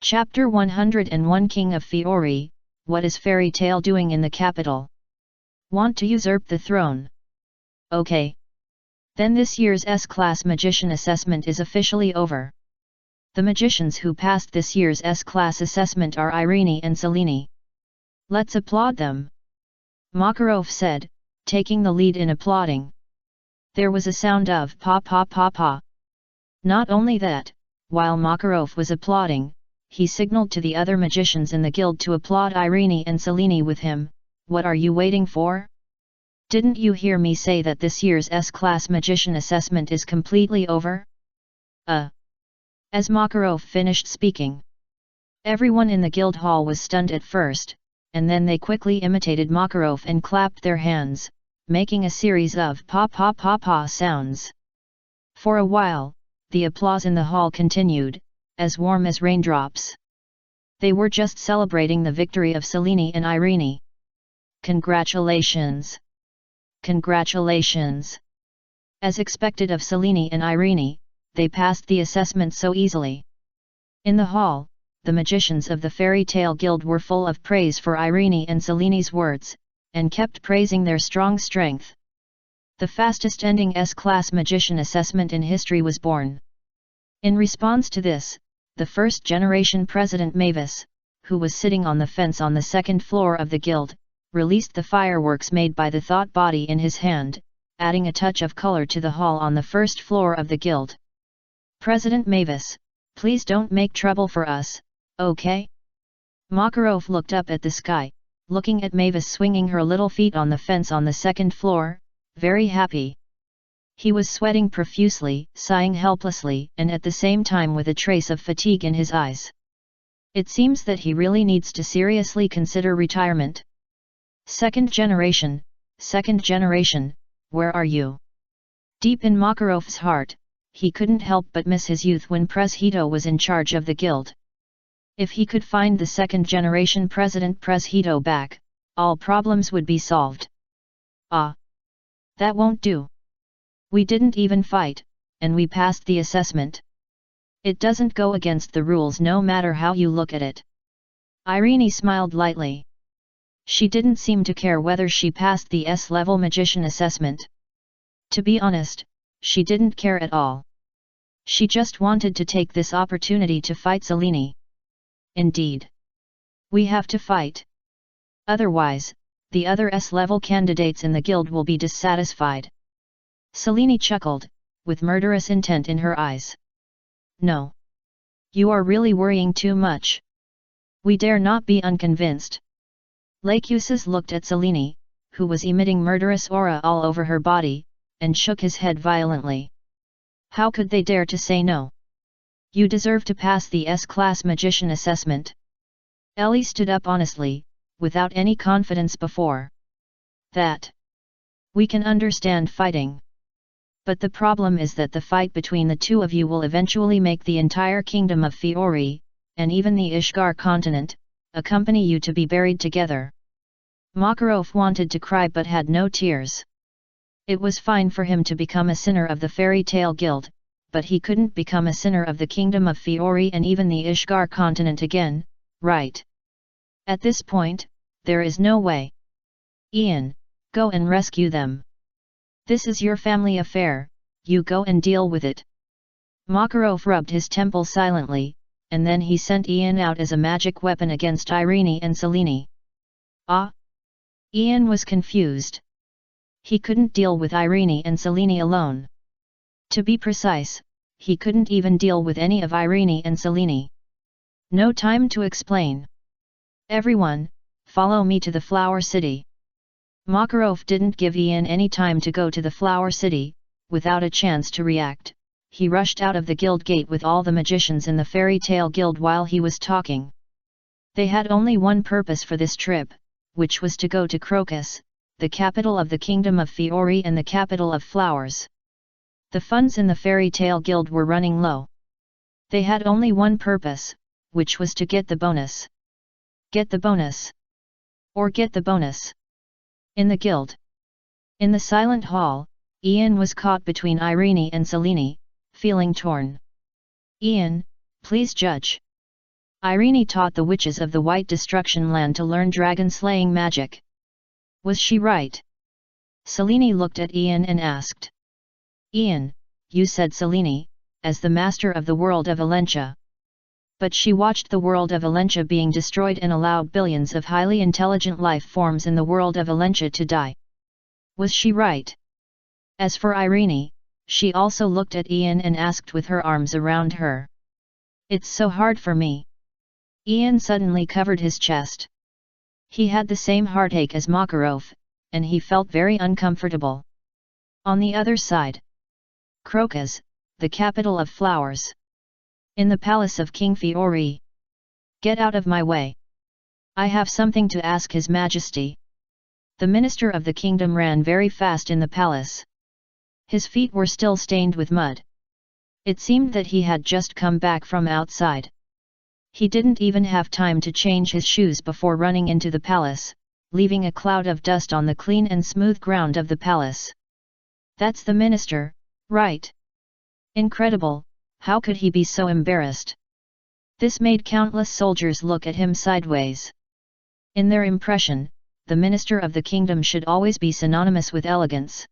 Chapter 101 King of Fiori, what is Fairy Tale doing in the capital? Want to usurp the throne? Okay. Then this year's S-Class Magician Assessment is officially over. The magicians who passed this year's S-Class Assessment are Irene and Selene. Let's applaud them. Makarov said, taking the lead in applauding. There was a sound of pa pa pa pa. Not only that, while Makarov was applauding, he signaled to the other magicians in the guild to applaud Irene and Selene with him. What are you waiting for? Didn't you hear me say that this year's S-Class Magician Assessment is completely over? As Makarov finished speaking, everyone in the guild hall was stunned at first, and then they quickly imitated Makarov and clapped their hands, making a series of pa pa pa pa sounds. For a while, the applause in the hall continued, as warm as raindrops. They were just celebrating the victory of Selene and Irene. Congratulations! Congratulations! As expected of Selene and Irene, they passed the assessment so easily. In the hall, the magicians of the Fairy Tale Guild were full of praise for Irene and Selene's words, and kept praising their strong strength. The fastest ending S-Class Magician Assessment in history was born. In response to this, the first-generation President Mavis, who was sitting on the fence on the second floor of the guild, released the fireworks made by the thought body in his hand, adding a touch of color to the hall on the first floor of the guild. President Mavis, please don't make trouble for us, okay? Makarov looked up at the sky, looking at Mavis swinging her little feet on the fence on the second floor, very happy. He was sweating profusely, sighing helplessly, and at the same time with a trace of fatigue in his eyes. It seems that he really needs to seriously consider retirement. Second generation, where are you? Deep in Makarov's heart, he couldn't help but miss his youth when Preshito was in charge of the guild. If he could find the second-generation President Preshito back, all problems would be solved. Ah! That won't do. We didn't even fight, and we passed the assessment. It doesn't go against the rules no matter how you look at it. Irene smiled lightly. She didn't seem to care whether she passed the S-level magician assessment. To be honest, she didn't care at all. She just wanted to take this opportunity to fight Selene. Indeed. We have to fight. Otherwise, the other S-level candidates in the guild will be dissatisfied. Selene chuckled, with murderous intent in her eyes. No. You are really worrying too much. We dare not be unconvinced. Lacuses looked at Selene, who was emitting murderous aura all over her body, and shook his head violently. How could they dare to say no? You deserve to pass the S-Class Magician Assessment. Ellie stood up honestly, without any confidence before that. We can understand fighting. But the problem is that the fight between the two of you will eventually make the entire kingdom of Fiori, and even the Ishgar continent, accompany you to be buried together. Makarov wanted to cry but had no tears. It was fine for him to become a sinner of the Fairy Tale Guild, but he couldn't become a sinner of the kingdom of Fiori and even the Ishgar continent again, right? At this point, there is no way. Ian, go and rescue them. This is your family affair, you go and deal with it. Makarov rubbed his temple silently, and then he sent Ian out as a magic weapon against Irene and Selene. Ah! Ian was confused. He couldn't deal with Irene and Selene alone. To be precise, he couldn't even deal with any of Irene and Selene. No time to explain. Everyone, follow me to the Flower City. Makarov didn't give Ian any time to go to the Flower City. Without a chance to react, he rushed out of the guild gate with all the magicians in the Fairy Tale Guild while he was talking. They had only one purpose for this trip, which was to go to Crocus, the capital of the Kingdom of Fiori and the capital of flowers. The funds in the Fairy Tale Guild were running low. They had only one purpose, which was to get the bonus. Get the bonus. Or get the bonus. In the guild. In the silent hall, Ian was caught between Irene and Selene, feeling torn. Ian, please judge. Irene taught the witches of the White Destruction Land to learn dragon-slaying magic. Was she right? Selene looked at Ian and asked. Ian, you said Selene, as the master of the world of Valentia. But she watched the world of Valentia being destroyed and allowed billions of highly intelligent life forms in the world of Valentia to die. Was she right? As for Irene, she also looked at Ian and asked with her arms around her. It's so hard for me. Ian suddenly covered his chest. He had the same heartache as Makarov, and he felt very uncomfortable. On the other side, Crocus, the capital of flowers. In the palace of King Fiore. Get out of my way. I have something to ask His Majesty. The minister of the kingdom ran very fast in the palace. His feet were still stained with mud. It seemed that he had just come back from outside. He didn't even have time to change his shoes before running into the palace, leaving a cloud of dust on the clean and smooth ground of the palace. That's the minister, right? Incredible, how could he be so embarrassed? This made countless soldiers look at him sideways. In their impression, the minister of the kingdom should always be synonymous with elegance.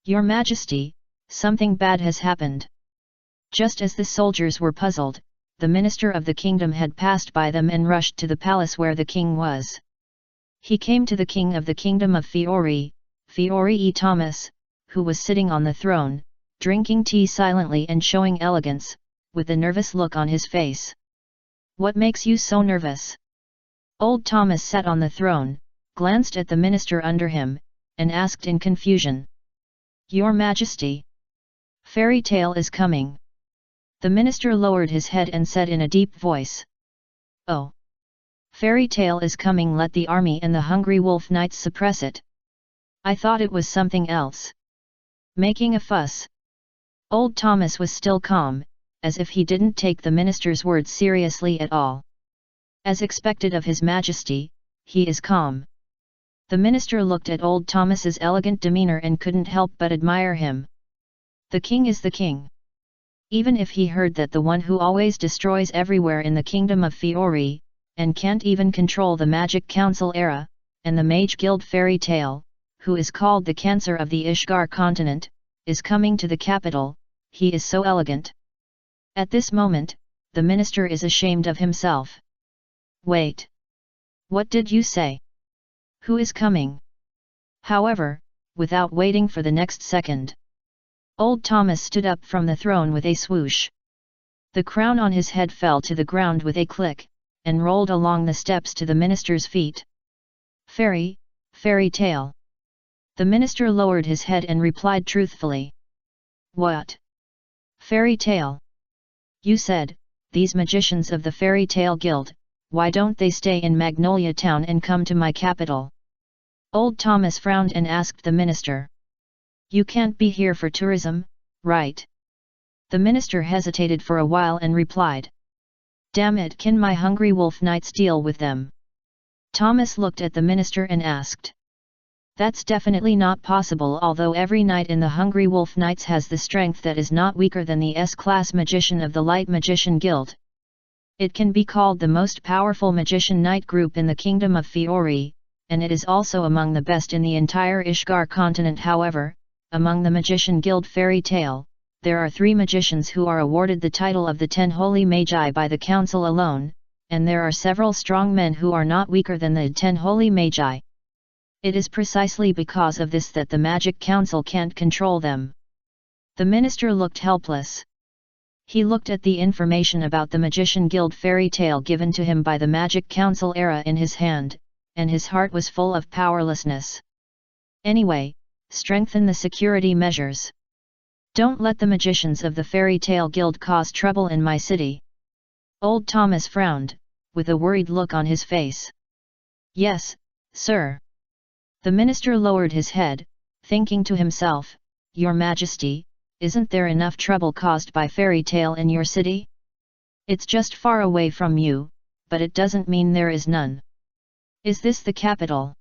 Your Majesty, something bad has happened. Just as the soldiers were puzzled, the minister of the kingdom had passed by them and rushed to the palace where the king was. He came to the king of the kingdom of Fiore, Fiore E. Thomas, who was sitting on the throne, drinking tea silently and showing elegance, with a nervous look on his face. What makes you so nervous? Old Thomas sat on the throne, glanced at the minister under him, and asked in confusion. Your Majesty. Fairy tale is coming. The minister lowered his head and said in a deep voice. Oh! Fairy tale is coming, let the army and the hungry wolf knights suppress it. I thought it was something else. Making a fuss. Old Thomas was still calm, as if he didn't take the minister's words seriously at all. As expected of His Majesty, he is calm. The minister looked at old Thomas's elegant demeanor and couldn't help but admire him. The king is the king. Even if he heard that the one who always destroys everywhere in the kingdom of Fiore, and can't even control the Magic Council era, and the Mage Guild fairy tale, who is called the Cancer of the Ishgar continent, is coming to the capital, he is so elegant. At this moment, the minister is ashamed of himself. Wait. What did you say? Who is coming? However, without waiting for the next second, Old Thomas stood up from the throne with a swoosh. The crown on his head fell to the ground with a click, and rolled along the steps to the minister's feet. Fairy tale. The minister lowered his head and replied truthfully. What? Fairy tale? You said, these magicians of the Fairy Tale Guild, why don't they stay in Magnolia Town and come to my capital? Old Thomas frowned and asked the minister. You can't be here for tourism, right? The minister hesitated for a while and replied. Damn it, can my hungry wolf knights deal with them? Thomas looked at the minister and asked. That's definitely not possible, although every knight in the Hungry Wolf Knights has the strength that is not weaker than the S-class magician of the Light Magician Guild. It can be called the most powerful magician knight group in the kingdom of Fiore, and it is also among the best in the entire Ishgar continent. However, among the Magician Guild fairy tale, there are 3 magicians who are awarded the title of the 10 Holy Magi by the council alone, and there are several strong men who are not weaker than the 10 Holy Magi. It is precisely because of this that the Magic Council can't control them. The minister looked helpless. He looked at the information about the Magician Guild fairy tale given to him by the Magic Council era in his hand, and his heart was full of powerlessness. Anyway, strengthen the security measures. Don't let the magicians of the Fairy Tale Guild cause trouble in my city. Old Thomas frowned, with a worried look on his face. Yes, sir. The minister lowered his head, thinking to himself, Your Majesty, isn't there enough trouble caused by fairy tale in your city? It's just far away from you, but it doesn't mean there is none. Is this the capital?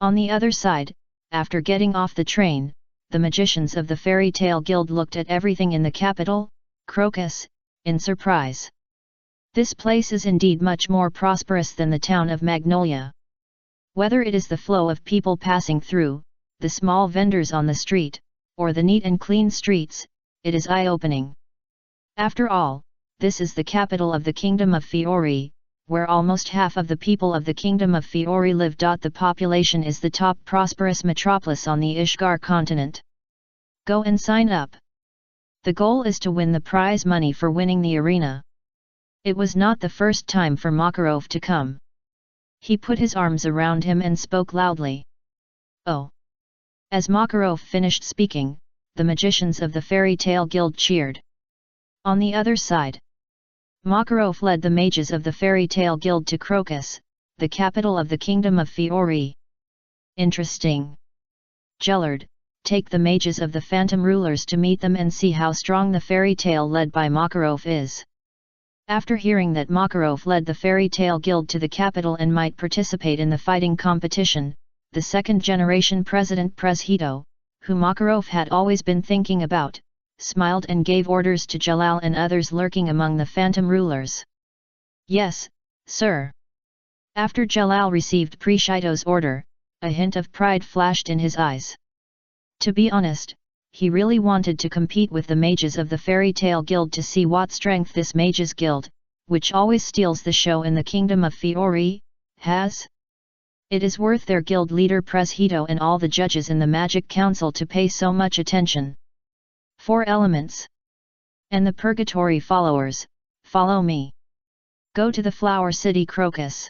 On the other side, after getting off the train, the magicians of the Fairy Tale Guild looked at everything in the capital, Crocus, in surprise. This place is indeed much more prosperous than the town of Magnolia. Whether it is the flow of people passing through, the small vendors on the street, or the neat and clean streets, it is eye-opening. After all, this is the capital of the Kingdom of Fiori, where almost half of the people of the Kingdom of Fiori live. The population is the top prosperous metropolis on the Ishgar continent. Go and sign up. The goal is to win the prize money for winning the arena. It was not the first time for Makarov to come. He put his arms around him and spoke loudly. Oh! As Makarov finished speaking, the magicians of the Fairy Tale Guild cheered. On the other side, Makarov led the mages of the Fairy Tale Guild to Crocus, the capital of the Kingdom of Fiori. Interesting. Gellard, take the mages of the Phantom Rulers to meet them and see how strong the fairy tale led by Makarov is. After hearing that Makarov led the Fairy Tale Guild to the capital and might participate in the fighting competition, the second-generation president Prez-Hito, who Makarov had always been thinking about, smiled and gave orders to Jalal and others lurking among the Phantom Rulers. Yes, sir. After Jalal received Prez-Hito's order, a hint of pride flashed in his eyes. To be honest, he really wanted to compete with the mages of the Fairy Tale Guild to see what strength this mages guild, which always steals the show in the Kingdom of Fiori, has. It is worth their guild leader Prez-Hito and all the judges in the Magic Council to pay so much attention. 4 elements. And the Purgatory followers, follow me. Go to the Flower City Crocus.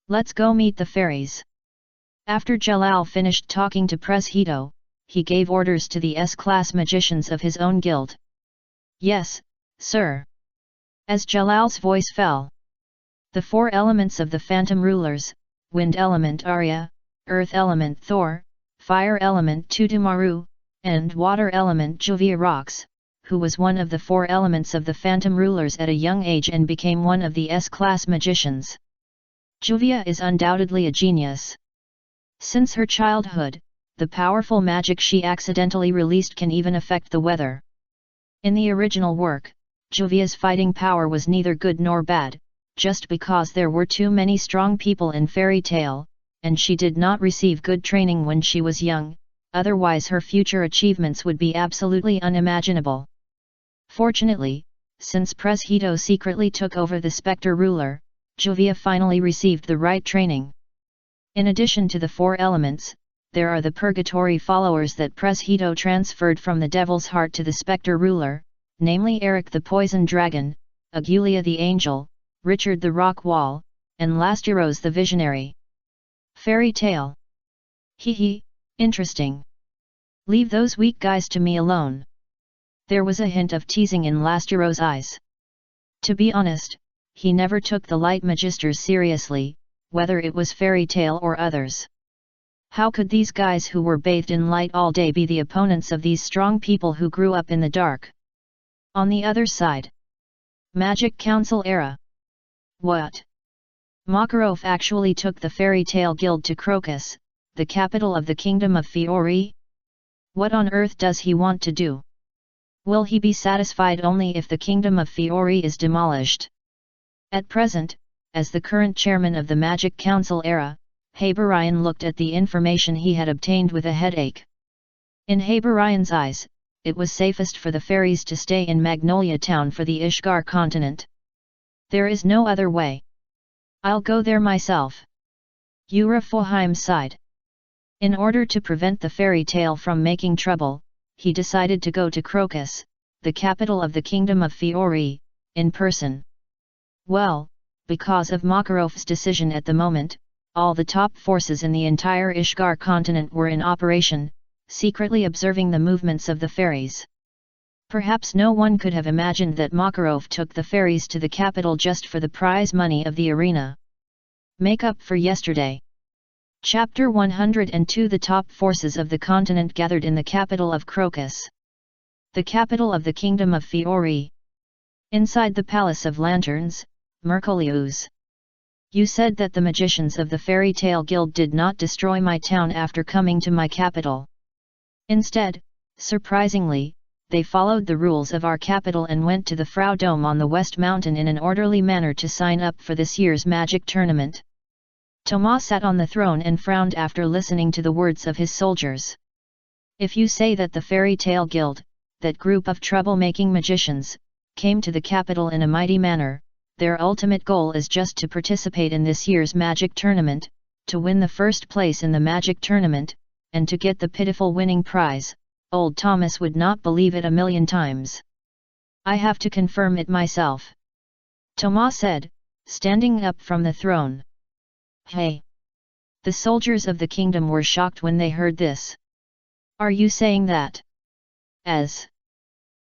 Let's go meet the fairies. After Jalal finished talking to Prez-Hito, he gave orders to the S-class magicians of his own guild. Yes, sir. As Jalal's voice fell, the 4 elements of the Phantom Rulers, Wind Element Arya, Earth Element Thor, Fire Element Tutumaru, and Water Element Juvia Rox, who was one of the 4 elements of the Phantom Rulers at a young age and became one of the S-class magicians. Juvia is undoubtedly a genius. Since her childhood, the powerful magic she accidentally released can even affect the weather. In the original work, Juvia's fighting power was neither good nor bad, just because there were too many strong people in Fairy Tale, and she did not receive good training when she was young, otherwise her future achievements would be absolutely unimaginable. Fortunately, since Prez-Hito secretly took over the Spectre ruler, Juvia finally received the right training. In addition to the 4 elements, there are the Purgatory followers that Prez-Hito transferred from the Devil's Heart to the Spectre ruler, namely Eric the Poison Dragon, Agulia the Angel, Richard the Rock Wall, and Lastyros the Visionary. Fairy Tale. Hee, interesting. Leave those weak guys to me alone. There was a hint of teasing in Lastyros' eyes. To be honest, he never took the light magisters seriously, whether it was Fairy Tale or others. How could these guys who were bathed in light all day be the opponents of these strong people who grew up in the dark? On the other side, Magic Council era. What? Makarov actually took the Fairy Tale Guild to Crocus, the capital of the Kingdom of Fiori? What on earth does he want to do? Will he be satisfied only if the Kingdom of Fiori is demolished? At present, as the current chairman of the Magic Council era, Haberian looked at the information he had obtained with a headache. In Haberian's eyes, it was safest for the fairies to stay in Magnolia Town for the Ishgar continent. There is no other way. I'll go there myself. Urafoheim sighed. In order to prevent the fairy tale from making trouble, he decided to go to Crocus, the capital of the Kingdom of Fiori, in person. Well, because of Makarov's decision at the moment, all the top forces in the entire Ishgar continent were in operation, secretly observing the movements of the fairies. Perhaps no one could have imagined that Makarov took the fairies to the capital just for the prize money of the arena. Make up for yesterday. Chapter 102. The top forces of the continent gathered in the capital of Crocus, the capital of the Kingdom of Fiori. Inside the Palace of Lanterns, Mercolius. You said that the magicians of the Fairy Tale Guild did not destroy my town after coming to my capital. Instead, surprisingly, they followed the rules of our capital and went to the Frau Dome on the West Mountain in an orderly manner to sign up for this year's magic tournament. Thomas sat on the throne and frowned after listening to the words of his soldiers. If you say that the Fairy Tale Guild, that group of troublemaking magicians, came to the capital in a mighty manner, their ultimate goal is just to participate in this year's magic tournament, to win the first place in the magic tournament, and to get the pitiful winning prize, old Thomas would not believe it a million times. I have to confirm it myself, Thomas said, standing up from the throne. Hey! The soldiers of the kingdom were shocked when they heard this. Are you saying that? As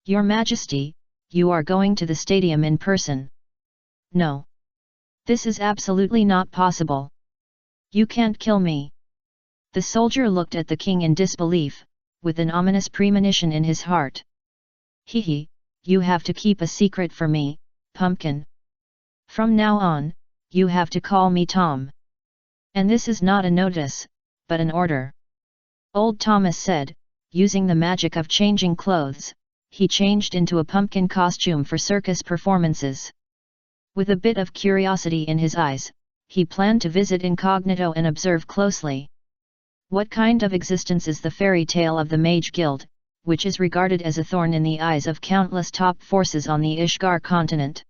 Your Majesty, you are going to the stadium in person? No. This is absolutely not possible. You can't kill me. The soldier looked at the king in disbelief, with an ominous premonition in his heart. Hee, you have to keep a secret for me, Pumpkin. From now on, you have to call me Tom. And this is not a notice, but an order. Old Thomas said, using the magic of changing clothes, he changed into a pumpkin costume for circus performances. With a bit of curiosity in his eyes, he planned to visit incognito and observe closely. What kind of existence is the fairy tale of the Mage Guild, which is regarded as a thorn in the eyes of countless top forces on the Ishgar continent?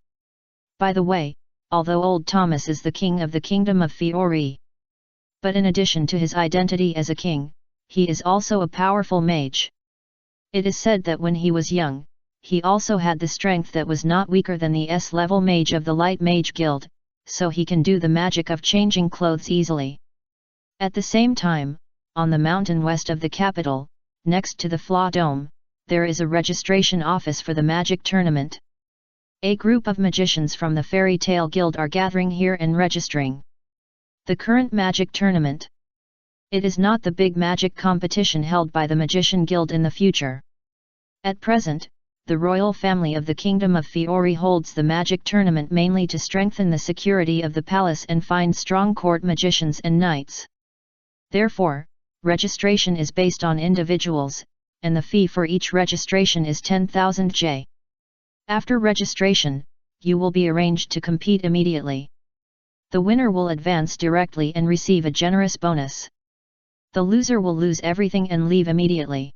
By the way, although old Thomas is the king of the kingdom of Fiori, but in addition to his identity as a king, he is also a powerful mage. It is said that when he was young, he also had the strength that was not weaker than the S-level mage of the Light Mage Guild, so he can do the magic of changing clothes easily. At the same time, on the mountain west of the capital, next to the Flaw Dome, there is a registration office for the magic tournament. A group of magicians from the Fairy Tale Guild are gathering here and registering. The current magic tournament. It is not the big magic competition held by the Magician Guild in the future. At present, the royal family of the Kingdom of Fiori holds the magic tournament mainly to strengthen the security of the palace and find strong court magicians and knights. Therefore, registration is based on individuals, and the fee for each registration is 10,000 J. After registration, you will be arranged to compete immediately. The winner will advance directly and receive a generous bonus. The loser will lose everything and leave immediately.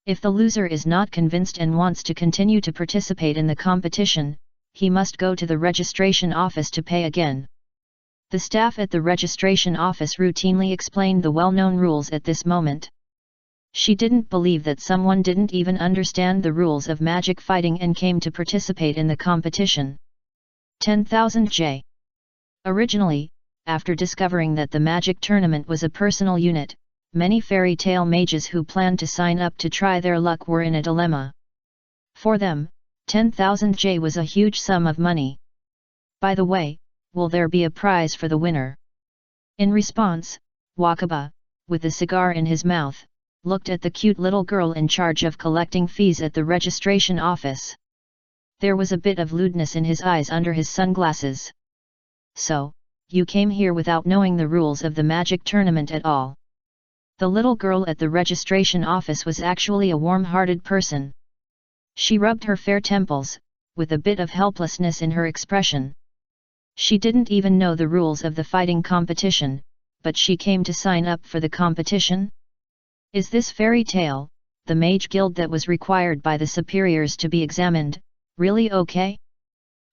If the loser is not convinced and wants to continue to participate in the competition, he must go to the registration office to pay again. The staff at the registration office routinely explained the well-known rules at this moment. She didn't believe that someone didn't even understand the rules of magic fighting and came to participate in the competition. 10,000 J. Originally, after discovering that the magic tournament was a personal unit, many fairy tale mages who planned to sign up to try their luck were in a dilemma. For them, 10,000 J was a huge sum of money. By the way, will there be a prize for the winner? In response, Wakaba, with a cigar in his mouth, looked at the cute little girl in charge of collecting fees at the registration office. There was a bit of lewdness in his eyes under his sunglasses. So, you came here without knowing the rules of the magic tournament at all. The little girl at the registration office was actually a warm-hearted person. She rubbed her fair temples, with a bit of helplessness in her expression. She didn't even know the rules of the fighting competition, but she came to sign up for the competition? Is this fairy tale, the Mage Guild that was required by the superiors to be examined, really okay?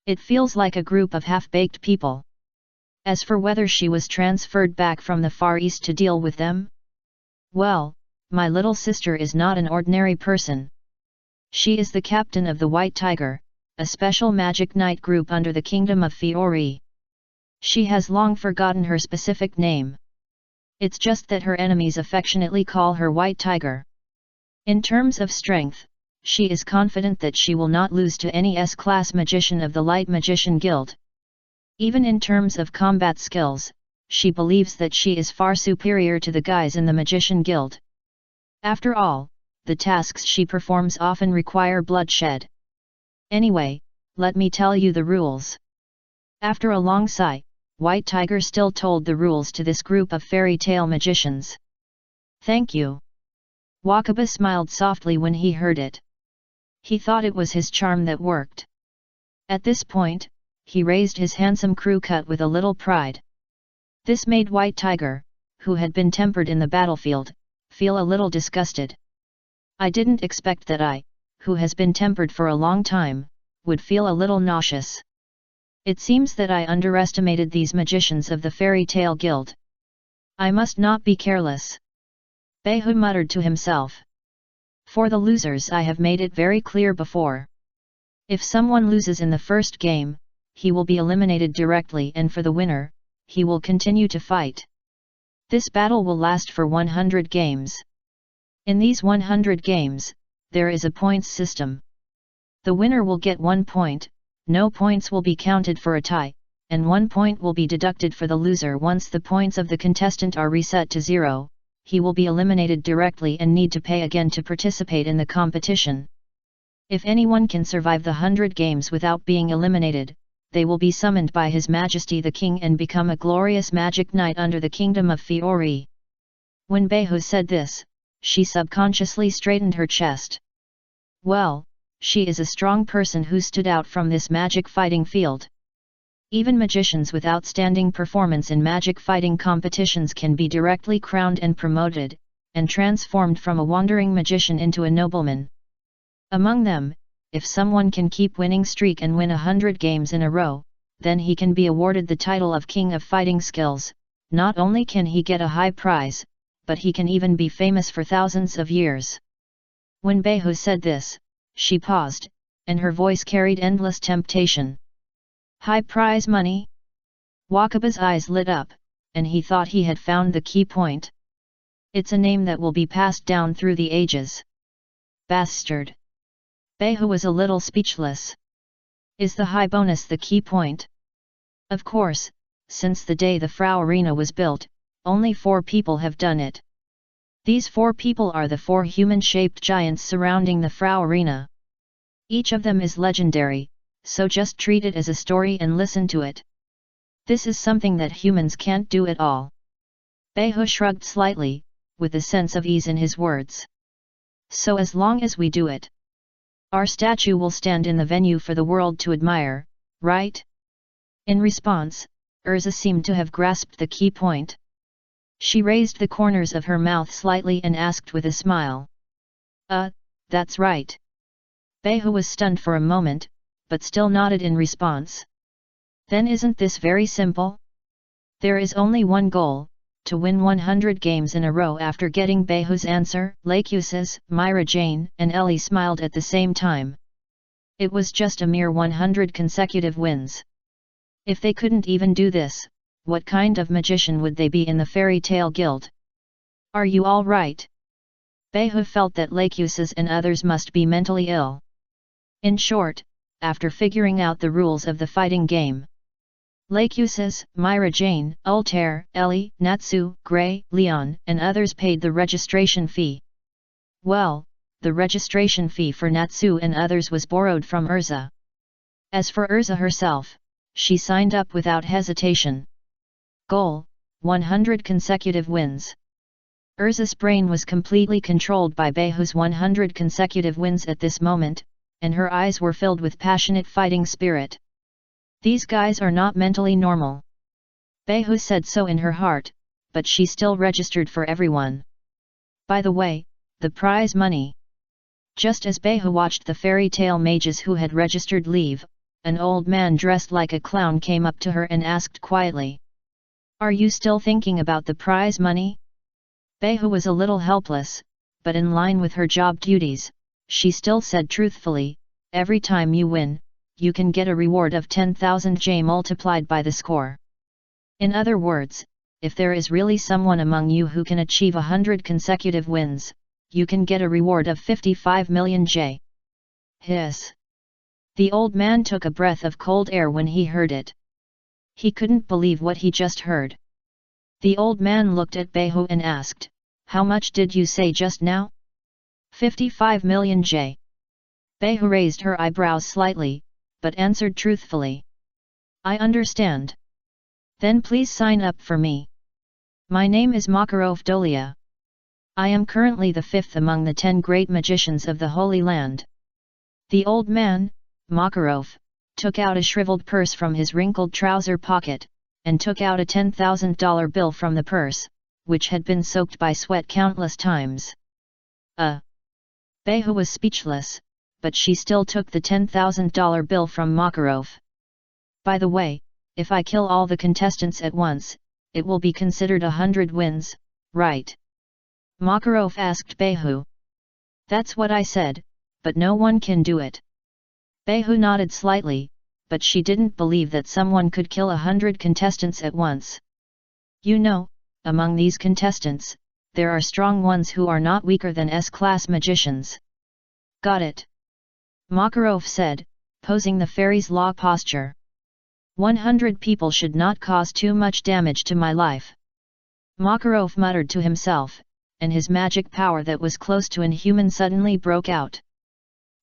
It feels like a group of half-baked people. As for whether she was transferred back from the Far East to deal with them? Well, my little sister is not an ordinary person. She is the captain of the White Tiger, a special magic knight group under the Kingdom of Fiori. She has long forgotten her specific name. It's just that her enemies affectionately call her White Tiger. In terms of strength, she is confident that she will not lose to any S-class magician of the Light Magician Guild. Even in terms of combat skills, she believes that she is far superior to the guys in the Magician Guild. After all, the tasks she performs often require bloodshed. Anyway, let me tell you the rules. After a long sigh, White Tiger still told the rules to this group of fairy tale magicians. Thank you. Wakaba smiled softly when he heard it. He thought it was his charm that worked. At this point, he raised his handsome crew cut with a little pride. This made White Tiger, who had been tempered in the battlefield, feel a little disgusted. I didn't expect that I, who has been tempered for a long time, would feel a little nauseous. It seems that I underestimated these magicians of the fairy tale guild. I must not be careless. Behu muttered to himself. For the losers I have made it very clear before. If someone loses in the first game, he will be eliminated directly, and for the winner, he will continue to fight. This battle will last for 100 games. In these 100 games, there is a points system. The winner will get 1 point, no points will be counted for a tie, and 1 point will be deducted for the loser. Once the points of the contestant are reset to 0, he will be eliminated directly and need to pay again to participate in the competition. If anyone can survive the 100 games without being eliminated, they will be summoned by His Majesty the King and become a glorious magic knight under the kingdom of Fiori. When Behu said this, she subconsciously straightened her chest. Well, she is a strong person who stood out from this magic fighting field. Even magicians with outstanding performance in magic fighting competitions can be directly crowned and promoted, and transformed from a wandering magician into a nobleman. Among them, if someone can keep winning streak and win 100 games in a row, then he can be awarded the title of King of Fighting Skills. Not only can he get a high prize, but he can even be famous for thousands of years. When Behu said this, she paused, and her voice carried endless temptation. High prize money? Wakaba's eyes lit up, and he thought he had found the key point. It's a name that will be passed down through the ages. Bastard! Behu was a little speechless. Is the high bonus the key point? Of course, since the day the Frau Arena was built, only 4 people have done it. These 4 people are the 4 human-shaped giants surrounding the Frau Arena. Each of them is legendary, so just treat it as a story and listen to it. This is something that humans can't do at all. Behu shrugged slightly, with a sense of ease in his words. So as long as we do it, our statue will stand in the venue for the world to admire, right? In response, Urza seemed to have grasped the key point. She raised the corners of her mouth slightly and asked with a smile. That's right. Behu was stunned for a moment, but still nodded in response. Then isn't this very simple? There is only one goal, to win 100 games in a row. After getting Behu's answer, Lakusis, Myra Jane, and Ellie smiled at the same time. It was just a mere 100 consecutive wins. If they couldn't even do this, what kind of magician would they be in the fairy tale guild? Are you all right? Behu felt that Lakusis and others must be mentally ill. In short, after figuring out the rules of the fighting game, Lakusis, Myra Jane, Altair, Ellie, Natsu, Gray, Leon, and others paid the registration fee. Well, the registration fee for Natsu and others was borrowed from Urza. As for Urza herself, she signed up without hesitation. Goal: 100 consecutive wins. Urza's brain was completely controlled by Behu's 100 consecutive wins at this moment, and her eyes were filled with passionate fighting spirit. These guys are not mentally normal. Behu said so in her heart, but she still registered for everyone. By the way, the prize money. Just as Behu watched the fairy tale mages who had registered leave, an old man dressed like a clown came up to her and asked quietly. Are you still thinking about the prize money? Behu was a little helpless, but in line with her job duties, she still said truthfully, every time you win, you can get a reward of 10,000 J multiplied by the score. In other words, if there is really someone among you who can achieve 100 consecutive wins, you can get a reward of 55 million J. Hiss! The old man took a breath of cold air when he heard it. He couldn't believe what he just heard. The old man looked at Behu and asked, how much did you say just now? 55 million J. Behu raised her eyebrows slightly, but answered truthfully. I understand. Then please sign up for me. My name is Makarov Dolia. I am currently the 5th among the 10 great magicians of the Holy Land. The old man, Makarov, took out a shriveled purse from his wrinkled trouser pocket, and took out a $10,000 bill from the purse, which had been soaked by sweat countless times. Behu was speechless, but she still took the $10,000 bill from Makarov. By the way, if I kill all the contestants at once, it will be considered 100 wins, right? Makarov asked Behu. That's what I said, but no one can do it. Behu nodded slightly, but she didn't believe that someone could kill 100 contestants at once. You know, among these contestants, there are strong ones who are not weaker than S-class magicians. Got it. Makarov said, posing the fairy's law posture. 100 people should not cause too much damage to my life. Makarov muttered to himself, and his magic power that was close to inhuman suddenly broke out.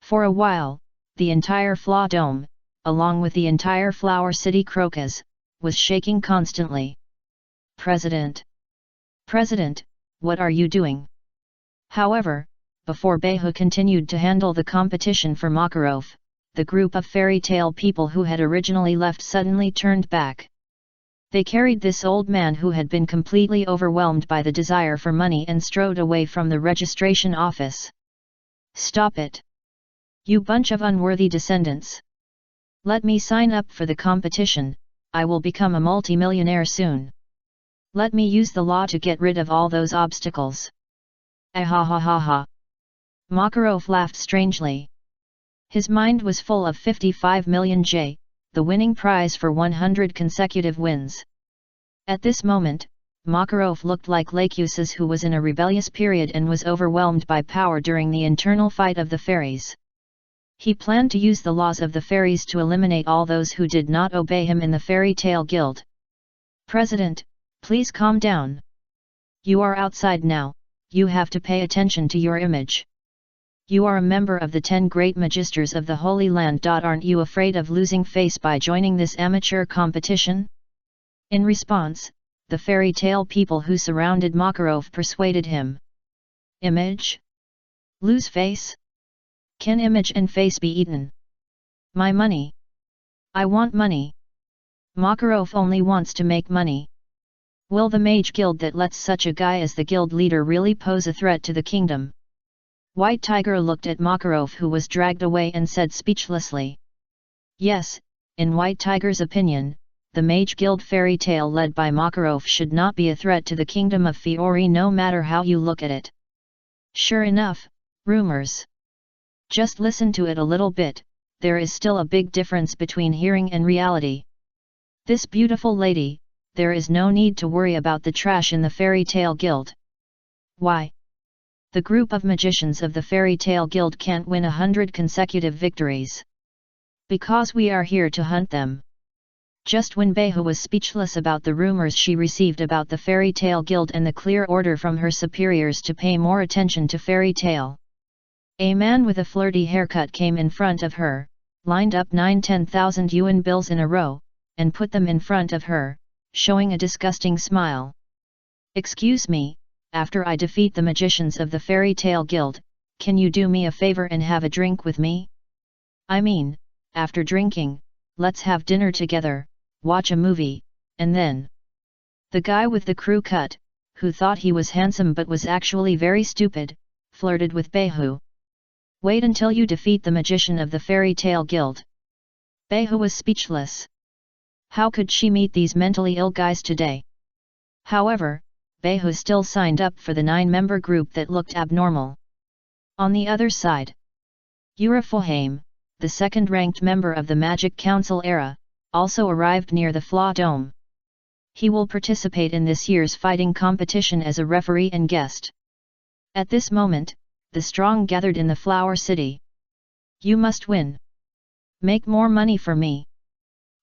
For a while, the entire Flaw Dome, along with the entire Flower City Crocus, was shaking constantly. President! President, what are you doing? However, before Behu continued to handle the competition for Makarov, the group of fairy tale people who had originally left suddenly turned back. They carried this old man who had been completely overwhelmed by the desire for money and strode away from the registration office. Stop it! You bunch of unworthy descendants! Let me sign up for the competition, I will become a multimillionaire soon. Let me use the law to get rid of all those obstacles. Ah ha ha ha ha! Makarov laughed strangely. His mind was full of 55 million J, the winning prize for 100 consecutive wins. At this moment, Makarov looked like Lachusis who was in a rebellious period and was overwhelmed by power during the internal fight of the fairies. He planned to use the laws of the fairies to eliminate all those who did not obey him in the Fairy Tale Guild. President, please calm down. You are outside now, you have to pay attention to your image. You are a member of the 10 great magisters of the Holy Land. Aren't you afraid of losing face by joining this amateur competition? In response, the fairy tale people who surrounded Makarov persuaded him. Image? Lose face? Can image and face be eaten? My money. I want money. Makarov only wants to make money. Will the mage guild that lets such a guy as the guild leader really pose a threat to the kingdom? White Tiger looked at Makarov who was dragged away and said speechlessly. Yes, in White Tiger's opinion, the Mage Guild fairy tale led by Makarov should not be a threat to the kingdom of Fiori no matter how you look at it. Sure enough, rumors. Just listen to it a little bit, there is still a big difference between hearing and reality. This beautiful lady, there is no need to worry about the trash in the fairy tale guild. Why? The group of magicians of the Fairy Tale Guild can't win 100 consecutive victories. Because we are here to hunt them. Just when Behu was speechless about the rumors she received about the Fairy Tale Guild and the clear order from her superiors to pay more attention to fairy tale. A man with a flirty haircut came in front of her, lined up 9-10,000 yuan bills in a row, and put them in front of her, showing a disgusting smile. Excuse me. After I defeat the magicians of the Fairy Tale Guild, can you do me a favor and have a drink with me? I mean, after drinking, let's have dinner together, watch a movie, and then... The guy with the crew cut, who thought he was handsome but was actually very stupid, flirted with Behu. Wait until you defeat the magician of the Fairy Tale Guild. Behu was speechless. How could she meet these mentally ill guys today? However, Behu still signed up for the 9-member group that looked abnormal. On the other side, Urafohaim, the second-ranked member of the Magic Council era, also arrived near the Flaw Dome. He will participate in this year's fighting competition as a referee and guest. At this moment, the strong gathered in the Flower City. You must win. Make more money for me.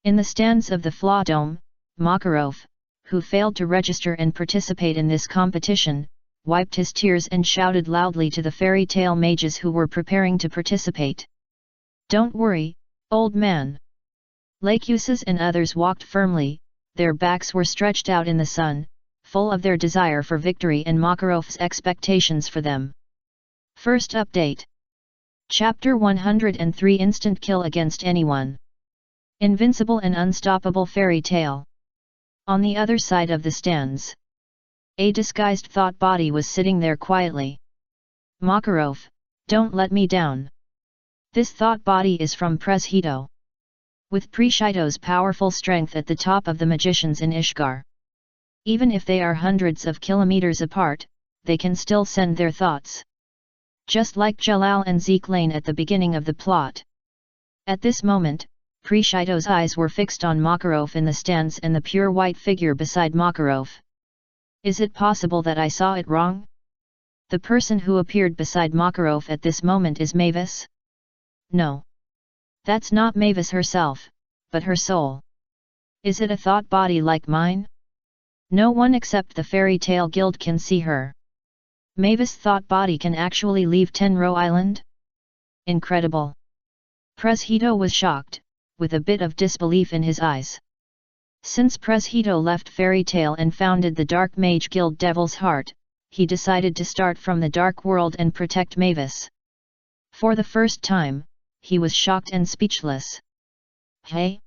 In the stands of the Flaw Dome, Makarov, who failed to register and participate in this competition, wiped his tears and shouted loudly to the fairy tale mages who were preparing to participate. Don't worry, old man. Lachusis and others walked firmly, their backs were stretched out in the sun, full of their desire for victory and Makarov's expectations for them. First update. Chapter 103 Instant Kill Against Anyone. Invincible and Unstoppable Fairy Tale. On the other side of the stands, a disguised thought body was sitting there quietly. Makarov, don't let me down. This thought body is from Hito. With Hito's powerful strength at the top of the magicians in Ishgar. Even if they are hundreds of kilometers apart, they can still send their thoughts. Just like Jalal and Zeklane at the beginning of the plot. At this moment, Hito's eyes were fixed on Makarov in the stands and the pure white figure beside Makarov. Is it possible that I saw it wrong? The person who appeared beside Makarov at this moment is Mavis? No. That's not Mavis herself, but her soul. Is it a thought body like mine? No one except the Fairy Tale Guild can see her. Mavis' thought body can actually leave Tenro Island? Incredible. Hito was shocked, with a bit of disbelief in his eyes. Since Hito left Fairy Tale and founded the Dark Mage Guild Devil's Heart, he decided to start from the Dark World and protect Mavis. For the first time, he was shocked and speechless. Hey?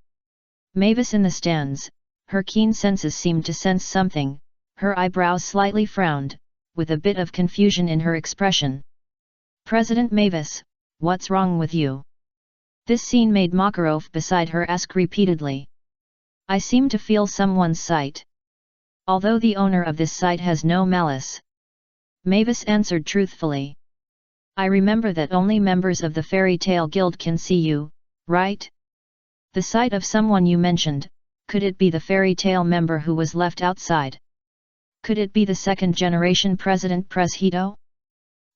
Mavis in the stands, her keen senses seemed to sense something, her eyebrows slightly frowned, with a bit of confusion in her expression. President Mavis, what's wrong with you? This scene made Makarov beside her ask repeatedly. I seem to feel someone's sight. Although the owner of this sight has no malice. Mavis answered truthfully. I remember that only members of the Fairy Tale Guild can see you, right? The sight of someone you mentioned, could it be the Fairy Tale member who was left outside? Could it be the second-generation President Hito?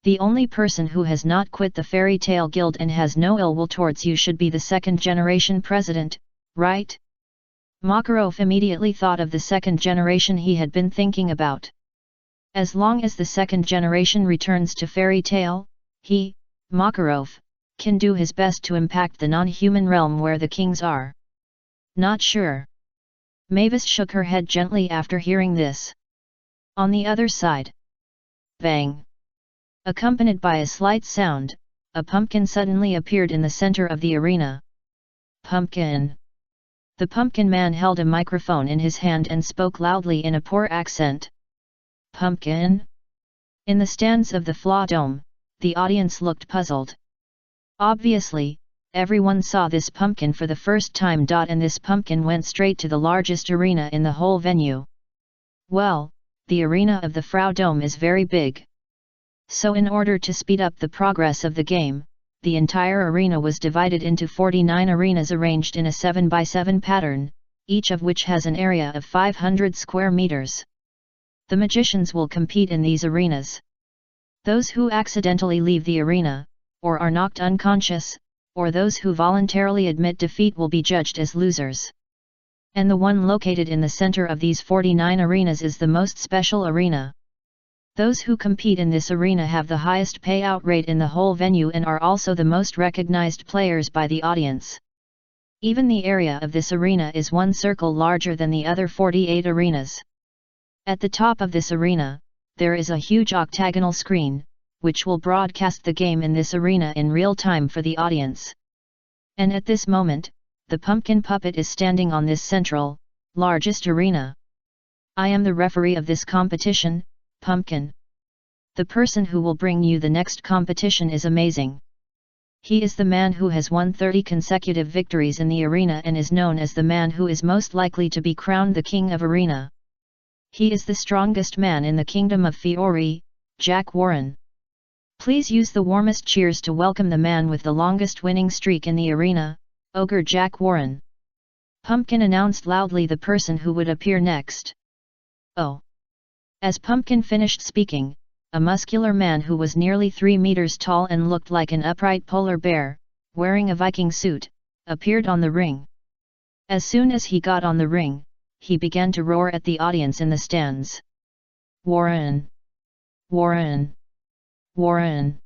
The only person who has not quit the Fairy Tale Guild and has no ill will towards you should be the second-generation president, right? Makarov immediately thought of the second generation he had been thinking about. As long as the second generation returns to Fairy Tale, he, Makarov, can do his best to impact the non-human realm where the kings are. Not sure. Mavis shook her head gently after hearing this. On the other side. Bang! Accompanied by a slight sound, a pumpkin suddenly appeared in the center of the arena. Pumpkin! The pumpkin man held a microphone in his hand and spoke loudly in a poor accent. Pumpkin? In the stands of the Flaw Dome, the audience looked puzzled. Obviously, everyone saw this pumpkin for the first time. And this pumpkin went straight to the largest arena in the whole venue. Well, the arena of the Frau Dome is very big. So in order to speed up the progress of the game, the entire arena was divided into 49 arenas arranged in a 7x7 pattern, each of which has an area of 500 square meters. The magicians will compete in these arenas. Those who accidentally leave the arena, or are knocked unconscious, or those who voluntarily admit defeat will be judged as losers. And the one located in the center of these 49 arenas is the most special arena. Those who compete in this arena have the highest payout rate in the whole venue and are also the most recognized players by the audience. Even the area of this arena is one circle larger than the other 48 arenas. At the top of this arena, there is a huge octagonal screen, which will broadcast the game in this arena in real time for the audience. And at this moment, the pumpkin puppet is standing on this central, largest arena. I am the referee of this competition, Pumpkin. The person who will bring you the next competition is amazing. He is the man who has won 30 consecutive victories in the arena and is known as the man who is most likely to be crowned the king of arena. He is the strongest man in the kingdom of Fiori, Jack Warren. Please use the warmest cheers to welcome the man with the longest winning streak in the arena, Ogre Jack Warren. Pumpkin announced loudly the person who would appear next. Oh! As Pumpkin finished speaking, a muscular man who was nearly 3 meters tall and looked like an upright polar bear, wearing a Viking suit, appeared on the ring. As soon as he got on the ring, he began to roar at the audience in the stands. Warren! Warren! Warren!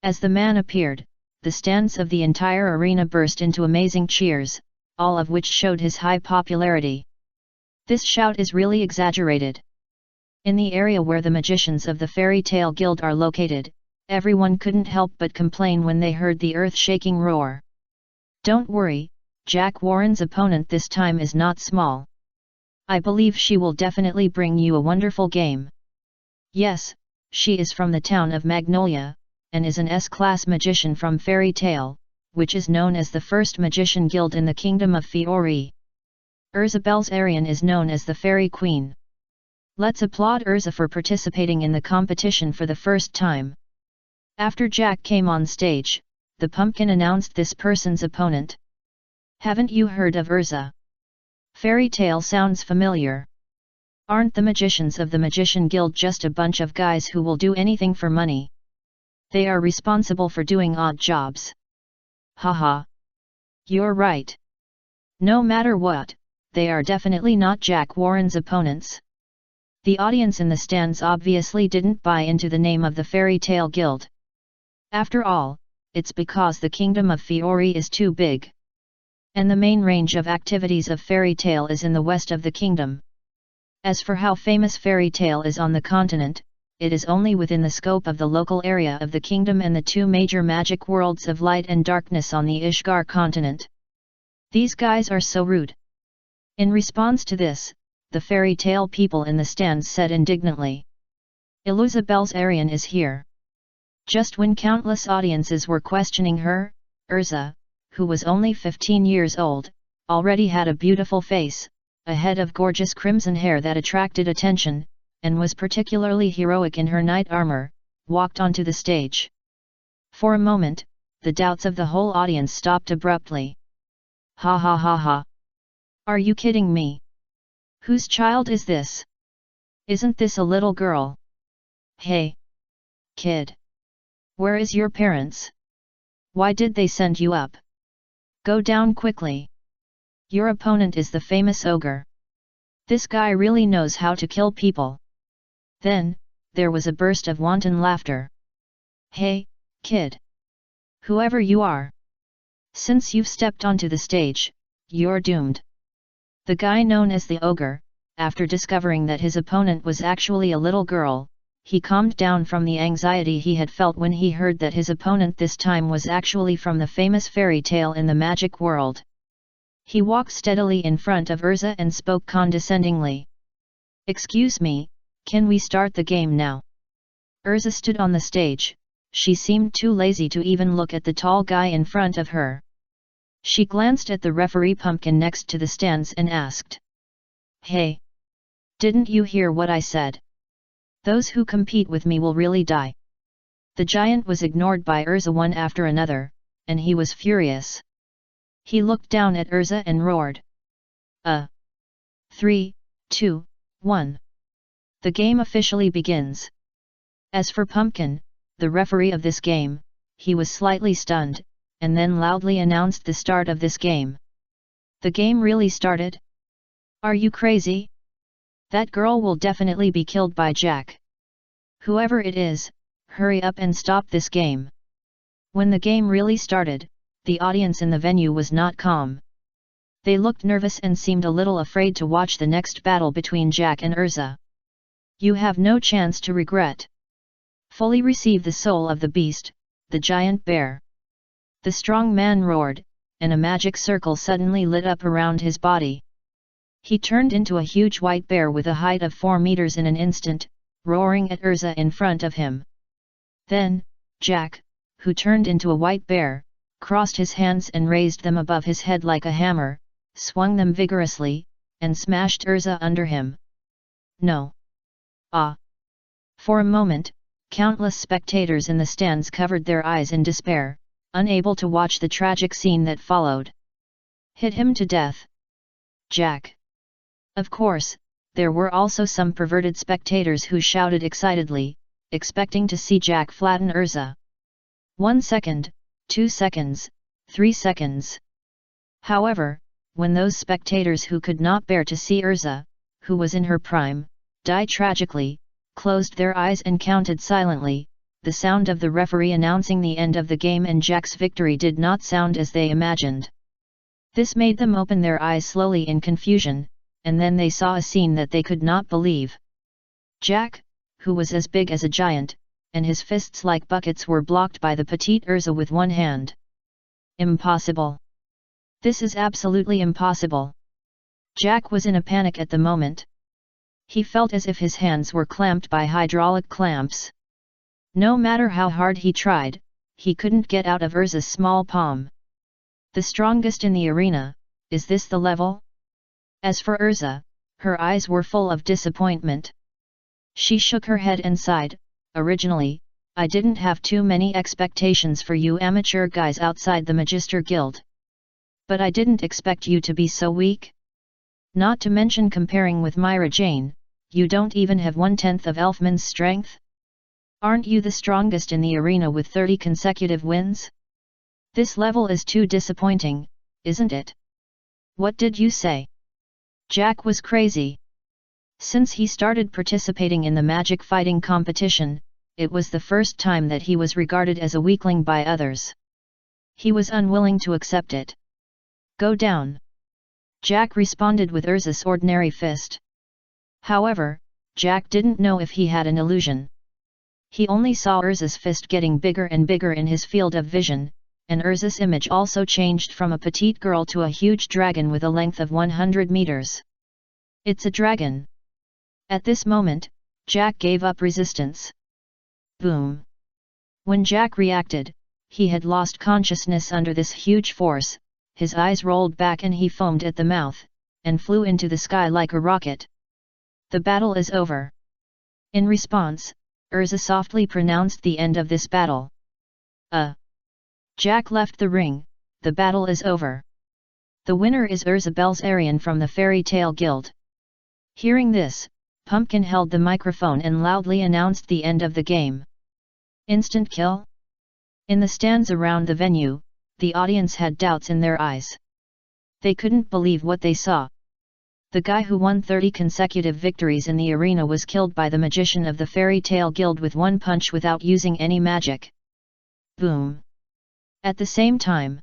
As the man appeared, the stands of the entire arena burst into amazing cheers, all of which showed his high popularity. This shout is really exaggerated. In the area where the magicians of the Fairy Tale Guild are located, Everyone couldn't help but complain when they heard the earth-shaking roar. Don't worry, Jack Warren's opponent this time is not small. I believe she will definitely bring you a wonderful game. Yes, she is from the town of Magnolia, and is an S-class magician from Fairy Tale, which is known as the first magician guild in the kingdom of Fiori. Urza Belzarian is known as the Fairy Queen. Let's applaud Urza for participating in the competition for the first time. After Jack came on stage, the pumpkin announced this person's opponent. Haven't you heard of Urza? Fairy Tale sounds familiar. Aren't the magicians of the Magician Guild just a bunch of guys who will do anything for money? They are responsible for doing odd jobs. Haha. You're right. No matter what, they are definitely not Jack Warren's opponents. The audience in the stands obviously didn't buy into the name of the Fairy Tale Guild. After all, it's because the kingdom of Fiori is too big. And the main range of activities of Fairy Tale is in the west of the kingdom. As for how famous Fairy Tale is on the continent, it is only within the scope of the local area of the kingdom and the two major magic worlds of light and darkness on the Ishgar continent. These guys are so rude. In response to this, the Fairy Tale people in the stands said indignantly. Urza Belzarian is here. Just when countless audiences were questioning her, Urza, who was only 15 years old, already had a beautiful face, a head of gorgeous crimson hair that attracted attention, and was particularly heroic in her knight armor, walked onto the stage. For a moment, the doubts of the whole audience stopped abruptly. Ha ha ha ha. Are you kidding me? Whose child is this? Isn't this a little girl? Hey! Kid! Where is your parents? Why did they send you up? Go down quickly. Your opponent is the famous ogre. This guy really knows how to kill people. Then, there was a burst of wanton laughter. Hey, kid! Whoever you are! Since you've stepped onto the stage, you're doomed. The guy known as the ogre, after discovering that his opponent was actually a little girl, he calmed down from the anxiety he had felt when he heard that his opponent this time was actually from the famous fairy tale in the magic world. He walked steadily in front of Urza and spoke condescendingly. Excuse me, can we start the game now? Urza stood on the stage. She seemed too lazy to even look at the tall guy in front of her. She glanced at the referee pumpkin next to the stands and asked. Hey! Didn't you hear what I said? Those who compete with me will really die. The giant was ignored by Urza one after another, and he was furious. He looked down at Urza and roared. 3, 2, 1. The game officially begins. As for Pumpkin, the referee of this game, he was slightly stunned, and then loudly announced the start of this game. The game really started? Are you crazy? That girl will definitely be killed by Jack. Whoever it is, hurry up and stop this game. When the game really started, the audience in the venue was not calm. They looked nervous and seemed a little afraid to watch the next battle between Jack and Urza. You have no chance to regret. Fully receive the soul of the beast, the giant bear. The strong man roared, and a magic circle suddenly lit up around his body. He turned into a huge white bear with a height of 4 meters in an instant, roaring at Urza in front of him. Then, Jack, who turned into a white bear, crossed his hands and raised them above his head like a hammer, swung them vigorously, and smashed Urza under him. No! Ah! For a moment, countless spectators in the stands covered their eyes in despair, unable to watch the tragic scene that followed. Hit him to death! Jack! Of course, there were also some perverted spectators who shouted excitedly, expecting to see Jack flatten Urza. 1 second, 2 seconds, 3 seconds. However, when those spectators who could not bear to see Urza, who was in her prime, die tragically, closed their eyes and counted silently, the sound of the referee announcing the end of the game and Jack's victory did not sound as they imagined. This made them open their eyes slowly in confusion, and then they saw a scene that they could not believe. Jack, who was as big as a giant, and his fists like buckets were blocked by the petite Urza with one hand. Impossible! This is absolutely impossible! Jack was in a panic at the moment. He felt as if his hands were clamped by hydraulic clamps. No matter how hard he tried, he couldn't get out of Urza's small palm. The strongest in the arena, is this the level? As for Urza, her eyes were full of disappointment. She shook her head and sighed. Originally, I didn't have too many expectations for you amateur guys outside the Magister Guild. But I didn't expect you to be so weak. Not to mention comparing with Myra Jane, you don't even have 1/10 of Elfman's strength? Aren't you the strongest in the arena with 30 consecutive wins? This level is too disappointing, isn't it? What did you say? Jack was crazy. Since he started participating in the magic fighting competition, it was the first time that he was regarded as a weakling by others. He was unwilling to accept it. Go down! Jack responded with Urza's ordinary fist. However, Jack didn't know if he had an illusion. He only saw Urza's fist getting bigger and bigger in his field of vision, and Urza's image also changed from a petite girl to a huge dragon with a length of 100 meters. It's a dragon! At this moment, Jack gave up resistance. Boom! When Jack reacted, he had lost consciousness under this huge force, his eyes rolled back and he foamed at the mouth, and flew into the sky like a rocket. The battle is over. In response, Urza softly pronounced the end of this battle. Jack left the ring, the battle is over. The winner is Urza Belzarian from the Fairy Tale Guild. Hearing this, Pumpkin held the microphone and loudly announced the end of the game. Instant kill? In the stands around the venue, the audience had doubts in their eyes. They couldn't believe what they saw. The guy who won 30 consecutive victories in the arena was killed by the magician of the Fairy Tale Guild with one punch without using any magic. Boom! At the same time,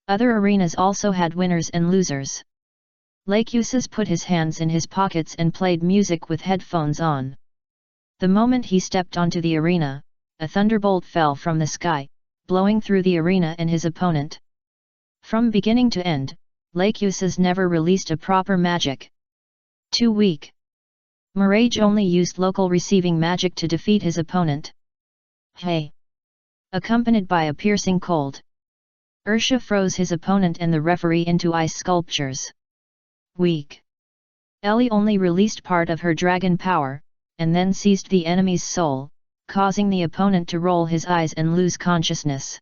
other arenas also had winners and losers. Lacuses put his hands in his pockets and played music with headphones on. The moment he stepped onto the arena, a thunderbolt fell from the sky, blowing through the arena and his opponent. From beginning to end, Lacuses never released a proper magic. Too weak. Mirage only used local receiving magic to defeat his opponent. Hey! Accompanied by a piercing cold. Ursha froze his opponent and the referee into ice sculptures. Weak. Ellie only released part of her dragon power, and then seized the enemy's soul, causing the opponent to roll his eyes and lose consciousness.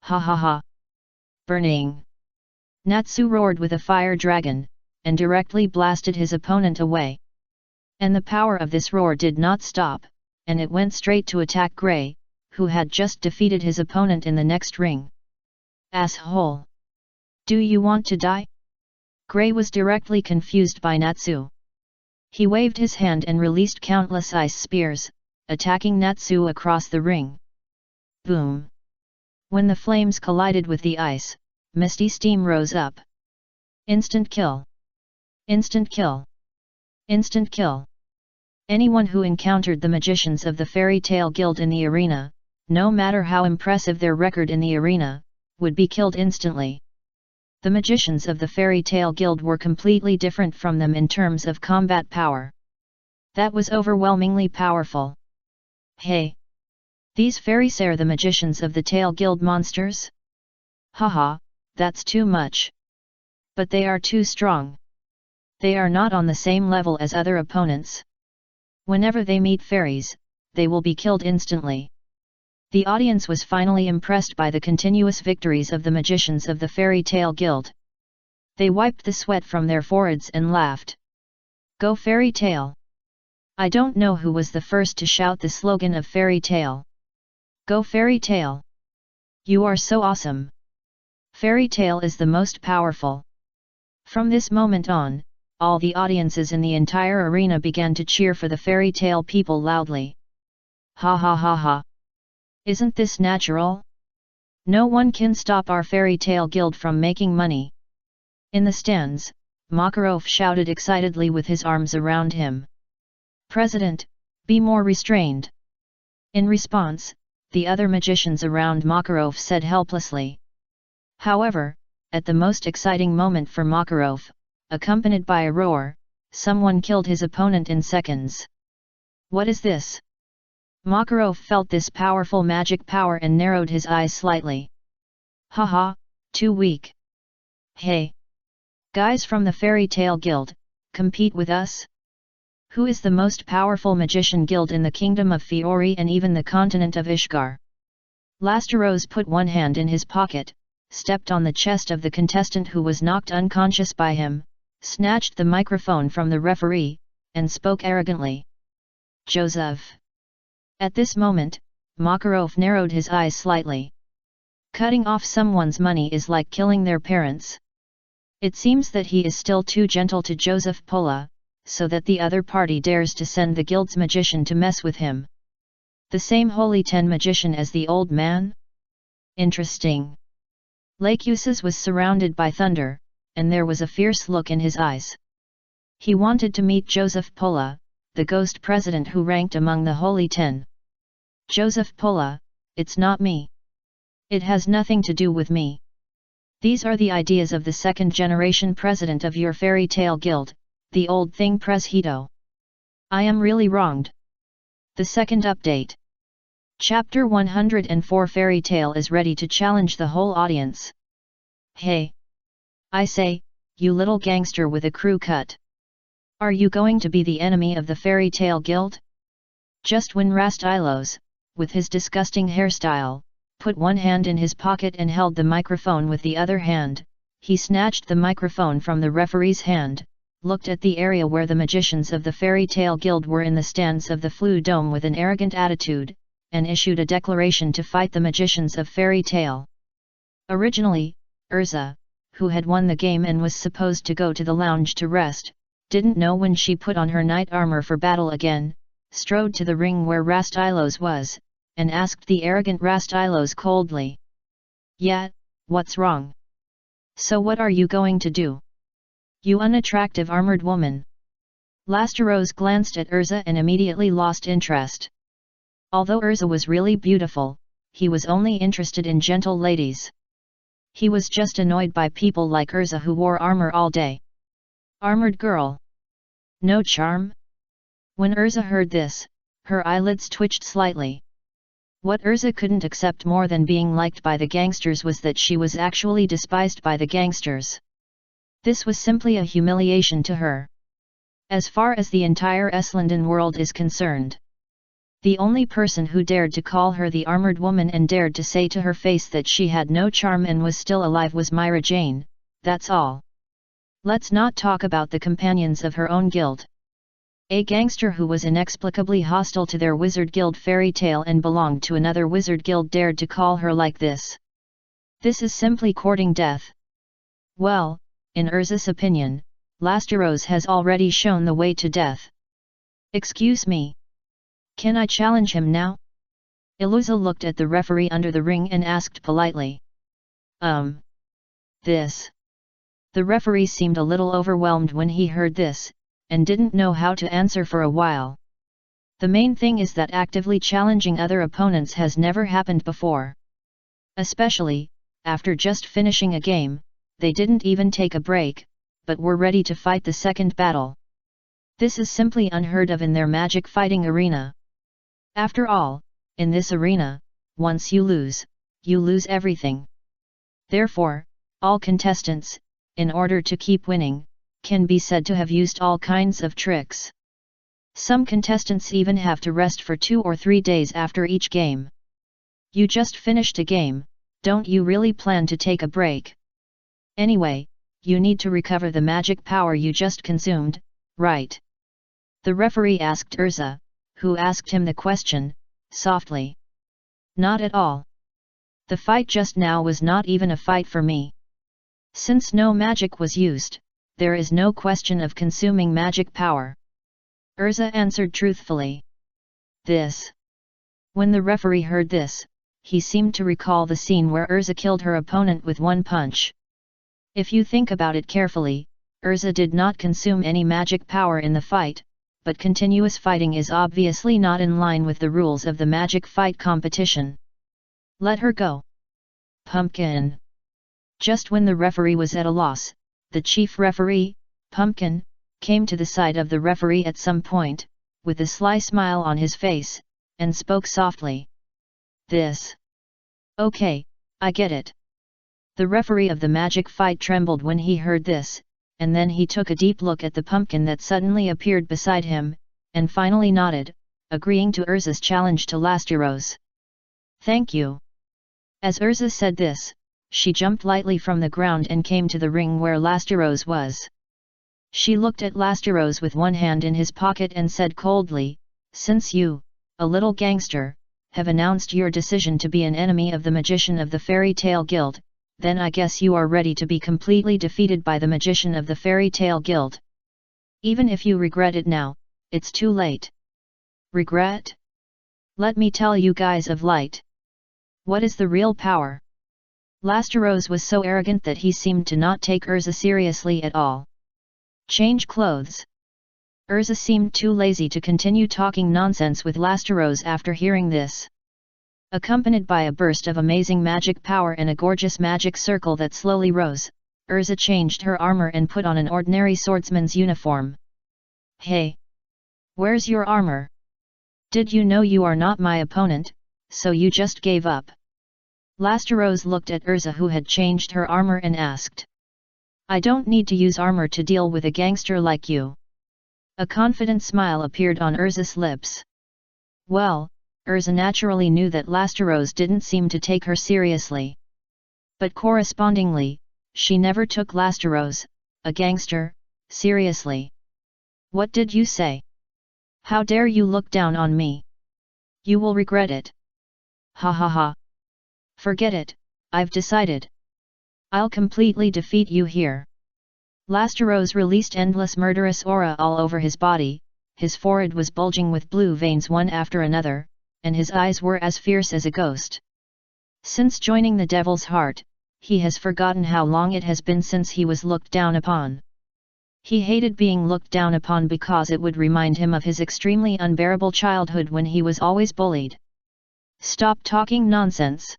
Ha ha ha! Burning! Natsu roared with a fire dragon, and directly blasted his opponent away. And the power of this roar did not stop, and it went straight to attack Grey, who had just defeated his opponent in the next ring. Asshole! Do you want to die? Grey was directly confused by Natsu. He waved his hand and released countless ice spears, attacking Natsu across the ring. Boom! When the flames collided with the ice, misty steam rose up. Instant kill! Instant kill! Instant kill! Anyone who encountered the magicians of the Fairy Tale Guild in the arena, no matter how impressive their record in the arena, would be killed instantly. The magicians of the Fairy Tale Guild were completely different from them in terms of combat power. That was overwhelmingly powerful. Hey! These fairies are the magicians of the Tale Guild monsters? Haha, that's too much. But they are too strong. They are not on the same level as other opponents. Whenever they meet fairies, they will be killed instantly. The audience was finally impressed by the continuous victories of the magicians of the Fairy Tale Guild. They wiped the sweat from their foreheads and laughed. Go Fairy Tale! I don't know who was the first to shout the slogan of Fairy Tale. Go Fairy Tale! You are so awesome! Fairy Tale is the most powerful. From this moment on, all the audiences in the entire arena began to cheer for the Fairy Tale people loudly. Ha ha ha ha! Isn't this natural? No one can stop our Fairy Tale Guild from making money. In the stands, Makarov shouted excitedly with his arms around him. President, be more restrained. In response, the other magicians around Makarov said helplessly. However, at the most exciting moment for Makarov, accompanied by a roar, someone killed his opponent in seconds. What is this? Makarov felt this powerful magic power and narrowed his eyes slightly. Haha, too weak. Hey! Guys from the Fairy Tale Guild, compete with us? Who is the most powerful magician guild in the kingdom of Fiori and even the continent of Ishgar? Lasteros put one hand in his pocket, stepped on the chest of the contestant who was knocked unconscious by him, snatched the microphone from the referee, and spoke arrogantly. Joseph. At this moment, Makarov narrowed his eyes slightly. Cutting off someone's money is like killing their parents. It seems that he is still too gentle to Joseph Pola, so that the other party dares to send the guild's magician to mess with him. The same Holy Ten magician as the old man? Interesting. Lacuses was surrounded by thunder, and there was a fierce look in his eyes. He wanted to meet Joseph Pola, the ghost president who ranked among the Holy Ten. Joseph Pola, it's not me. It has nothing to do with me. These are the ideas of the second-generation president of your fairy tale guild, the old thing Preshedo. I am really wronged. The second update. Chapter 104 Fairy Tale is ready to challenge the whole audience. Hey! I say, you little gangster with a crew cut. Are you going to be the enemy of the Fairy Tale Guild? Just when Rastylos, with his disgusting hairstyle, put one hand in his pocket and held the microphone with the other hand, he snatched the microphone from the referee's hand, looked at the area where the magicians of the Fairy Tale Guild were in the stands of the Flue Dome with an arrogant attitude, and issued a declaration to fight the magicians of Fairy Tale. Originally, Urza, who had won the game and was supposed to go to the lounge to rest, didn't know when she put on her knight armor for battle again, strode to the ring where Rastylos was, and asked the arrogant Rastylos coldly. Yeah, what's wrong? So what are you going to do? You unattractive armored woman. Lasteros glanced at Urza and immediately lost interest. Although Urza was really beautiful, he was only interested in gentle ladies. He was just annoyed by people like Urza who wore armor all day. Armored girl. No charm? When Urza heard this, her eyelids twitched slightly. What Urza couldn't accept more than being liked by the gangsters was that she was actually despised by the gangsters. This was simply a humiliation to her. As far as the entire Eslanden world is concerned. The only person who dared to call her the armored woman and dared to say to her face that she had no charm and was still alive was Myra Jane, that's all. Let's not talk about the companions of her own guild. A gangster who was inexplicably hostile to their wizard guild Fairy Tale and belonged to another wizard guild dared to call her like this. This is simply courting death. Well, in Urza's opinion, Lasteros has already shown the way to death. Excuse me. Can I challenge him now? Iluza looked at the referee under the ring and asked politely. This. The referee seemed a little overwhelmed when he heard this, and didn't know how to answer for a while. The main thing is that actively challenging other opponents has never happened before. Especially, after just finishing a game, they didn't even take a break, but were ready to fight the second battle. This is simply unheard of in their magic fighting arena. After all, in this arena, once you lose everything. Therefore, all contestants, in order to keep winning, can be said to have used all kinds of tricks. Some contestants even have to rest for 2 or 3 days after each game. You just finished a game, don't you really plan to take a break? Anyway, you need to recover the magic power you just consumed, right? The referee asked Urza, who asked him the question, softly. Not at all. The fight just now was not even a fight for me. Since no magic was used, there is no question of consuming magic power. Urza answered truthfully. This. When the referee heard this, he seemed to recall the scene where Urza killed her opponent with one punch. If you think about it carefully, Urza did not consume any magic power in the fight, but continuous fighting is obviously not in line with the rules of the magic fight competition. Let her go. Pumpkin. Just when the referee was at a loss, the chief referee, Pumpkin, came to the side of the referee at some point, with a sly smile on his face, and spoke softly. This. Okay, I get it. The referee of the magic fight trembled when he heard this, and then he took a deep look at the pumpkin that suddenly appeared beside him, and finally nodded, agreeing to Urza's challenge to Lastiros. Thank you. As Urza said this, she jumped lightly from the ground and came to the ring where Lastiros was. She looked at Lastiros with one hand in his pocket and said coldly, "Since you, a little gangster, have announced your decision to be an enemy of the magician of the Fairy Tale Guild, then I guess you are ready to be completely defeated by the magician of the Fairy Tale Guild. Even if you regret it now, it's too late." Regret? Let me tell you guys of light. What is the real power? Lastiros was so arrogant that he seemed to not take Urza seriously at all. Change clothes. Urza seemed too lazy to continue talking nonsense with Lastiros after hearing this. Accompanied by a burst of amazing magic power and a gorgeous magic circle that slowly rose, Urza changed her armor and put on an ordinary swordsman's uniform. Hey! Where's your armor? Did you know you are not my opponent, so you just gave up? Lastiros looked at Urza, who had changed her armor, and asked. I don't need to use armor to deal with a gangster like you. A confident smile appeared on Urza's lips. Well, Urza naturally knew that Lastiros didn't seem to take her seriously. But correspondingly, she never took Lastiros, a gangster, seriously. What did you say? How dare you look down on me? You will regret it. Ha ha ha. Forget it, I've decided. I'll completely defeat you here. Lastiros released endless murderous aura all over his body, his forehead was bulging with blue veins one after another, and his eyes were as fierce as a ghost. Since joining the Devil's Heart, he has forgotten how long it has been since he was looked down upon. He hated being looked down upon because it would remind him of his extremely unbearable childhood when he was always bullied. Stop talking nonsense.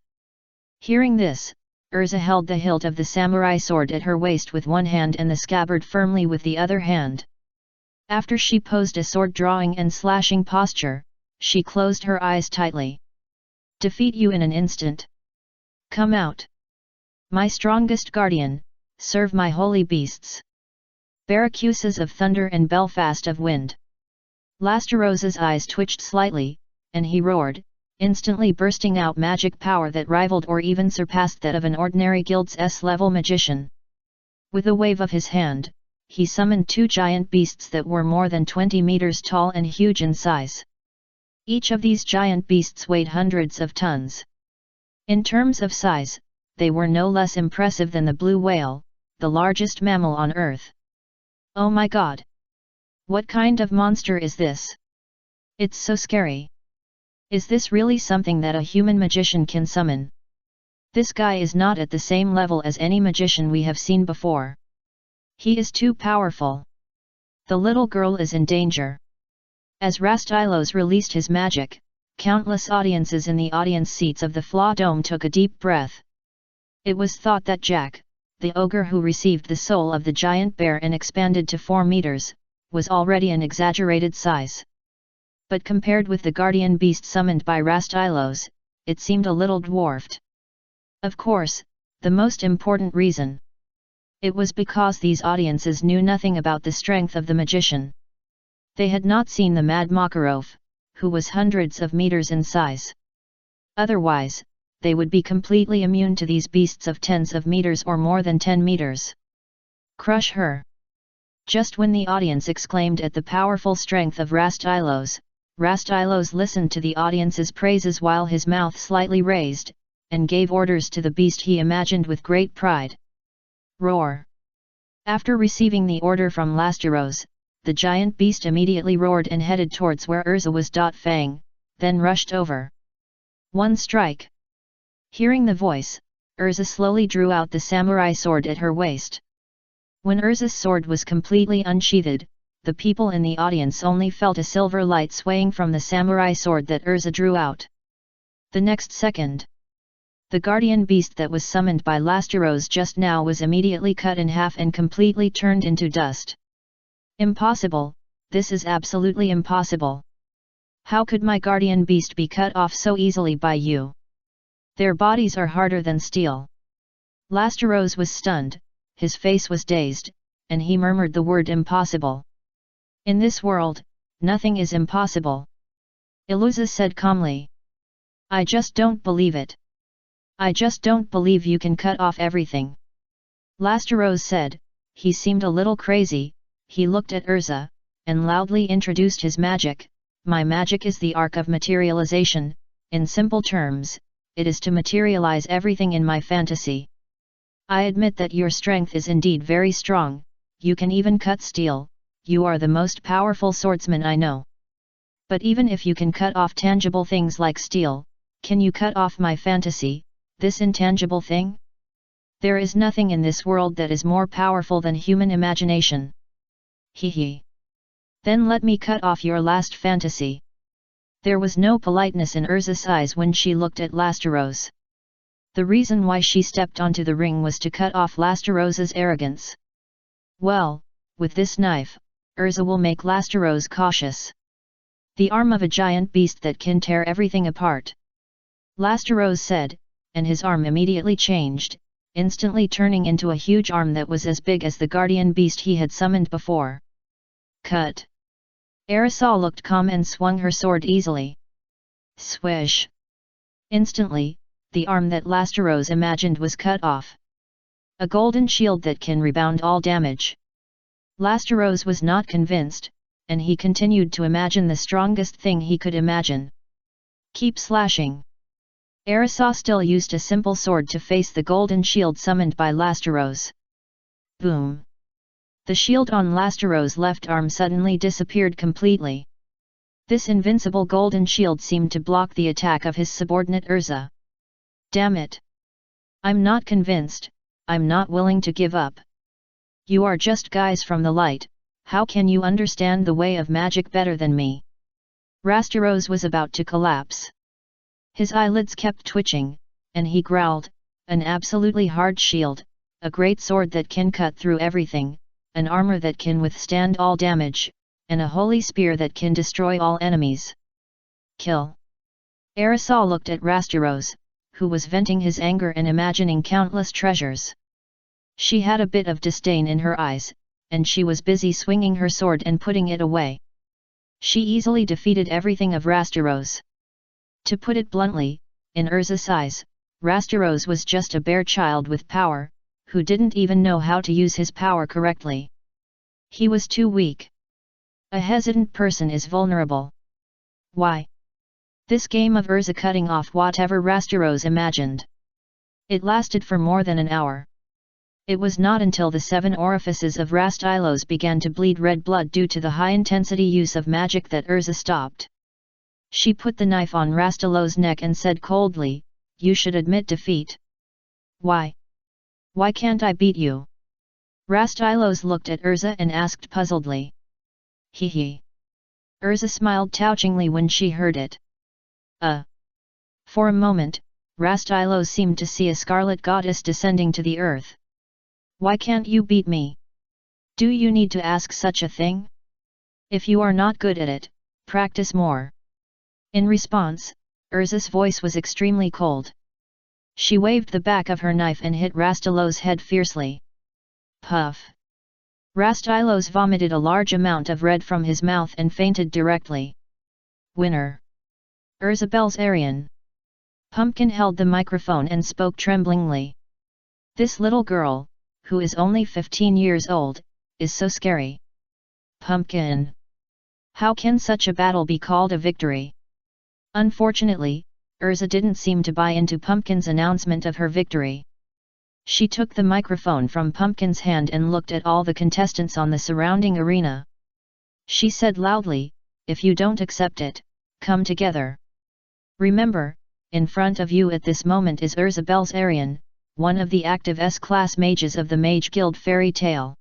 Hearing this, Urza held the hilt of the samurai sword at her waist with one hand and the scabbard firmly with the other hand. After she posed a sword-drawing and slashing posture, she closed her eyes tightly. Defeat you in an instant. Come out. My strongest guardian, serve my holy beasts. Barracudas of thunder and Belfast of wind. Lastiros's eyes twitched slightly, and he roared, instantly bursting out magic power that rivaled or even surpassed that of an ordinary guild's S-level magician. With a wave of his hand, he summoned two giant beasts that were more than 20 meters tall and huge in size. Each of these giant beasts weighed hundreds of tons. In terms of size, they were no less impressive than the blue whale, the largest mammal on Earth. Oh my god! What kind of monster is this? It's so scary. Is this really something that a human magician can summon? This guy is not at the same level as any magician we have seen before. He is too powerful. The little girl is in danger. As Rastylos released his magic, countless audiences in the audience seats of the Flaw Dome took a deep breath. It was thought that Jack, the ogre who received the soul of the giant bear and expanded to 4 meters, was already an exaggerated size. But compared with the guardian beast summoned by Rastylos, it seemed a little dwarfed. Of course, the most important reason. It was because these audiences knew nothing about the strength of the magician. They had not seen the Mad Makarov, who was hundreds of meters in size. Otherwise, they would be completely immune to these beasts of tens of meters or more than 10 meters. Crush her! Just when the audience exclaimed at the powerful strength of Rastylos, Rastylos listened to the audience's praises while his mouth slightly raised, and gave orders to the beast he imagined with great pride. Roar! After receiving the order from Lastiros, the giant beast immediately roared and headed towards where Urza was. Fang, then rushed over. One strike! Hearing the voice, Urza slowly drew out the samurai sword at her waist. When Urza's sword was completely unsheathed, the people in the audience only felt a silver light swaying from the samurai sword that Urza drew out. The next second, the guardian beast that was summoned by Lasteros just now was immediately cut in half and completely turned into dust. Impossible, this is absolutely impossible. How could my guardian beast be cut off so easily by you? Their bodies are harder than steel. Lasteros was stunned, his face was dazed, and he murmured the word impossible. In this world, nothing is impossible. Iluza said calmly. I just don't believe it. I just don't believe you can cut off everything. Lasteros said, he seemed a little crazy. He looked at Urza, and loudly introduced his magic. My magic is the arc of materialization. In simple terms, it is to materialize everything in my fantasy. I admit that your strength is indeed very strong, you can even cut steel, you are the most powerful swordsman I know. But even if you can cut off tangible things like steel, can you cut off my fantasy, this intangible thing? There is nothing in this world that is more powerful than human imagination. Hee. Then let me cut off your last fantasy. There was no politeness in Urza's eyes when she looked at Lasteros. The reason why she stepped onto the ring was to cut off Lasteros's arrogance. Well, with this knife, Urza will make Lasteros cautious. The arm of a giant beast that can tear everything apart. Lasteros said, and his arm immediately changed, instantly turning into a huge arm that was as big as the guardian beast he had summoned before. Cut. Arisal looked calm and swung her sword easily. Swish. Instantly, the arm that Lasteros imagined was cut off. A golden shield that can rebound all damage. Lasteros was not convinced, and he continued to imagine the strongest thing he could imagine. Keep slashing. Arisal still used a simple sword to face the golden shield summoned by Lasteros. Boom! The shield on Lasteros' left arm suddenly disappeared completely. This invincible golden shield seemed to block the attack of his subordinate Urza. Damn it! I'm not convinced, I'm not willing to give up. You are just guys from the light, how can you understand the way of magic better than me? Lasteros was about to collapse. His eyelids kept twitching, and he growled, an absolutely hard shield, a great sword that can cut through everything, an armor that can withstand all damage, and a holy spear that can destroy all enemies. Kill. Arisal looked at Lasteros, who was venting his anger and imagining countless treasures. She had a bit of disdain in her eyes, and she was busy swinging her sword and putting it away. She easily defeated everything of Lasteros. To put it bluntly, in Urza's eyes, Lasteros was just a bare child with power, who didn't even know how to use his power correctly. He was too weak. A hesitant person is vulnerable. Why? This game of Urza cutting off whatever Lasteros imagined. It lasted for more than an hour. It was not until the 7 orifices of Lasteros began to bleed red blood due to the high-intensity use of magic that Urza stopped. She put the knife on Lasteros' neck and said coldly, you should admit defeat. Why? Why can't I beat you? Lasteros looked at Urza and asked puzzledly. Hee. Urza smiled touchingly when she heard it. For a moment, Lasteros seemed to see a scarlet goddess descending to the earth. Why can't you beat me? Do you need to ask such a thing? If you are not good at it, practice more. In response, Urza's voice was extremely cold. She waved the back of her knife and hit Lasteros' head fiercely. Puff! Lasteros vomited a large amount of red from his mouth and fainted directly. Winner! Urza Irene. Pumpkin held the microphone and spoke tremblingly. This little girl, who is only 15 years old, is so scary. Pumpkin! How can such a battle be called a victory? Unfortunately, Urza didn't seem to buy into Pumpkin's announcement of her victory. She took the microphone from Pumpkin's hand and looked at all the contestants on the surrounding arena. She said loudly, if you don't accept it, come together. Remember, in front of you at this moment is Urza Irene, one of the active S-class mages of the Mage Guild fairy tale.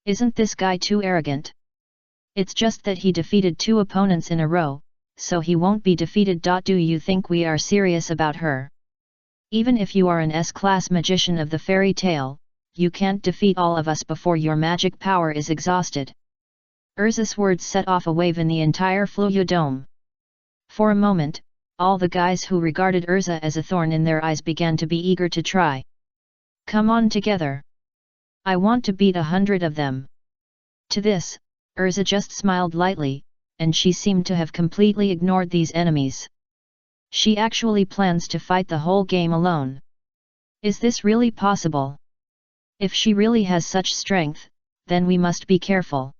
Isn't this guy too arrogant? It's just that he defeated 2 opponents in a row, so he won't be defeated. Do you think we are serious about her? Even if you are an S-class magician of the fairy tale, you can't defeat all of us before your magic power is exhausted. Urza's words set off a wave in the entire Fluya Dome. For a moment, all the guys who regarded Urza as a thorn in their eyes began to be eager to try. Come on together. I want to beat 100 of them. To this, Urza just smiled lightly, and she seemed to have completely ignored these enemies. She actually plans to fight the whole game alone. Is this really possible? If she really has such strength, then we must be careful.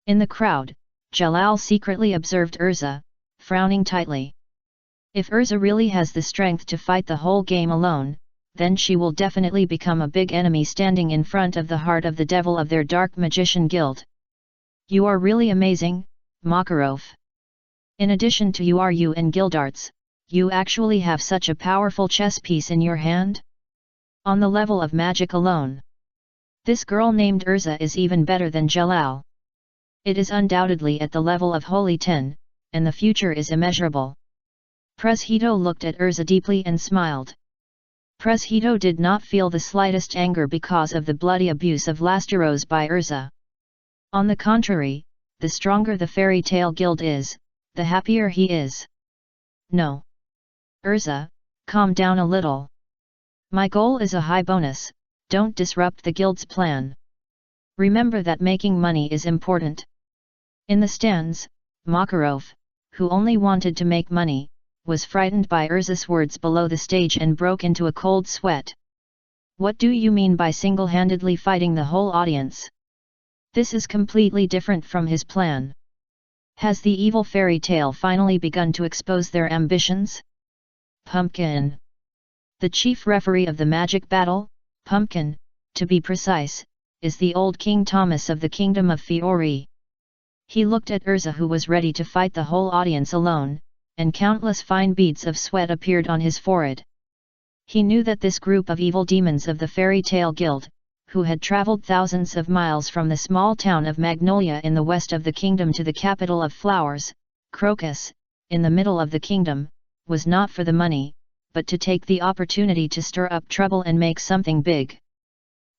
In the crowd, Jalal secretly observed Urza, frowning tightly. If Urza really has the strength to fight the whole game alone, then she will definitely become a big enemy standing in front of the heart of the devil of their dark magician guild. You are really amazing, Makarov. In addition to you and guild arts, you actually have such a powerful chess piece in your hand? On the level of magic alone. This girl named Urza is even better than Jalal. It is undoubtedly at the level of Holy 10, and the future is immeasurable. Preshedo looked at Urza deeply and smiled. Preshedo did not feel the slightest anger because of the bloody abuse of Lasteros by Urza. On the contrary, the stronger the fairy tale guild is, the happier he is. No. Urza, calm down a little. My goal is a high bonus, don't disrupt the guild's plan. Remember that making money is important. In the stands, Makarov, who only wanted to make money, was frightened by Urza's words below the stage and broke into a cold sweat. What do you mean by single-handedly fighting the whole audience? This is completely different from his plan. Has the evil fairy tale finally begun to expose their ambitions? Pumpkin. The chief referee of the magic battle, Pumpkin, to be precise, is the old King Thomas of the Kingdom of Fiori. He looked at Urza, who was ready to fight the whole audience alone, and countless fine beads of sweat appeared on his forehead. He knew that this group of evil demons of the fairy tale guild, who had traveled thousands of miles from the small town of Magnolia in the west of the kingdom to the capital of flowers, Crocus, in the middle of the kingdom, was not for the money, but to take the opportunity to stir up trouble and make something big.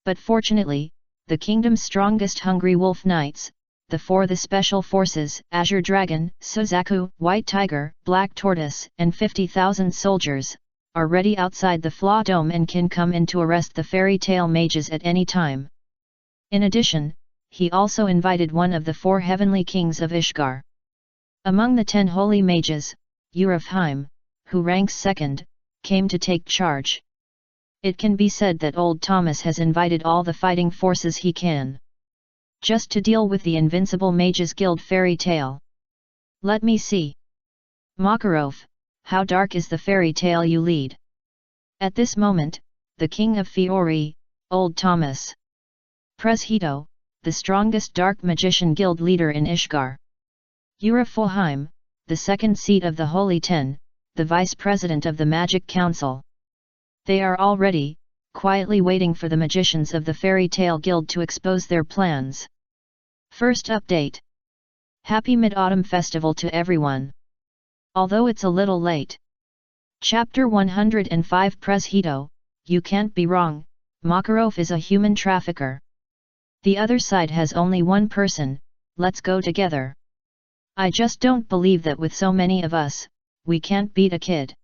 But fortunately, the kingdom's strongest hungry wolf knights, the special forces, Azure Dragon, Suzaku, White Tiger, Black Tortoise, and 50,000 soldiers, are ready outside the Flaw Dome and can come in to arrest the fairy tale mages at any time. In addition, he also invited one of the 4 heavenly kings of Ishgar. Among the 10 holy mages, Urafheim, who ranks second, came to take charge. It can be said that old Thomas has invited all the fighting forces he can. Just to deal with the Invincible Mages Guild fairy tale. Let me see. Makarov, how dark is the fairy tale you lead? At this moment, the king of Fiori, old Thomas. Preshedo, the strongest dark magician guild leader in Ishgar. Urafheim, the second seat of the Holy 10, the vice president of the Magic Council. They are all ready, quietly waiting for the magicians of the Fairy Tale Guild to expose their plans. First update. Happy Mid-Autumn Festival to everyone. Although it's a little late. Chapter 105 Preshedo, you can't be wrong, Makarov is a human trafficker. The other side has only one person, let's go together. I just don't believe that with so many of us, we can't beat a kid.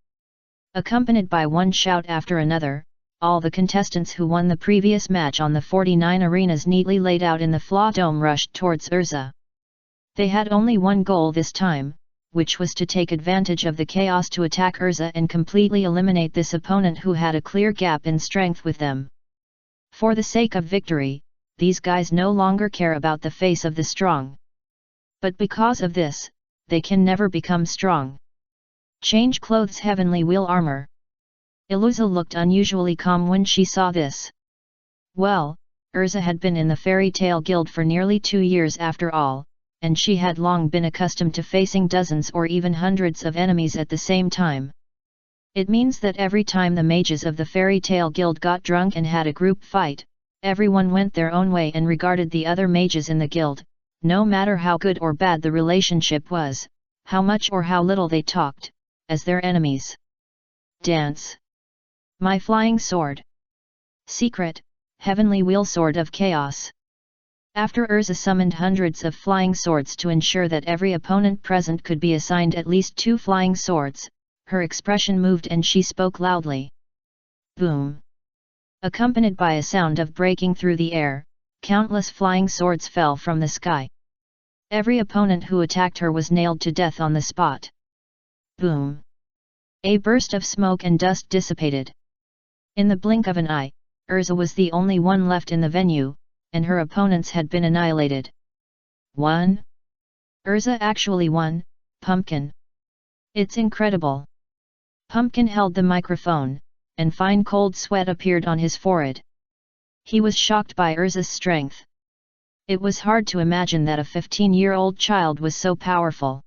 Accompanied by one shout after another, all the contestants who won the previous match on the 49 arenas neatly laid out in the Flaw Dome rushed towards Urza. They had only one goal this time, which was to take advantage of the chaos to attack Urza and completely eliminate this opponent who had a clear gap in strength with them. For the sake of victory, these guys no longer care about the face of the strong. But because of this, they can never become strong. Change clothes heavenly wheel armor. Iluza looked unusually calm when she saw this. Well, Urza had been in the Fairy Tale Guild for nearly 2 years after all, and she had long been accustomed to facing dozens or even hundreds of enemies at the same time. It means that every time the mages of the Fairy Tale Guild got drunk and had a group fight, everyone went their own way and regarded the other mages in the guild, no matter how good or bad the relationship was, how much or how little they talked, as their enemies. Dance. My flying sword. Secret, heavenly wheel sword of chaos. After Urza summoned hundreds of flying swords to ensure that every opponent present could be assigned at least 2 flying swords, her expression moved and she spoke loudly. Boom. Accompanied by a sound of breaking through the air, countless flying swords fell from the sky. Every opponent who attacked her was nailed to death on the spot. Boom. A burst of smoke and dust dissipated. In the blink of an eye, Urza was the only one left in the venue, and her opponents had been annihilated. 1. Urza actually won, Pumpkin. It's incredible. Pumpkin held the microphone, and fine cold sweat appeared on his forehead. He was shocked by Urza's strength. It was hard to imagine that a 15-year-old child was so powerful.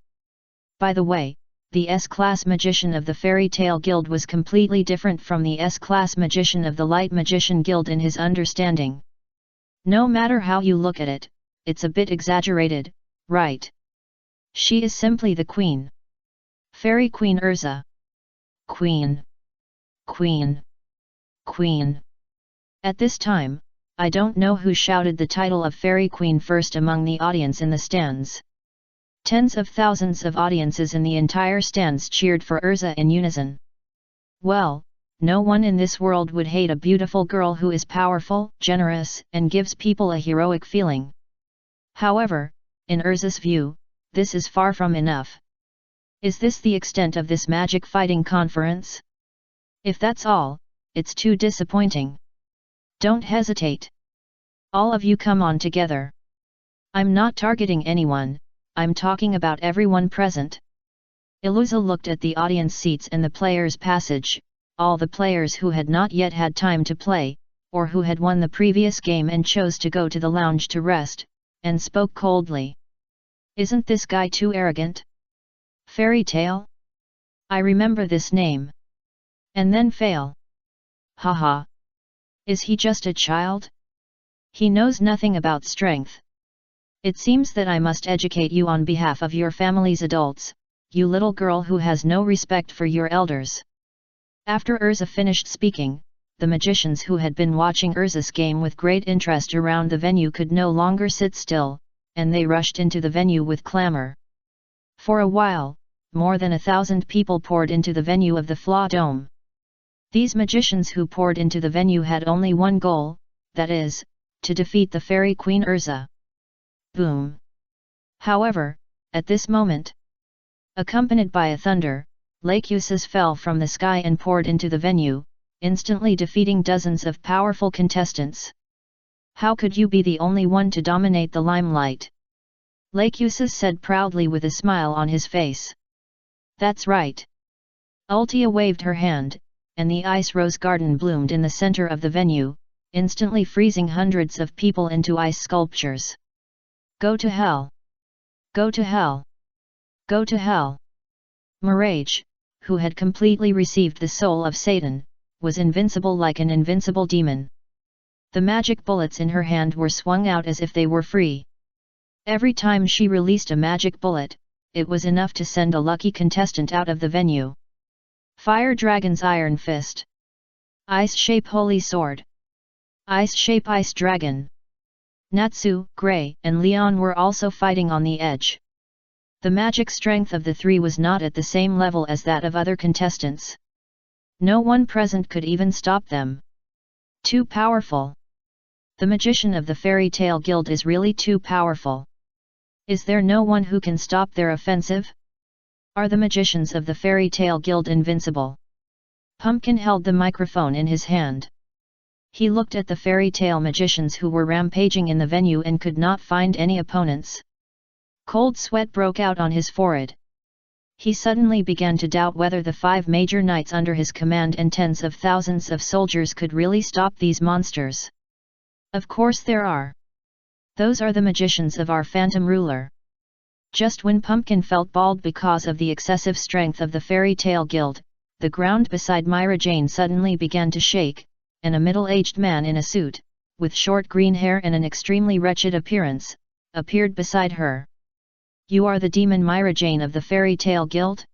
By the way, the S-class magician of the Fairy Tale Guild was completely different from the S-class magician of the Light Magician Guild in his understanding. No matter how you look at it, it's a bit exaggerated, right? She is simply the queen. Fairy Queen Urza. Queen. Queen. Queen. At this time, I don't know who shouted the title of Fairy Queen first among the audience in the stands. Tens of thousands of audiences in the entire stands cheered for Urza in unison. Well, no one in this world would hate a beautiful girl who is powerful, generous, and gives people a heroic feeling. However, in Urza's view, this is far from enough. Is this the extent of this magic fighting conference? If that's all, it's too disappointing. Don't hesitate. All of you come on together. I'm not targeting anyone, I'm talking about everyone present. Iluza looked at the audience seats and the players' passage, all the players who had not yet had time to play, or who had won the previous game and chose to go to the lounge to rest, and spoke coldly. Isn't this guy too arrogant? Fairy Tale? I remember this name. And then fail. Haha. Is he just a child? He knows nothing about strength. It seems that I must educate you on behalf of your family's adults, you little girl who has no respect for your elders. After Urza finished speaking, the magicians who had been watching Urza's game with great interest around the venue could no longer sit still, and they rushed into the venue with clamor. For a while, more than 1,000 people poured into the venue of the Flaw Dome. These magicians who poured into the venue had only one goal, that is, to defeat the Fairy Queen Urza. Boom. However, at this moment, accompanied by a thunder, Lacuses fell from the sky and poured into the venue, instantly defeating dozens of powerful contestants. How could you be the only one to dominate the limelight? Lacuses said proudly with a smile on his face. That's right. Ultia waved her hand, and the ice rose garden bloomed in the center of the venue, instantly freezing hundreds of people into ice sculptures. Go to hell! Go to hell! Go to hell! Mirage, who had completely received the soul of Satan, was invincible like an invincible demon. The magic bullets in her hand were swung out as if they were free. Every time she released a magic bullet, it was enough to send a lucky contestant out of the venue. Fire Dragon's Iron Fist. Ice Shape Holy Sword. Ice Shape Ice Dragon. Natsu, Grey, and Leon were also fighting on the edge. The magic strength of the three was not at the same level as that of other contestants. No one present could even stop them. Too powerful. The magician of the Fairy Tale Guild is really too powerful. Is there no one who can stop their offensive? Are the magicians of the Fairy Tale Guild invincible? Pumpkin held the microphone in his hand. He looked at the fairy tale magicians who were rampaging in the venue and could not find any opponents. Cold sweat broke out on his forehead. He suddenly began to doubt whether the 5 major knights under his command and tens of thousands of soldiers could really stop these monsters. Of course there are. Those are the magicians of our phantom ruler. Just when Pumpkin felt bald because of the excessive strength of the Fairy Tale Guild, the ground beside Myra Jane suddenly began to shake, and a middle-aged man in a suit, with short green hair and an extremely wretched appearance, appeared beside her. You are the demon Myra Jane of the Fairy Tale Guild?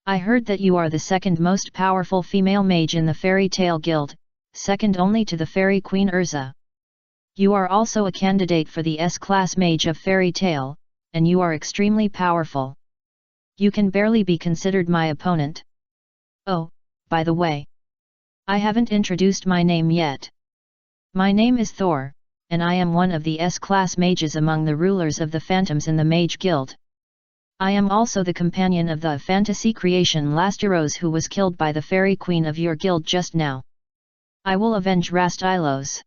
I heard that you are the second most powerful female mage in the Fairy Tale Guild, second only to the Fairy Queen Urza. You are also a candidate for the S-class mage of Fairy Tale, and you are extremely powerful. You can barely be considered my opponent. Oh, by the way, I haven't introduced my name yet. My name is Thor, and I am one of the S-class mages among the rulers of the Phantoms in the Mage Guild. I am also the companion of the fantasy creation Lastyros who was killed by the Fairy Queen of your guild just now. I will avenge Rastylos.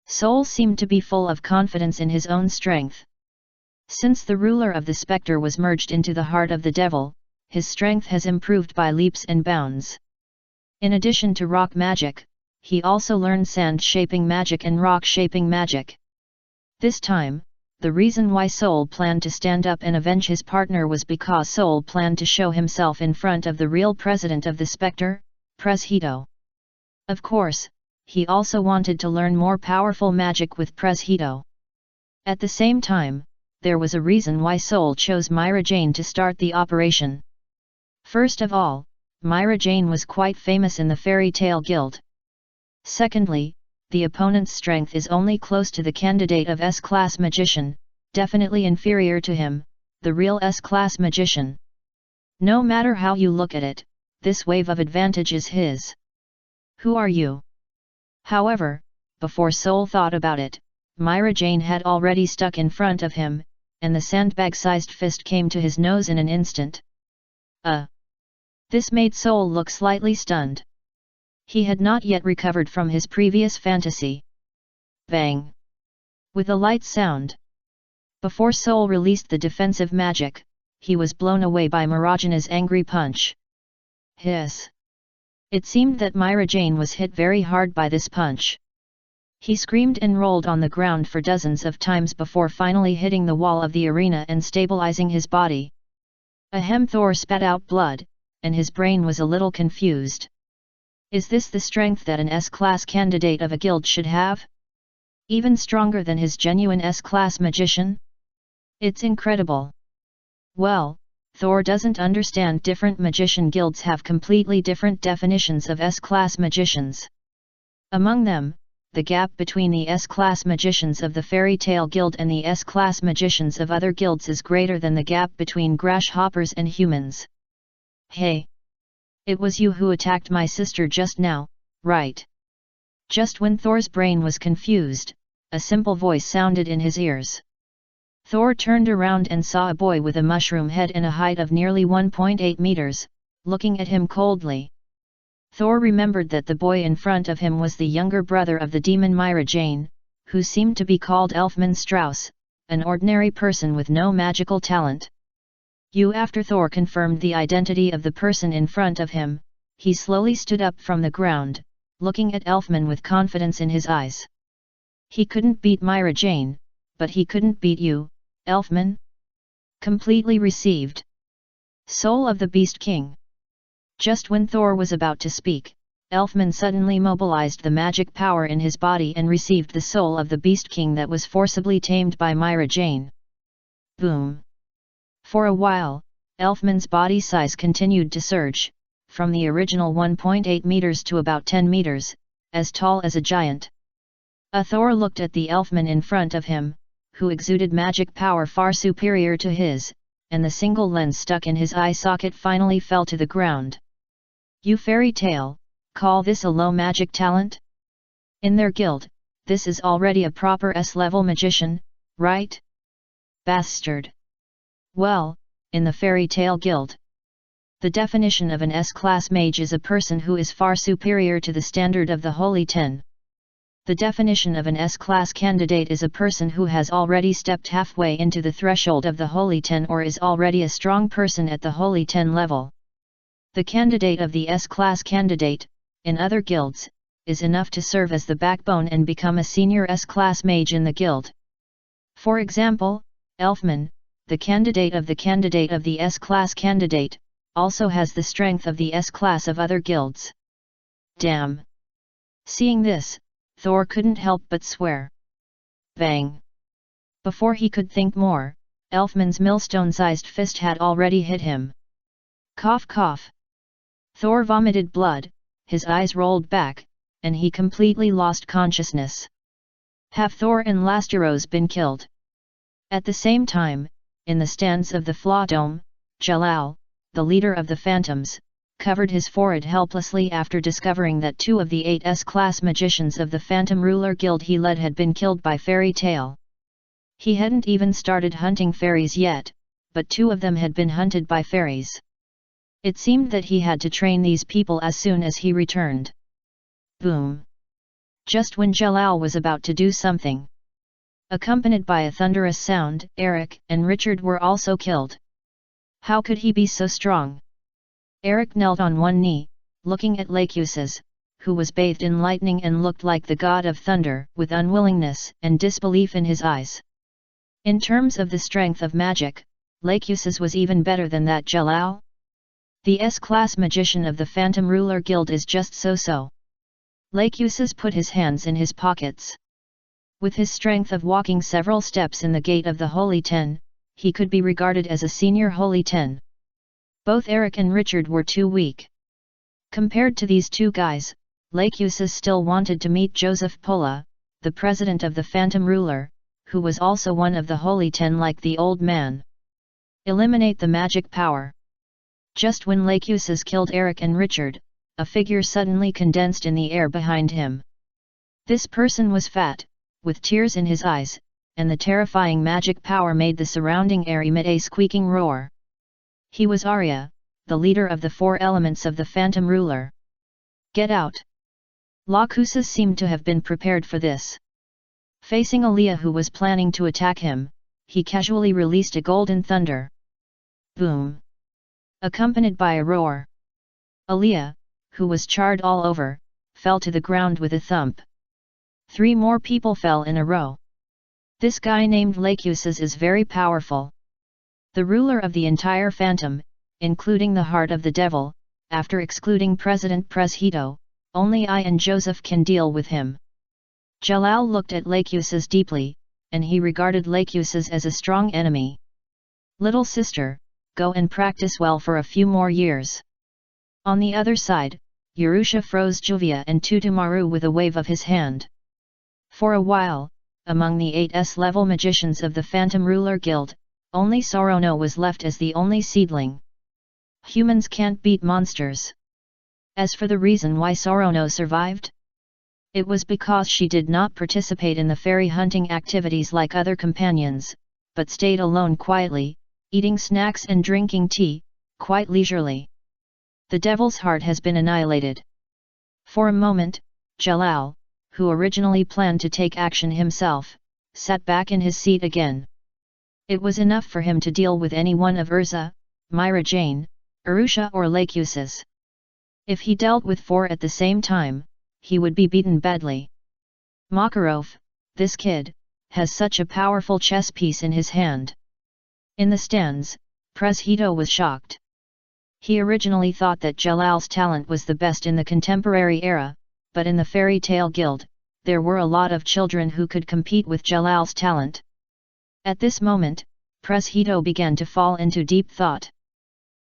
Soul seemed to be full of confidence in his own strength. Since the ruler of the spectre was merged into the heart of the devil, his strength has improved by leaps and bounds. In addition to rock magic, he also learned sand-shaping magic and rock-shaping magic. This time, the reason why Soul planned to stand up and avenge his partner was because Soul planned to show himself in front of the real president of the spectre, Pres Hito. Of course, he also wanted to learn more powerful magic with Pres Hito. At the same time, there was a reason why Soul chose Myra Jane to start the operation. First of all, Myra Jane was quite famous in the Fairy Tale Guild. Secondly, the opponent's strength is only close to the candidate of S-class magician, definitely inferior to him, the real S-class magician. No matter how you look at it, this wave of advantage is his. Who are you? However, before Soul thought about it, Myra Jane had already stuck in front of him, and the sandbag-sized fist came to his nose in an instant. This made Soul look slightly stunned. He had not yet recovered from his previous fantasy. Bang! With a light sound. Before Soul released the defensive magic, he was blown away by Mirajana's angry punch. Hiss! It seemed that Myra Jane was hit very hard by this punch. He screamed and rolled on the ground for dozens of times before finally hitting the wall of the arena and stabilizing his body. Ahem! Thor spat out blood, and his brain was a little confused. Is this the strength that an S-class candidate of a guild should have? Even stronger than his genuine S-class magician? It's incredible. Well, Thor doesn't understand different magician guilds have completely different definitions of S-class magicians. Among them, the gap between the S-class magicians of the Fairy Tale Guild and the S-class magicians of other guilds is greater than the gap between grasshoppers and humans. Hey! It was you who attacked my sister just now, right? Just when Thor's brain was confused, a simple voice sounded in his ears. Thor turned around and saw a boy with a mushroom head and a height of nearly 1.8 meters, looking at him coldly. Thor remembered that the boy in front of him was the younger brother of the demon Myra Jane, who seemed to be called Elfman Strauss, an ordinary person with no magical talent. After Thor confirmed the identity of the person in front of him, he slowly stood up from the ground, looking at Elfman with confidence in his eyes. He couldn't beat Myra Jane, but he couldn't beat you, Elfman? Completely received. Soul of the Beast King. Just when Thor was about to speak, Elfman suddenly mobilized the magic power in his body and received the soul of the Beast King that was forcibly tamed by Myra Jane. Boom! For a while, Elfman's body size continued to surge, from the original 1.8 meters to about 10 meters, as tall as a giant. Thor looked at the Elfman in front of him, who exuded magic power far superior to his, and the single lens stuck in his eye socket finally fell to the ground. You Fairy Tale, call this a low magic talent? In their guild, this is already a proper S-level magician, right? Bastard! Well, in the Fairy Tale Guild, the definition of an S-class mage is a person who is far superior to the standard of the Holy Ten. The definition of an S-class candidate is a person who has already stepped halfway into the threshold of the Holy Ten or is already a strong person at the Holy Ten level. The candidate of the S-class candidate, in other guilds, is enough to serve as the backbone and become a senior S-class mage in the guild. For example, Elfman, the candidate of the S-class candidate, also has the strength of the S-class of other guilds. Damn! Seeing this, Thor couldn't help but swear. Bang! Before he could think more, Elfman's millstone-sized fist had already hit him. Cough cough. Thor vomited blood, his eyes rolled back, and he completely lost consciousness. Have Thor and Lasteros been killed? At the same time, in the stands of the Flaw Dome, Jalal, the leader of the Phantoms, covered his forehead helplessly after discovering that 2 of the 8 S-class magicians of the Phantom Ruler Guild he led had been killed by Fairy Tail. He hadn't even started hunting fairies yet, but 2 of them had been hunted by fairies. It seemed that he had to train these people as soon as he returned. Boom! Just when Jalal was about to do something, accompanied by a thunderous sound, Eric and Richard were also killed. How could he be so strong? Eric knelt on one knee, looking at Lachesis, who was bathed in lightning and looked like the god of thunder, with unwillingness and disbelief in his eyes. In terms of the strength of magic, Lachesis was even better than that Jalal. The S-class magician of the Phantom Ruler Guild is just so-so. Lachesis put his hands in his pockets. With his strength of walking several steps in the gate of the Holy Ten, he could be regarded as a senior Holy Ten. Both Eric and Richard were too weak. Compared to these 2 guys, Lachesis still wanted to meet Joseph Pola, the president of the Phantom Ruler, who was also one of the Holy Ten like the old man. Eliminate the magic power. Just when Lachesis killed Eric and Richard, a figure suddenly condensed in the air behind him. This person was fat, with tears in his eyes, and the terrifying magic power made the surrounding air emit a squeaking roar. He was Arya, the leader of the 4 elements of the Phantom Ruler. Get out! Lachesis seemed to have been prepared for this. Facing Aaliyah who was planning to attack him, he casually released a golden thunder. Boom! Accompanied by a roar. Aaliyah, who was charred all over, fell to the ground with a thump. 3 more people fell in a row. This guy named Lachesis is very powerful. The ruler of the entire Phantom, including the heart of the devil, after excluding President Preshedo, only I and Joseph can deal with him. Jalal looked at Lachesis deeply, and he regarded Lachesis as a strong enemy. Little sister, go and practice well for a few more years. On the other side, Urusha froze Juvia and Tutumaru with a wave of his hand. For a while, among the 8 S-level magicians of the Phantom Ruler Guild, only Sorono was left as the only seedling. Humans can't beat monsters. As for the reason why Sorono survived, it was because she did not participate in the fairy hunting activities like other companions, but stayed alone quietly, eating snacks and drinking tea, quite leisurely. The devil's heart has been annihilated. For a moment, Jalal, who originally planned to take action himself, sat back in his seat again. It was enough for him to deal with any one of Urza, Myra Jane, Urusha or Lachesis. If he dealt with 4 at the same time, he would be beaten badly. Makarov, this kid, has such a powerful chess piece in his hand. In the stands, Preshedo was shocked. He originally thought that Jalal's talent was the best in the contemporary era, but in the Fairy Tale Guild, there were a lot of children who could compete with Jalal's talent. At this moment, Preshedo began to fall into deep thought.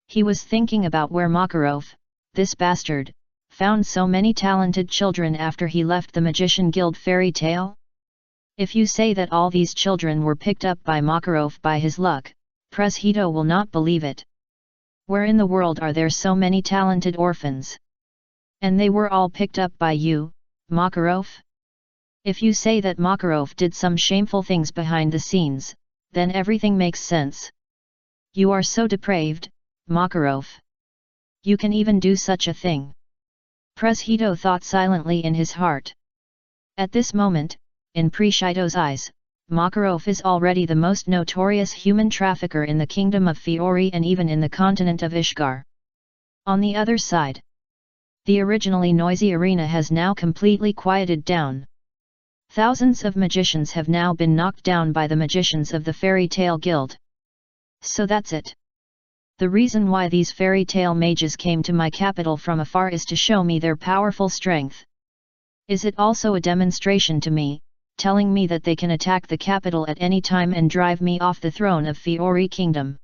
He was thinking about where Makarov, this bastard, found so many talented children after he left the Magician Guild Fairy Tale. If you say that all these children were picked up by Makarov by his luck, Preshedo will not believe it. Where in the world are there so many talented orphans? And they were all picked up by you, Makarov? If you say that Makarov did some shameful things behind the scenes, then everything makes sense. You are so depraved, Makarov. You can even do such a thing. Preshedo thought silently in his heart. At this moment, in Preshedo's eyes, Makarov is already the most notorious human trafficker in the kingdom of Fiori and even in the continent of Ishgar. On the other side, the originally noisy arena has now completely quieted down. Thousands of magicians have now been knocked down by the magicians of the Fairy Tale Guild. So that's it. The reason why these fairy tale mages came to my capital from afar is to show me their powerful strength. Is it also a demonstration to me, telling me that they can attack the capital at any time and drive me off the throne of Fiori Kingdom.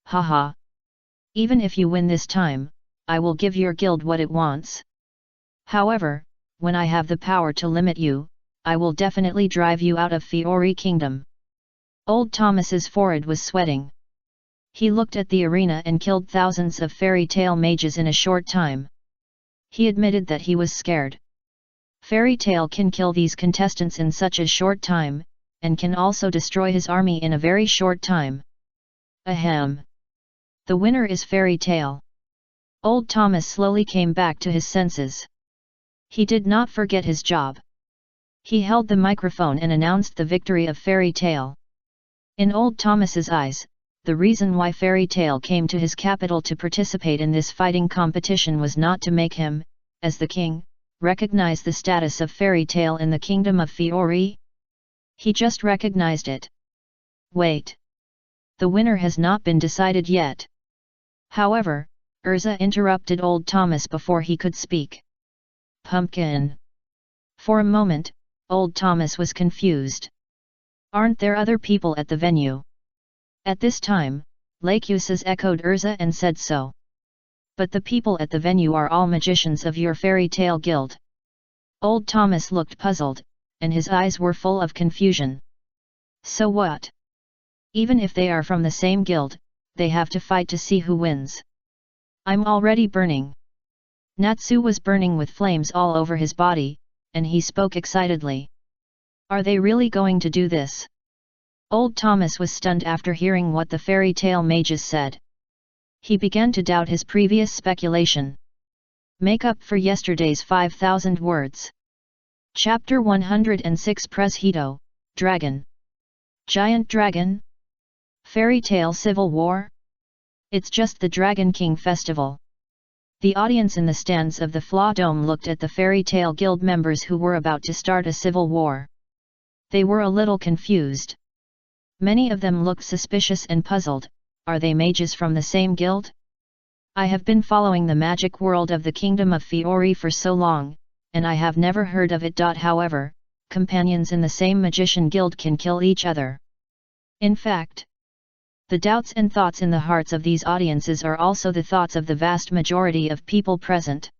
Haha. Even if you win this time, I will give your guild what it wants. However, when I have the power to limit you, I will definitely drive you out of Fiori Kingdom. Old Thomas's forehead was sweating. He looked at the arena and killed thousands of fairy tale mages in a short time. He admitted that he was scared. Fairy tale can kill these contestants in such a short time, and can also destroy his army in a very short time. Ahem. The winner is Fairy Tale. Old Thomas slowly came back to his senses. He did not forget his job. He held the microphone and announced the victory of Fairy Tale. In Old Thomas's eyes, the reason why Fairy Tale came to his capital to participate in this fighting competition was not to make him, as the king, recognize the status of Fairy Tale in the kingdom of Fiori. He just recognized it. Wait. The winner has not been decided yet. However, Urza interrupted Old Thomas before he could speak. Pumpkin. For a moment, Old Thomas was confused. Aren't there other people at the venue? At this time, Lacuses echoed Urza and said so. But the people at the venue are all magicians of your fairy tale guild. Old Thomas looked puzzled, and his eyes were full of confusion. So what? Even if they are from the same guild, they have to fight to see who wins. I'm already burning. Natsu was burning with flames all over his body, and he spoke excitedly. Are they really going to do this? Old Thomas was stunned after hearing what the fairy tale mages said. He began to doubt his previous speculation. Make up for yesterday's 5,000 words. Chapter 106 Press Hito, Dragon. Giant Dragon? Fairy Tale Civil War? It's just the Dragon King Festival. The audience in the stands of the Flaw Dome looked at the Fairy Tale Guild members who were about to start a civil war. They were a little confused. Many of them looked suspicious and puzzled. Are they mages from the same guild? I have been following the magic world of the Kingdom of Fiori for so long, and I have never heard of it. However, companions in the same magician guild can kill each other. In fact, the doubts and thoughts in the hearts of these audiences are also the thoughts of the vast majority of people present.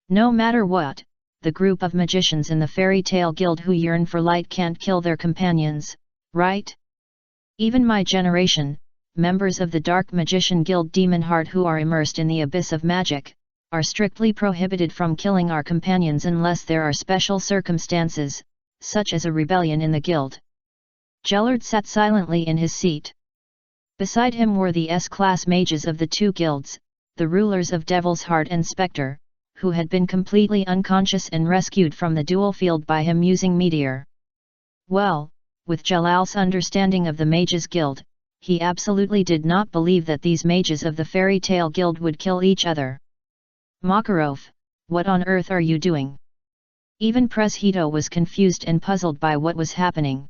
No matter what, the group of magicians in the Fairy Tale Guild who yearn for light can't kill their companions, right? Even my generation, members of the Dark Magician Guild Demon Heart who are immersed in the abyss of magic, are strictly prohibited from killing our companions unless there are special circumstances, such as a rebellion in the guild. Jellard sat silently in his seat. Beside him were the S-class mages of the two guilds, the rulers of Devil's Heart and Spectre, who had been completely unconscious and rescued from the duel field by him using Meteor. Well, with Jalal's understanding of the Mages Guild, he absolutely did not believe that these mages of the Fairy Tale Guild would kill each other. Makarov, what on earth are you doing? Even Press Hito was confused and puzzled by what was happening.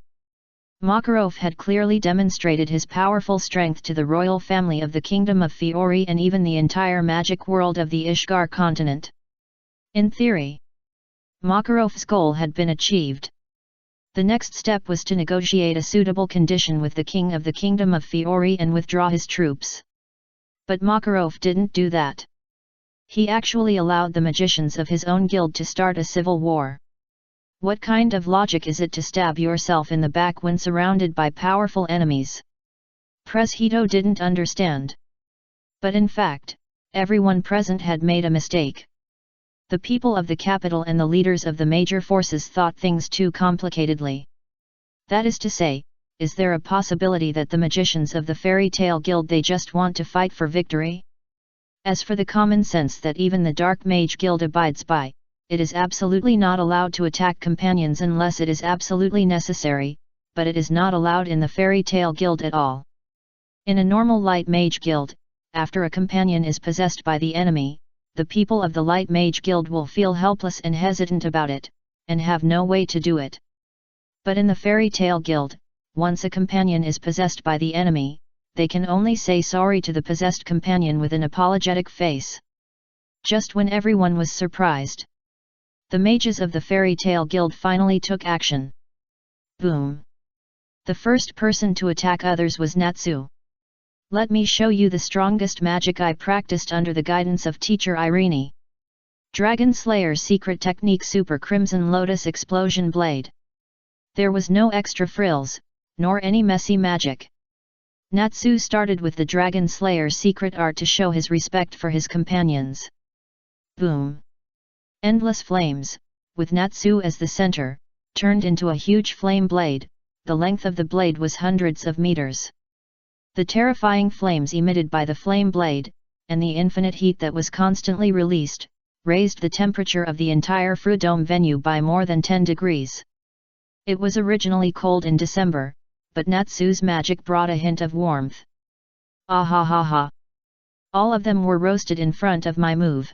Makarov had clearly demonstrated his powerful strength to the royal family of the Kingdom of Fiori and even the entire magic world of the Ishgar continent. In theory, Makarov's goal had been achieved. The next step was to negotiate a suitable condition with the king of the Kingdom of Fiori and withdraw his troops. But Makarov didn't do that. He actually allowed the magicians of his own guild to start a civil war. What kind of logic is it to stab yourself in the back when surrounded by powerful enemies? Press Hito didn't understand. But in fact, everyone present had made a mistake. The people of the capital and the leaders of the major forces thought things too complicatedly. That is to say, is there a possibility that the magicians of the Fairy Tale Guild they just want to fight for victory? As for the common sense that even the Dark Mage Guild abides by, it is absolutely not allowed to attack companions unless it is absolutely necessary, but it is not allowed in the Fairy Tale Guild at all. In a normal Light Mage Guild, after a companion is possessed by the enemy, the people of the Light Mage Guild will feel helpless and hesitant about it, and have no way to do it. But in the Fairy Tale Guild, once a companion is possessed by the enemy, they can only say sorry to the possessed companion with an apologetic face. Just when everyone was surprised, the mages of the Fairy Tale Guild finally took action. Boom! The first person to attack others was Natsu. Let me show you the strongest magic I practiced under the guidance of teacher Irene. Dragon Slayer's secret technique, Super Crimson Lotus Explosion Blade. There was no extra frills, nor any messy magic. Natsu started with the Dragon Slayer's secret art to show his respect for his companions. Boom! Endless flames, with Natsu as the center, turned into a huge flame blade. The length of the blade was hundreds of meters. The terrifying flames emitted by the flame blade, and the infinite heat that was constantly released, raised the temperature of the entire Fruitdome venue by more than 10 degrees. It was originally cold in December, but Natsu's magic brought a hint of warmth. Ah ha ha ha! All of them were roasted in front of my move.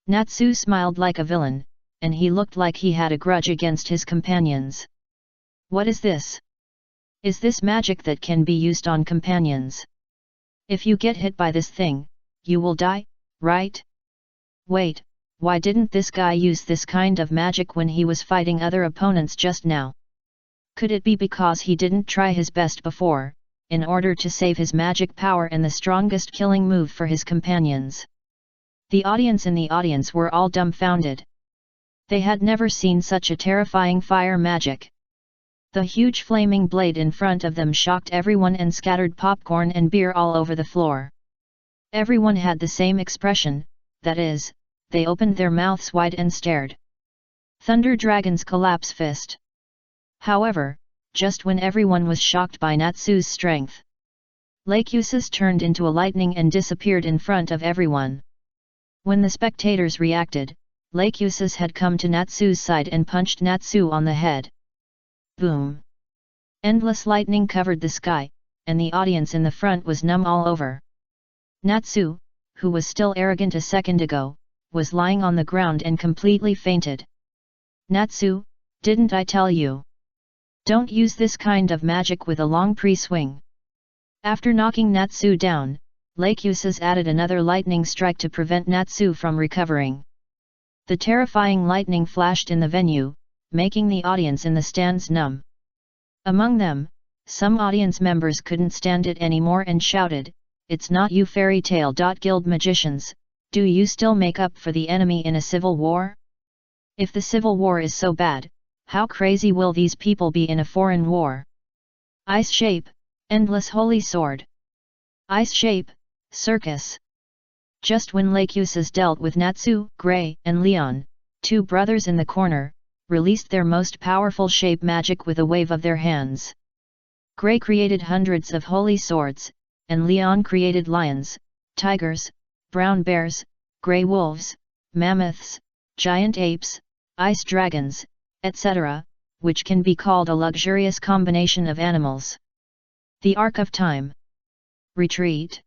Natsu smiled like a villain, and he looked like he had a grudge against his companions. What is this? Is this magic that can be used on companions? If you get hit by this thing, you will die, right? Wait, why didn't this guy use this kind of magic when he was fighting other opponents just now? Could it be because he didn't try his best before, in order to save his magic power and the strongest killing move for his companions? The audience in the audience were all dumbfounded. They had never seen such a terrifying fire magic. The huge flaming blade in front of them shocked everyone and scattered popcorn and beer all over the floor. Everyone had the same expression, that is, they opened their mouths wide and stared. Thunder Dragon's collapse fist. However, just when everyone was shocked by Natsu's strength, Lacusis turned into a lightning and disappeared in front of everyone. When the spectators reacted, Lacusis had come to Natsu's side and punched Natsu on the head. Boom! Endless lightning covered the sky, and the audience in the front was numb all over. Natsu, who was still arrogant a second ago, was lying on the ground and completely fainted. Natsu, didn't I tell you? Don't use this kind of magic with a long pre-swing. After knocking Natsu down, Lacusis added another lightning strike to prevent Natsu from recovering. The terrifying lightning flashed in the venue, making the audience in the stands numb. Among them, some audience members couldn't stand it anymore and shouted, "It's not you fairy tale. Guild magicians, do you still make up for the enemy in a civil war? If the civil war is so bad, how crazy will these people be in a foreign war?" Ice shape, endless holy sword. Ice shape, circus. Just when Lacusis dealt with Natsu, Gray and Leon, two brothers in the corner, released their most powerful shape magic with a wave of their hands. Gray created hundreds of holy swords, and Leon created lions, tigers, brown bears, grey wolves, mammoths, giant apes, ice dragons, etc., which can be called a luxurious combination of animals. The Arc of Time. Retreat.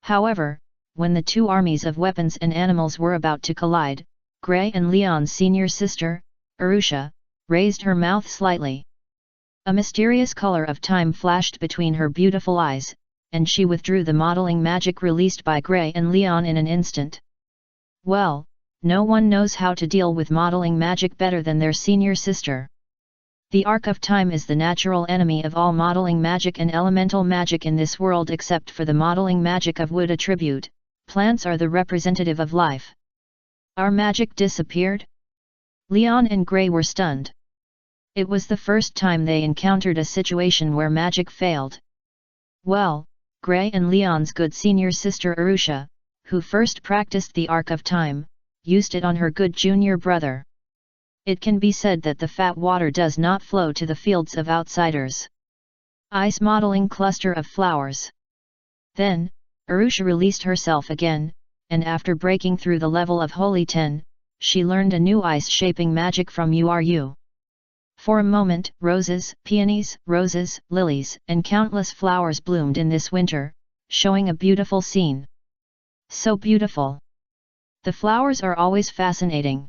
However, when the two armies of weapons and animals were about to collide, Gray and Leon's senior sister, Arusha, raised her mouth slightly. A mysterious color of time flashed between her beautiful eyes, and she withdrew the modeling magic released by Gray and Leon in an instant. Well, no one knows how to deal with modeling magic better than their senior sister. The Arc of Time is the natural enemy of all modeling magic and elemental magic in this world except for the modeling magic of wood attribute. Plants are the representative of life. Our magic disappeared? Leon and Gray were stunned. It was the first time they encountered a situation where magic failed. Well, Gray and Leon's good senior sister Arusha, who first practiced the Arc of Time, used it on her good junior brother. It can be said that the fat water does not flow to the fields of outsiders. Ice modeling cluster of flowers. Then, Arusha released herself again, and after breaking through the level of Holy 10, she learned a new ice-shaping magic from Uru. For a moment, roses, peonies, roses, lilies, and countless flowers bloomed in this winter, showing a beautiful scene. So beautiful. The flowers are always fascinating.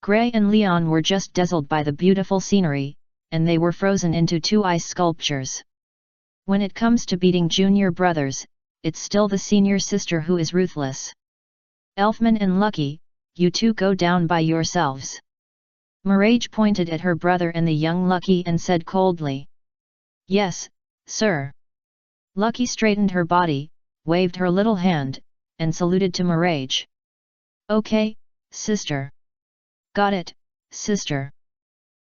Gray and Leon were just dazzled by the beautiful scenery, and they were frozen into two ice sculptures. When it comes to beating junior brothers, it's still the senior sister who is ruthless. Elfman and Lucky, you two go down by yourselves. Mirage pointed at her brother and the young Lucky and said coldly. Yes, sir. Lucky straightened her body, waved her little hand, and saluted to Mirage. Okay, sister. Got it, sister.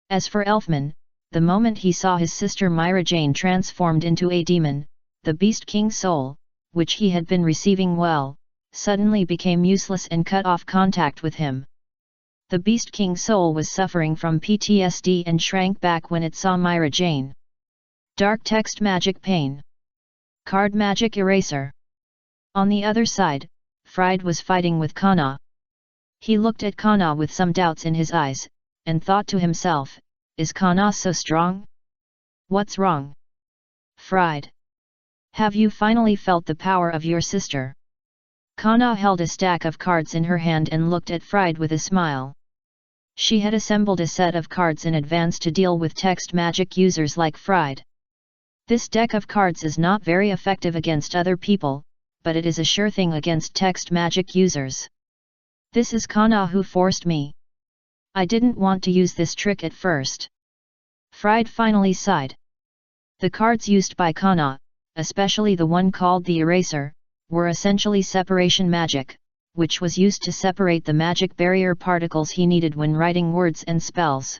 As for Elfman, the moment he saw his sister Myra Jane transformed into a demon, the Beast King's soul, which he had been receiving well, suddenly became useless and cut off contact with him. The Beast King's soul was suffering from PTSD and shrank back when it saw Myra Jane. Dark text magic pain. Card magic eraser. On the other side, Fried was fighting with Kana. He looked at Kana with some doubts in his eyes, and thought to himself, is Kana so strong? What's wrong? Fried. Have you finally felt the power of your sister? Kana held a stack of cards in her hand and looked at Fried with a smile. She had assembled a set of cards in advance to deal with text magic users like Fried. This deck of cards is not very effective against other people, but it is a sure thing against text magic users. This is Kana who forced me. I didn't want to use this trick at first. Fried finally sighed. The cards used by Kana, especially the one called the Eraser, were essentially separation magic, which was used to separate the magic barrier particles he needed when writing words and spells.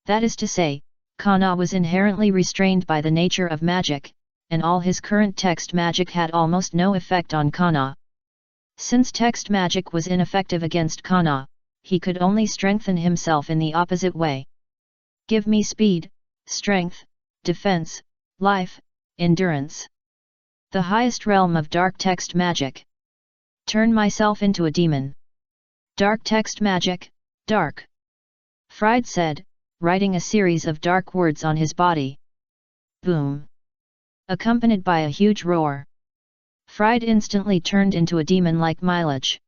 That is to say, Kana was inherently restrained by the nature of magic, and all his current text magic had almost no effect on Kana. Since text magic was ineffective against Kana, he could only strengthen himself in the opposite way. Give me speed, strength, defense, life, endurance. The highest realm of dark text magic. Turn myself into a demon. Dark text magic, dark. Fried said, writing a series of dark words on his body. Boom. Accompanied by a huge roar. Fried instantly turned into a demon like Mileage.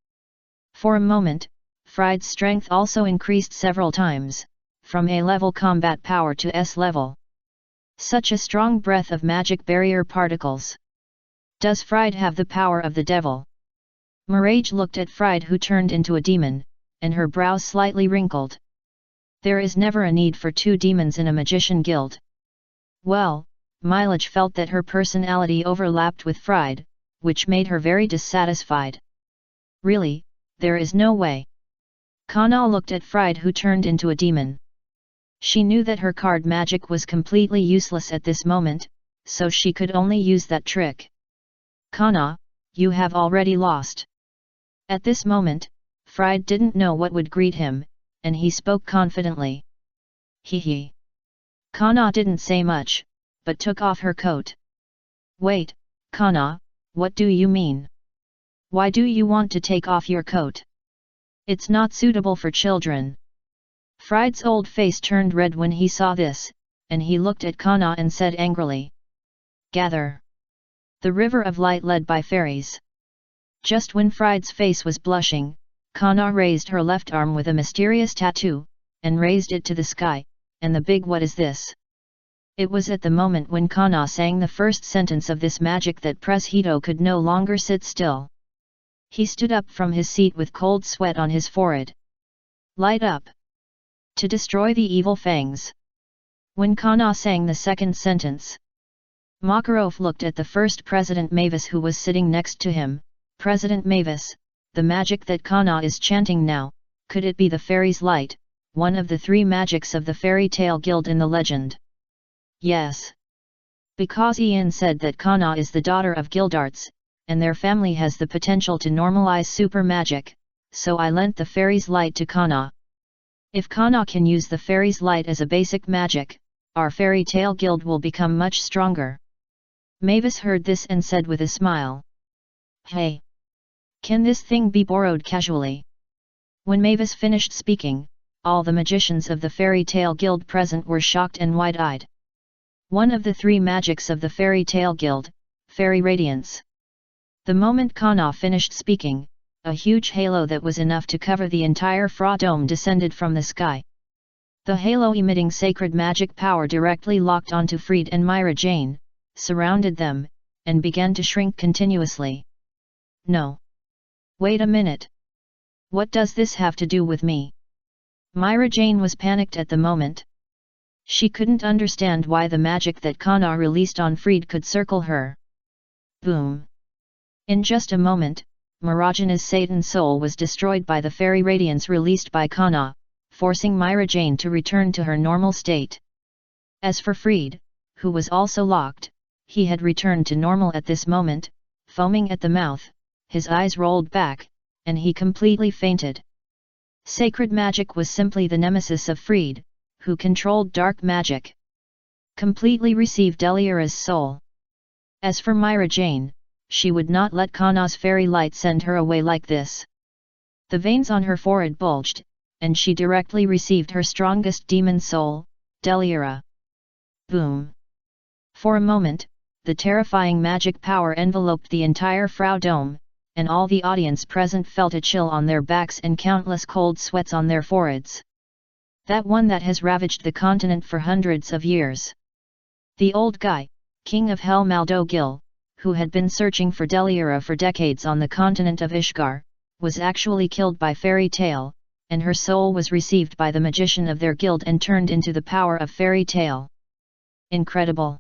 For a moment, Fried's strength also increased several times, from A-level combat power to S-level. Such a strong breath of magic barrier particles. Does Fried have the power of the devil? Mirage looked at Fried who turned into a demon, and her brows slightly wrinkled. There is never a need for two demons in a magician guild. Well, Mileage felt that her personality overlapped with Fried, which made her very dissatisfied. Really, there is no way. Kana looked at Fried who turned into a demon. She knew that her card magic was completely useless at this moment, so she could only use that trick. Kana, you have already lost. At this moment, Fried didn't know what would greet him, and he spoke confidently. Hee. Kana didn't say much, but took off her coat. Wait, Kana, what do you mean? Why do you want to take off your coat? It's not suitable for children. Fried's old face turned red when he saw this, and he looked at Kana and said angrily. Gather. The river of light led by fairies. Just when Fried's face was blushing, Kana raised her left arm with a mysterious tattoo, and raised it to the sky, and the big what is this? It was at the moment when Kana sang the first sentence of this magic that Hito could no longer sit still. He stood up from his seat with cold sweat on his forehead. Light up! To destroy the evil fangs. When Kana sang the second sentence, Makarov looked at the first President Mavis who was sitting next to him. President Mavis, the magic that Kana is chanting now, could it be the fairy's light, one of the three magics of the fairy tale guild in the legend? Yes. Because Ian said that Kana is the daughter of Guildarts, and their family has the potential to normalize super magic, so I lent the fairy's light to Kana. If Kana can use the fairy's light as a basic magic, our fairy tale guild will become much stronger. Mavis heard this and said with a smile. Hey! Can this thing be borrowed casually? When Mavis finished speaking, all the magicians of the fairy tale guild present were shocked and wide-eyed. One of the three magics of the fairy tale guild, fairy radiance. The moment Kana finished speaking, a huge halo that was enough to cover the entire Fra dome descended from the sky. The halo emitting sacred magic power directly locked onto Fried and Myra Jane, surrounded them, and began to shrink continuously. No. Wait a minute. What does this have to do with me? Myra Jane was panicked at the moment. She couldn't understand why the magic that Kana released on Freed could circle her. Boom! In just a moment, Marajana's Satan soul was destroyed by the fairy radiance released by Kana, forcing Myra Jane to return to her normal state. As for Freed, who was also locked, he had returned to normal at this moment, foaming at the mouth, his eyes rolled back, and he completely fainted. Sacred magic was simply the nemesis of Freed, who controlled dark magic. Completely received Delira's soul. As for Myra Jane, she would not let Kana's fairy light send her away like this. The veins on her forehead bulged, and she directly received her strongest demon soul, Delira. Boom! For a moment, the terrifying magic power enveloped the entire Frau Dome, and all the audience present felt a chill on their backs and countless cold sweats on their foreheads. That one that has ravaged the continent for hundreds of years. The old guy, King of Hell Maldo Gil, who had been searching for Delira for decades on the continent of Ishgar, was actually killed by Fairy Tail, and her soul was received by the magician of their guild and turned into the power of Fairy Tail. Incredible!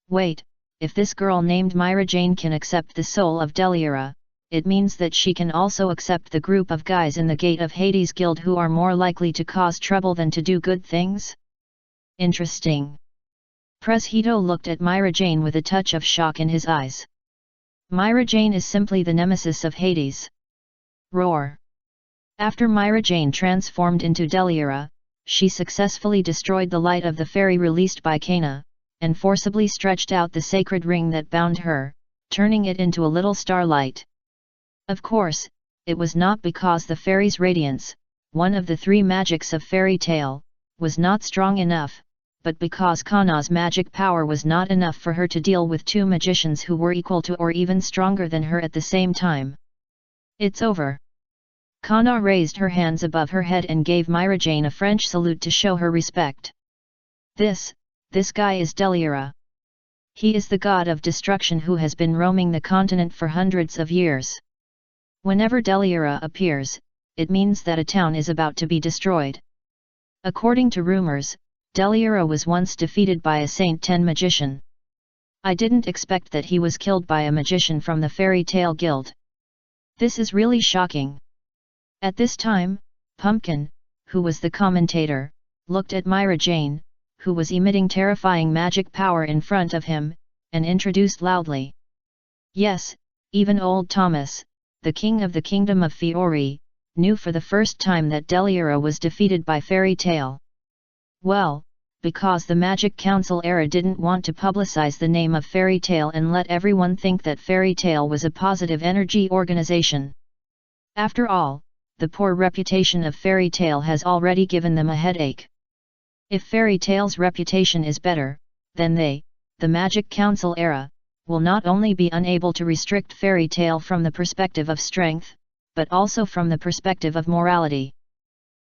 Wait, if this girl named Myra Jane can accept the soul of Delira, it means that she can also accept the group of guys in the Gate of Hades guild who are more likely to cause trouble than to do good things? Interesting. Preshedo looked at Myra Jane with a touch of shock in his eyes. Myra Jane is simply the nemesis of Hades. Roar! After Myra Jane transformed into Delira, she successfully destroyed the light of the fairy released by Kana, and forcibly stretched out the sacred ring that bound her, turning it into a little starlight. Of course, it was not because the fairy's radiance, one of the three magics of Fairy Tail, was not strong enough, but because Kana's magic power was not enough for her to deal with two magicians who were equal to or even stronger than her at the same time. It's over. Kana raised her hands above her head and gave Myra Jane a French salute to show her respect. This guy is Delira. He is the god of destruction who has been roaming the continent for hundreds of years. Whenever Delira appears, it means that a town is about to be destroyed. According to rumors, Delira was once defeated by a Saint Ten magician. I didn't expect that he was killed by a magician from the Fairy Tail Guild. This is really shocking. At this time, Pumpkin, who was the commentator, looked at Myra Jane, who was emitting terrifying magic power in front of him, and introduced loudly. Yes, even old Thomas, the king of the kingdom of Fiori, knew for the first time that Delira was defeated by Fairy Tail. Well, because the Magic Council era didn't want to publicize the name of Fairy Tail and let everyone think that Fairy Tail was a positive energy organization. After all, the poor reputation of Fairy Tail has already given them a headache. If Fairy Tail's reputation is better, then they, the Magic Council era, will not only be unable to restrict Fairy Tail from the perspective of strength, but also from the perspective of morality.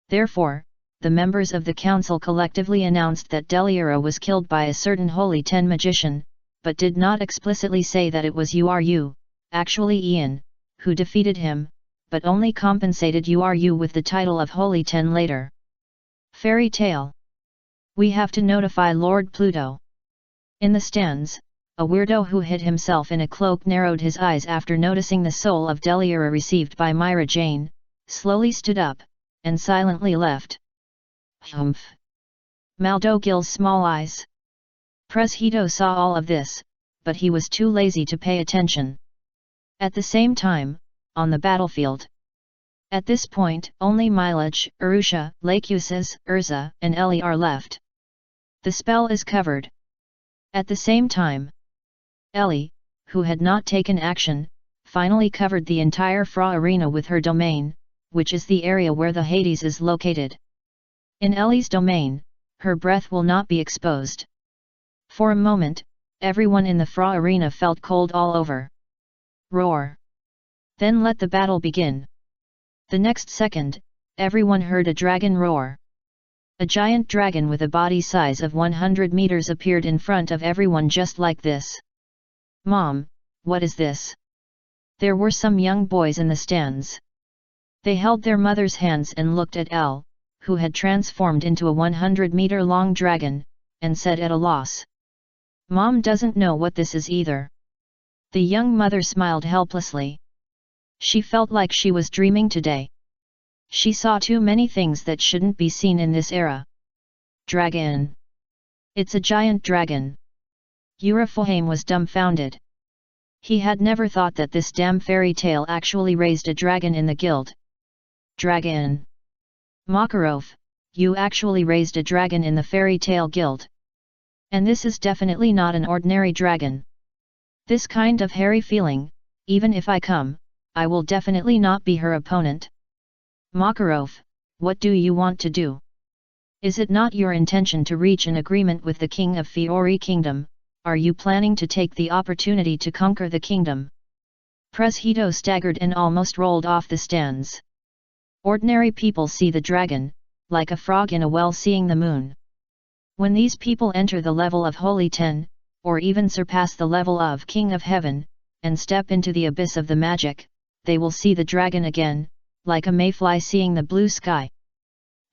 Therefore, the members of the council collectively announced that Delira was killed by a certain Holy Ten magician, but did not explicitly say that it was Uru, actually Ian, who defeated him, but only compensated Uru with the title of Holy Ten later. Fairy Tail. We have to notify Lord Pluto. In the stands, a weirdo who hid himself in a cloak narrowed his eyes after noticing the soul of Delira received by Myra Jane, slowly stood up, and silently left. Humph! Maldo Gil's small eyes. Preshedo saw all of this, but he was too lazy to pay attention. At the same time, on the battlefield. At this point, only Milage, Urusha, Lakuses, Urza, and Ellie are left. The spell is covered. At the same time, Ellie, who had not taken action, finally covered the entire Fra arena with her domain, which is the area where the Hades is located. In Ellie's domain, her breath will not be exposed. For a moment, everyone in the Fra arena felt cold all over. Roar! Then let the battle begin. The next second, everyone heard a dragon roar. A giant dragon with a body size of 100 meters appeared in front of everyone just like this. Mom, what is this? There were some young boys in the stands. They held their mother's hands and looked at Elle, who had transformed into a 100-meter-long dragon, and said at a loss. "Mom doesn't know what this is either." The young mother smiled helplessly. She felt like she was dreaming today. She saw too many things that shouldn't be seen in this era. Dragon. It's a giant dragon. Urifohame was dumbfounded. He had never thought that this damn fairy tale actually raised a dragon in the guild. Dragon. Makarov, you actually raised a dragon in the fairy tale guild. And this is definitely not an ordinary dragon. This kind of hairy feeling, even if I come, I will definitely not be her opponent. Makarov, what do you want to do? Is it not your intention to reach an agreement with the king of Fiori Kingdom? Are you planning to take the opportunity to conquer the kingdom? Preshedo staggered and almost rolled off the stands. Ordinary people see the dragon, like a frog in a well seeing the moon. When these people enter the level of Holy Ten, or even surpass the level of King of Heaven, and step into the abyss of the magic, they will see the dragon again, like a mayfly seeing the blue sky.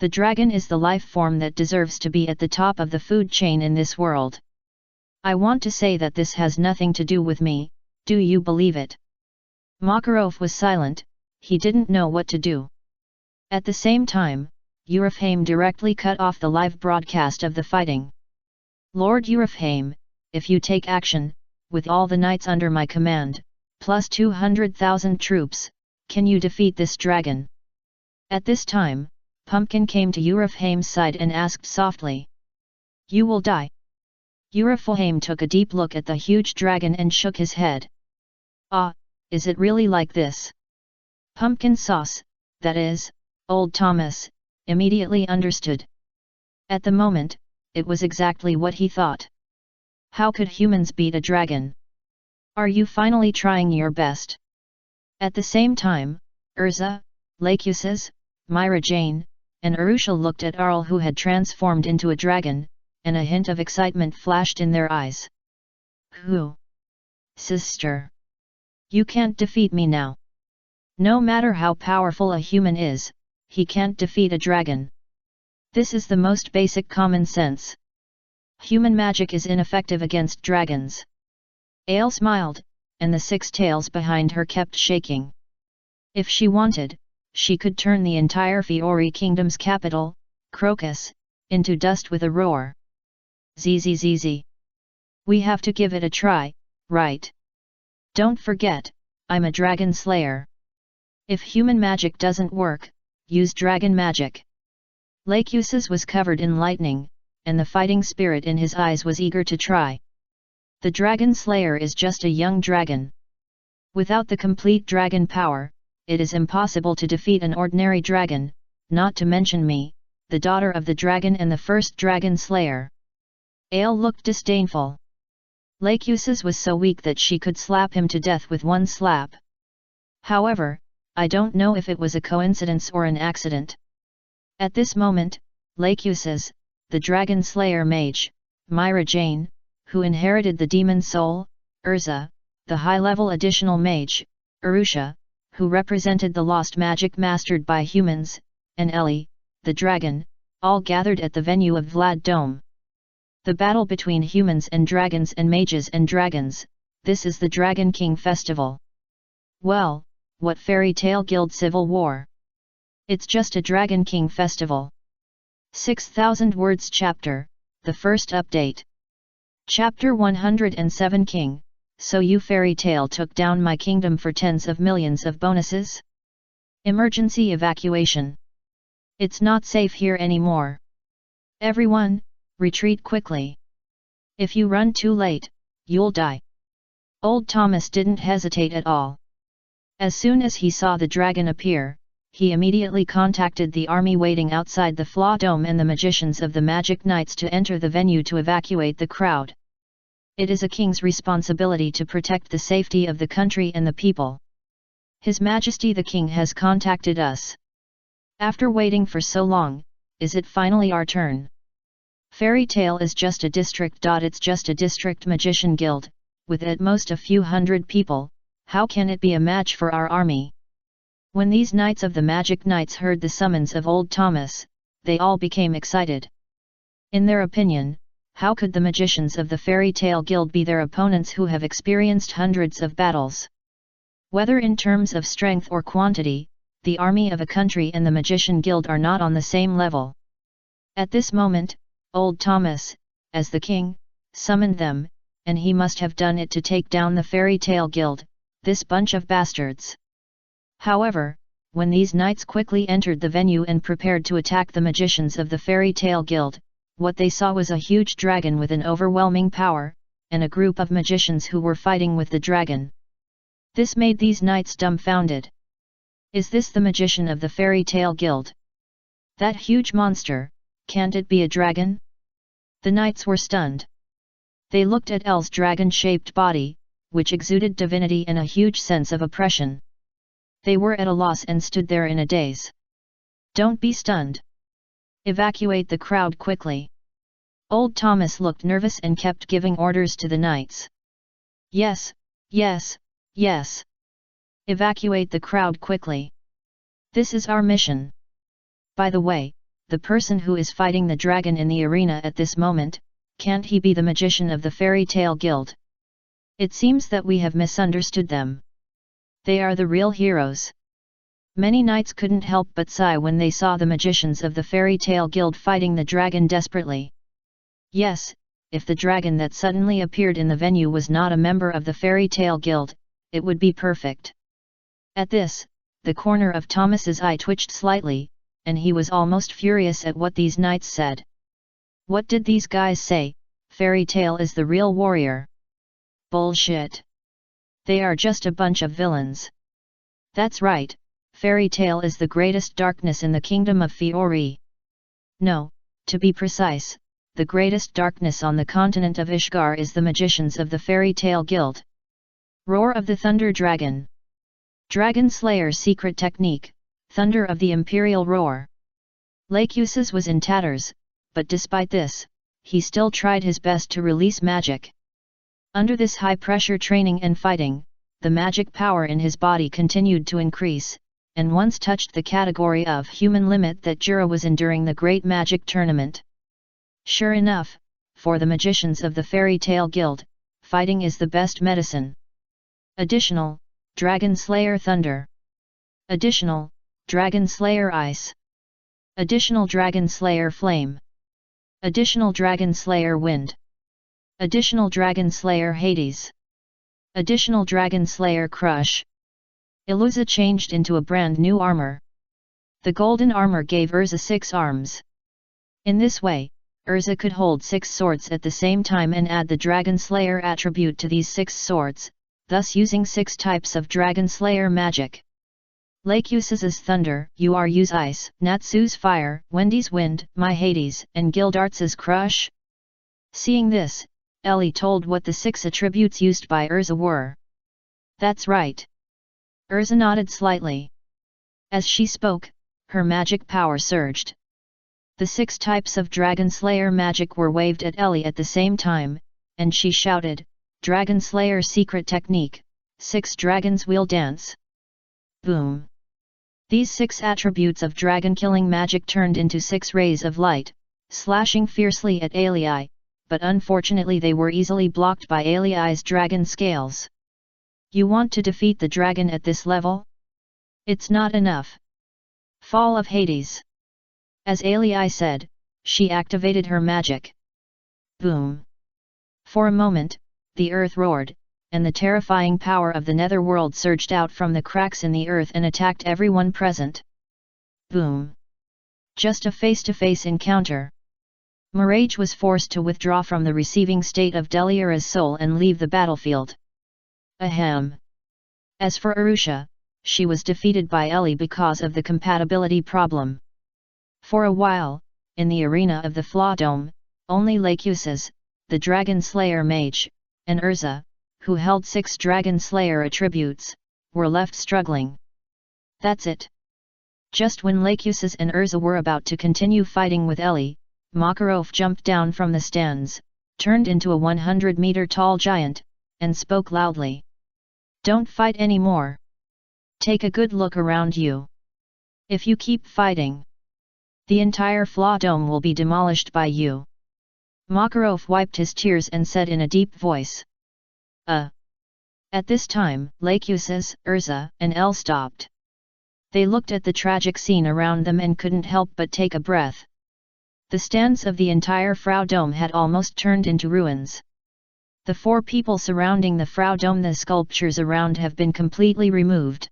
The dragon is the life form that deserves to be at the top of the food chain in this world. I want to say that this has nothing to do with me, do you believe it? Makarov was silent, he didn't know what to do. At the same time, Urifohame directly cut off the live broadcast of the fighting. Lord Urifohame, if you take action, with all the knights under my command, plus 200,000 troops, can you defeat this dragon? At this time, Pumpkin came to Urifohame's side and asked softly. You will die. Urifohame took a deep look at the huge dragon and shook his head. Ah, is it really like this? Pumpkin Sauce, that is, old Thomas, immediately understood. At the moment, it was exactly what he thought. How could humans beat a dragon? Are you finally trying your best? At the same time, Urza, Lachuses, Myra Jane, and Arusha looked at Arl, who had transformed into a dragon, and a hint of excitement flashed in their eyes. Who? Sister. You can't defeat me now. No matter how powerful a human is, he can't defeat a dragon. This is the most basic common sense. Human magic is ineffective against dragons. Ale smiled, and the 6 tails behind her kept shaking. If she wanted, she could turn the entire Fiori Kingdom's capital, Crocus, into dust with a roar. Zzz. We have to give it a try, right? Don't forget, I'm a dragon slayer. If human magic doesn't work, use dragon magic. Lachuses was covered in lightning, and the fighting spirit in his eyes was eager to try. The dragon slayer is just a young dragon. Without the complete dragon power, it is impossible to defeat an ordinary dragon, not to mention me, the daughter of the dragon and the first dragon slayer. Ale looked disdainful. Lachuses was so weak that she could slap him to death with one slap. However, I don't know if it was a coincidence or an accident. At this moment, Lachuses, the dragon slayer mage, Myra Jane, who inherited the demon soul, Urza, the high-level additional mage, Arusha, who represented the lost magic mastered by humans, and Ellie, the dragon, all gathered at the venue of Vlad Dome. The battle between humans and mages and dragons, this is the Dragon King Festival. Well, what fairy tale guild civil war? It's just a Dragon King Festival. 6,000 words chapter, the first update. Chapter 107 King, so you fairy tale took down my kingdom for tens of millions of bonuses? Emergency evacuation. It's not safe here anymore. Everyone, retreat quickly. If you run too late, you'll die. Old Thomas didn't hesitate at all. As soon as he saw the dragon appear, he immediately contacted the army waiting outside the Flaw Dome and the magicians of the Magic Knights to enter the venue to evacuate the crowd. It is a king's responsibility to protect the safety of the country and the people. His Majesty the King has contacted us. After waiting for so long, is it finally our turn? Fairy Tale is just a district. It's just a district magician guild, with at most a few hundred people. How can it be a match for our army? When these knights of the Magic Knights heard the summons of old Thomas, they all became excited. In their opinion, how could the magicians of the Fairy Tale Guild be their opponents who have experienced hundreds of battles? Whether in terms of strength or quantity, the army of a country and the Magician Guild are not on the same level. At this moment, old Thomas, as the king, summoned them, and he must have done it to take down the Fairy Tale Guild, this bunch of bastards. However, when these knights quickly entered the venue and prepared to attack the magicians of the Fairy Tale Guild, what they saw was a huge dragon with an overwhelming power, and a group of magicians who were fighting with the dragon. This made these knights dumbfounded. Is this the magician of the Fairy Tale Guild? That huge monster, can't it be a dragon? The knights were stunned. They looked at Elle's dragon-shaped body, which exuded divinity and a huge sense of oppression. They were at a loss and stood there in a daze. Don't be stunned. Evacuate the crowd quickly. Old Thomas looked nervous and kept giving orders to the knights. Yes, yes, yes. Evacuate the crowd quickly. This is our mission. By the way, the person who is fighting the dragon in the arena at this moment, can't he be the magician of the Fairy Tale Guild? It seems that we have misunderstood them. They are the real heroes. Many knights couldn't help but sigh when they saw the magicians of the Fairy Tale Guild fighting the dragon desperately. Yes, if the dragon that suddenly appeared in the venue was not a member of the Fairy Tale Guild, it would be perfect. At this, the corner of Thomas's eye twitched slightly, and he was almost furious at what these knights said. What did these guys say? Fairy Tale is the real warrior. Bullshit. They are just a bunch of villains. That's right, Fairy Tale is the greatest darkness in the kingdom of Fiori. No, to be precise, the greatest darkness on the continent of Ishgar is the magicians of the Fairy Tale Guild. Roar of the Thunder Dragon. Dragon Slayer's secret technique, Thunder of the Imperial Roar. Lachesis was in tatters, but despite this, he still tried his best to release magic. Under this high-pressure training and fighting, the magic power in his body continued to increase, and once touched the category of human limit that Jura was in during the Great Magic Tournament. Sure enough, for the magicians of the Fairy Tale Guild, fighting is the best medicine. Additional, Dragon Slayer Thunder. Additional, Dragon Slayer Ice. Additional Dragon Slayer Flame. Additional Dragon Slayer Wind. Additional Dragon Slayer Hades. Additional Dragon Slayer Crush. Iluza changed into a brand new armor. The golden armor gave Urza 6 arms. In this way, Urza could hold 6 swords at the same time and add the Dragon Slayer attribute to these 6 swords, thus using 6 types of Dragon Slayer magic. Lachesis' Thunder, Use Ice, Natsu's Fire, Wendy's Wind, My Hades, and Gildarts's Crush. Seeing this, Ellie told what the 6 attributes used by Urza were. That's right. Urza nodded slightly. As she spoke, her magic power surged. The 6 types of Dragon Slayer magic were waved at Ellie at the same time, and she shouted, Dragon Slayer Secret Technique, 6 Dragons Wheel Dance. Boom! These 6 attributes of dragon-killing magic turned into 6 rays of light, slashing fiercely at Alii, but unfortunately they were easily blocked by Alii's dragon scales. You want to defeat the dragon at this level? It's not enough. Fall of Hades. As Alii said, she activated her magic. Boom! For a moment, the earth roared, and the terrifying power of the netherworld surged out from the cracks in the earth and attacked everyone present. Boom! Just a face-to-face encounter. Mirage was forced to withdraw from the receiving state of Deliara's soul and leave the battlefield. Ahem. As for Arusha, she was defeated by Ellie because of the compatibility problem. For a while, in the arena of the Flaw Dome, only Lachesis, the Dragon Slayer mage, and Urza, who held 6 Dragon Slayer attributes, were left struggling. That's it. Just when Lachesis and Urza were about to continue fighting with Ellie, Makarov jumped down from the stands, turned into a 100-meter-tall giant, and spoke loudly. Don't fight anymore. Take a good look around you. If you keep fighting, The entire Flaw Dome will be demolished by you. Makarov wiped his tears and said in a deep voice. At this time, Lakusis, Urza, and El stopped. They looked at the tragic scene around them and couldn't help but take a breath. The stands of the entire Frau Dome had almost turned into ruins. The 4 people surrounding the Frau Dome, the sculptures around have been completely removed.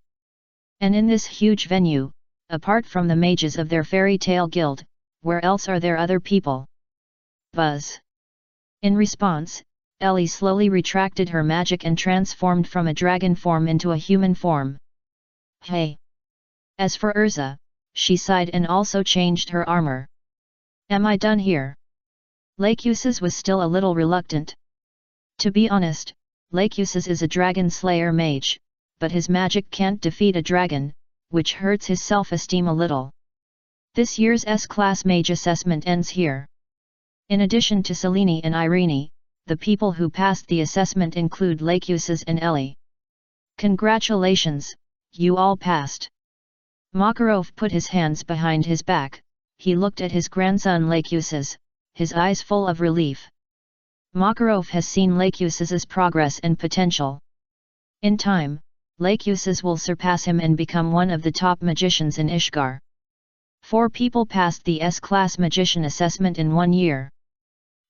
And in this huge venue, apart from the mages of their fairy tale guild, where else are there other people? Buzz. In response, Ellie slowly retracted her magic and transformed from a dragon form into a human form. Hey! As for Urza, she sighed and also changed her armor. Am I done here? Lakusis was still a little reluctant. To be honest, Lakusis is a dragon slayer mage, but his magic can't defeat a dragon, which hurts his self-esteem a little. This year's S-Class Mage assessment ends here. In addition to Selene and Irene, the people who passed the assessment include Lakusis and Ellie. Congratulations, you all passed. Makarov put his hands behind his back. He looked at his grandson Lakusis, his eyes full of relief. Makarov has seen Lakusis's progress and potential. In time, Lakusis will surpass him and become one of the top magicians in Ishgar. 4 people passed the S-Class Magician assessment in 1 year.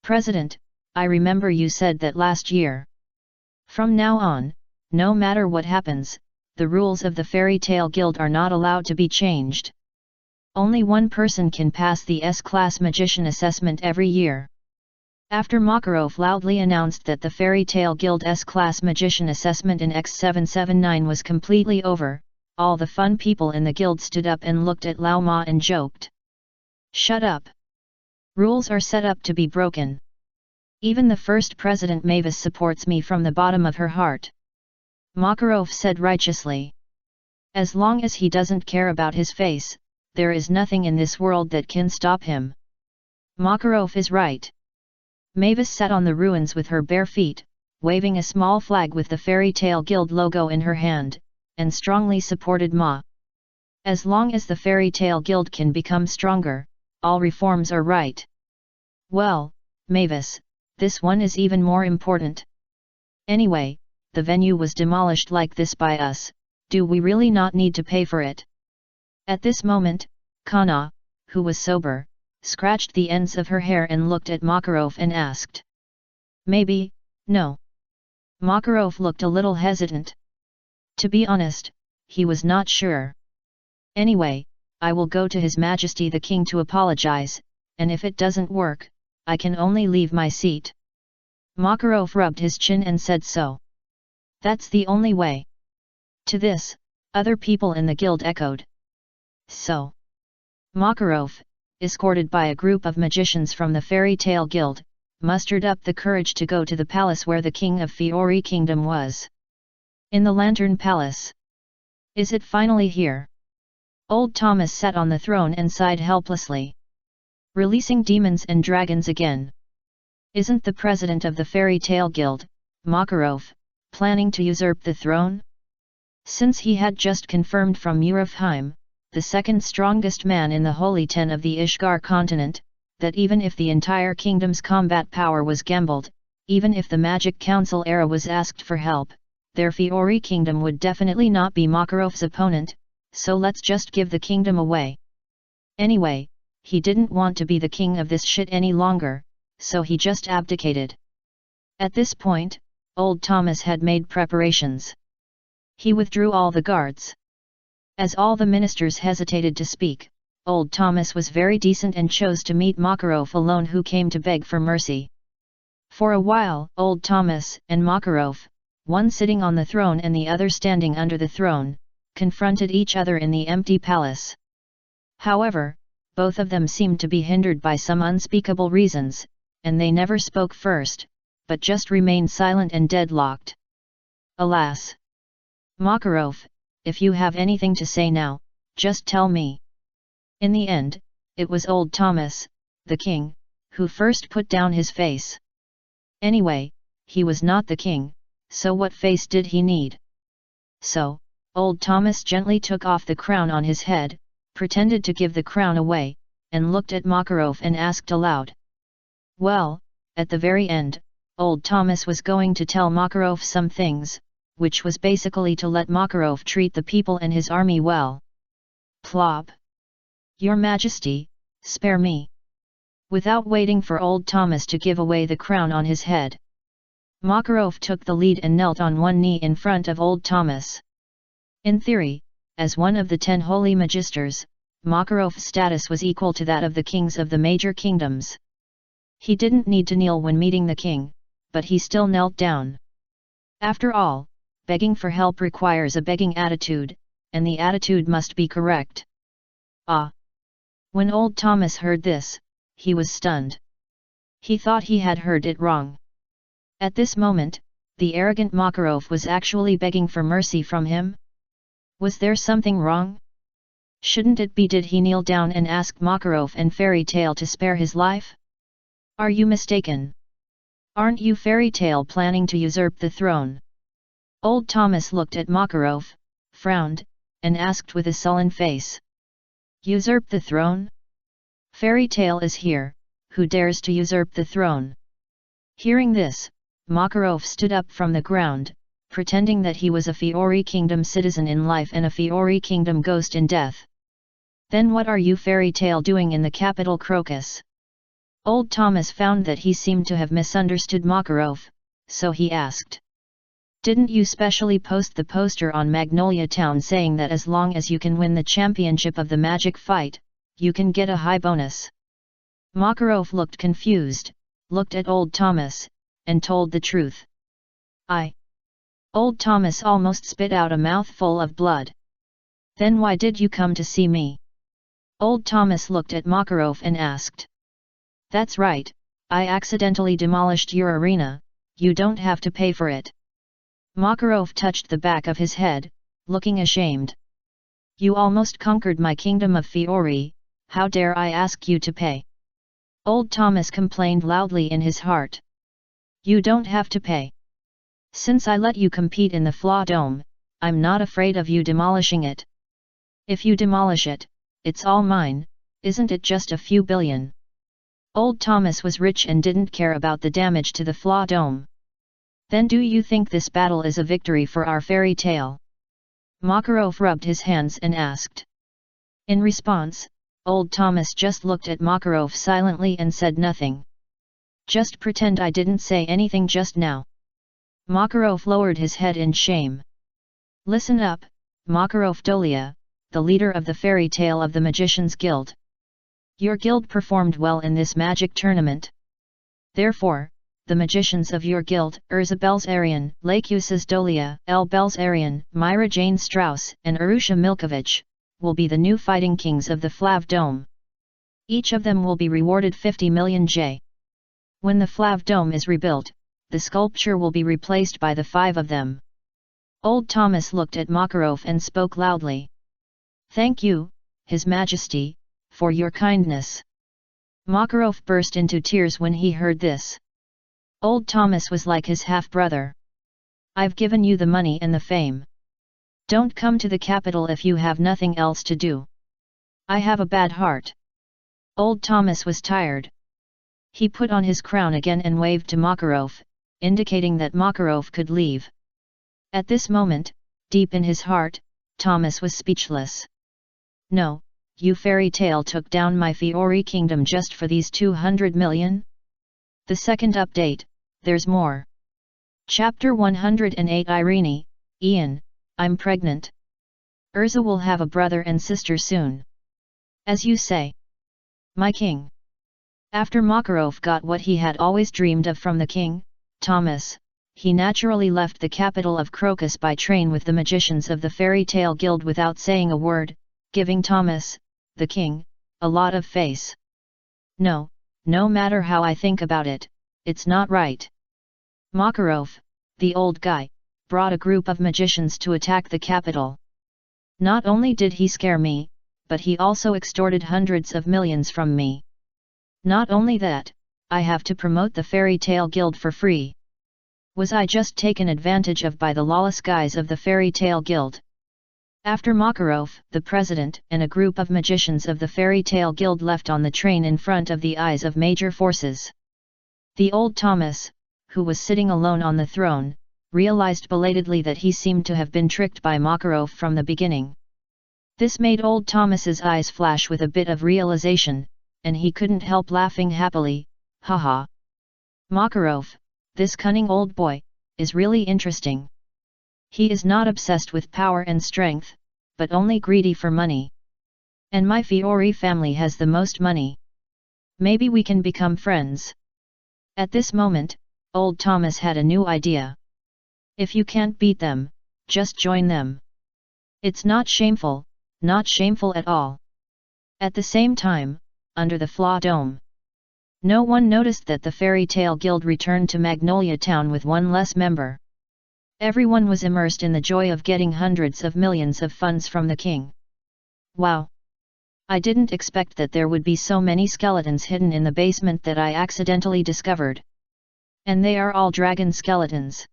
President, I remember you said that last year. From now on, no matter what happens, the rules of the Fairy Tale Guild are not allowed to be changed. Only 1 person can pass the S-Class Magician assessment every year. After Makarov loudly announced that the Fairy Tale Guild S-Class Magician assessment in X779 was completely over, all the fun people in the guild stood up and looked at Lao Ma and joked. Shut up! Rules are set up to be broken. Even the first president Mavis supports me from the bottom of her heart. Makarov said righteously. As long as he doesn't care about his face, there is nothing in this world that can stop him. Makarov is right. Mavis sat on the ruins with her bare feet, waving a small flag with the Fairy Tale Guild logo in her hand, and strongly supported Ma. As long as the Fairy Tale Guild can become stronger, all reforms are right. Well, Mavis, this one is even more important. Anyway, the venue was demolished like this by us, do we really not need to pay for it? At this moment, Kana, who was sober, scratched the ends of her hair and looked at Makarov and asked. Maybe, no. Makarov looked a little hesitant. To be honest, he was not sure. Anyway, I will go to His Majesty the King to apologize, and if it doesn't work, I can only leave my seat. Makarov rubbed his chin and said so. That's the only way. To this, other people in the guild echoed. So. Makarov, escorted by a group of magicians from the Fairy Tale Guild, mustered up the courage to go to the palace where the king of Fiori Kingdom was. In the Lantern Palace. Is it finally here? Old Thomas sat on the throne and sighed helplessly. Releasing demons and dragons again. Isn't the president of the Fairy Tale Guild, Makarov, planning to usurp the throne? Since he had just confirmed from Muravheim, the second strongest man in the Holy Ten of the Ishgar continent, that even if the entire kingdom's combat power was gambled, even if the Magic Council era was asked for help, their Fiori kingdom would definitely not be Makarov's opponent, so let's just give the kingdom away. Anyway, he didn't want to be the king of this shit any longer, so he just abdicated. At this point, old Thomas had made preparations. He withdrew all the guards. As all the ministers hesitated to speak, old Thomas was very decent and chose to meet Makarov alone, who came to beg for mercy. For a while, old Thomas and Makarov, one sitting on the throne and the other standing under the throne, confronted each other in the empty palace. However, both of them seemed to be hindered by some unspeakable reasons, and they never spoke first, but just remained silent and deadlocked. Alas! Makarov, if you have anything to say now, just tell me. In the end, it was old Thomas, the king, who first put down his face. Anyway, he was not the king, so what face did he need? So, old Thomas gently took off the crown on his head, pretended to give the crown away, and looked at Makarov and asked aloud. Well, at the very end, old Thomas was going to tell Makarov some things, which was basically to let Makarov treat the people and his army well. Plop. Your Majesty, spare me. Without waiting for old Thomas to give away the crown on his head, Makarov took the lead and knelt on one knee in front of old Thomas. In theory, as one of the 10 holy magisters, Makarov's status was equal to that of the kings of the major kingdoms. He didn't need to kneel when meeting the king, but he still knelt down. After all, begging for help requires a begging attitude, and the attitude must be correct. Ah! When old Thomas heard this, he was stunned. He thought he had heard it wrong. At this moment, the arrogant Makarov was actually begging for mercy from him? Was there something wrong? Shouldn't it be did he kneel down and ask Makarov and Fairy Tale to spare his life? Are you mistaken? Aren't you Fairy Tale planning to usurp the throne? Old Thomas looked at Makarov, frowned, and asked with a sullen face. Usurp the throne? Fairy Tale is here, who dares to usurp the throne? Hearing this, Makarov stood up from the ground, pretending that he was a Fiori Kingdom citizen in life and a Fiori Kingdom ghost in death. Then what are you Fairy Tale doing in the capital Crocus? Old Thomas found that he seemed to have misunderstood Makarov, so he asked. Didn't you specially post the poster on Magnolia Town saying that as long as you can win the championship of the magic fight, you can get a high bonus? Makarov looked confused, looked at old Thomas, and told the truth. Old Thomas almost spit out a mouthful of blood. Then why did you come to see me? Old Thomas looked at Makarov and asked. That's right, I accidentally demolished your arena, you don't have to pay for it. Makarov touched the back of his head, looking ashamed. You almost conquered my kingdom of Fiori, how dare I ask you to pay? Old Thomas complained loudly in his heart. You don't have to pay. Since I let you compete in the Flaw Dome, I'm not afraid of you demolishing it. If you demolish it, it's all mine, isn't it just a few billion? Old Thomas was rich and didn't care about the damage to the Flaw Dome. Then do you think this battle is a victory for our Fairy Tale? Makarov rubbed his hands and asked. In response, old Thomas just looked at Makarov silently and said nothing. Just pretend I didn't say anything just now. Makarov lowered his head in shame. Listen up, Makarov Dolia, the leader of the Fairy Tale of the Magicians Guild. Your guild performed well in this magic tournament. Therefore, the magicians of your guild, Urza Belzarian, Lakusis Dolia, L. Belzarian, Myra Jane Strauss, and Arusha Milkovich, will be the new fighting kings of the Flav Dome. Each of them will be rewarded 50 million J. When the Flav Dome is rebuilt, the sculpture will be replaced by the 5 of them. Old Thomas looked at Makarov and spoke loudly. Thank you, His Majesty, for your kindness. Makarov burst into tears when he heard this. Old Thomas was like his half-brother. I've given you the money and the fame. Don't come to the capital if you have nothing else to do. I have a bad heart. Old Thomas was tired. He put on his crown again and waved to Makarov, indicating that Makarov could leave. At this moment, deep in his heart, Thomas was speechless. No, you Fairy Tale took down my Fiori Kingdom just for these 200 million? The second update, there's more. Chapter 108 Irene, Ian, I'm pregnant. Urza will have a brother and sister soon. As you say. My king. After Makarov got what he had always dreamed of from the king, Thomas, he naturally left the capital of Crocus by train with the magicians of the Fairy Tale Guild without saying a word, giving Thomas, the king, a lot of face. No matter how I think about it, it's not right. Makarov, the old guy, brought a group of magicians to attack the capital. Not only did he scare me, but he also extorted hundreds of millions from me. Not only that, I have to promote the Fairy Tale Guild for free. Was I just taken advantage of by the lawless guys of the Fairy Tale Guild? After Makarov, the president and a group of magicians of the Fairy Tale Guild left on the train in front of the eyes of major forces. The old Thomas, who was sitting alone on the throne, realized belatedly that he seemed to have been tricked by Makarov from the beginning. This made old Thomas's eyes flash with a bit of realization, and he couldn't help laughing happily, haha. Makarov, this cunning old boy, is really interesting. He is not obsessed with power and strength, but only greedy for money. And my Fiori family has the most money. Maybe we can become friends. At this moment, old Thomas had a new idea. If you can't beat them, just join them. It's not shameful at all. At the same time, under the Flaw Dome, no one noticed that the Fairy Tale Guild returned to Magnolia Town with one less member. Everyone was immersed in the joy of getting hundreds of millions of funds from the king. Wow! I didn't expect that there would be so many skeletons hidden in the basement that I accidentally discovered. And they are all dragon skeletons.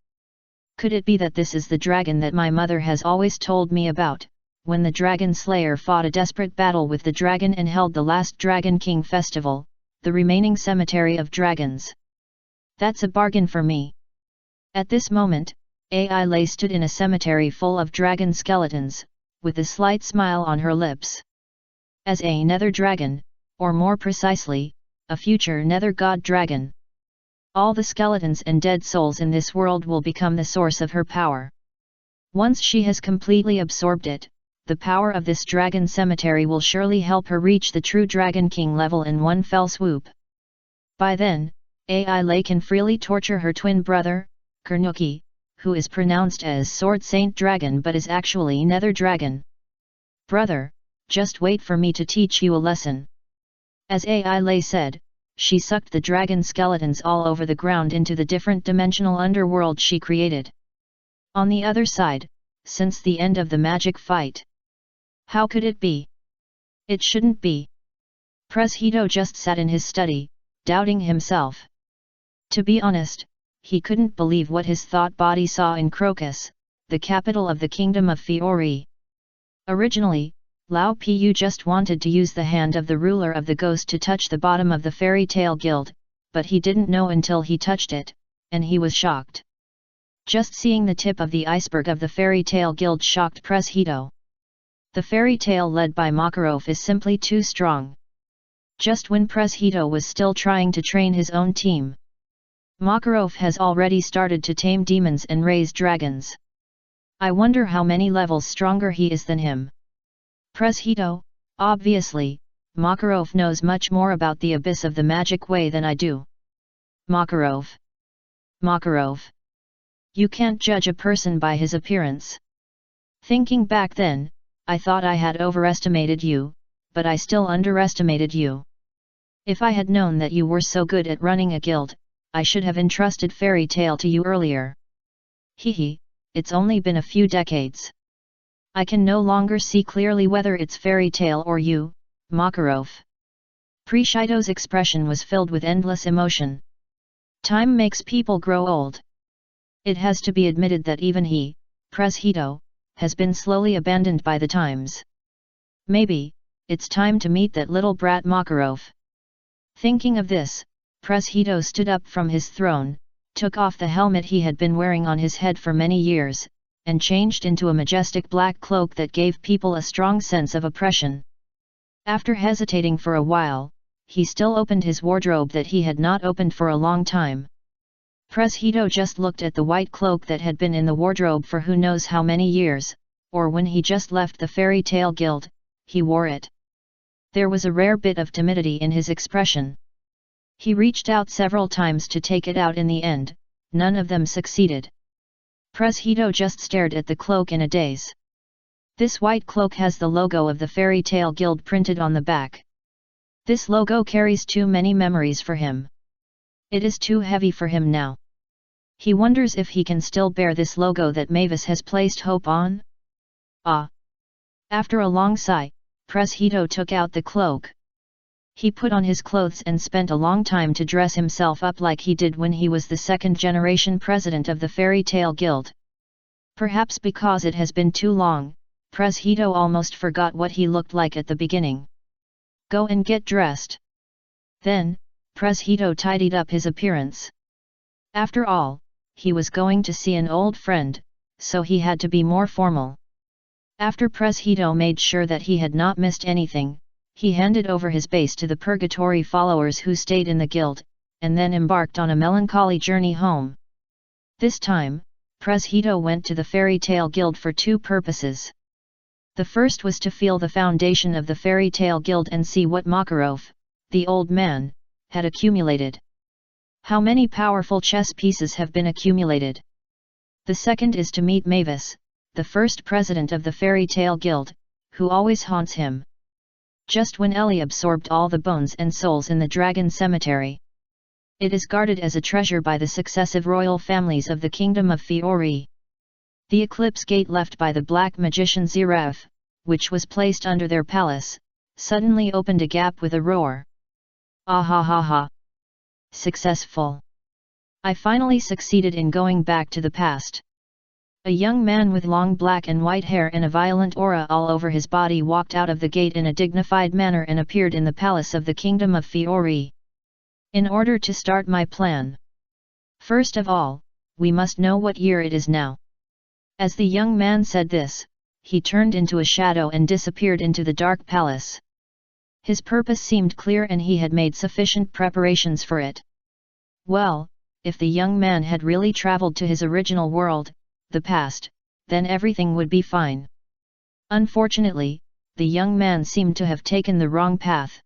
Could it be that this is the dragon that my mother has always told me about, when the Dragon Slayer fought a desperate battle with the dragon and held the last Dragon King festival, the remaining cemetery of dragons? That's a bargain for me. At this moment, Ai Lei stood in a cemetery full of dragon skeletons, with a slight smile on her lips. As a nether dragon, or more precisely, a future nether god dragon, all the skeletons and dead souls in this world will become the source of her power. Once she has completely absorbed it, the power of this dragon cemetery will surely help her reach the true Dragon King level in one fell swoop. By then, Ai Lei can freely torture her twin brother, Kurnuki, who is pronounced as Sword Saint Dragon but is actually Nether Dragon. Brother, just wait for me to teach you a lesson. As Ai Lei said, she sucked the dragon skeletons all over the ground into the different dimensional underworld she created. On the other side, since the end of the magic fight. How could it be? It shouldn't be. Pres Hito just sat in his study, doubting himself. To be honest, he couldn't believe what his thought body saw in Crocus, the capital of the Kingdom of Fiori. Originally, Lao Pu just wanted to use the hand of the ruler of the ghost to touch the bottom of the Fairy Tale Guild, but he didn't know until he touched it, and he was shocked. Just seeing the tip of the iceberg of the Fairy Tale Guild shocked Pres Hito. The fairy tale led by Makarov is simply too strong. Just when Pres Hito was still trying to train his own team, Makarov has already started to tame demons and raise dragons. I wonder how many levels stronger he is than him. Pres Hito, obviously, Makarov knows much more about the abyss of the magic way than I do. Makarov. You can't judge a person by his appearance. Thinking back then, I thought I had overestimated you, but I still underestimated you. If I had known that you were so good at running a guild, I should have entrusted Fairy Tale to you earlier. Hehe, it's only been a few decades. I can no longer see clearly whether it's Fairy Tale or you, Makarov. Pres Hito's expression was filled with endless emotion. Time makes people grow old. It has to be admitted that even he, Pres Hito, has been slowly abandoned by the times. Maybe, it's time to meet that little brat Makarov. Thinking of this, Pres Hito stood up from his throne, took off the helmet he had been wearing on his head for many years, and changed into a majestic black cloak that gave people a strong sense of oppression. After hesitating for a while, he still opened his wardrobe that he had not opened for a long time. Pres Hito just looked at the white cloak that had been in the wardrobe for who knows how many years, or when he just left the Fairy Tale Guild, he wore it. There was a rare bit of timidity in his expression. He reached out several times to take it out in the end, none of them succeeded. Pres Hito just stared at the cloak in a daze. This white cloak has the logo of the Fairy Tale Guild printed on the back. This logo carries too many memories for him. It is too heavy for him now. He wonders if he can still bear this logo that Mavis has placed hope on? Ah! After a long sigh, Pres Hito took out the cloak. He put on his clothes and spent a long time to dress himself up like he did when he was the second-generation president of the Fairy Tale Guild. Perhaps because it has been too long, Pres Hito almost forgot what he looked like at the beginning. Go and get dressed. Then, Pres Hito tidied up his appearance. After all, he was going to see an old friend, so he had to be more formal. After Pres Hito made sure that he had not missed anything, he handed over his base to the purgatory followers who stayed in the guild, and then embarked on a melancholy journey home. This time, Pres Hito went to the Fairy Tale Guild for two purposes. The first was to feel the foundation of the Fairy Tale Guild and see what Makarov, the old man, had accumulated. How many powerful chess pieces have been accumulated? The second is to meet Mavis, the first president of the Fairy Tale Guild, who always haunts him. Just when Ellie absorbed all the bones and souls in the Dragon Cemetery. It is guarded as a treasure by the successive royal families of the Kingdom of Fiori. The Eclipse Gate left by the Black Magician Zirav, which was placed under their palace, suddenly opened a gap with a roar. Ah ha ha ha! Successful! I finally succeeded in going back to the past. A young man with long black and white hair and a violent aura all over his body walked out of the gate in a dignified manner and appeared in the palace of the Kingdom of Fiori. In order to start my plan. First of all, we must know what year it is now. As the young man said this, he turned into a shadow and disappeared into the dark palace. His purpose seemed clear and he had made sufficient preparations for it. Well, if the young man had really traveled to his original world, the past, then everything would be fine. Unfortunately, the young man seemed to have taken the wrong path.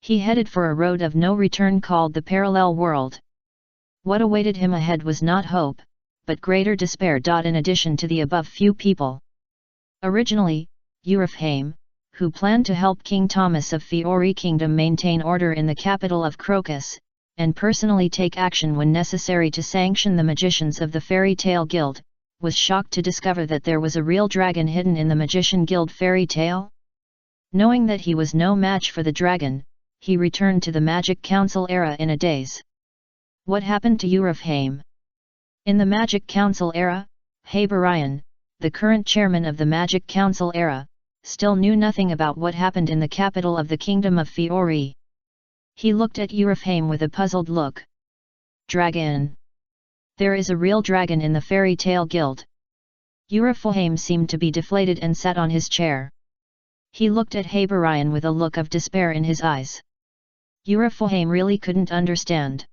He headed for a road of no return called the parallel world. What awaited him ahead was not hope, but greater despair. In addition to the above few people. Originally, Eurofheim, who planned to help King Thomas of Fiori Kingdom maintain order in the capital of Crocus, and personally take action when necessary to sanction the magicians of the Fairy Tale Guild, was shocked to discover that there was a real dragon hidden in the Magician Guild fairy tale. Knowing that he was no match for the dragon, he returned to the Magic Council era in a daze. What happened to Eurofheim? In the Magic Council era, Haberion, the current chairman of the Magic Council era, still knew nothing about what happened in the capital of the Kingdom of Fiori. He looked at Eurofheim with a puzzled look. Dragon! There is a real dragon in the Fairy Tale Guild. Eurofheim seemed to be deflated and sat on his chair. He looked at Haberion with a look of despair in his eyes. Eurofheim really couldn't understand.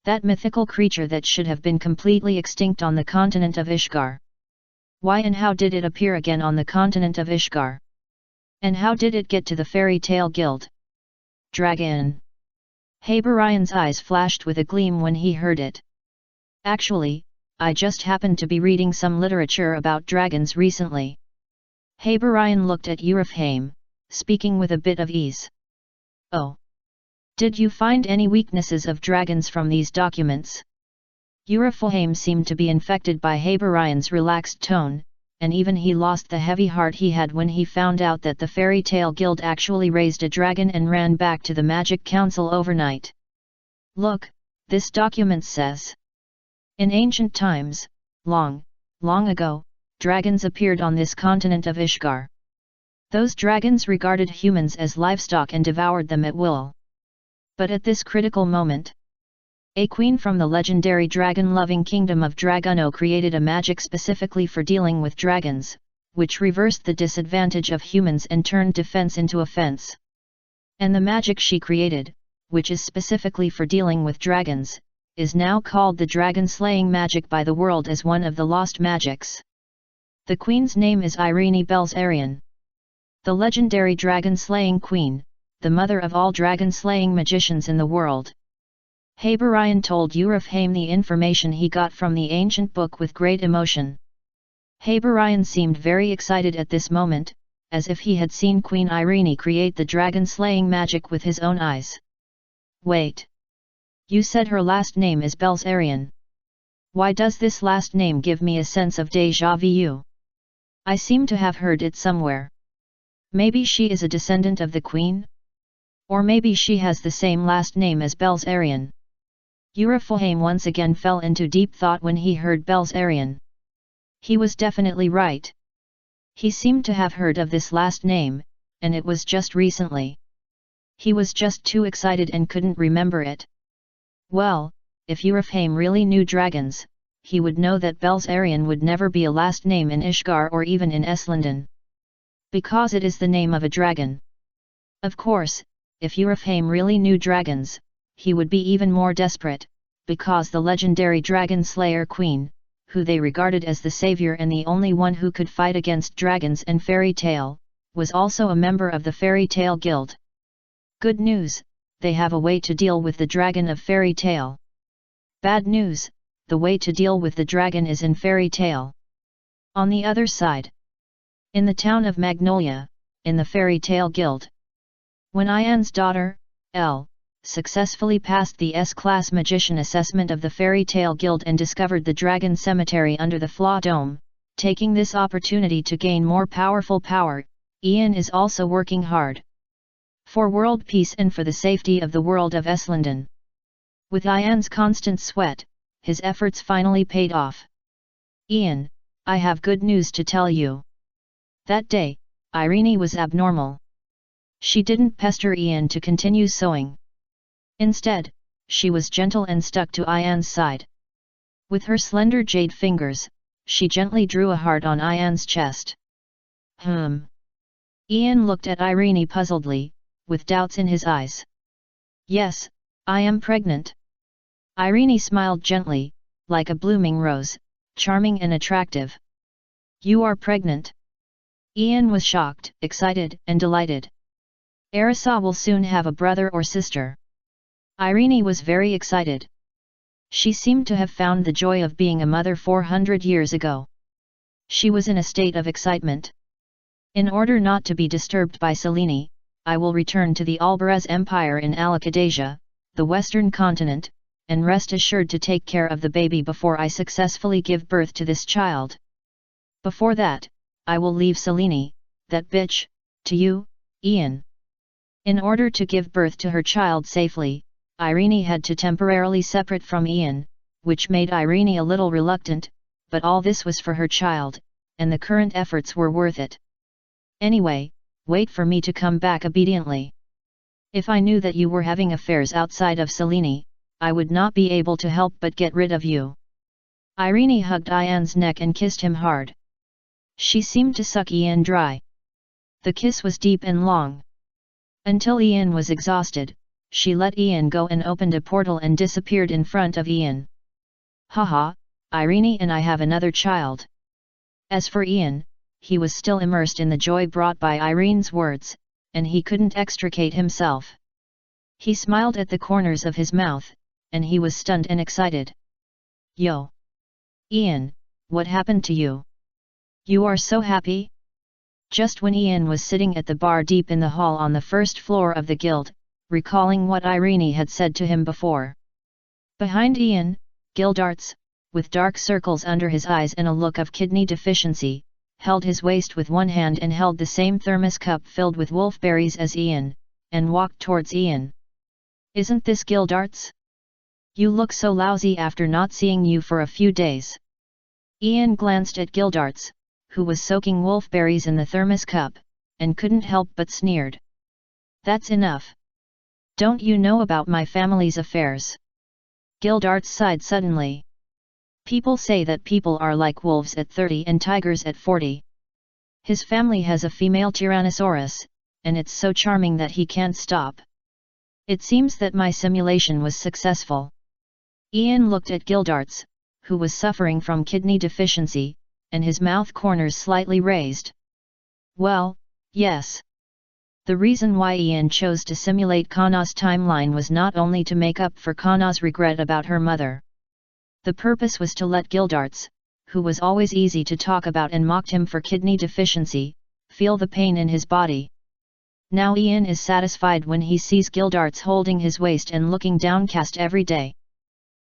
That mythical creature that should have been completely extinct on the continent of Ishgar. Why and how did it appear again on the continent of Ishgar? And how did it get to the Fairy Tale Guild? Dragon! Haberion's eyes flashed with a gleam when he heard it. Actually, I just happened to be reading some literature about dragons recently. Haberion looked at Eurofheim, speaking with a bit of ease. Oh! Did you find any weaknesses of dragons from these documents? Eurofheim seemed to be infected by Haberion's relaxed tone, and even he lost the heavy heart he had when he found out that the Fairy Tale Guild actually raised a dragon and ran back to the Magic Council overnight. Look, this document says. In ancient times, long, long ago, dragons appeared on this continent of Ishgar. Those dragons regarded humans as livestock and devoured them at will. But at this critical moment, a queen from the legendary dragon-loving kingdom of Draguno created a magic specifically for dealing with dragons, which reversed the disadvantage of humans and turned defense into offense. And the magic she created, which is specifically for dealing with dragons, is now called the dragon-slaying magic by the world as one of the lost magics. The queen's name is Irene Belzarian. The legendary dragon-slaying queen, the mother of all dragon-slaying magicians in the world. Haberion told Eurofheim the information he got from the ancient book with great emotion. Haberion seemed very excited at this moment, as if he had seen Queen Irene create the dragon-slaying magic with his own eyes. Wait! You said her last name is Belzarian. Why does this last name give me a sense of déjà vu? I seem to have heard it somewhere. Maybe she is a descendant of the queen? Or maybe she has the same last name as Belzarian. Eurofheim once again fell into deep thought when he heard Belzarian. He was definitely right. He seemed to have heard of this last name, and it was just recently. He was just too excited and couldn't remember it. Well, if Eurofame really knew dragons, he would know that Belzarian would never be a last name in Ishgar or even in Eslanden. Because it is the name of a dragon. Of course, if Eurofame really knew dragons, he would be even more desperate, because the legendary dragon slayer queen, who they regarded as the savior and the only one who could fight against dragons and fairy tale, was also a member of the fairy tale guild. Good news, they have a way to deal with the dragon of fairy tale. Bad news, the way to deal with the dragon is in fairy tale. On the other side, in the town of Magnolia, in the fairy tale guild, when Ian's daughter, Elle, successfully passed the S-class magician assessment of the fairy tale guild and discovered the dragon cemetery under the Flaw Dome, taking this opportunity to gain more powerful power, Ian is also working hard for world peace and for the safety of the world of Eslanden. With Ian's constant sweat, his efforts finally paid off. Ian, I have good news to tell you. That day, Irene was abnormal. She didn't pester Ian to continue sewing. Instead, she was gentle and stuck to Ian's side. With her slender jade fingers, she gently drew a heart on Ian's chest. Ian looked at Irene puzzledly, with doubts in his eyes. Yes, I am pregnant. Irene smiled gently, like a blooming rose, charming and attractive. You are pregnant? Ian was shocked, excited, and delighted. Arisa will soon have a brother or sister. Irene was very excited. She seemed to have found the joy of being a mother 400 years ago. She was in a state of excitement. In order not to be disturbed by Selene, I will return to the Albaraz Empire in Alakadasia, the western continent, and rest assured to take care of the baby before I successfully give birth to this child. Before that, I will leave Selene, that bitch, to you, Ian. In order to give birth to her child safely, Irene had to temporarily separate from Ian, which made Irene a little reluctant, but all this was for her child, and the current efforts were worth it. Anyway, wait for me to come back obediently. If I knew that you were having affairs outside of Selene, I would not be able to help but get rid of you. Irene hugged Ian's neck and kissed him hard. She seemed to suck Ian dry. The kiss was deep and long. Until Ian was exhausted, she let Ian go and opened a portal and disappeared in front of Ian. Haha, Irene and I have another child. As for Ian, he was still immersed in the joy brought by Irene's words, and he couldn't extricate himself. He smiled at the corners of his mouth, and he was stunned and excited. Yo! Ian, what happened to you? You are so happy? Just when Ian was sitting at the bar deep in the hall on the first floor of the guild, recalling what Irene had said to him before. Behind Ian, Gildarts, with dark circles under his eyes and a look of kidney deficiency, held his waist with one hand and held the same thermos cup filled with wolfberries as Ian, and walked towards Ian. Isn't this Gildarts? You look so lousy after not seeing you for a few days. Ian glanced at Gildarts, who was soaking wolfberries in the thermos cup, and couldn't help but sneered. That's enough. Don't you know about my family's affairs? Gildarts sighed suddenly. People say that people are like wolves at 30 and tigers at 40. His family has a female Tyrannosaurus, and it's so charming that he can't stop. It seems that my simulation was successful. Ian looked at Gildarts, who was suffering from kidney deficiency, and his mouth corners slightly raised. Well, yes. The reason why Ian chose to simulate Kana's timeline was not only to make up for Kana's regret about her mother. The purpose was to let Gildarts, who was always easy to talk about and mocked him for kidney deficiency, feel the pain in his body. Now Ian is satisfied when he sees Gildarts holding his waist and looking downcast every day.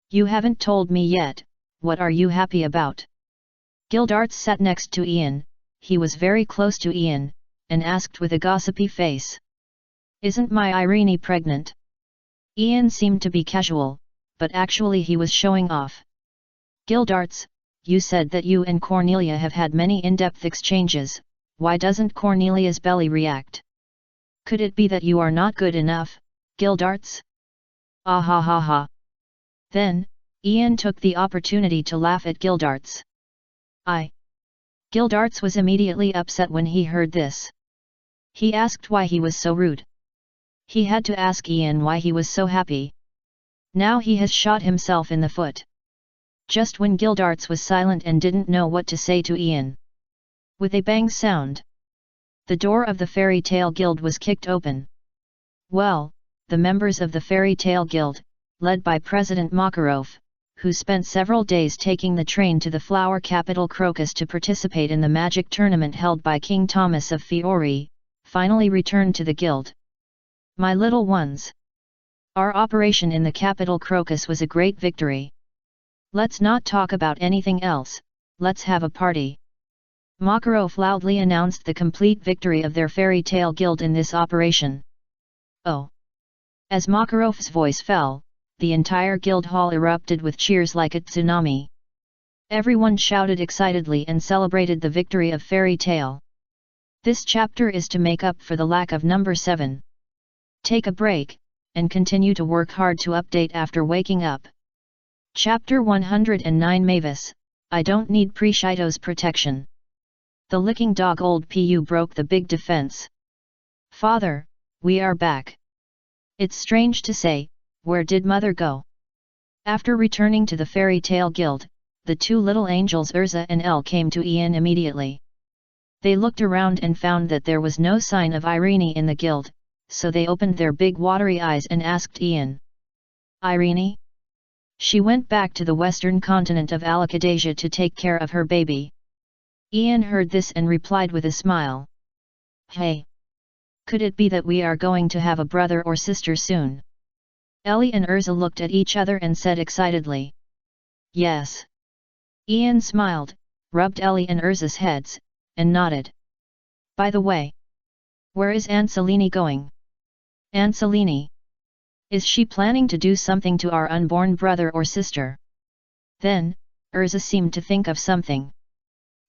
You haven't told me yet, what are you happy about? Gildarts sat next to Ian, he was very close to Ian, and asked with a gossipy face. Isn't my Irene pregnant? Ian seemed to be casual, but actually he was showing off. Gildarts, you said that you and Cornelia have had many in-depth exchanges, why doesn't Cornelia's belly react? Could it be that you are not good enough, Gildarts? Ah ha ha ha. Then, Ian took the opportunity to laugh at Gildarts. Gildarts was immediately upset when he heard this. He asked why he was so rude. He had to ask Ian why he was so happy. Now he has shot himself in the foot. Just when Gildarts was silent and didn't know what to say to Ian. With a bang sound, the door of the Fairy Tale Guild was kicked open. Well, the members of the Fairy Tale Guild, led by President Makarov, who spent several days taking the train to the flower capital Crocus to participate in the magic tournament held by King Thomas of Fiore, finally returned to the guild. My little ones. Our operation in the capital Crocus was a great victory. Let's not talk about anything else, let's have a party. Makarov loudly announced the complete victory of their Fairy Tale Guild in this operation. Oh! As Makarov's voice fell, the entire guild hall erupted with cheers like a tsunami. Everyone shouted excitedly and celebrated the victory of Fairy Tale. This chapter is to make up for the lack of number 7. Take a break, and continue to work hard to update after waking up. Chapter 109 Mavis, I don't need Preshito's protection. The licking dog old Pu broke the big defense. Father, we are back. It's strange to say, where did Mother go? After returning to the Fairy Tale Guild, the two little angels Urza and Elle came to Ian immediately. They looked around and found that there was no sign of Irene in the guild, so they opened their big watery eyes and asked Ian. Irene? She went back to the western continent of Alakadasia to take care of her baby. Ian heard this and replied with a smile. Hey! Could it be that we are going to have a brother or sister soon? Ellie and Urza looked at each other and said excitedly. Yes. Ian smiled, rubbed Ellie and Urza's heads, and nodded. By the way, where is Aunt Selene going? Aunt Selene? Is she planning to do something to our unborn brother or sister? Then, Urza seemed to think of something.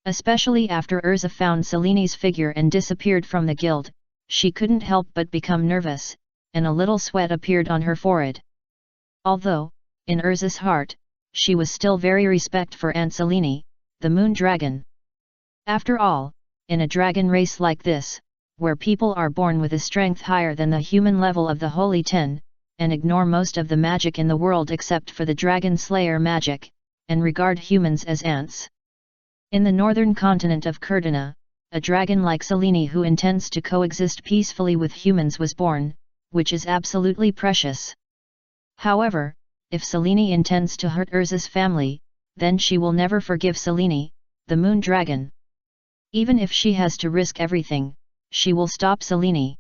Especially after Urza found Selene's figure and disappeared from the guild, she couldn't help but become nervous, and a little sweat appeared on her forehead. Although, in Urza's heart, she was still very respectful for Aunt Selene, the moon dragon. After all, in a dragon race like this, where people are born with a strength higher than the human level of the Holy Ten, and ignore most of the magic in the world except for the Dragon Slayer magic, and regard humans as ants. In the northern continent of Kurdana, a dragon like Selene who intends to coexist peacefully with humans was born, which is absolutely precious. However, if Selene intends to hurt Urza's family, then she will never forgive Selene, the moon dragon. Even if she has to risk everything, she will stop Selene.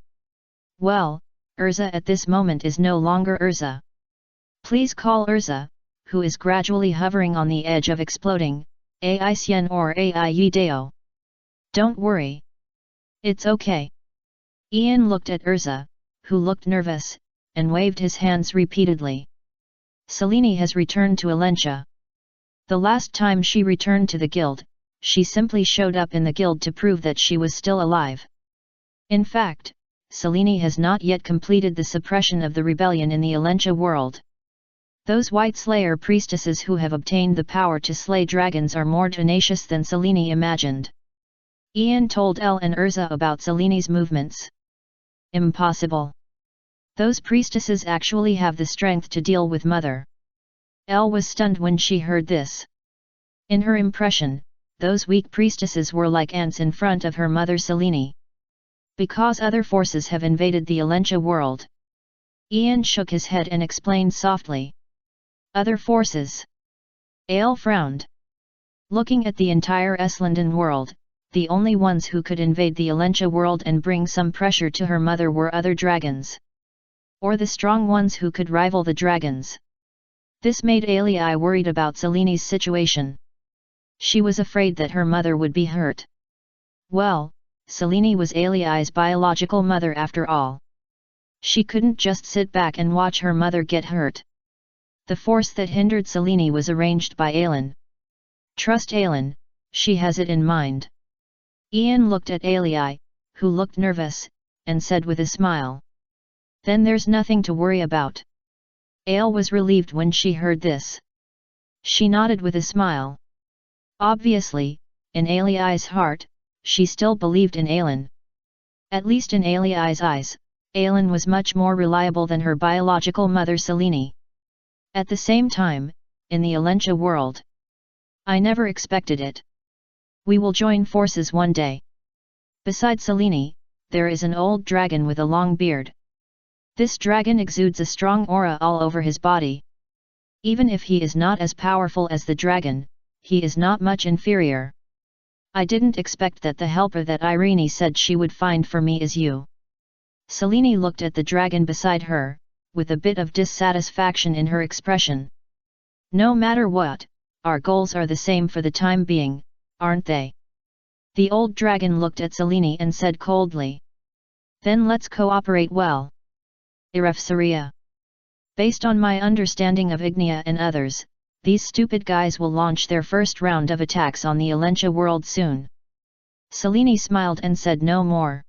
Well, Urza at this moment is no longer Urza. Please call Urza, who is gradually hovering on the edge of exploding, Ai Sien or Ai Yideo. Don't worry. It's okay. Ian looked at Urza, who looked nervous, and waved his hands repeatedly. Selene has returned to Alentia. The last time she returned to the guild, she simply showed up in the guild to prove that she was still alive. In fact, Selene has not yet completed the suppression of the rebellion in the Alentia world. Those White Slayer priestesses who have obtained the power to slay dragons are more tenacious than Selene imagined. Ian told Elle and Urza about Selene's movements. Impossible. Those priestesses actually have the strength to deal with Mother. Elle was stunned when she heard this. In her impression, those weak priestesses were like ants in front of her mother Selene. Because other forces have invaded the Alentia world. Ian shook his head and explained softly. Other forces. Ale frowned. Looking at the entire Eslandan world, the only ones who could invade the Alentia world and bring some pressure to her mother were other dragons. Or the strong ones who could rival the dragons. This made Alei worried about Selene's situation. She was afraid that her mother would be hurt. Well, Selene was Alei's biological mother after all. She couldn't just sit back and watch her mother get hurt. The force that hindered Selene was arranged by Aelin. Trust Aelin, she has it in mind. Ian looked at Ailey, who looked nervous, and said with a smile. Then there's nothing to worry about. Ale was relieved when she heard this. She nodded with a smile. Obviously, in Ailey's heart, she still believed in Aelin. At least in Ailey's eyes, Aelin was much more reliable than her biological mother Selene. At the same time, in the Alentia world. I never expected it. We will join forces one day. Beside Selene, there is an old dragon with a long beard. This dragon exudes a strong aura all over his body. Even if he is not as powerful as the dragon, he is not much inferior. I didn't expect that the helper that Irene said she would find for me is you. Selene looked at the dragon beside her, with a bit of dissatisfaction in her expression. No matter what, our goals are the same for the time being, aren't they? The old dragon looked at Selene and said coldly. Then let's cooperate well. Irefsaria. Based on my understanding of Ignia and others, these stupid guys will launch their first round of attacks on the Alentia world soon. Selene smiled and said no more.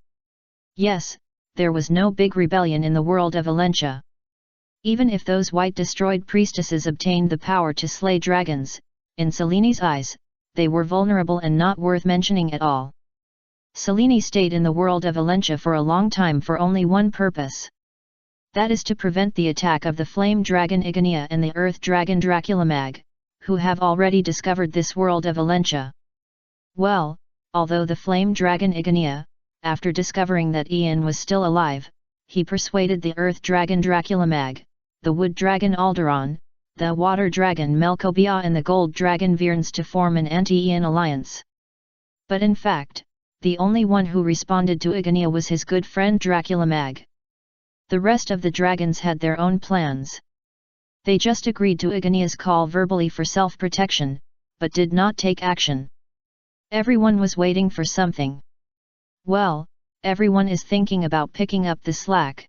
Yes, there was no big rebellion in the world of Alentia. Even if those white destroyed priestesses obtained the power to slay dragons, in Selene's eyes, they were vulnerable and not worth mentioning at all. Selene stayed in the world of Alentia for a long time for only one purpose. That is to prevent the attack of the flame dragon Ignia and the earth dragon Draculamag, who have already discovered this world of Alentia. Well, although the flame dragon Ignia, after discovering that Ian was still alive, he persuaded the earth dragon Draculamag, the wood dragon Alderon, the water dragon Melkobia and the gold dragon Virns to form an anti-Ian alliance. But in fact, the only one who responded to Ignia was his good friend Draculamag. The rest of the dragons had their own plans. They just agreed to Ignia's call verbally for self-protection, but did not take action. Everyone was waiting for something. Well, everyone is thinking about picking up the slack.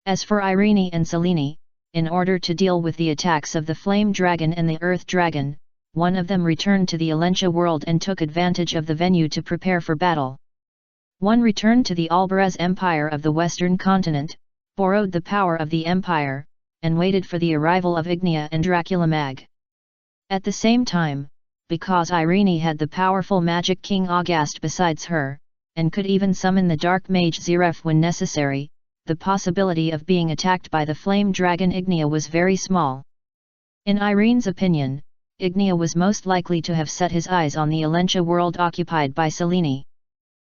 As for Irene and Selene, in order to deal with the attacks of the flame dragon and the earth dragon, one of them returned to the Alentia world and took advantage of the venue to prepare for battle. One returned to the Albarez Empire of the Western Continent, borrowed the power of the Empire, and waited for the arrival of Ignia and Draculamag. At the same time, because Irene had the powerful magic king August besides her, and could even summon the dark mage Ziref when necessary, the possibility of being attacked by the flame dragon Ignia was very small. In Irene's opinion, Ignia was most likely to have set his eyes on the Alentia world occupied by Selene.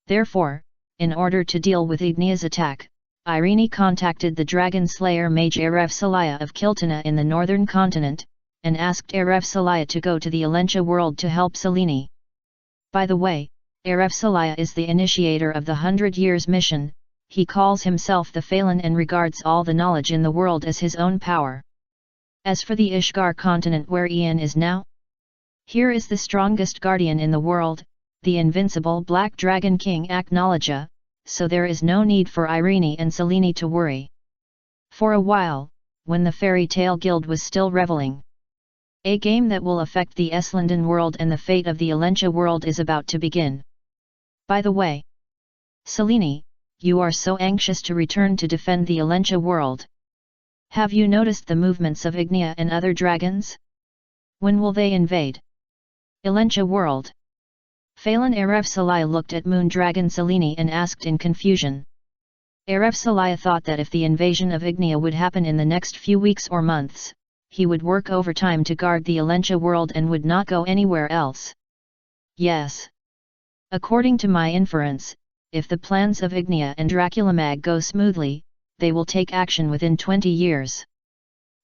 Therefore, in order to deal with Ignia's attack, Irene contacted the dragon slayer mage Erefsalia of Kiltana in the northern continent, and asked Erefsalia to go to the Alentia world to help Selene. By the way, Erefsalia is the initiator of the 100 Years mission. He calls himself the Phelan and regards all the knowledge in the world as his own power. As for the Ishgar continent where Ian is now, here is the strongest guardian in the world, the invincible Black Dragon King Aknologia, so there is no need for Irene and Selene to worry. For a while, when the Fairy Tale Guild was still reveling, a game that will affect the Eslanden world and the fate of the Alentia world is about to begin. By the way, Selene, you are so anxious to return to defend the Alentia world. Have you noticed the movements of Ignia and other dragons? When will they invade Alentia world? Phelan Erefsalia looked at Moon Dragon Selene and asked in confusion. Erefsalia thought that if the invasion of Ignia would happen in the next few weeks or months, he would work overtime to guard the Alentia world and would not go anywhere else. Yes. According to my inference, if the plans of Ignia and Draculamag go smoothly, they will take action within 20 years.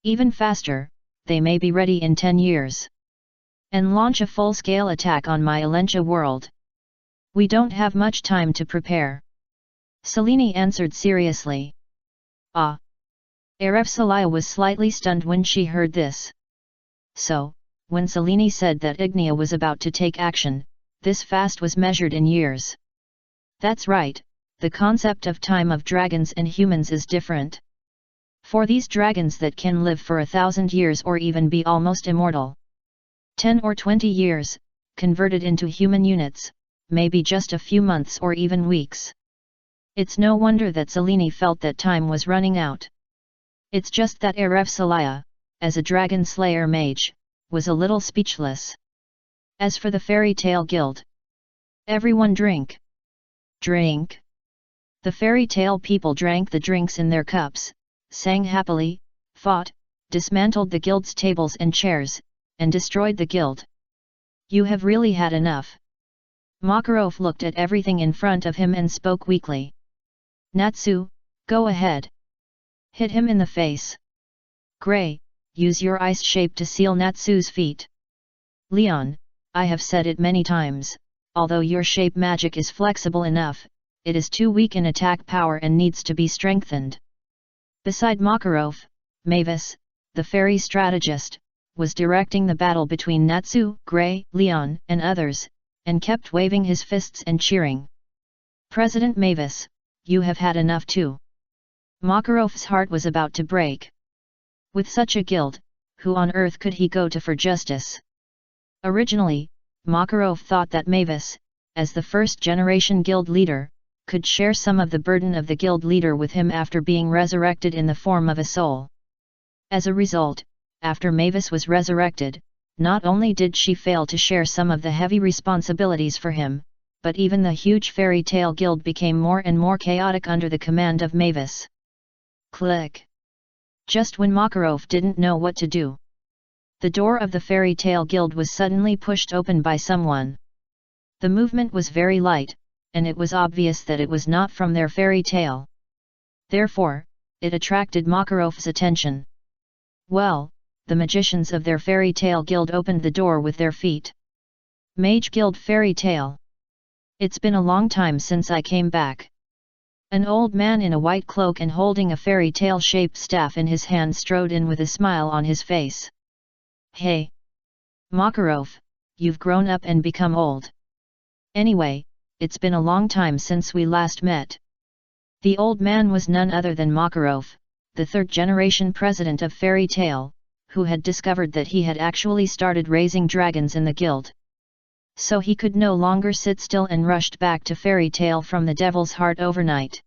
Even faster, they may be ready in 10 years. And launch a full-scale attack on my Alentia world. We don't have much time to prepare. Selene answered seriously. Ah! Erefsalia was slightly stunned when she heard this. So, when Selene said that Ignia was about to take action, this fast was measured in years. That's right, the concept of time of dragons and humans is different. For these dragons that can live for 1,000 years or even be almost immortal, 10 or 20 years, converted into human units, maybe just a few months or even weeks. It's no wonder that Zelini felt that time was running out. It's just that Aref Salaya, as a dragon slayer mage, was a little speechless. As for the fairy tale guild, everyone drink. Drink. The fairy tale people drank the drinks in their cups, sang happily, fought, dismantled the guild's tables and chairs, and destroyed the guild. You have really had enough. Makarov looked at everything in front of him and spoke weakly. Natsu, go ahead. Hit him in the face. Gray, use your ice shape to seal Natsu's feet. Leon, I have said it many times, although your shape magic is flexible enough, it is too weak in attack power and needs to be strengthened. Beside Makarov, Mavis, the fairy strategist, was directing the battle between Natsu, Gray, Leon, and others, and kept waving his fists and cheering. President Mavis, you have had enough too. Makarov's heart was about to break. With such a guild, who on earth could he go to for justice? Originally, Makarov thought that Mavis, as the first-generation guild leader, could share some of the burden of the guild leader with him after being resurrected in the form of a soul. As a result, after Mavis was resurrected, not only did she fail to share some of the heavy responsibilities for him, but even the huge fairy tale guild became more and more chaotic under the command of Mavis. Click! Just when Makarov didn't know what to do, the door of the fairy tale guild was suddenly pushed open by someone. The movement was very light, and it was obvious that it was not from their fairy tale. Therefore, it attracted Makarov's attention. Well, the magicians of their fairy tale guild opened the door with their feet. Mage Guild Fairy Tale. It's been a long time since I came back. An old man in a white cloak and holding a fairy tale-shaped staff in his hand strode in with a smile on his face. Hey! Makarov, you've grown up and become old. Anyway, it's been a long time since we last met. The old man was none other than Makarov, the third-generation president of Fairy Tale, who had discovered that he had actually started raising dragons in the guild. So he could no longer sit still and rushed back to Fairy Tale from the Devil's Heart overnight.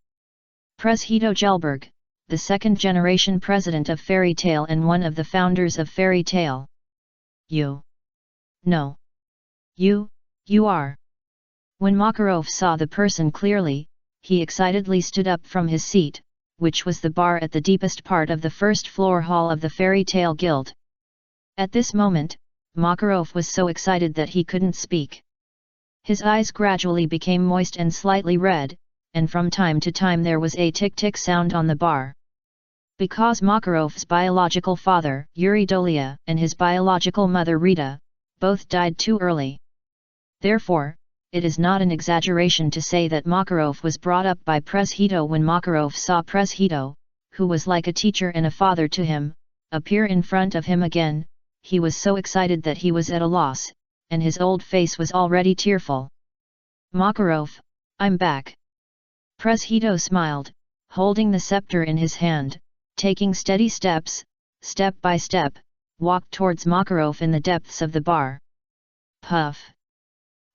Hito Gelberg, the second-generation president of Fairy Tale and one of the founders of Fairy Tale. You. No. You are. When Makarov saw the person clearly, he excitedly stood up from his seat, which was the bar at the deepest part of the first-floor hall of the Fairy Tale Guild. At this moment, Makarov was so excited that he couldn't speak. His eyes gradually became moist and slightly red, and from time to time there was a tick-tick sound on the bar. Because Makarov's biological father, Yuri Dolia, and his biological mother Rita, both died too early. Therefore, it is not an exaggeration to say that Makarov was brought up by Hito. When Makarov saw Hito, who was like a teacher and a father to him, appear in front of him again, he was so excited that he was at a loss, and his old face was already tearful. Makarov, I'm back. Hito smiled, holding the scepter in his hand, taking steady steps, step by step, walked towards Makarov in the depths of the bar. Puff.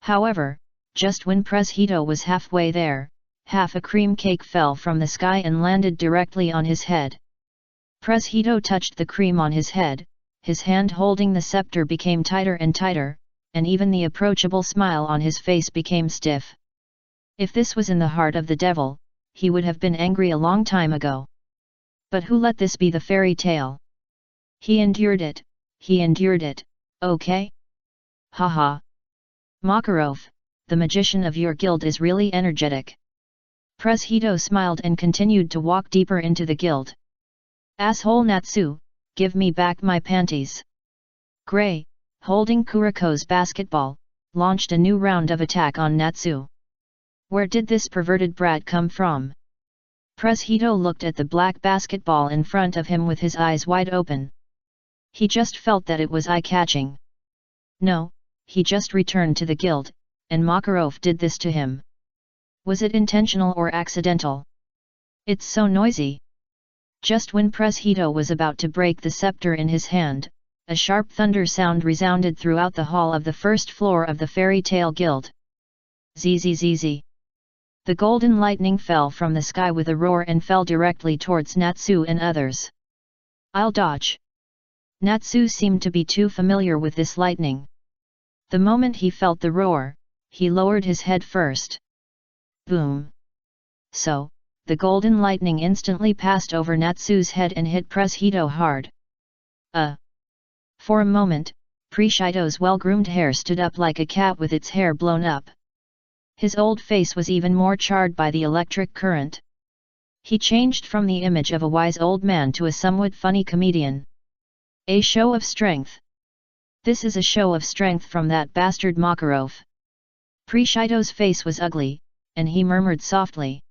However, just when Hito was halfway there, half a cream cake fell from the sky and landed directly on his head. Hito touched the cream on his head, his hand holding the scepter became tighter and tighter, and even the approachable smile on his face became stiff. If this was in the heart of the devil, he would have been angry a long time ago. But who let this be the fairy tale? He endured it, okay? Haha. Makarov, the magician of your guild is really energetic. Hito smiled and continued to walk deeper into the guild. Asshole Natsu, give me back my panties. Gray, holding Kuriko's basketball, launched a new round of attack on Natsu. Where did this perverted brat come from? Hito looked at the black basketball in front of him with his eyes wide open. He just felt that it was eye-catching. No, he just returned to the guild, and Makarov did this to him. Was it intentional or accidental? It's so noisy. Just when Hito was about to break the scepter in his hand, a sharp thunder sound resounded throughout the hall of the first floor of the Fairy Tale Guild. Zzz. The golden lightning fell from the sky with a roar and fell directly towards Natsu and others. I'll dodge. Natsu seemed to be too familiar with this lightning. The moment he felt the roar, he lowered his head first. Boom! So, the golden lightning instantly passed over Natsu's head and hit Press Hito hard. For a moment, Preshito's well-groomed hair stood up like a cat with its hair blown up. His old face was even more charred by the electric current. He changed from the image of a wise old man to a somewhat funny comedian. A show of strength. This is a show of strength from that bastard Makarov. Preshito's face was ugly, and he murmured softly.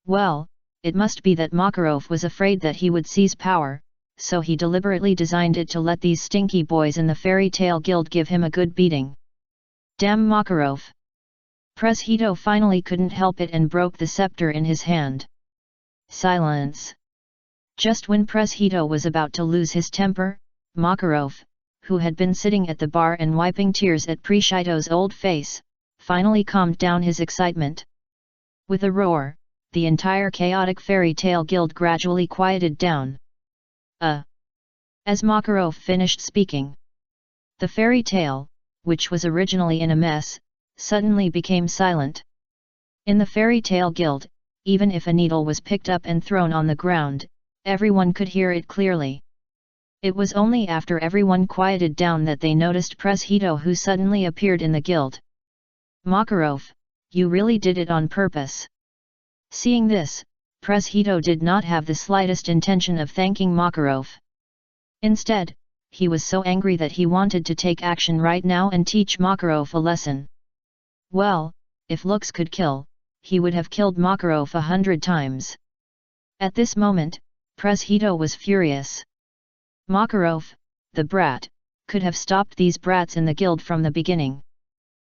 Well, it must be that Makarov was afraid that he would seize power, so he deliberately designed it to let these stinky boys in the Fairy Tale Guild give him a good beating. Damn Makarov! Press Hito finally couldn't help it and broke the scepter in his hand. Silence! Just when Press Hito was about to lose his temper, Makarov, who had been sitting at the bar and wiping tears at Preshito's old face, finally calmed down his excitement. With a roar, the entire chaotic Fairy Tale Guild gradually quieted down. As Makarov finished speaking, the fairy tale, which was originally in a mess, suddenly became silent. In the Fairy Tale Guild, even if a needle was picked up and thrown on the ground, everyone could hear it clearly. It was only after everyone quieted down that they noticed Press Hito, who suddenly appeared in the guild. Makarov, you really did it on purpose. Seeing this, Press Hito did not have the slightest intention of thanking Makarov. Instead, he was so angry that he wanted to take action right now and teach Makarov a lesson. Well, if looks could kill, he would have killed Makarov 100 times. At this moment, Press Hito was furious. Makarov, the brat, could have stopped these brats in the guild from the beginning.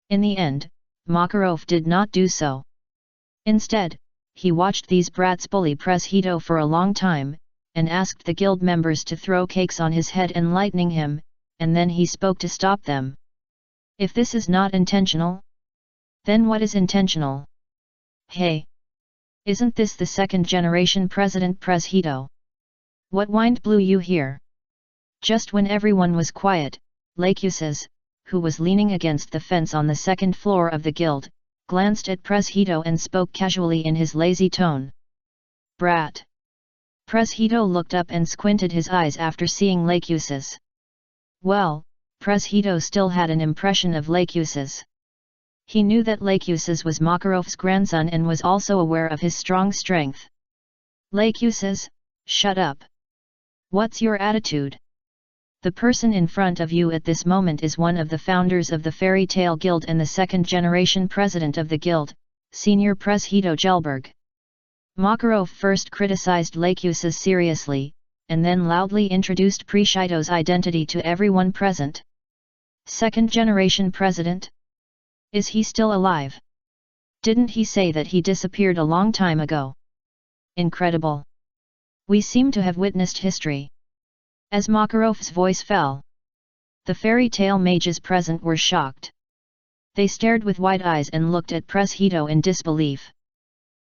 In the end, Makarov did not do so. Instead, he watched these brats bully Press Hito for a long time, and asked the guild members to throw cakes on his head and lightning him, and then he spoke to stop them. If this is not intentional, then what is intentional? Hey! Isn't this the second-generation President Press Hito? What wind blew you here? Just when everyone was quiet, Lacuses, who was leaning against the fence on the second floor of the guild, glanced at Press Hito and spoke casually in his lazy tone. Brat! Press Hito looked up and squinted his eyes after seeing Lacuses. Well, Press Hito still had an impression of Lacuses. He knew that Lacuses was Makarov's grandson and was also aware of his strong strength. Lacuses, shut up! What's your attitude? The person in front of you at this moment is one of the founders of the Fairy Tale Guild and the second-generation president of the guild, Senior Press Hito Gelberg. Makarov first criticized Lacuses seriously, and then loudly introduced Preshito's identity to everyone present. Second-generation president? Is he still alive? Didn't he say that he disappeared a long time ago? Incredible! We seem to have witnessed history. As Makarov's voice fell, the fairy tale mages present were shocked. They stared with wide eyes and looked at Press Hito in disbelief.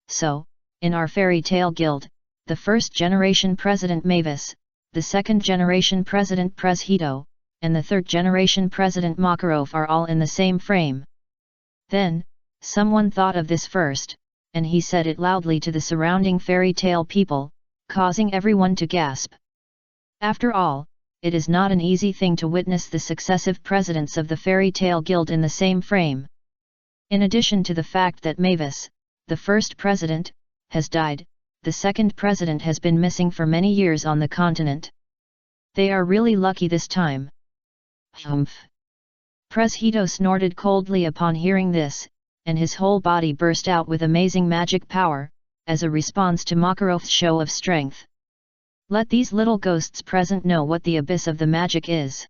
So, in our Fairy Tale Guild, the first-generation president Mavis, the second-generation president Press Hito, and the third-generation president Makarov are all in the same frame. Then, someone thought of this first, and he said it loudly to the surrounding fairy tale people, causing everyone to gasp. After all, it is not an easy thing to witness the successive presidents of the Fairy Tale Guild in the same frame. In addition to the fact that Mavis, the first president, has died, the second president has been missing for many years on the continent. They are really lucky this time. Humph! Press Hito snorted coldly upon hearing this, and his whole body burst out with amazing magic power, as a response to Makarov's show of strength. Let these little ghosts present know what the abyss of the magic is.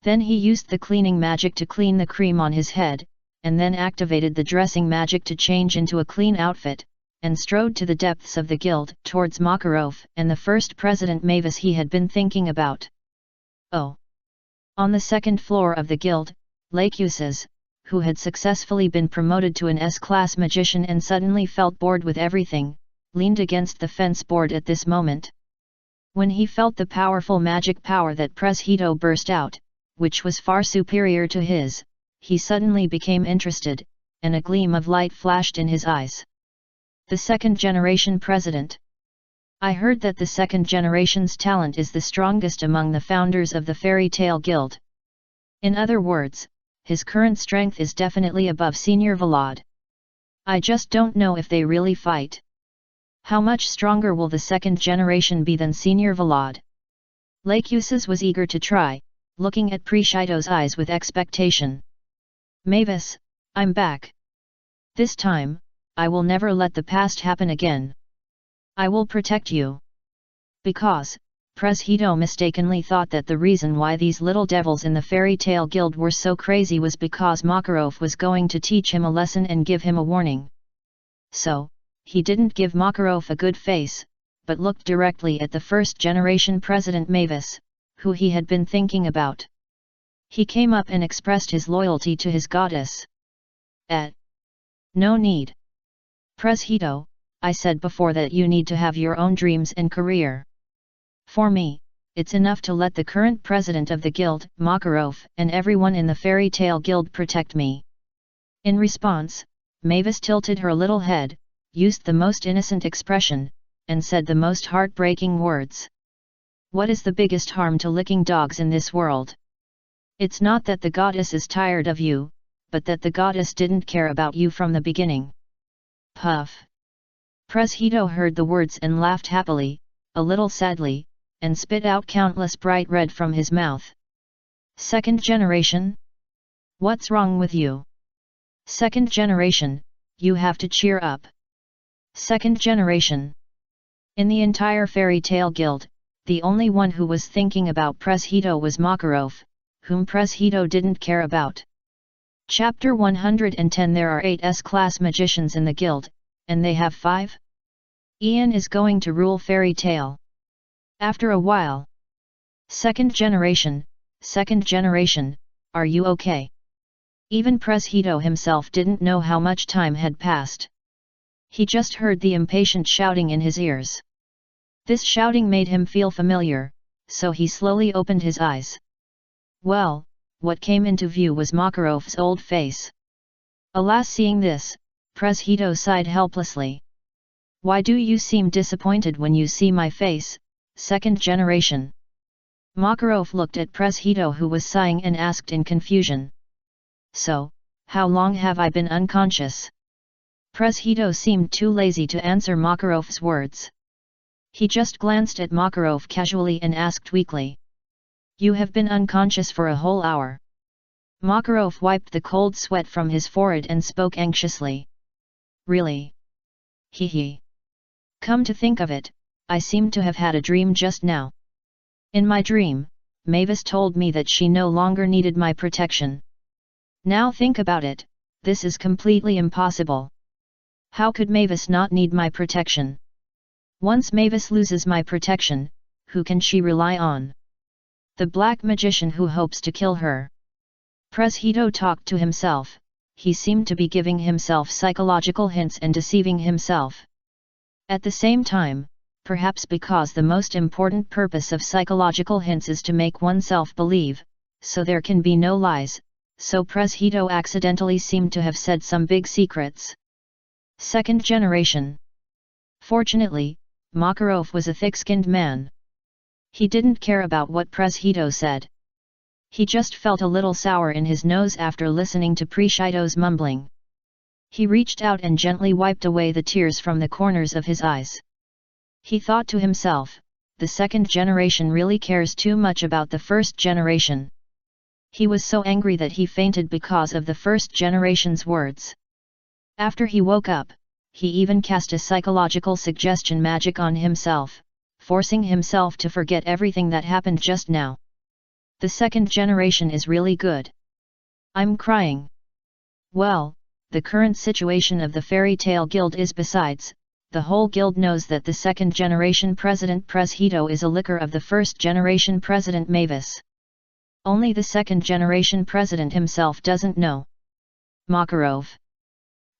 Then he used the cleaning magic to clean the cream on his head, and then activated the dressing magic to change into a clean outfit, and strode to the depths of the guild towards Makarov and the first president Mavis he had been thinking about. Oh! On the second floor of the guild, Lacuses, who had successfully been promoted to an S-class magician and suddenly felt bored with everything, leaned against the fence board at this moment. When he felt the powerful magic power that Preshedo burst out, which was far superior to his, he suddenly became interested, and a gleam of light flashed in his eyes. The second generation president. I heard that the second generation's talent is the strongest among the founders of the Fairy Tale Guild. In other words, his current strength is definitely above Senior Vlad. I just don't know if they really fight. How much stronger will the second generation be than Senior Vlad? Lacuses was eager to try, looking at Preshido's eyes with expectation. Mavis, I'm back. This time, I will never let the past happen again. I will protect you. Because, Preshedo mistakenly thought that the reason why these little devils in the Fairy Tale Guild were so crazy was because Makarov was going to teach him a lesson and give him a warning. So, he didn't give Makarov a good face, but looked directly at the first generation president Mavis, who he had been thinking about. He came up and expressed his loyalty to his goddess. No need. Preshedo, I said before that you need to have your own dreams and career. For me, it's enough to let the current president of the guild, Makarov, and everyone in the Fairy Tale Guild protect me. In response, Mavis tilted her little head, used the most innocent expression, and said the most heartbreaking words. What is the biggest harm to licking dogs in this world? It's not that the goddess is tired of you, but that the goddess didn't care about you from the beginning. Puff. Preshedo heard the words and laughed happily, a little sadly, and spit out countless bright red from his mouth. Second generation? What's wrong with you? Second generation, you have to cheer up. Second generation. In the entire Fairy Tale Guild, the only one who was thinking about Preshedo was Makarov, whom Preshedo didn't care about. Chapter 110. There are 8 S-class magicians in the guild, and they have 5? Ian is going to rule Fairy Tale. After a while. Second generation, are you okay? Even Preshedo himself didn't know how much time had passed. He just heard the impatient shouting in his ears. This shouting made him feel familiar, so he slowly opened his eyes. Well, what came into view was Makarov's old face. Alas, seeing this, Preshedo sighed helplessly. Why do you seem disappointed when you see my face, second generation? Makarov looked at Preshedo, who was sighing, and asked in confusion. So, how long have I been unconscious? Preshedo seemed too lazy to answer Makarov's words. He just glanced at Makarov casually and asked weakly. You have been unconscious for a whole hour. Makarov wiped the cold sweat from his forehead and spoke anxiously. Really? Hee. Come to think of it, I seem to have had a dream just now. In my dream, Mavis told me that she no longer needed my protection. Now think about it, this is completely impossible. How could Mavis not need my protection? Once Mavis loses my protection, who can she rely on? The black magician who hopes to kill her. Preshedo talked to himself, he seemed to be giving himself psychological hints and deceiving himself. At the same time, perhaps because the most important purpose of psychological hints is to make oneself believe, so there can be no lies, so Preshedo accidentally seemed to have said some big secrets. Second generation. Fortunately, Makarov was a thick-skinned man. He didn't care about what Preshedo said. He just felt a little sour in his nose after listening to Preshedo's mumbling. He reached out and gently wiped away the tears from the corners of his eyes. He thought to himself, the second generation really cares too much about the first generation. He was so angry that he fainted because of the first generation's words. After he woke up, he even cast a psychological suggestion magic on himself, forcing himself to forget everything that happened just now. The second generation is really good. I'm crying. Well, the current situation of the Fairy Tale Guild is besides, the whole guild knows that the second generation president Preshedo is a licker of the first generation president Mavis. Only the second generation president himself doesn't know. Makarov.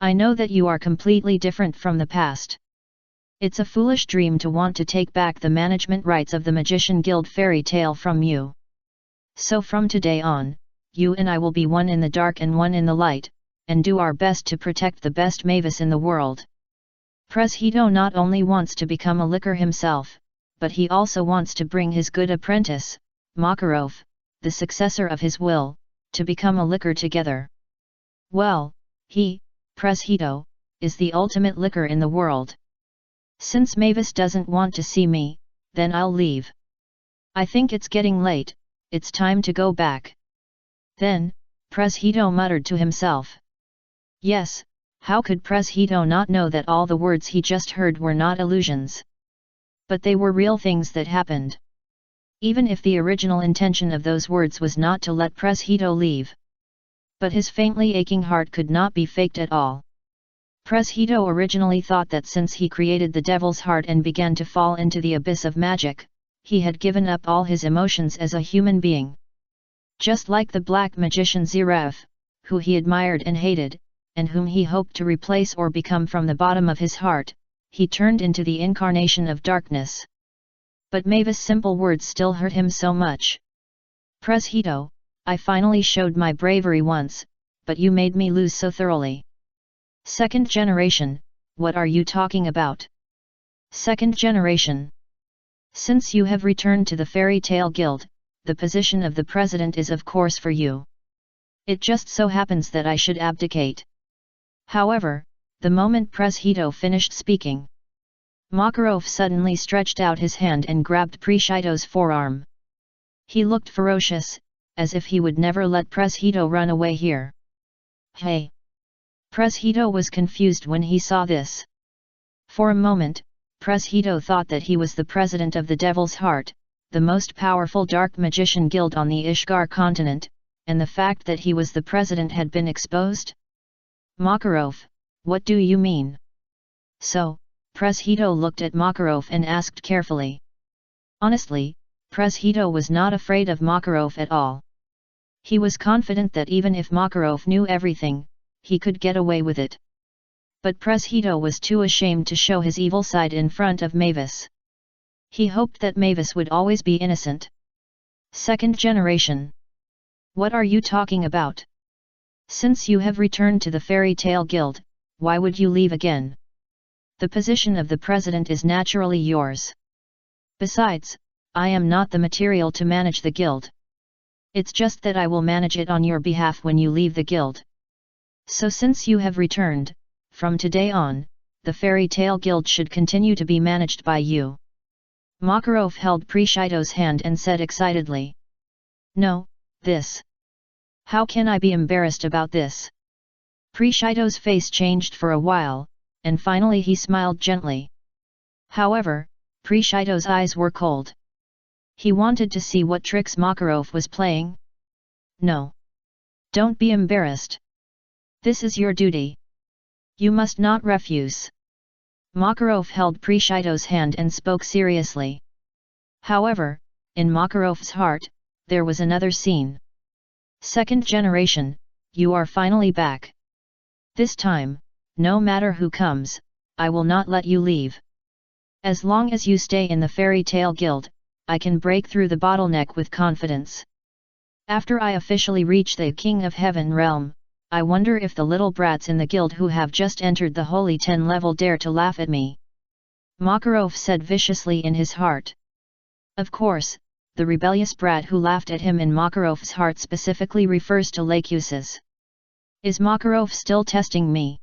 I know that you are completely different from the past. It's a foolish dream to want to take back the management rights of the Magician Guild fairy tale from you. So from today on, you and I will be one in the dark and one in the light, and do our best to protect the best Mavis in the world. Preshedo not only wants to become a licker himself, but he also wants to bring his good apprentice, Makarov, the successor of his will, to become a licker together. Well, he, Preshedo, is the ultimate licker in the world. Since Mavis doesn't want to see me, then I'll leave. I think it's getting late, it's time to go back. Then, Preshedo muttered to himself. Yes, how could Preshedo not know that all the words he just heard were not illusions? But they were real things that happened. Even if the original intention of those words was not to let Preshedo leave. But his faintly aching heart could not be faked at all. Preshedo originally thought that since he created the devil's heart and began to fall into the abyss of magic, he had given up all his emotions as a human being. Just like the black magician Zirav, who he admired and hated, and whom he hoped to replace or become from the bottom of his heart, he turned into the incarnation of darkness. But Mavis' simple words still hurt him so much. Preshedo, I finally showed my bravery once, but you made me lose so thoroughly. Second generation, what are you talking about? Second generation. Since you have returned to the Fairy Tale Guild, the position of the president is of course for you. It just so happens that I should abdicate. However, the moment Preshedo finished speaking, Makarov suddenly stretched out his hand and grabbed Preshedo's forearm. He looked ferocious, as if he would never let Preshedo run away here. Hey! Preshedo was confused when he saw this. For a moment, Preshedo thought that he was the president of the Devil's Heart, the most powerful dark magician guild on the Ishgar continent, and the fact that he was the president had been exposed? Makarov, what do you mean? So, Preshedo looked at Makarov and asked carefully. Honestly, Preshedo was not afraid of Makarov at all. He was confident that even if Makarov knew everything, he could get away with it. But Preshedo was too ashamed to show his evil side in front of Mavis. He hoped that Mavis would always be innocent. Second generation. What are you talking about? Since you have returned to the Fairy Tale Guild, why would you leave again? The position of the president is naturally yours. Besides, I am not the material to manage the guild. It's just that I will manage it on your behalf when you leave the guild. So since you have returned, from today on, the Fairy Tale Guild should continue to be managed by you. Makarov held Preshedo's hand and said excitedly. No, this. How can I be embarrassed about this? Preshedo's face changed for a while, and finally he smiled gently. However, Preshedo's eyes were cold. He wanted to see what tricks Makarov was playing. No. Don't be embarrassed. This is your duty. You must not refuse. Makarov held Preshedo's hand and spoke seriously. However, in Makarov's heart, there was another scene. Second generation, you are finally back. This time, no matter who comes, I will not let you leave. As long as you stay in the Fairy Tale Guild, I can break through the bottleneck with confidence. After I officially reach the King of Heaven realm, I wonder if the little brats in the guild who have just entered the Holy 10 level dare to laugh at me. Makarov said viciously in his heart. Of course, the rebellious brat who laughed at him in Makarov's heart specifically refers to Lakuses. Is Makarov still testing me?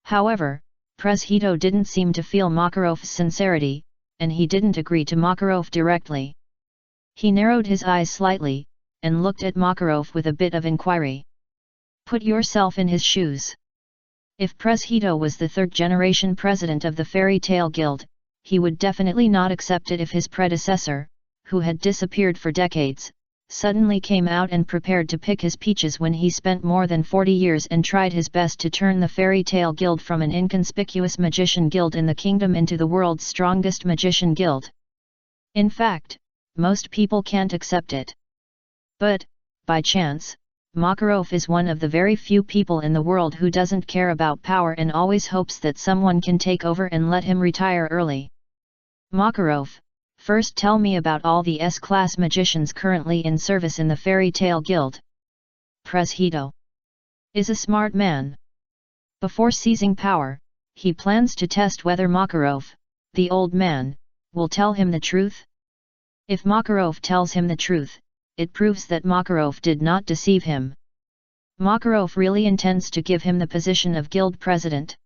However, Preshedo didn't seem to feel Makarov's sincerity, and he didn't agree to Makarov directly. He narrowed his eyes slightly, and looked at Makarov with a bit of inquiry. Put yourself in his shoes. If Preshedo was the third-generation president of the Fairy Tale Guild, he would definitely not accept it if his predecessor, who had disappeared for decades, suddenly came out and prepared to pick his peaches when he spent more than 40 years and tried his best to turn the Fairy Tale Guild from an inconspicuous magician guild in the kingdom into the world's strongest magician guild. In fact, most people can't accept it. But, by chance, Makarov is one of the very few people in the world who doesn't care about power and always hopes that someone can take over and let him retire early. Makarov, first tell me about all the S-class magicians currently in service in the Fairy Tale Guild. Pres Hito is a smart man. Before seizing power, he plans to test whether Makarov, the old man, will tell him the truth. If Makarov tells him the truth, it proves that Makarov did not deceive him. Makarov really intends to give him the position of guild president.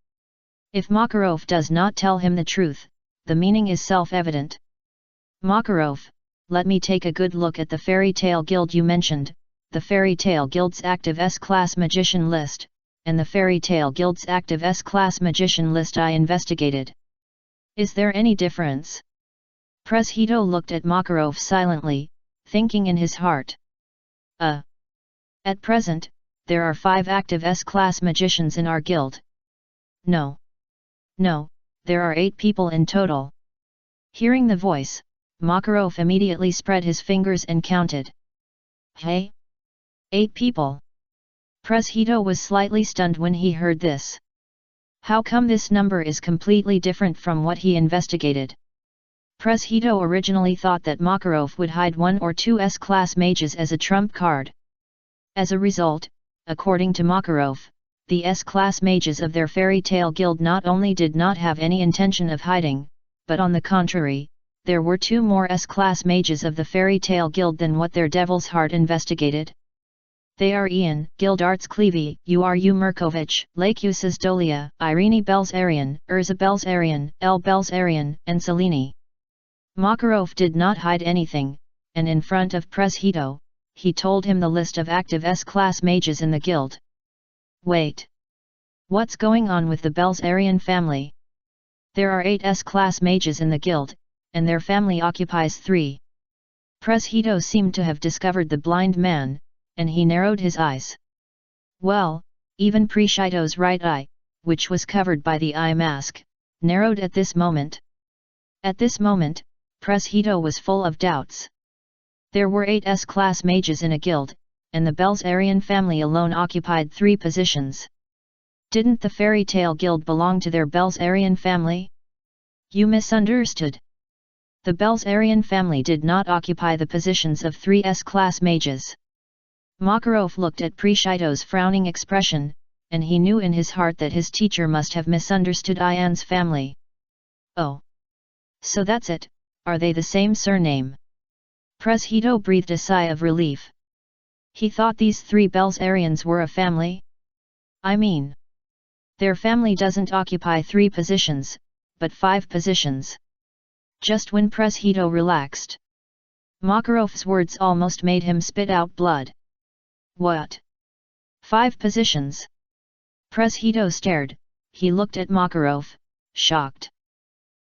If Makarov does not tell him the truth, the meaning is self-evident. Makarov, let me take a good look at the Fairy Tale Guild you mentioned, the Fairy Tale Guild's active S-class magician list, and the Fairy Tale Guild's active S-class magician list I investigated. Is there any difference? Pres Hito looked at Makarov silently, thinking in his heart. At present, there are 5 active S-class magicians in our guild. No, there are 8 people in total. Hearing the voice, Makarov immediately spread his fingers and counted. Hey? 8 people. Pres Hito was slightly stunned when he heard this. How come this number is completely different from what he investigated? Pres Hito originally thought that Makarov would hide 1 or 2 S-class mages as a trump card. As a result, according to Makarov, the S-class mages of their Fairy Tale Guild not only did not have any intention of hiding, but on the contrary, there were 2 more S-class mages of the Fairy Tale Guild than what their Devil's Heart investigated. They are Ian, Gildarts Clevey, Uru Merkovich, Lakeusas Dolia, Irene Belzarian, Urza Belzarian, El Belzarian, and Selene. Makarov did not hide anything, and in front of Pres Hito, he told him the list of active S-class mages in the guild. Wait. What's going on with the Belzarian family? There are 8 S-class mages in the guild, and their family occupies 3. Pres Hito seemed to have discovered the blind man, and he narrowed his eyes. Well, even Preshito's right eye, which was covered by the eye mask, narrowed at this moment. At this moment, Pres Hito was full of doubts. There were 8 S-class mages in a guild, and the Belzarian family alone occupied 3 positions. Didn't the Fairy Tale Guild belong to their Belzarian family? You misunderstood. The Belzarian family did not occupy the positions of 3 S-class mages. Makarov looked at Preshito's frowning expression, and he knew in his heart that his teacher must have misunderstood Ian's family. Oh. So that's it, are they the same surname? Pres Hito breathed a sigh of relief. He thought these 3 Belzarians were a family. I mean, their family doesn't occupy 3 positions, but 5 positions. Just when Pres Hito relaxed, Makarov's words almost made him spit out blood. What? 5 positions? Pres Hito stared, he looked at Makarov, shocked.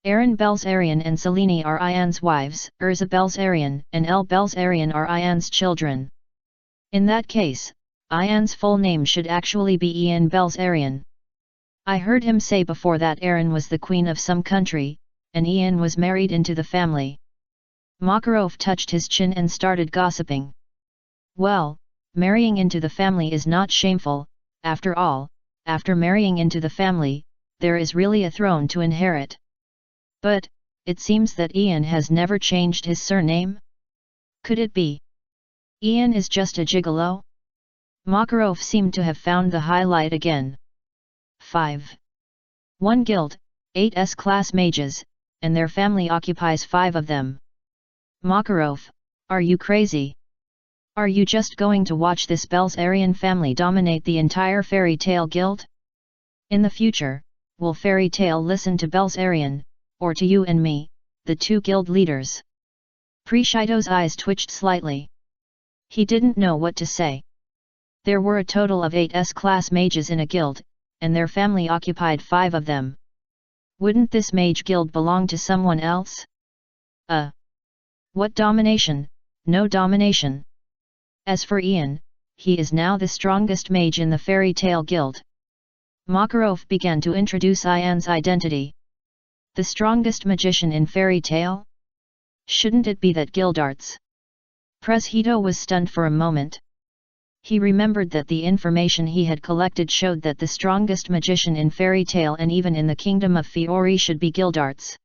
Irene Belzarian and Selene are Ian's wives, Urza Belzarian and El Belzarian are Ian's children. In that case, Ian's full name should actually be Ian Belzarian. I heard him say before that Irene was the queen of some country, and Ian was married into the family. Makarov touched his chin and started gossiping. Well, marrying into the family is not shameful, after all, after marrying into the family, there is really a throne to inherit. But, it seems that Ian has never changed his surname? Could it be? Ian is just a gigolo? Makarov seemed to have found the highlight again. 5. 1 guild, 8 S-class mages, and their family occupies 5 of them. Makarov, are you crazy? Are you just going to watch this Belzarian family dominate the entire Fairy Tale Guild? In the future, will Fairy Tale listen to Belzarian, or to you and me, the 2 guild leaders? Preshito's eyes twitched slightly. He didn't know what to say. There were a total of 8 S-class mages in a guild, and their family occupied 5 of them. Wouldn't this mage guild belong to someone else? What domination? No domination. As for Ian, he is now the strongest mage in the Fairy Tale Guild. Makarov began to introduce Ian's identity. The strongest magician in Fairy Tale? Shouldn't it be that Gildarts? Pres Hito was stunned for a moment. He remembered that the information he had collected showed that the strongest magician in fairy tale and even in the kingdom of Fiori should be Gildarts.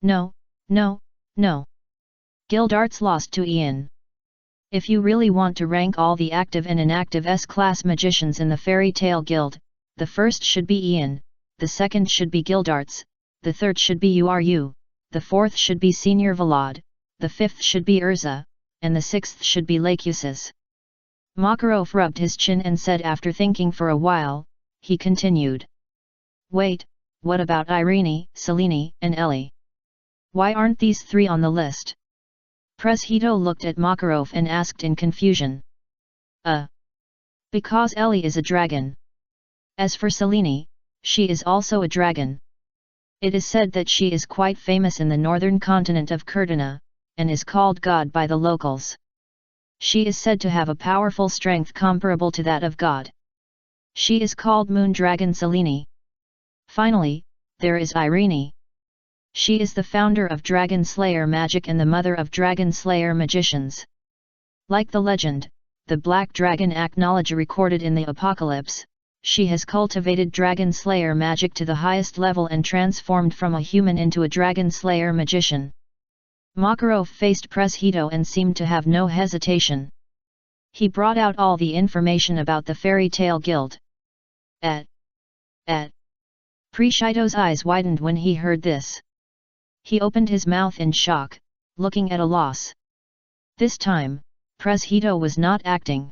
No, no, no. Gildarts lost to Ian. If you really want to rank all the active and inactive S-class magicians in the fairy tale guild, the first should be Ian, the second should be Gildarts, the third should be Uru, the fourth should be Senior Vlad, the fifth should be Urza, and the sixth should be Lakusis. Makarov rubbed his chin and said after thinking for a while, he continued. Wait, what about Irene, Selene, and Ellie? Why aren't these three on the list? Preshedo looked at Makarov and asked in confusion. Because Ellie is a dragon. As for Selene, she is also a dragon. It is said that she is quite famous in the northern continent of Kurtana, and is called God by the locals. She is said to have a powerful strength comparable to that of God. She is called Moon Dragon Selene. Finally, there is Irene. She is the founder of Dragon Slayer magic and the mother of Dragon Slayer magicians. Like the legend, the Black Dragon acknowledge recorded in the Apocalypse, she has cultivated Dragon Slayer magic to the highest level and transformed from a human into a Dragon Slayer magician. Makarov faced Preshedo and seemed to have no hesitation. He brought out all the information about the Fairy Tale Guild. Preshedo's eyes widened when he heard this. He opened his mouth in shock, looking at a loss. This time, Preshedo was not acting.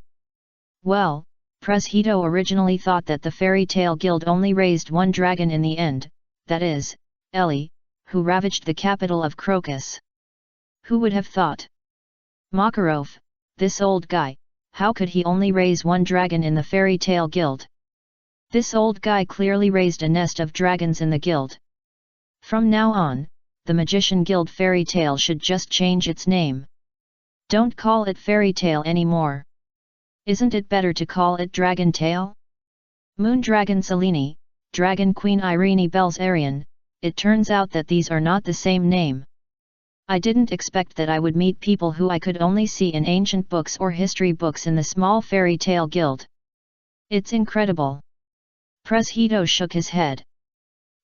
Well, Preshedo originally thought that the Fairy Tale Guild only raised one dragon in the end, that is, Ellie, who ravaged the capital of Crocus. Who would have thought? Makarov, this old guy, how could he only raise one dragon in the Fairy Tale Guild? This old guy clearly raised a nest of dragons in the guild. From now on, the Magician Guild Fairy Tale should just change its name. Don't call it Fairy Tale anymore. Isn't it better to call it Dragon Tale? Moon Dragon Selene, Dragon Queen Irene Belzarian, it turns out that these are not the same name. I didn't expect that I would meet people who I could only see in ancient books or history books in the small fairy tale guild. It's incredible. Preshedo shook his head.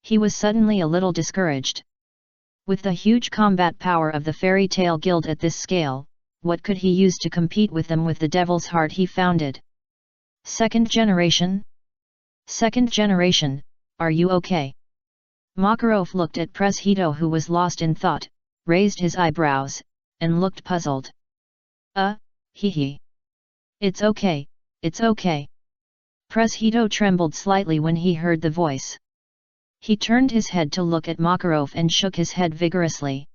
He was suddenly a little discouraged. With the huge combat power of the Fairy Tale Guild at this scale, what could he use to compete with them with the Devil's Heart he founded? Second generation? Second generation, are you okay? Makarov looked at Preshedo who was lost in thought, raised his eyebrows, and looked puzzled. Hee. It's okay, it's okay. Preshedo trembled slightly when he heard the voice. He turned his head to look at Makarov and shook his head vigorously.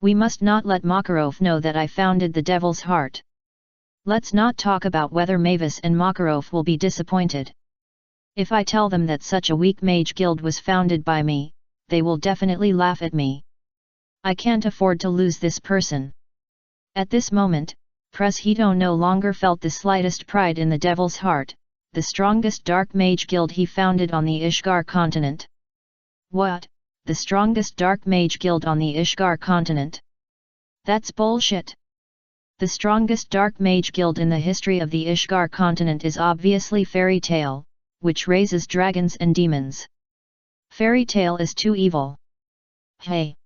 We must not let Makarov know that I founded the Devil's Heart. Let's not talk about whether Mavis and Makarov will be disappointed. If I tell them that such a weak mage guild was founded by me, they will definitely laugh at me. I can't afford to lose this person. At this moment, Preshedo no longer felt the slightest pride in the Devil's Heart, the strongest dark mage guild he founded on the Ishgar continent. What? The strongest dark mage guild on the Ishgar continent? That's bullshit. The strongest dark mage guild in the history of the Ishgar continent is obviously Fairy Tale, which raises dragons and demons. Fairy Tale is too evil. Hey!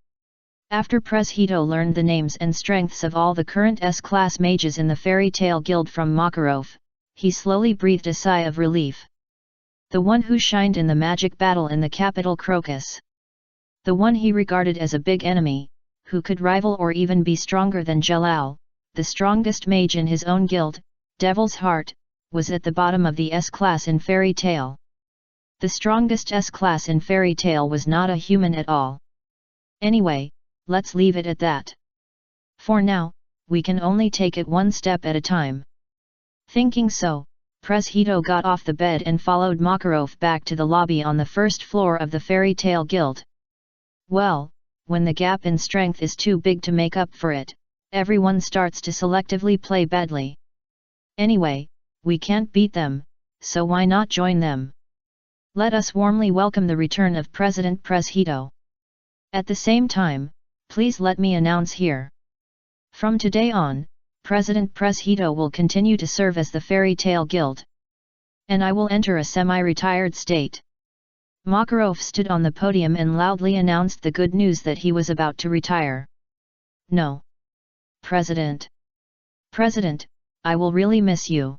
After Preshedo learned the names and strengths of all the current S-class mages in the Fairy Tale Guild from Makarov, he slowly breathed a sigh of relief. The one who shined in the magic battle in the capital Crocus. The one he regarded as a big enemy, who could rival or even be stronger than Jalal, the strongest mage in his own guild, Devil's Heart, was at the bottom of the S-class in Fairy Tale. The strongest S-class in Fairy Tale was not a human at all. Anyway, let's leave it at that. For now, we can only take it one step at a time. Thinking so, Preshedo got off the bed and followed Makarov back to the lobby on the first floor of the Fairy Tale Guild. Well, when the gap in strength is too big to make up for it, everyone starts to selectively play badly. Anyway, we can't beat them, so why not join them? Let us warmly welcome the return of President Preshedo. At the same time, please let me announce here. From today on, President Preshedo will continue to serve as the Fairy Tale Guild. And I will enter a semi-retired state. Makarov stood on the podium and loudly announced the good news that he was about to retire. No. President. President, I will really miss you.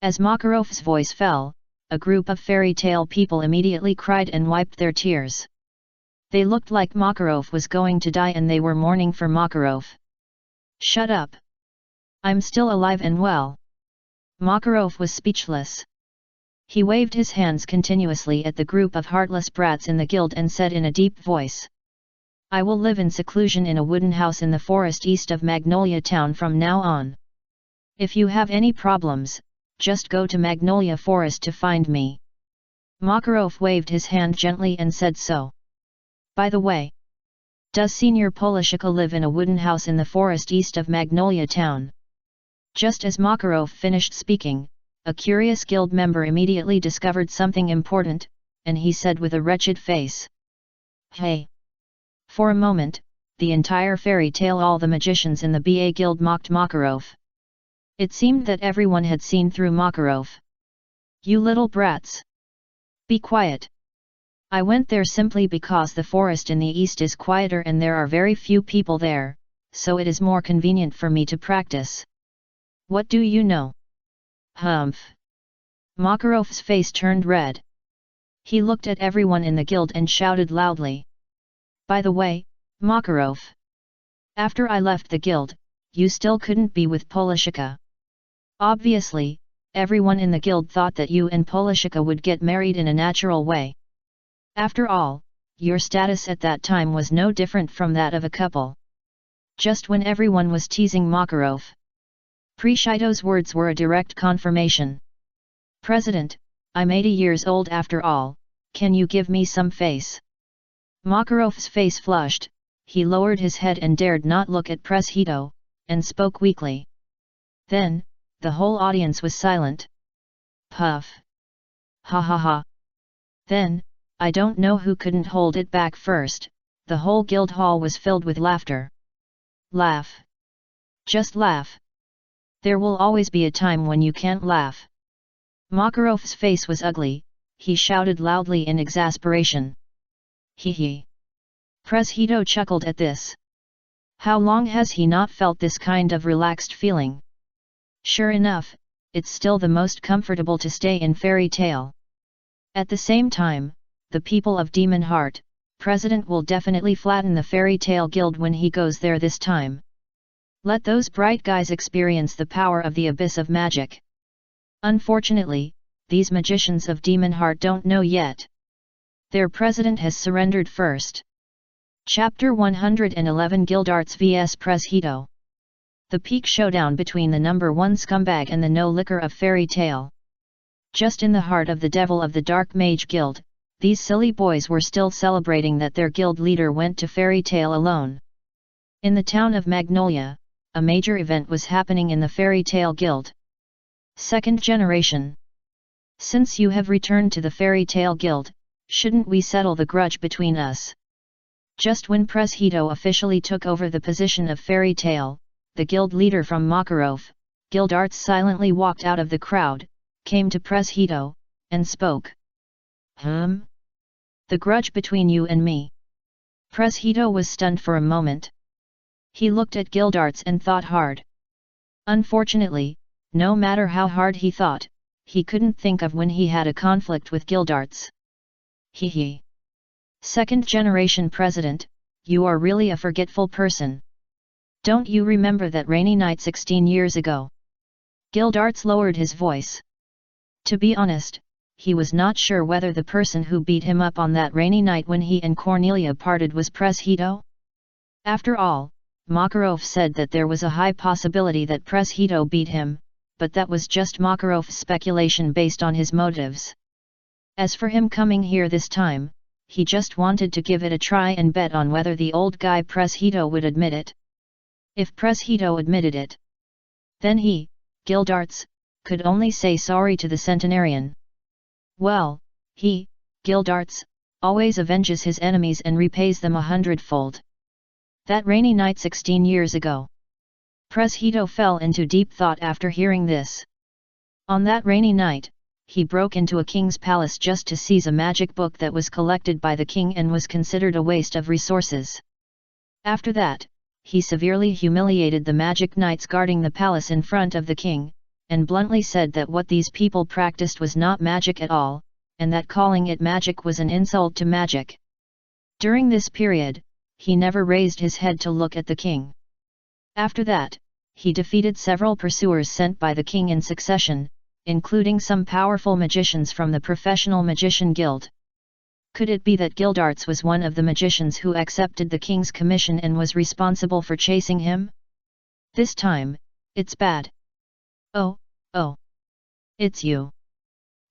As Makarov's voice fell, a group of fairy tale people immediately cried and wiped their tears. They looked like Makarov was going to die and they were mourning for Makarov. Shut up. I'm still alive and well. Makarov was speechless. He waved his hands continuously at the group of heartless brats in the guild and said in a deep voice, I will live in seclusion in a wooden house in the forest east of Magnolia Town from now on. If you have any problems, just go to Magnolia Forest to find me. Makarov waved his hand gently and said so. By the way, does Senior Polishika live in a wooden house in the forest east of Magnolia Town? Just as Makarov finished speaking, a curious guild member immediately discovered something important, and he said with a wretched face, Hey! For a moment, the entire fairy tale all the magicians in the BA guild mocked Makarov. It seemed that everyone had seen through Makarov. You little brats! Be quiet! I went there simply because the forest in the east is quieter and there are very few people there, so it is more convenient for me to practice. What do you know? Humph! Makarov's face turned red. He looked at everyone in the guild and shouted loudly. By the way, Makarov. After I left the guild, you still couldn't be with Polishika. Obviously, everyone in the guild thought that you and Polishika would get married in a natural way. After all, your status at that time was no different from that of a couple. Just when everyone was teasing Makarov, Preshido's words were a direct confirmation. President, I'm 80 years old after all, can you give me some face? Makarov's face flushed, he lowered his head and dared not look at Preshido, and spoke weakly. Then, the whole audience was silent. Puff! Ha ha ha! Then, I don't know who couldn't hold it back first, the whole guild hall was filled with laughter. Laugh! Just laugh! There will always be a time when you can't laugh. Makarov's face was ugly, he shouted loudly in exasperation. Hee hee! Preshido chuckled at this. How long has he not felt this kind of relaxed feeling? Sure enough, it's still the most comfortable to stay in fairy tale. At the same time, the people of Demon Heart, President will definitely flatten the Fairy Tale Guild when he goes there this time. Let those bright guys experience the power of the abyss of magic. Unfortunately, these magicians of Demon Heart don't know yet. Their president has surrendered first. Chapter 111 Guildarts vs Preshido. The peak showdown between the number 1 scumbag and the no liquor of Fairy Tale. Just in the heart of the devil of the Dark Mage Guild, these silly boys were still celebrating that their guild leader went to Fairy Tale alone. In the town of Magnolia, a major event was happening in the Fairy Tale Guild. Second generation. Since you have returned to the Fairy Tale Guild, shouldn't we settle the grudge between us? Just when Preshido officially took over the position of Fairy Tale, the guild leader from Makarov, Guildarts silently walked out of the crowd, came to Preshido, and spoke. The grudge between you and me. Preshido was stunned for a moment. He looked at Guildarts and thought hard. Unfortunately, no matter how hard he thought, he couldn't think of when he had a conflict with Guildarts. Hee hee. Second generation president, you are really a forgetful person. Don't you remember that rainy night 16 years ago? Guildarts lowered his voice. To be honest, he was not sure whether the person who beat him up on that rainy night when he and Cornelia parted was Preshido. After all, Makarov said that there was a high possibility that Preshido beat him, but that was just Makarov's speculation based on his motives. As for him coming here this time, he just wanted to give it a try and bet on whether the old guy Preshido would admit it. If Preshido admitted it, then he, Guildarts, could only say sorry to the centenarian. Well, he, Guildarts, always avenges his enemies and repays them 100-fold. That rainy night 16 years ago. Hito fell into deep thought after hearing this. On that rainy night, he broke into a king's palace just to seize a magic book that was collected by the king and was considered a waste of resources. After that, he severely humiliated the magic knights guarding the palace in front of the king, and bluntly said that what these people practiced was not magic at all, and that calling it magic was an insult to magic. During this period, he never raised his head to look at the king. After that, he defeated several pursuers sent by the king in succession, including some powerful magicians from the Professional Magician Guild. Could it be that Gildarts was one of the magicians who accepted the king's commission and was responsible for chasing him? This time, it's bad. Oh, it's you.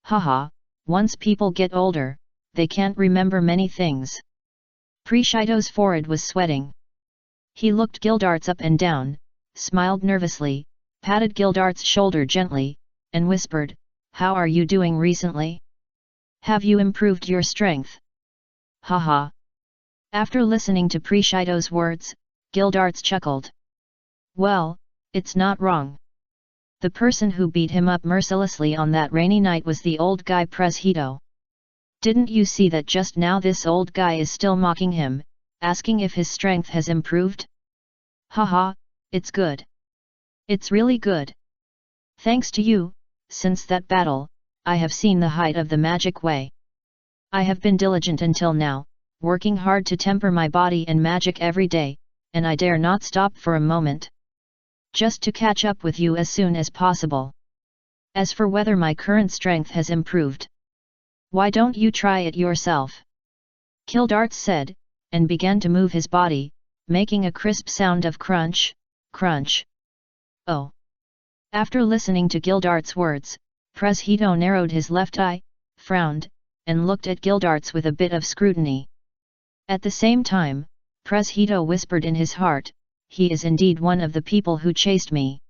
Haha, once people get older, they can't remember many things. Hito's forehead was sweating. He looked Gildarts up and down, smiled nervously, patted Gildarts' shoulder gently, and whispered, "How are you doing recently? Have you improved your strength?" Haha. After listening to Hito's words, Gildarts chuckled. Well, it's not wrong. The person who beat him up mercilessly on that rainy night was the old guy Hito. Didn't you see that just now this old guy is still mocking him, asking if his strength has improved? Haha, it's good. It's really good. Thanks to you, since that battle, I have seen the height of the magic way. I have been diligent until now, working hard to temper my body and magic every day, and I dare not stop for a moment. Just to catch up with you as soon as possible. As for whether my current strength has improved, why don't you try it yourself? Gildarts said, and began to move his body, making a crisp sound of crunch, crunch. Oh! After listening to Gildarts' words, Hito narrowed his left eye, frowned, and looked at Gildarts with a bit of scrutiny. At the same time, Hito whispered in his heart, "He is indeed one of the people who chased me.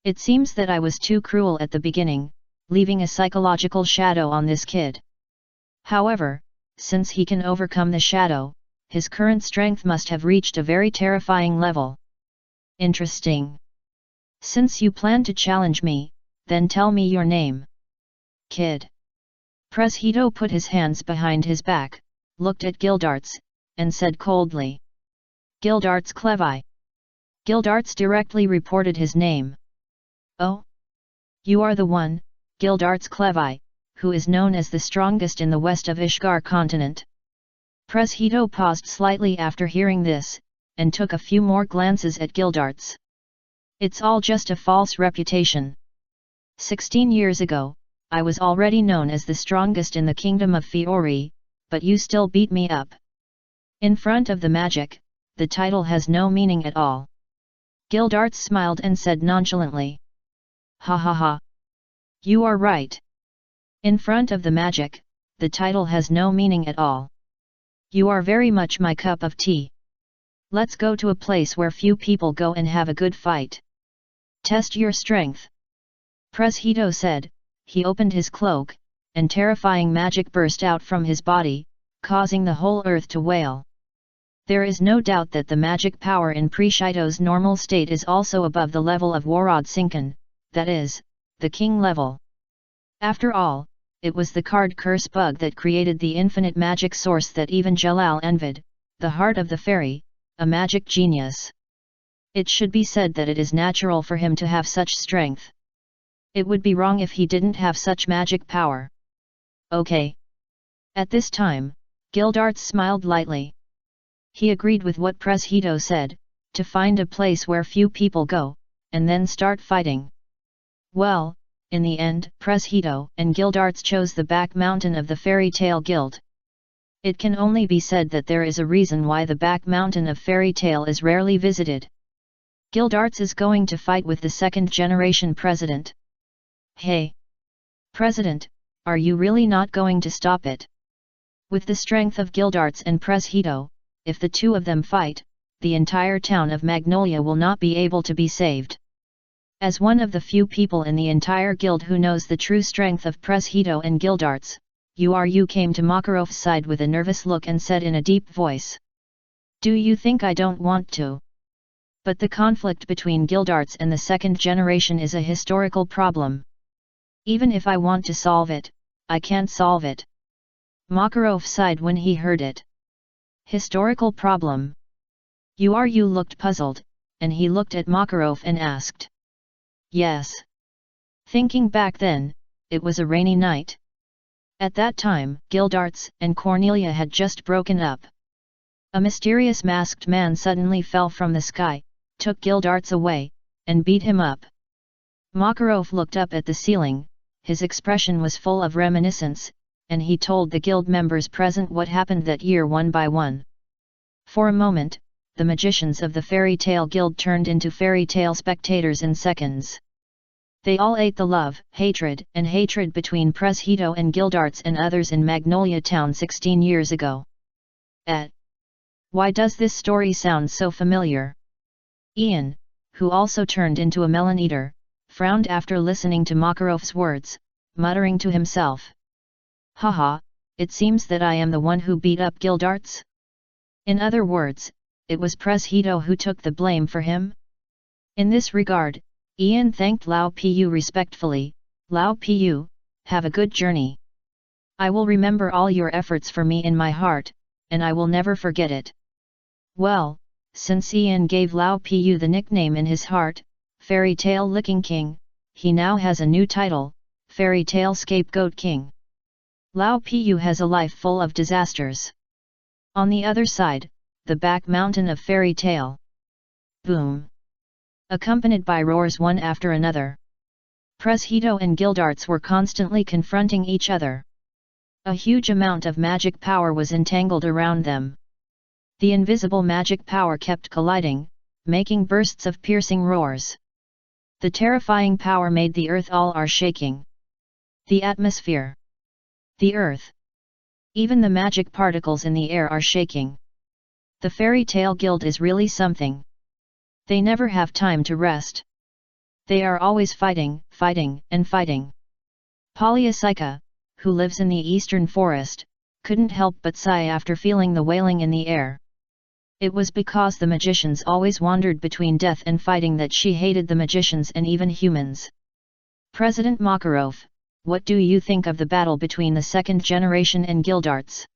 It seems that I was too cruel at the beginning, leaving a psychological shadow on this kid. However, since he can overcome the shadow, his current strength must have reached a very terrifying level. Interesting. Since you plan to challenge me, then tell me your name." "Kid." Hito put his hands behind his back, looked at Gildarts, and said coldly. "Gildarts Clevi." Gildarts directly reported his name. "Oh? You are the one, Gildarts Clevi, who is known as the strongest in the west of Ishgar continent." Hito paused slightly after hearing this, and took a few more glances at Gildarts. "It's all just a false reputation. 16 years ago, I was already known as the strongest in the kingdom of Fiori, but you still beat me up. In front of the magic, the title has no meaning at all." Gildarts smiled and said nonchalantly. "Ha ha ha. You are right. In front of the magic, the title has no meaning at all. You are very much my cup of tea. Let's go to a place where few people go and have a good fight. Test your strength." Hito said. He opened his cloak, and terrifying magic burst out from his body, causing the whole earth to wail. There is no doubt that the magic power in Hito's normal state is also above the level of Warad Sinkan, that is, the king level. After all, it was the card curse bug that created the infinite magic source that even Jalal envied, the heart of the fairy, a magic genius. It should be said that it is natural for him to have such strength. It would be wrong if he didn't have such magic power. Okay. At this time, Gildarts smiled lightly. He agreed with what Hito said, to find a place where few people go, and then start fighting. Well, in the end, Hito and Gildarts chose the back mountain of the Fairy Tale Guild. It can only be said that there is a reason why the back mountain of Fairy Tale is rarely visited. Gildarts is going to fight with the second-generation president. Hey! President, are you really not going to stop it? With the strength of Gildarts and Hito, if the two of them fight, the entire town of Magnolia will not be able to be saved. As one of the few people in the entire guild who knows the true strength of Hito and Gildarts, you came to Makarov's side with a nervous look and said in a deep voice. "Do you think I don't want to? But the conflict between guildarts and the second generation is a historical problem. Even if I want to solve it, I can't solve it. Makarov sighed when he heard it. Historical problem. You looked puzzled, and he looked at Makarov and asked. Yes. Thinking back then, it was a rainy night. At that time, Guildarts and Cornelia had just broken up. A mysterious masked man suddenly fell from the sky, took Guildarts away, and beat him up. Makarov looked up at the ceiling, his expression was full of reminiscence, and he told the guild members present what happened that year one by one. For a moment, the magicians of the fairy tale guild turned into fairy tale spectators in seconds. They all ate the love, hatred between Preshedo and Guildarts and others in Magnolia Town 16 years ago. Why does this story sound so familiar? Ian, who also turned into a melon eater, frowned after listening to Makarov's words, muttering to himself. Haha, it seems that I am the one who beat up Guildarts? In other words, it was Preshedo who took the blame for him? In this regard, Ian thanked Lao Pu respectfully. Lao Pu, have a good journey. I will remember all your efforts for me in my heart, and I will never forget it. Well, since Ian gave Lao Pu the nickname in his heart, Fairy Tale Licking King, he now has a new title, Fairy Tale Scapegoat King. Lao Pu has a life full of disasters. On the other side, the back mountain of Fairy Tale. Boom! Accompanied by roars one after another. Preshedo and Guildarts were constantly confronting each other. A huge amount of magic power was entangled around them. The invisible magic power kept colliding, making bursts of piercing roars. The terrifying power made the earth all are shaking. The atmosphere. The earth. Even the magic particles in the air are shaking. The Fairy Tale Guild is really something. They never have time to rest. They are always fighting, and fighting. Polyasica, who lives in the eastern forest, couldn't help but sigh after feeling the wailing in the air. It was because the magicians always wandered between death and fighting that she hated the magicians and even humans. President Makarov, what do you think of the battle between the second generation and Guildarts?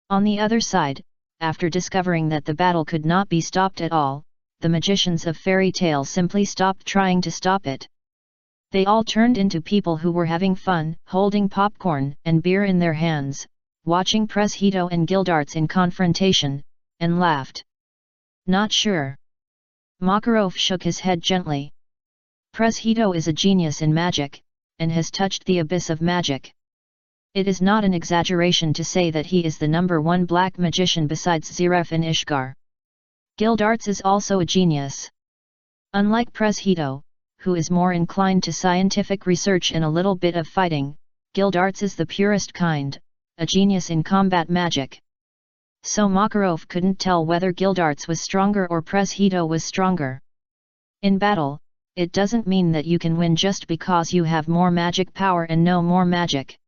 On the other side, after discovering that the battle could not be stopped at all, the magicians of Fairy Tale simply stopped trying to stop it. They all turned into people who were having fun, holding popcorn and beer in their hands, watching Preshedo and Guildarts in confrontation, and laughed. Not sure. Makarov shook his head gently. Preshedo is a genius in magic, and has touched the abyss of magic. It is not an exaggeration to say that he is the #1 black magician besides Zeref and Ishgar. Guildarts is also a genius. Unlike Preshedo, who is more inclined to scientific research and a little bit of fighting, Guildarts is the purest kind, a genius in combat magic. So Makarov couldn't tell whether Guildarts was stronger or Preshedo was stronger. In battle, it doesn't mean that you can win just because you have more magic power and know more magic.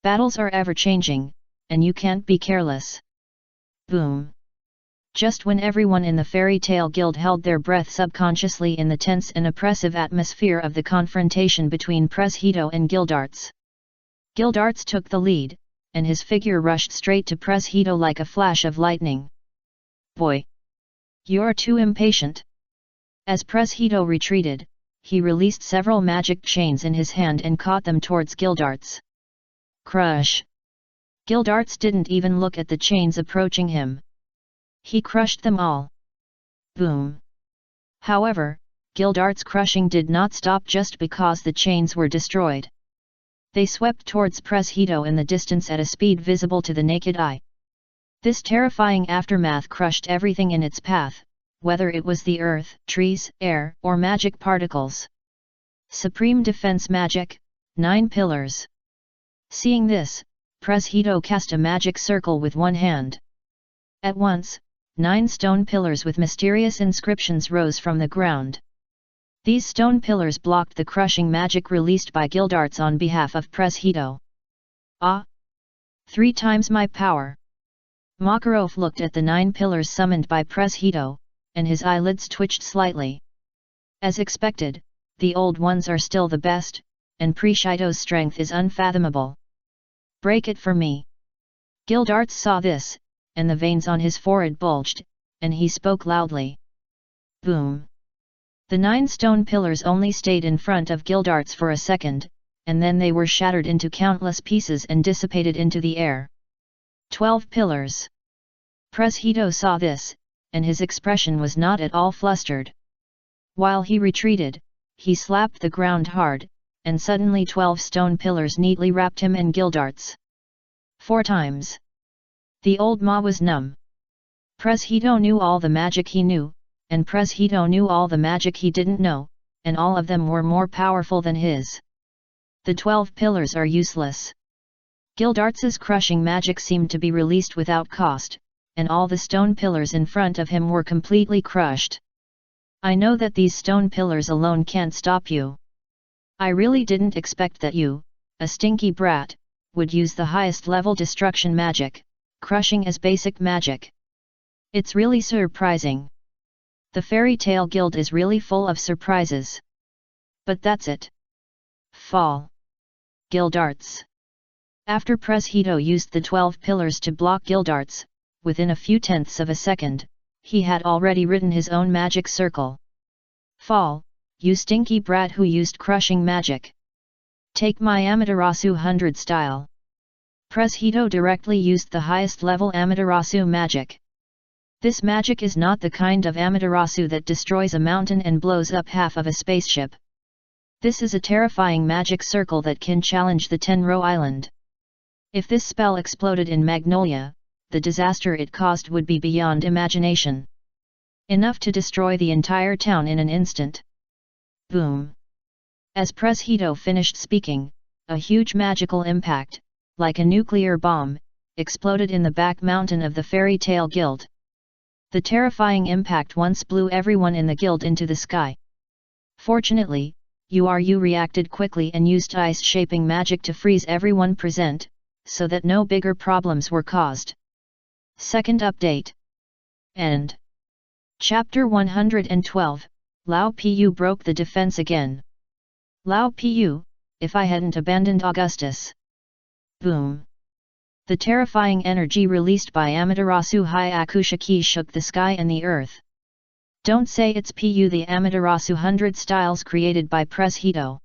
Battles are ever-changing, and you can't be careless. Boom! Just when everyone in the Fairy Tale Guild held their breath subconsciously in the tense and oppressive atmosphere of the confrontation between Preshedo and Guildarts. Guildarts took the lead, and his figure rushed straight to Preshedo like a flash of lightning. Boy! You're too impatient. As Preshedo retreated, he released several magic chains in his hand and caught them towards Guildarts. Crush! Guildarts didn't even look at the chains approaching him. He crushed them all. Boom! However, Guildarts' crushing did not stop just because the chains were destroyed. They swept towards Preshedo in the distance at a speed visible to the naked eye. This terrifying aftermath crushed everything in its path, whether it was the earth, trees, air, or magic particles. Supreme Defense Magic, 9 Pillars. Seeing this, Preshedo cast a magic circle with one hand. At once, 9 stone pillars with mysterious inscriptions rose from the ground. These stone pillars blocked the crushing magic released by Guildarts on behalf of Preshedo. Ah! 3 times my power! Makarov looked at the 9 pillars summoned by Preshedo, and his eyelids twitched slightly. As expected, the old ones are still the best, and Prishido's strength is unfathomable. Break it for me. Gildarts saw this, and the veins on his forehead bulged, and he spoke loudly. Boom! The 9 stone pillars only stayed in front of Gildarts for a second, and then they were shattered into countless pieces and dissipated into the air. 12 pillars. Preshido saw this, and his expression was not at all flustered. While he retreated, he slapped the ground hard, and suddenly 12 stone pillars neatly wrapped him and Gildarts. 4 times. The old Ma was numb. Preshido knew all the magic he knew, and Preshido knew all the magic he didn't know, and all of them were more powerful than his. The 12 pillars are useless. Gildarts's crushing magic seemed to be released without cost, and all the stone pillars in front of him were completely crushed. I know that these stone pillars alone can't stop you. I really didn't expect that you, a stinky brat, would use the highest level destruction magic, crushing as basic magic. It's really surprising. The Fairy Tale Guild is really full of surprises. But that's it. Fall. Gildarts. After Preshido used the 12 pillars to block Gildarts, within a few tenths of a second, he had already written his own magic circle. Fall, you stinky brat who used crushing magic. Take my Amaterasu 100 style. Preshido directly used the highest level Amaterasu magic. This magic is not the kind of Amaterasu that destroys a mountain and blows up half of a spaceship. This is a terrifying magic circle that can challenge the Tenro Island. If this spell exploded in Magnolia, the disaster it caused would be beyond imagination. Enough to destroy the entire town in an instant. Boom! As Preshido finished speaking, a huge magical impact, like a nuclear bomb, exploded in the back mountain of the Fairy Tale Guild. The terrifying impact once blew everyone in the guild into the sky. Fortunately, you reacted quickly and used ice-shaping magic to freeze everyone present, so that no bigger problems were caused. Second update. End. Chapter 112, Lao Pu broke the defense again. Lao Pu, if I hadn't abandoned Augustus. Boom. The terrifying energy released by Amaterasu Hyakushiki shook the sky and the earth. Don't say it's Pu the Amaterasu 100 styles created by Preshido.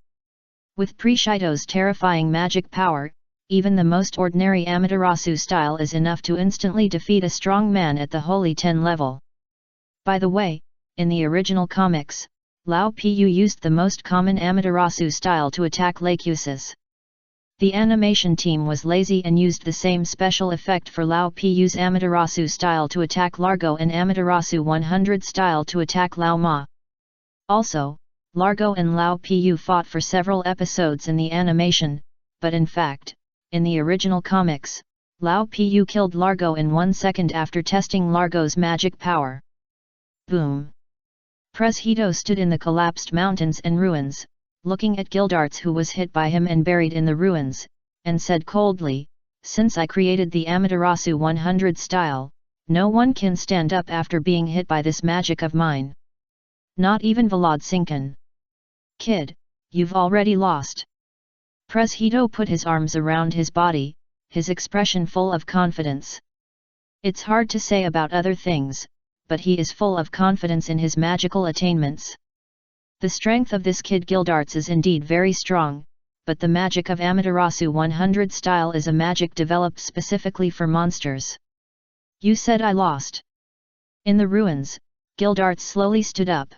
With Preshido's terrifying magic power, even the most ordinary Amaterasu style is enough to instantly defeat a strong man at the Holy 10 level. By the way, in the original comics, Lao Pu used the most common Amaterasu style to attack Lacusis. The animation team was lazy and used the same special effect for Lao Pu's Amaterasu style to attack Largo and Amaterasu 100 style to attack Lao Ma. Also, Largo and Lao Pu fought for several episodes in the animation, but in fact, in the original comics, Lao Pu killed Largo in 1 second after testing Largo's magic power. Boom! Preshido stood in the collapsed mountains and ruins, looking at Gildarts who was hit by him and buried in the ruins, and said coldly, "Since I created the Amaterasu 100 style, no one can stand up after being hit by this magic of mine. Not even Vlad Sinkin. Kid, you've already lost." Preshido put his arms around his body, his expression full of confidence. It's hard to say about other things, but he is full of confidence in his magical attainments. The strength of this kid Gildarts is indeed very strong, but the magic of Amaterasu 100 style is a magic developed specifically for monsters. You said I lost. In the ruins, Gildarts slowly stood up.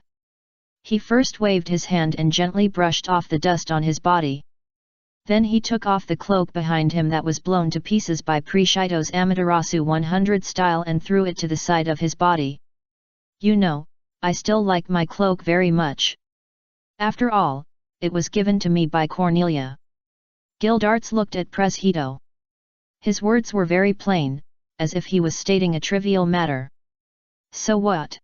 He first waved his hand and gently brushed off the dust on his body. Then he took off the cloak behind him that was blown to pieces by Preshido's Amaterasu 100 style and threw it to the side of his body. You know, I still like my cloak very much. After all, it was given to me by Cornelia. Gildarts looked at Preshido. His words were very plain, as if he was stating a trivial matter. So what?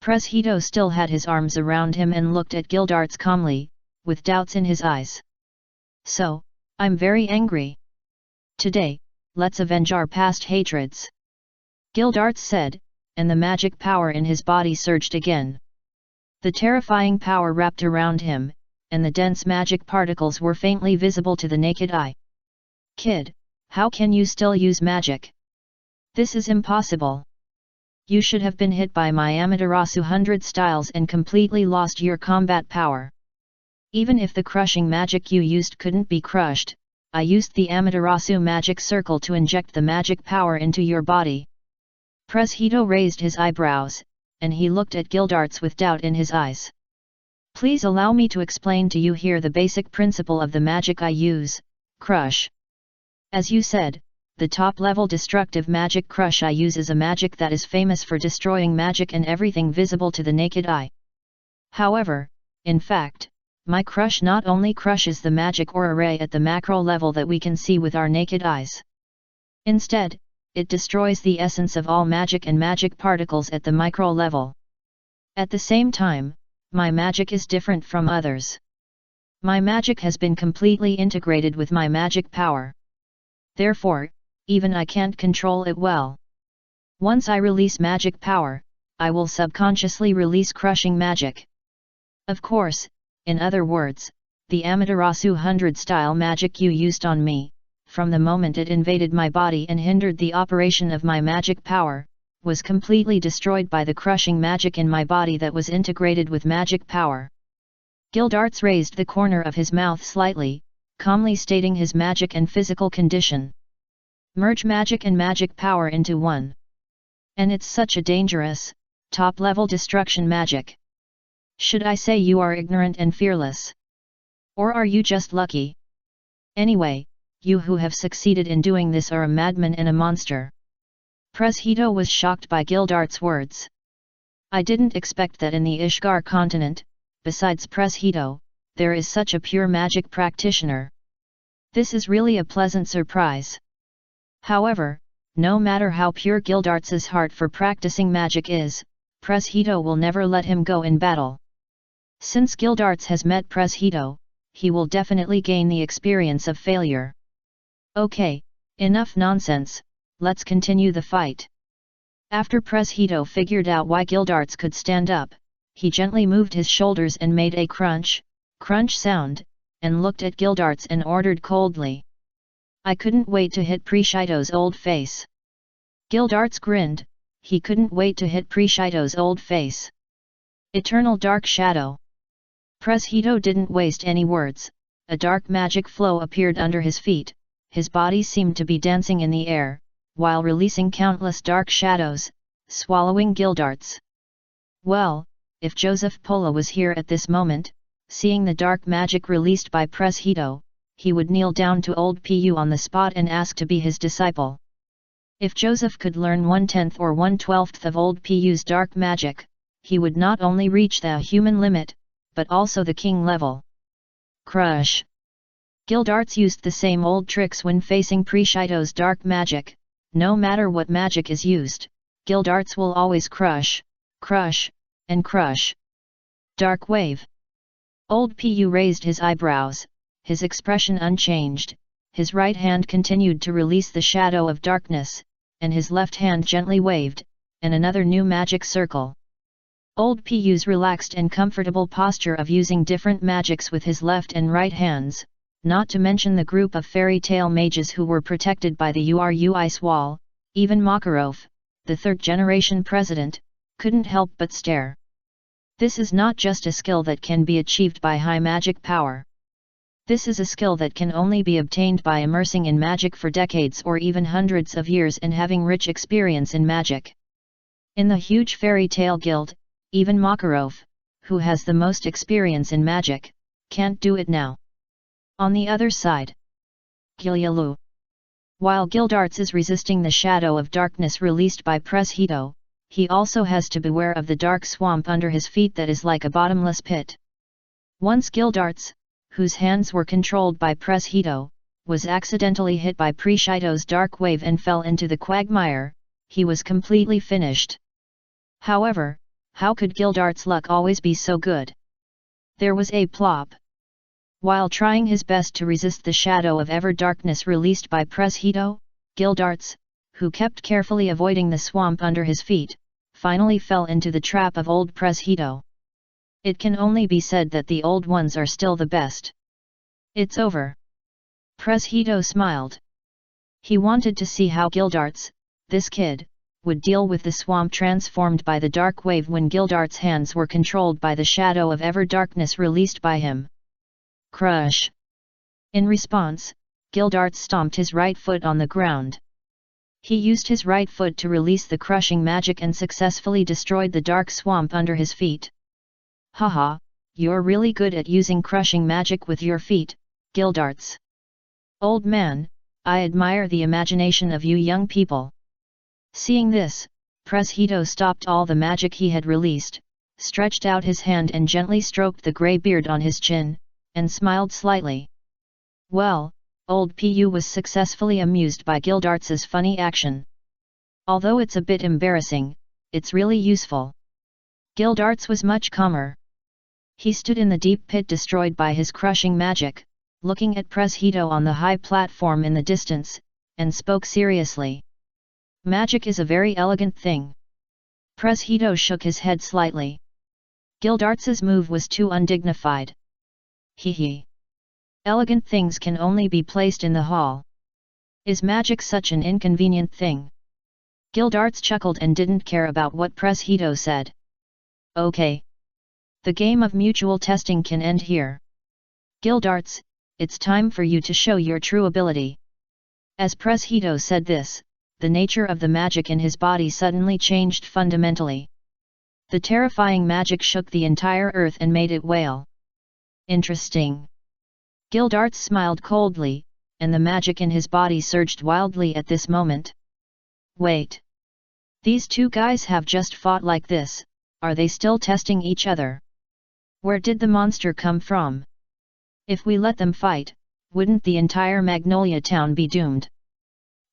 Preshido still had his arms around him and looked at Gildarts calmly, with doubts in his eyes. So, I'm very angry. Today, let's avenge our past hatreds. Gildarts said, and the magic power in his body surged again. The terrifying power wrapped around him, and the dense magic particles were faintly visible to the naked eye. "Kid, how can you still use magic? This is impossible. You should have been hit by my Amaterasu 100 styles and completely lost your combat power. Even if the crushing magic you used couldn't be crushed, I used the Amaterasu magic circle to inject the magic power into your body." Pres Hito raised his eyebrows, and he looked at Gildarts with doubt in his eyes. "Please allow me to explain to you here the basic principle of the magic I use, crush. As you said, the top-level destructive magic crush I use is a magic that is famous for destroying magic and everything visible to the naked eye. However, in fact, my crush not only crushes the magic or array at the macro level that we can see with our naked eyes. Instead, it destroys the essence of all magic and magic particles at the micro level. At the same time, my magic is different from others. My magic has been completely integrated with my magic power. Therefore, even I can't control it well. Once I release magic power, I will subconsciously release crushing magic. Of course, in other words, the Amaterasu 100 style magic you used on me, from the moment it invaded my body and hindered the operation of my magic power, was completely destroyed by the crushing magic in my body that was integrated with magic power." Gildarts raised the corner of his mouth slightly, calmly stating his magic and physical condition. "Merge magic and magic power into one. And it's such a dangerous, top-level destruction magic. Should I say you are ignorant and fearless? Or are you just lucky? Anyway, you who have succeeded in doing this are a madman and a monster." Pres Hito was shocked by Gildart's words. "I didn't expect that in the Ishgar continent, besides Pres Hito, there is such a pure magic practitioner. This is really a pleasant surprise." However, no matter how pure Gildarts's heart for practicing magic is, Pres Hito will never let him go in battle. Since Gildarts has met Pres Hito, he will definitely gain the experience of failure. "Okay, enough nonsense, let's continue the fight." After Pres Hito figured out why Gildarts could stand up, he gently moved his shoulders and made a crunch sound, and looked at Gildarts and ordered coldly. "I couldn't wait to hit Preshito's old face." Gildarts grinned, he couldn't wait to hit Preshito's old face. Eternal Dark Shadow. Pres Hito didn't waste any words, a dark magic flow appeared under his feet, his body seemed to be dancing in the air, while releasing countless dark shadows, swallowing Gildarts. Well, if Joseph Pola was here at this moment, seeing the dark magic released by Pres Hito, he would kneel down to old Pu on the spot and ask to be his disciple. If Joseph could learn 1/10 or 1/12 of old Pu's dark magic, he would not only reach the human limit, but also the king level. Crush. Gildarts used the same old tricks when facing Preshito's dark magic. No matter what magic is used, Gildarts will always crush, and crush. Dark Wave. Old Pu raised his eyebrows, his expression unchanged, his right hand continued to release the shadow of darkness, and his left hand gently waved, and another new magic circle. Old Pu's relaxed and comfortable posture of using different magics with his left and right hands, not to mention the group of fairy tale mages who were protected by the Uru ice wall, even Makarov, the third-generation president, couldn't help but stare. This is not just a skill that can be achieved by high magic power. This is a skill that can only be obtained by immersing in magic for decades or even hundreds of years and having rich experience in magic. In the huge fairy tale guild, even Makarov, who has the most experience in magic, can't do it now. On the other side, Gilyalu. While Gildarts is resisting the shadow of darkness released by Pres Hito, he also has to beware of the dark swamp under his feet that is like a bottomless pit. Once Gildarts, whose hands were controlled by Pres Hito, was accidentally hit by Preshito's dark wave and fell into the quagmire, he was completely finished. However, how could Gildarts' luck always be so good? There was a plop. While trying his best to resist the shadow of ever-darkness released by Pres Hito, Gildarts, who kept carefully avoiding the swamp under his feet, finally fell into the trap of old Preshedo. It can only be said that the old ones are still the best. It's over. Preshedo smiled. He wanted to see how Gildarts, this kid, would deal with the swamp transformed by the dark wave when Gildart's hands were controlled by the shadow of ever darkness released by him. Crush! In response, Gildarts stomped his right foot on the ground. He used his right foot to release the crushing magic and successfully destroyed the dark swamp under his feet. Haha, you're really good at using crushing magic with your feet, Gildarts. Old man, I admire the imagination of you young people. Seeing this, Preshedo stopped all the magic he had released, stretched out his hand and gently stroked the grey beard on his chin, and smiled slightly. Well, old Pu was successfully amused by Gildarts's funny action. Although it's a bit embarrassing, it's really useful. Gildarts was much calmer. He stood in the deep pit destroyed by his crushing magic, looking at Preshedo on the high platform in the distance, and spoke seriously. Magic is a very elegant thing. Preshedo shook his head slightly. Gildarts's move was too undignified. Hee. Elegant things can only be placed in the hall. Is magic such an inconvenient thing? Gildarts chuckled and didn't care about what Preshedo said. Okay. The game of mutual testing can end here. Gildarts, it's time for you to show your true ability. As Preshedo said this, the nature of the magic in his body suddenly changed fundamentally. The terrifying magic shook the entire earth and made it wail. Interesting. Gildarts smiled coldly, and the magic in his body surged wildly at this moment. Wait. These two guys have just fought like this, are they still testing each other? Where did the monster come from? If we let them fight, wouldn't the entire Magnolia town be doomed?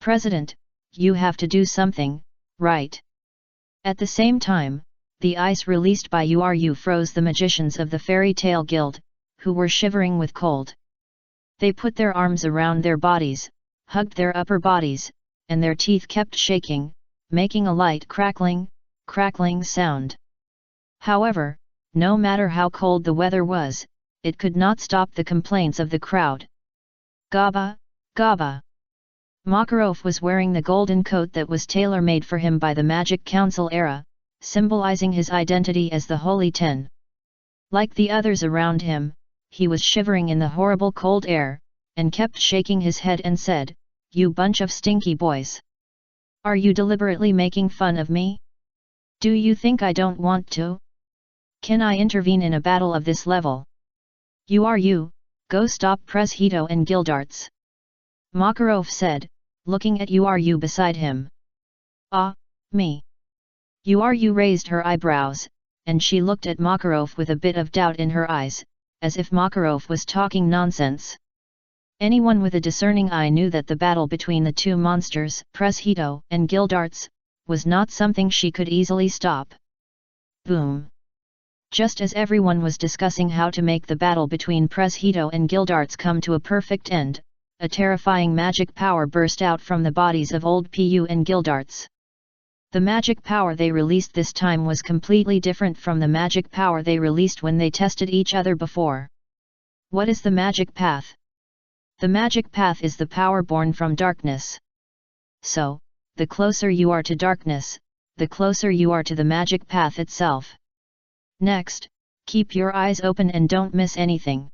President, you have to do something, right? At the same time, the ice released by URU froze the magicians of the Fairy Tale Guild, who were shivering with cold. They put their arms around their bodies, hugged their upper bodies, and their teeth kept shaking, making a light crackling sound. However, no matter how cold the weather was, it could not stop the complaints of the crowd. Gaba, Gaba. Makarov was wearing the golden coat that was tailor-made for him by the Magic Council era, symbolizing his identity as the Holy Ten. Like the others around him, he was shivering in the horrible cold air, and kept shaking his head and said, "You bunch of stinky boys. Are you deliberately making fun of me? Do you think I don't want to? Can I intervene in a battle of this level? URU, go stop Preshedo and Gildarts." Makarov said, looking at URU beside him. Ah, me. URU raised her eyebrows, and she looked at Makarov with a bit of doubt in her eyes, as if Makarov was talking nonsense. Anyone with a discerning eye knew that the battle between the two monsters, Preshedo and Gildarts, was not something she could easily stop. Boom! Just as everyone was discussing how to make the battle between Preshedo and Gildarts come to a perfect end, a terrifying magic power burst out from the bodies of old Pu and Gildarts. The magic power they released this time was completely different from the magic power they released when they tested each other before. What is the magic path? The magic path is the power born from darkness. So, the closer you are to darkness, the closer you are to the magic path itself. Next, keep your eyes open and don't miss anything.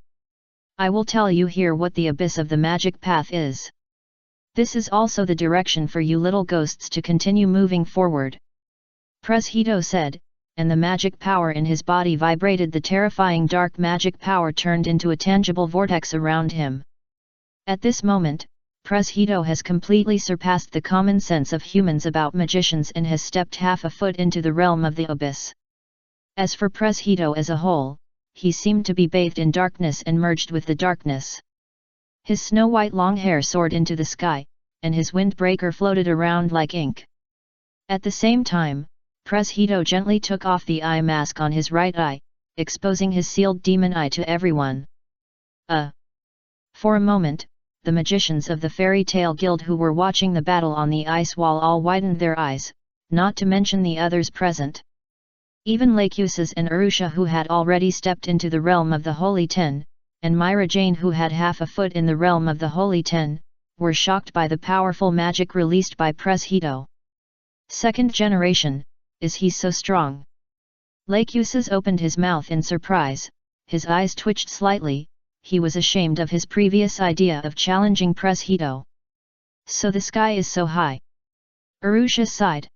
I will tell you here what the abyss of the magic path is. This is also the direction for you little ghosts to continue moving forward. Preshedo said, and the magic power in his body vibrated. The terrifying dark magic power turned into a tangible vortex around him. At this moment, Preshedo has completely surpassed the common sense of humans about magicians and has stepped half a foot into the realm of the abyss. As for Preshedo as a whole, he seemed to be bathed in darkness and merged with the darkness. His snow-white long hair soared into the sky, and his windbreaker floated around like ink. At the same time, Preshedo gently took off the eye mask on his right eye, exposing his sealed demon eye to everyone. For a moment, the magicians of the Fairy Tale Guild who were watching the battle on the ice wall all widened their eyes, not to mention the others present. Even Lachusis and Arusha, who had already stepped into the realm of the Holy Ten, and Myra Jane, who had half a foot in the realm of the Holy Ten, were shocked by the powerful magic released by Pres Hito. Second generation, is he so strong? Lachusis opened his mouth in surprise, his eyes twitched slightly, he was ashamed of his previous idea of challenging Pres Hito. So the sky is so high. Arusha sighed.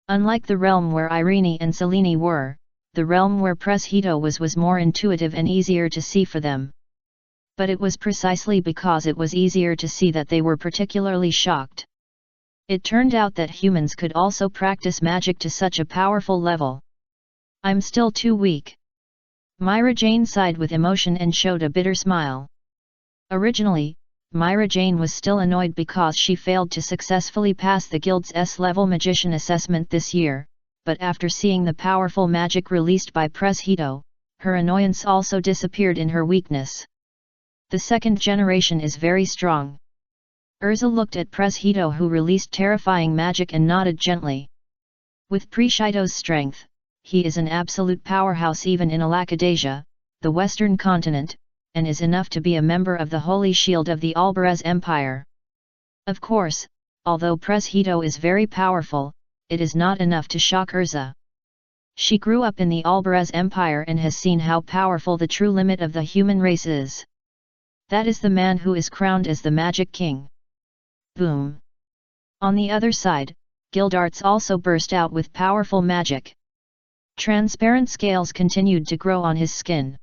Unlike the realm where Irene and Selene were, the realm where Pres Hito was more intuitive and easier to see for them. But it was precisely because it was easier to see that they were particularly shocked. It turned out that humans could also practice magic to such a powerful level. I'm still too weak. Myra Jane sighed with emotion and showed a bitter smile. Originally, Myra Jane was still annoyed because she failed to successfully pass the Guild's S-level magician assessment this year, but after seeing the powerful magic released by Pres Hito, her annoyance also disappeared in her weakness. The second generation is very strong. Urza looked at Pres Hito, who released terrifying magic, and nodded gently. With Pres Hito's strength, he is an absolute powerhouse even in Alakadasia, the western continent, and is enough to be a member of the Holy Shield of the Albarez Empire. Of course, although Pres Hito is very powerful, it is not enough to shock Urza. She grew up in the Albarez Empire and has seen how powerful the true limit of the human race is. That is the man who is crowned as the Magic King. Boom! On the other side, Gildarts also burst out with powerful magic. Transparent scales continued to grow on his skin.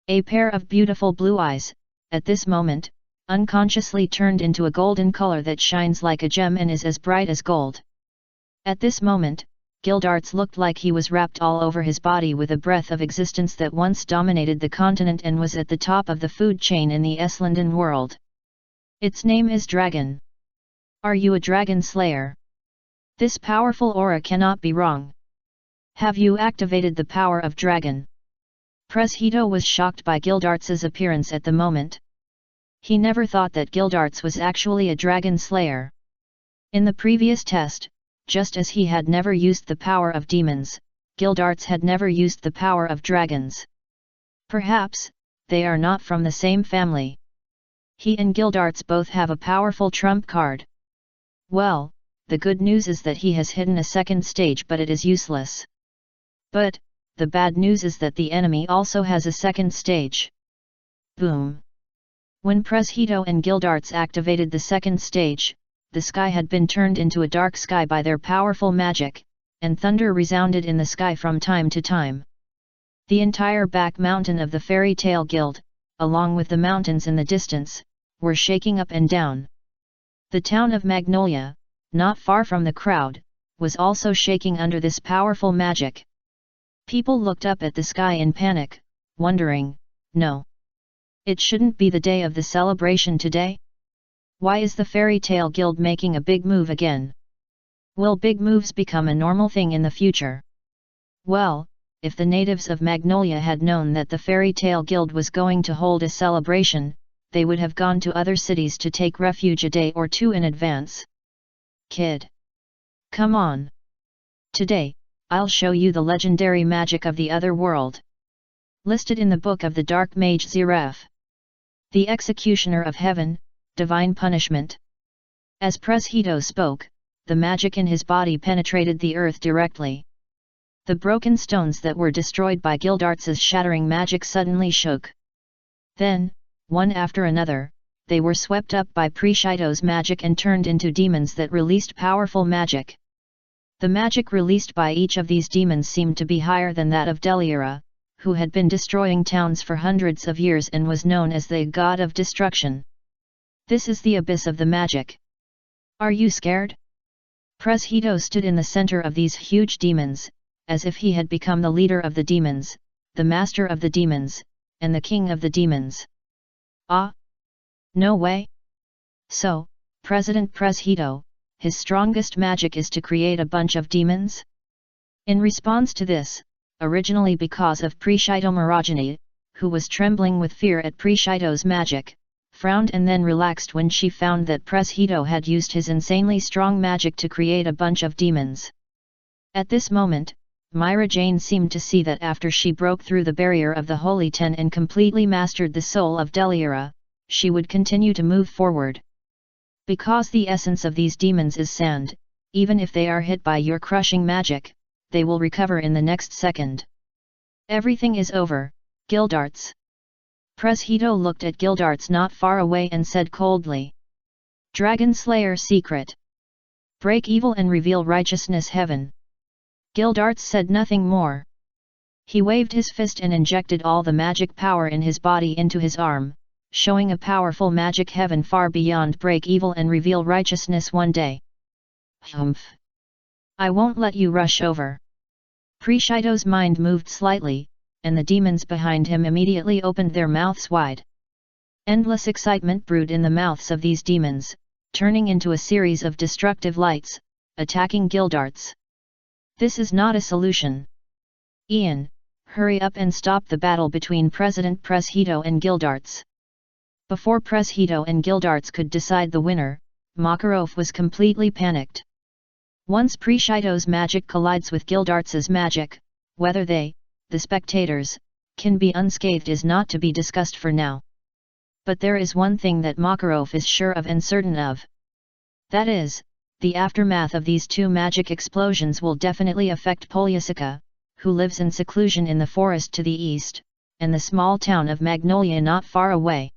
A pair of beautiful blue eyes, at this moment, unconsciously turned into a golden color that shines like a gem and is as bright as gold. At this moment, Gildarts looked like he was wrapped all over his body with a breath of existence that once dominated the continent and was at the top of the food chain in the Eslandan world. Its name is Dragon. Are you a dragon slayer? This powerful aura cannot be wrong. Have you activated the power of dragon? Pres Hito was shocked by Gildarts's appearance at the moment. He never thought that Gildarts was actually a dragon slayer. In the previous test, just as he had never used the power of demons, Gildarts had never used the power of dragons. Perhaps, they are not from the same family. He and Gildarts both have a powerful trump card. Well, the good news is that he has hidden a second stage, but it is useless. But, the bad news is that the enemy also has a second stage. Boom! When Pres Hito and Gildarts activated the second stage, the sky had been turned into a dark sky by their powerful magic, and thunder resounded in the sky from time to time. The entire back mountain of the Fairy Tale Guild, along with the mountains in the distance, were shaking up and down. The town of Magnolia, not far from the crowd, was also shaking under this powerful magic. People looked up at the sky in panic, wondering, no. It shouldn't be the day of the celebration today? Why is the Fairy Tale Guild making a big move again? Will big moves become a normal thing in the future? Well, if the natives of Magnolia had known that the Fairy Tale Guild was going to hold a celebration, they would have gone to other cities to take refuge a day or two in advance. Kid! Come on! Today, I'll show you the legendary magic of the other world. Listed in the Book of the Dark Mage Ziref. The Executioner of Heaven, Divine Punishment. As Pres Hito spoke, the magic in his body penetrated the earth directly. The broken stones that were destroyed by Gildarts's shattering magic suddenly shook. Then, one after another, they were swept up by Pres Hito's magic and turned into demons that released powerful magic. The magic released by each of these demons seemed to be higher than that of Deliera, who had been destroying towns for hundreds of years and was known as the God of Destruction. This is the abyss of the magic. Are you scared? Pres Hito stood in the center of these huge demons, as if he had become the leader of the demons, the master of the demons, and the king of the demons. Ah! No way! So, President Pres Hito, his strongest magic is to create a bunch of demons? In response to this, originally because of Pres Hito Marajani, who was trembling with fear at Pres Hito's magic, frowned and then relaxed when she found that Pres Hito had used his insanely strong magic to create a bunch of demons. At this moment, Myra Jane seemed to see that after she broke through the barrier of the Holy Ten and completely mastered the soul of Deliera, she would continue to move forward. Because the essence of these demons is sand, even if they are hit by your crushing magic, they will recover in the next second. Everything is over, Gildarts. Preshedo looked at Gildarts not far away and said coldly. Dragon Slayer secret. Break evil and reveal righteousness heaven. Gildarts said nothing more. He waved his fist and injected all the magic power in his body into his arm, showing a powerful magic heaven far beyond break evil and reveal righteousness one day. Humph! I won't let you rush over. Preshido's mind moved slightly, and the demons behind him immediately opened their mouths wide. Endless excitement brewed in the mouths of these demons, turning into a series of destructive lights, attacking Gildarts. This is not a solution. Ian, hurry up and stop the battle between President Preshedo and Gildarts. Before Preshedo and Gildarts could decide the winner, Makarov was completely panicked. Once Preshido's magic collides with Gildarts's magic, whether they, the spectators, can be unscathed is not to be discussed for now. But there is one thing that Makarov is sure of and certain of. That is, the aftermath of these two magic explosions will definitely affect Polyasica, who lives in seclusion in the forest to the east, and the small town of Magnolia not far away.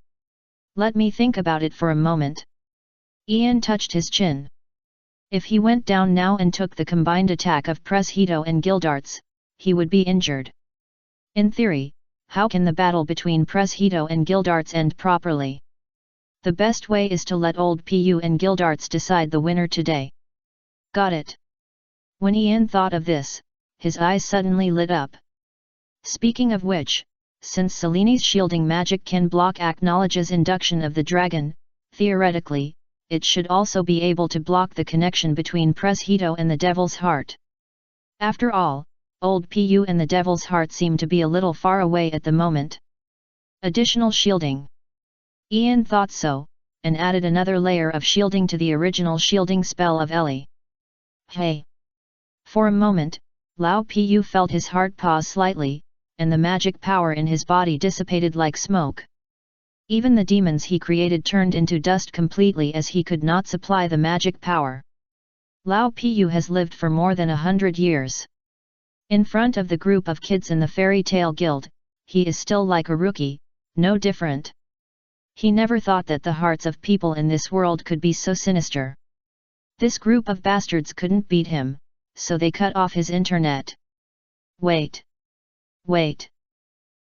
Let me think about it for a moment. Ian touched his chin. If he went down now and took the combined attack of Preshedo and Gildarts, he would be injured. In theory, how can the battle between Preshedo and Gildarts end properly? The best way is to let old Pu and Gildarts decide the winner today. Got it. When Ian thought of this, his eyes suddenly lit up. Speaking of which, since Seleni's shielding magic can block Acknowledge's induction of the dragon, theoretically, it should also be able to block the connection between Preshedo and the Devil's Heart. After all, old Pu and the Devil's Heart seem to be a little far away at the moment. Additional shielding. Ian thought so, and added another layer of shielding to the original shielding spell of Ellie. Hey! For a moment, Lao Pu felt his heart pause slightly, and the magic power in his body dissipated like smoke. Even the demons he created turned into dust completely as he could not supply the magic power. Lao Pu has lived for more than 100 years. In front of the group of kids in the fairy tale guild, he is still like a rookie, no different. He never thought that the hearts of people in this world could be so sinister. This group of bastards couldn't beat him, so they cut off his internet. Wait. Wait.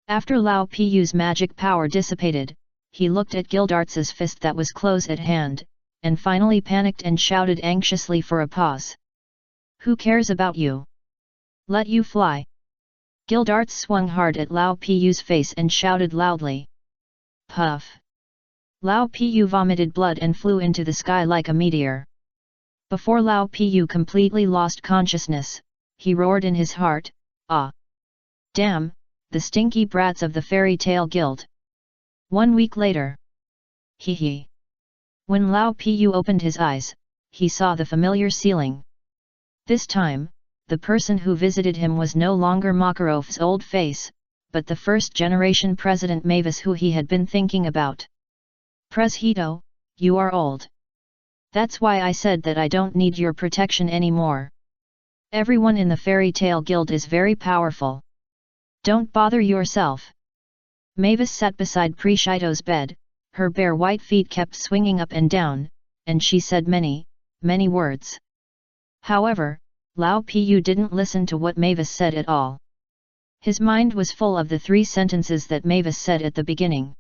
After Lao Pu's magic power dissipated, he looked at Gildarts's fist that was close at hand, and finally panicked and shouted anxiously for a pause. Who cares about you? Let you fly. Gildarts swung hard at Lao Pu's face and shouted loudly. Puff. Lao Pu vomited blood and flew into the sky like a meteor. Before Lao Pu completely lost consciousness, he roared in his heart, ah! Damn, the stinky brats of the fairy tale guild. 1 week later. Hee hee. When Lao Pu opened his eyes, he saw the familiar ceiling. This time, the person who visited him was no longer Makarov's old face, but the first-generation President Mavis who he had been thinking about. Preshedo, you are old. That's why I said that I don't need your protection anymore. Everyone in the fairy tale guild is very powerful. Don't bother yourself. Mavis sat beside Preshido's bed, her bare white feet kept swinging up and down, and she said many, many words. However, Lao Pu didn't listen to what Mavis said at all. His mind was full of the 3 sentences that Mavis said at the beginning.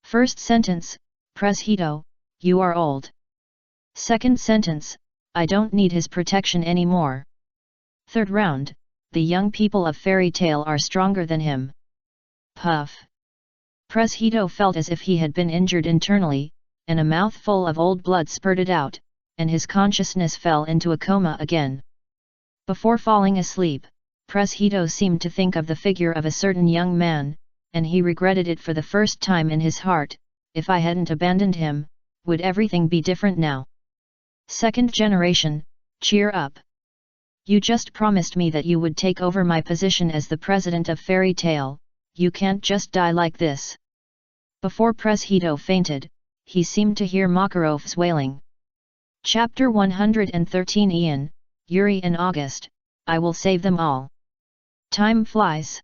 First sentence, Preshedo, you are old. Second sentence, I don't need his protection anymore. Third round, the young people of fairy tale are stronger than him. Puff. Preshedo felt as if he had been injured internally, and a mouthful of old blood spurted out, and his consciousness fell into a coma again. Before falling asleep, Preshedo seemed to think of the figure of a certain young man, and he regretted it for the first time in his heart. If I hadn't abandoned him, would everything be different now? Second generation, cheer up. You just promised me that you would take over my position as the president of Fairy Tale, you can't just die like this. Before Hito fainted, he seemed to hear Makarov's wailing. Chapter 113 Ian, Yuri and August, I will save them all. Time flies.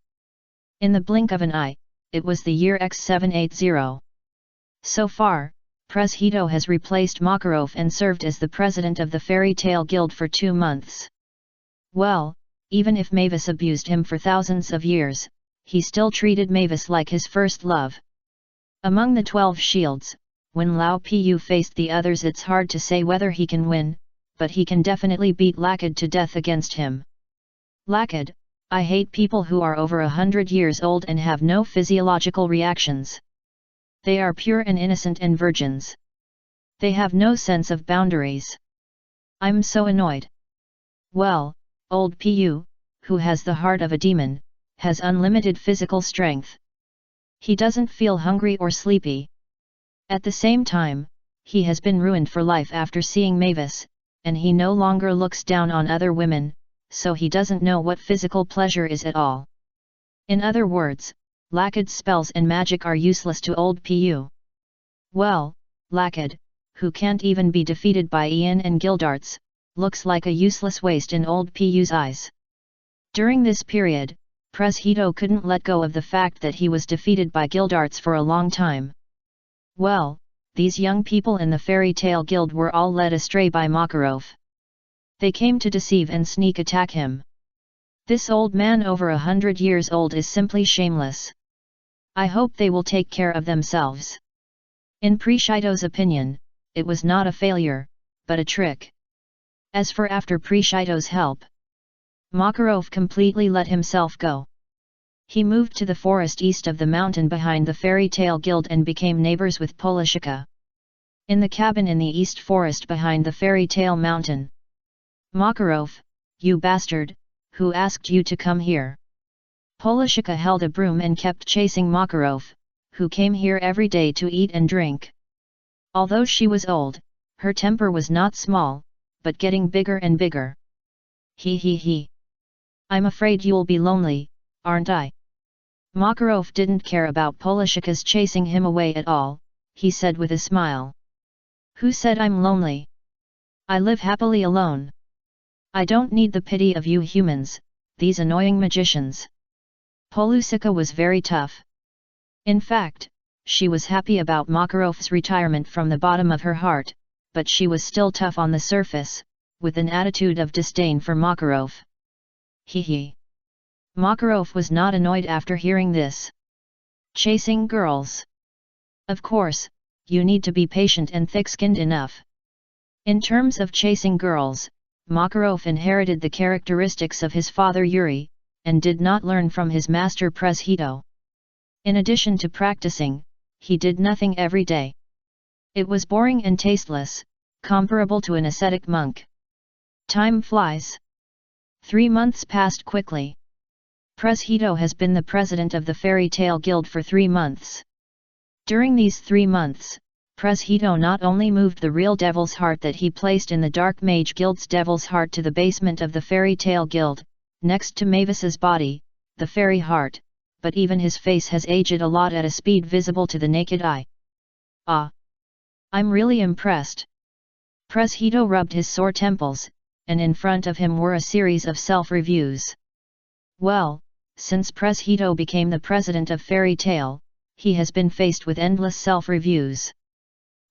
In the blink of an eye, it was the year X780. So far, Hito has replaced Makarov and served as the president of the Fairy Tale Guild for 2 months. Well, even if Mavis abused him for thousands of years, he still treated Mavis like his first love. Among the 12 shields, when Lao Pu faced the others, it's hard to say whether he can win, but he can definitely beat Lakad to death against him. Lakad, I hate people who are over 100 years old and have no physiological reactions. They are pure and innocent and virgins. They have no sense of boundaries. I'm so annoyed. Well, old Pu, who has the heart of a demon, has unlimited physical strength. He doesn't feel hungry or sleepy. At the same time, he has been ruined for life after seeing Mavis, and he no longer looks down on other women, so he doesn't know what physical pleasure is at all. In other words, Lakad's spells and magic are useless to old Pu. Well, Lakad, who can't even be defeated by Ian and Gildarts, looks like a useless waste in old Pu's eyes. During this period, Hito couldn't let go of the fact that he was defeated by Gildarts for a long time. Well, these young people in the Fairy Tale Guild were all led astray by Makarov. They came to deceive and sneak attack him. This old man over 100 years old is simply shameless. I hope they will take care of themselves. In Hito's opinion, it was not a failure, but a trick. As for after Hito's help, Makarov completely let himself go. He moved to the forest east of the mountain behind the Fairy Tale Guild and became neighbors with Polishika. In the cabin in the east forest behind the Fairy Tale Mountain. Makarov, you bastard, who asked you to come here? Polishika held a broom and kept chasing Makarov, who came here every day to eat and drink. Although she was old, her temper was not small, but getting bigger and bigger. He. I'm afraid you'll be lonely, aren't I? Makarov didn't care about Polishika's chasing him away at all, he said with a smile. Who said I'm lonely? I live happily alone. I don't need the pity of you humans, these annoying magicians. Polishika was very tough. In fact, she was happy about Makarov's retirement from the bottom of her heart, but she was still tough on the surface, with an attitude of disdain for Makarov. He. Makarov was not annoyed after hearing this. Chasing girls. Of course, you need to be patient and thick-skinned enough. In terms of chasing girls, Makarov inherited the characteristics of his father Yuri, and did not learn from his master Hito. In addition to practicing, he did nothing every day. It was boring and tasteless, comparable to an ascetic monk. Time flies. 3 months passed quickly. Hito has been the president of the Fairy Tale Guild for 3 months. During these 3 months, Hito not only moved the real Devil's Heart that he placed in the Dark Mage Guild's Devil's Heart to the basement of the Fairy Tale Guild, next to Mavis's body, the Fairy Heart, but even his face has aged a lot at a speed visible to the naked eye. Ah! I'm really impressed. Hito rubbed his sore temples, and in front of him were a series of self-reviews. Well, since Hito became the president of Fairy Tale, he has been faced with endless self-reviews.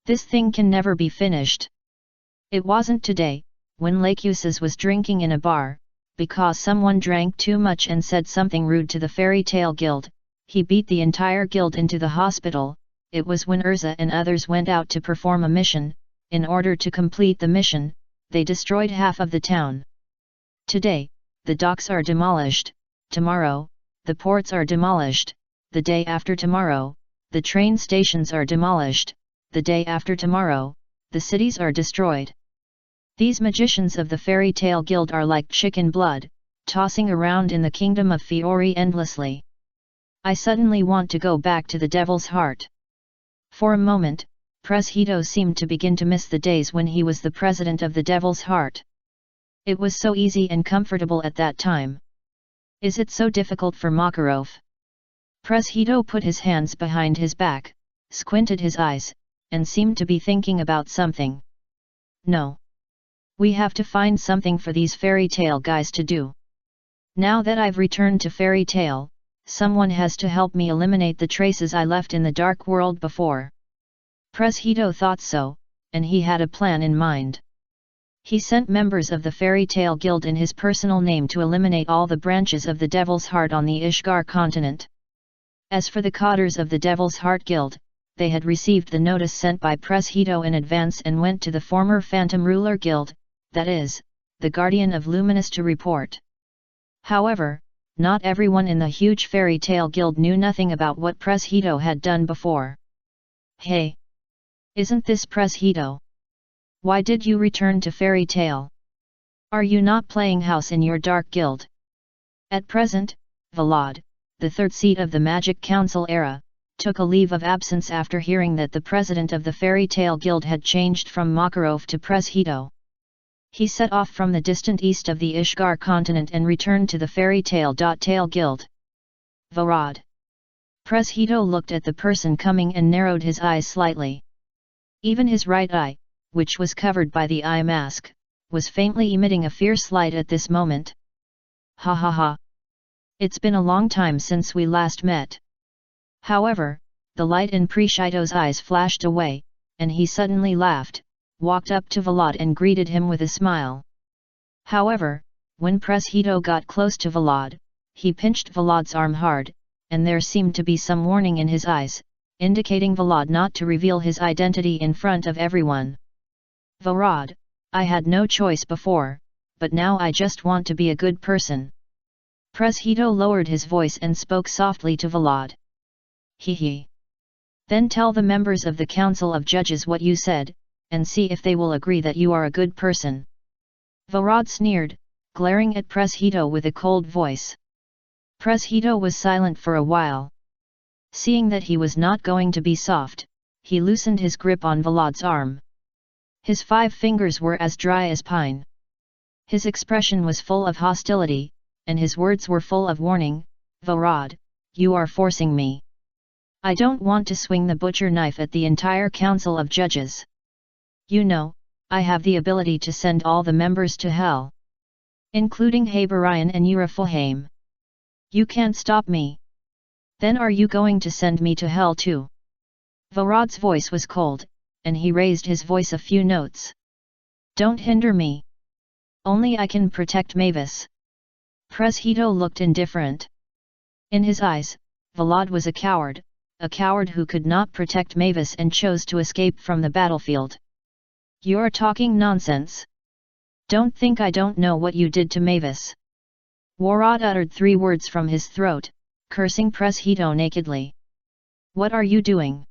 This thing can never be finished. It wasn't today, when Lacuses was drinking in a bar, because someone drank too much and said something rude to the Fairy Tale Guild, he beat the entire guild into the hospital. It was when Urza and others went out to perform a mission. In order to complete the mission, they destroyed half of the town. Today, the docks are demolished. Tomorrow, the ports are demolished. The day after tomorrow, the train stations are demolished. The day after tomorrow, the cities are destroyed. These magicians of the Fairy Tale Guild are like chicken blood, tossing around in the kingdom of Fiori endlessly. I suddenly want to go back to the Devil's Heart. For a moment, Hito seemed to begin to miss the days when he was the president of the Devil's Heart. It was so easy and comfortable at that time. Is it so difficult for Makarov? Preshedo put his hands behind his back, squinted his eyes, and seemed to be thinking about something. No. We have to find something for these fairy tale guys to do. Now that I've returned to fairy tale, someone has to help me eliminate the traces I left in the dark world before. Preshedo thought so, and he had a plan in mind. He sent members of the Fairy Tale Guild in his personal name to eliminate all the branches of the Devil's Heart on the Ishgar continent. As for the cadres of the Devil's Heart Guild, they had received the notice sent by Preshedo in advance and went to the former Phantom Ruler Guild, that is, the Guardian of Luminous, to report. However, not everyone in the huge Fairy Tale Guild knew nothing about what Preshedo had done before. Hey! Isn't this Preshedo? Why did you return to Fairy Tale? Are you not playing house in your dark guild? At present, Vlad, the third seat of the Magic Council era, took a leave of absence after hearing that the president of the Fairy Tale Guild had changed from Makarov to Preshedo. He set off from the distant east of the Ishgar continent and returned to the Fairy Tale Guild. Varad. Preshedo looked at the person coming and narrowed his eyes slightly. Even his right eye, which was covered by the eye mask, was faintly emitting a fierce light at this moment. Ha ha ha! It's been a long time since we last met. However, the light in Preshedo's eyes flashed away, and he suddenly laughed, walked up to Vlad and greeted him with a smile. However, when Preshedo got close to Vlad, he pinched Vlad's arm hard, and there seemed to be some warning in his eyes, indicating Vlad not to reveal his identity in front of everyone. Vlad, I had no choice before, but now I just want to be a good person. Preshedo lowered his voice and spoke softly to Vlad. Hee. Then tell the members of the Council of Judges what you said, and see if they will agree that you are a good person. Vlad sneered, glaring at Preshedo with a cold voice. Preshedo was silent for a while. Seeing that he was not going to be soft, he loosened his grip on Vlad's arm. His 5 fingers were as dry as pine. His expression was full of hostility, and his words were full of warning. Vlad, you are forcing me. I don't want to swing the butcher knife at the entire Council of Judges. You know, I have the ability to send all the members to hell. Including Habarian and Eurofilheim. You can't stop me. Then are you going to send me to hell too? Vlad's voice was cold, and he raised his voice a few notes. Don't hinder me. Only I can protect Mavis. Preshedo looked indifferent. In his eyes, Vlad was a coward who could not protect Mavis and chose to escape from the battlefield. You're talking nonsense. Don't think I don't know what you did to Mavis. Vlad uttered 3 words from his throat, cursing Preshedo nakedly. What are you doing?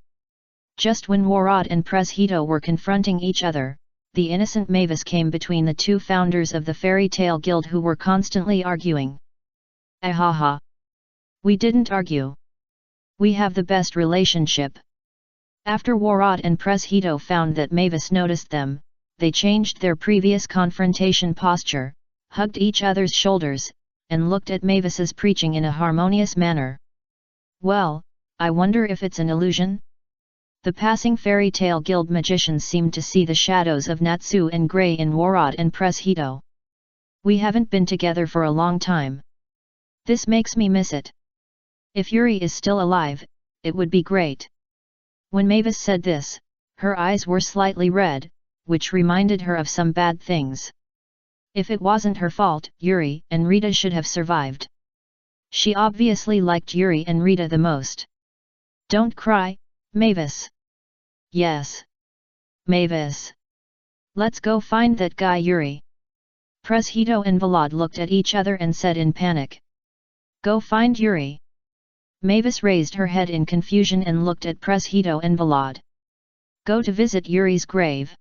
Just when Vlad and Preshedo were confronting each other, the innocent Mavis came between the 2 founders of the Fairy Tale Guild who were constantly arguing. Ahaha! We didn't argue. We have the best relationship. After Vlad and Preshedo found that Mavis noticed them, they changed their previous confrontation posture, hugged each other's shoulders, and looked at Mavis's preaching in a harmonious manner. Well, I wonder if it's an illusion? The passing Fairy Tale Guild magicians seemed to see the shadows of Natsu and Grey in Vlad and Preshedo. We haven't been together for a long time. This makes me miss it. If Yuri is still alive, it would be great. When Mavis said this, her eyes were slightly red, which reminded her of some bad things. If it wasn't her fault, Yuri and Rita should have survived. She obviously liked Yuri and Rita the most. Don't cry, Mavis. Yes. Mavis. Let's go find that guy Yuri. Preshedo and Vlad looked at each other and said in panic. Go find Yuri. Mavis raised her head in confusion and looked at Preshedo and Vlad. Go to visit Yuri's grave.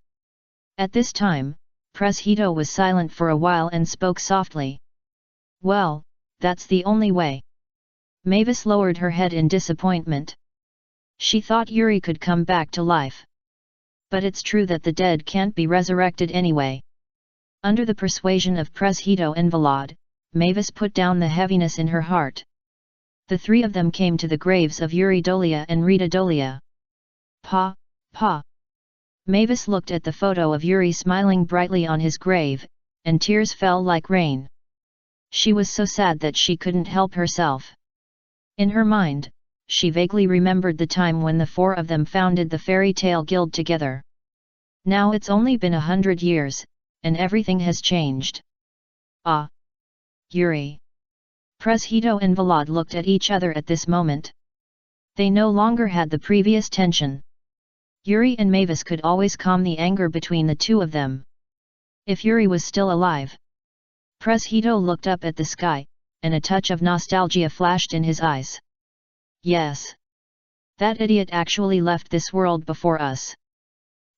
At this time, Preshedo was silent for a while and spoke softly. Well, that's the only way. Mavis lowered her head in disappointment. She thought Yuri could come back to life. But it's true that the dead can't be resurrected anyway. Under the persuasion of Pres Hito and Vlad, Mavis put down the heaviness in her heart. The three of them came to the graves of Yuri Dolia and Rita Dolia. Pa. Mavis looked at the photo of Yuri smiling brightly on his grave, and tears fell like rain. She was so sad that she couldn't help herself. In her mind, she vaguely remembered the time when the four of them founded the Fairy Tale Guild together. Now it's only been 100 years, and everything has changed. Ah! Yuri! Pres Hito and Vlad looked at each other at this moment. They no longer had the previous tension. Yuri and Mavis could always calm the anger between the two of them. If Yuri was still alive. Pres Hito looked up at the sky, and a touch of nostalgia flashed in his eyes. Yes. That idiot actually left this world before us.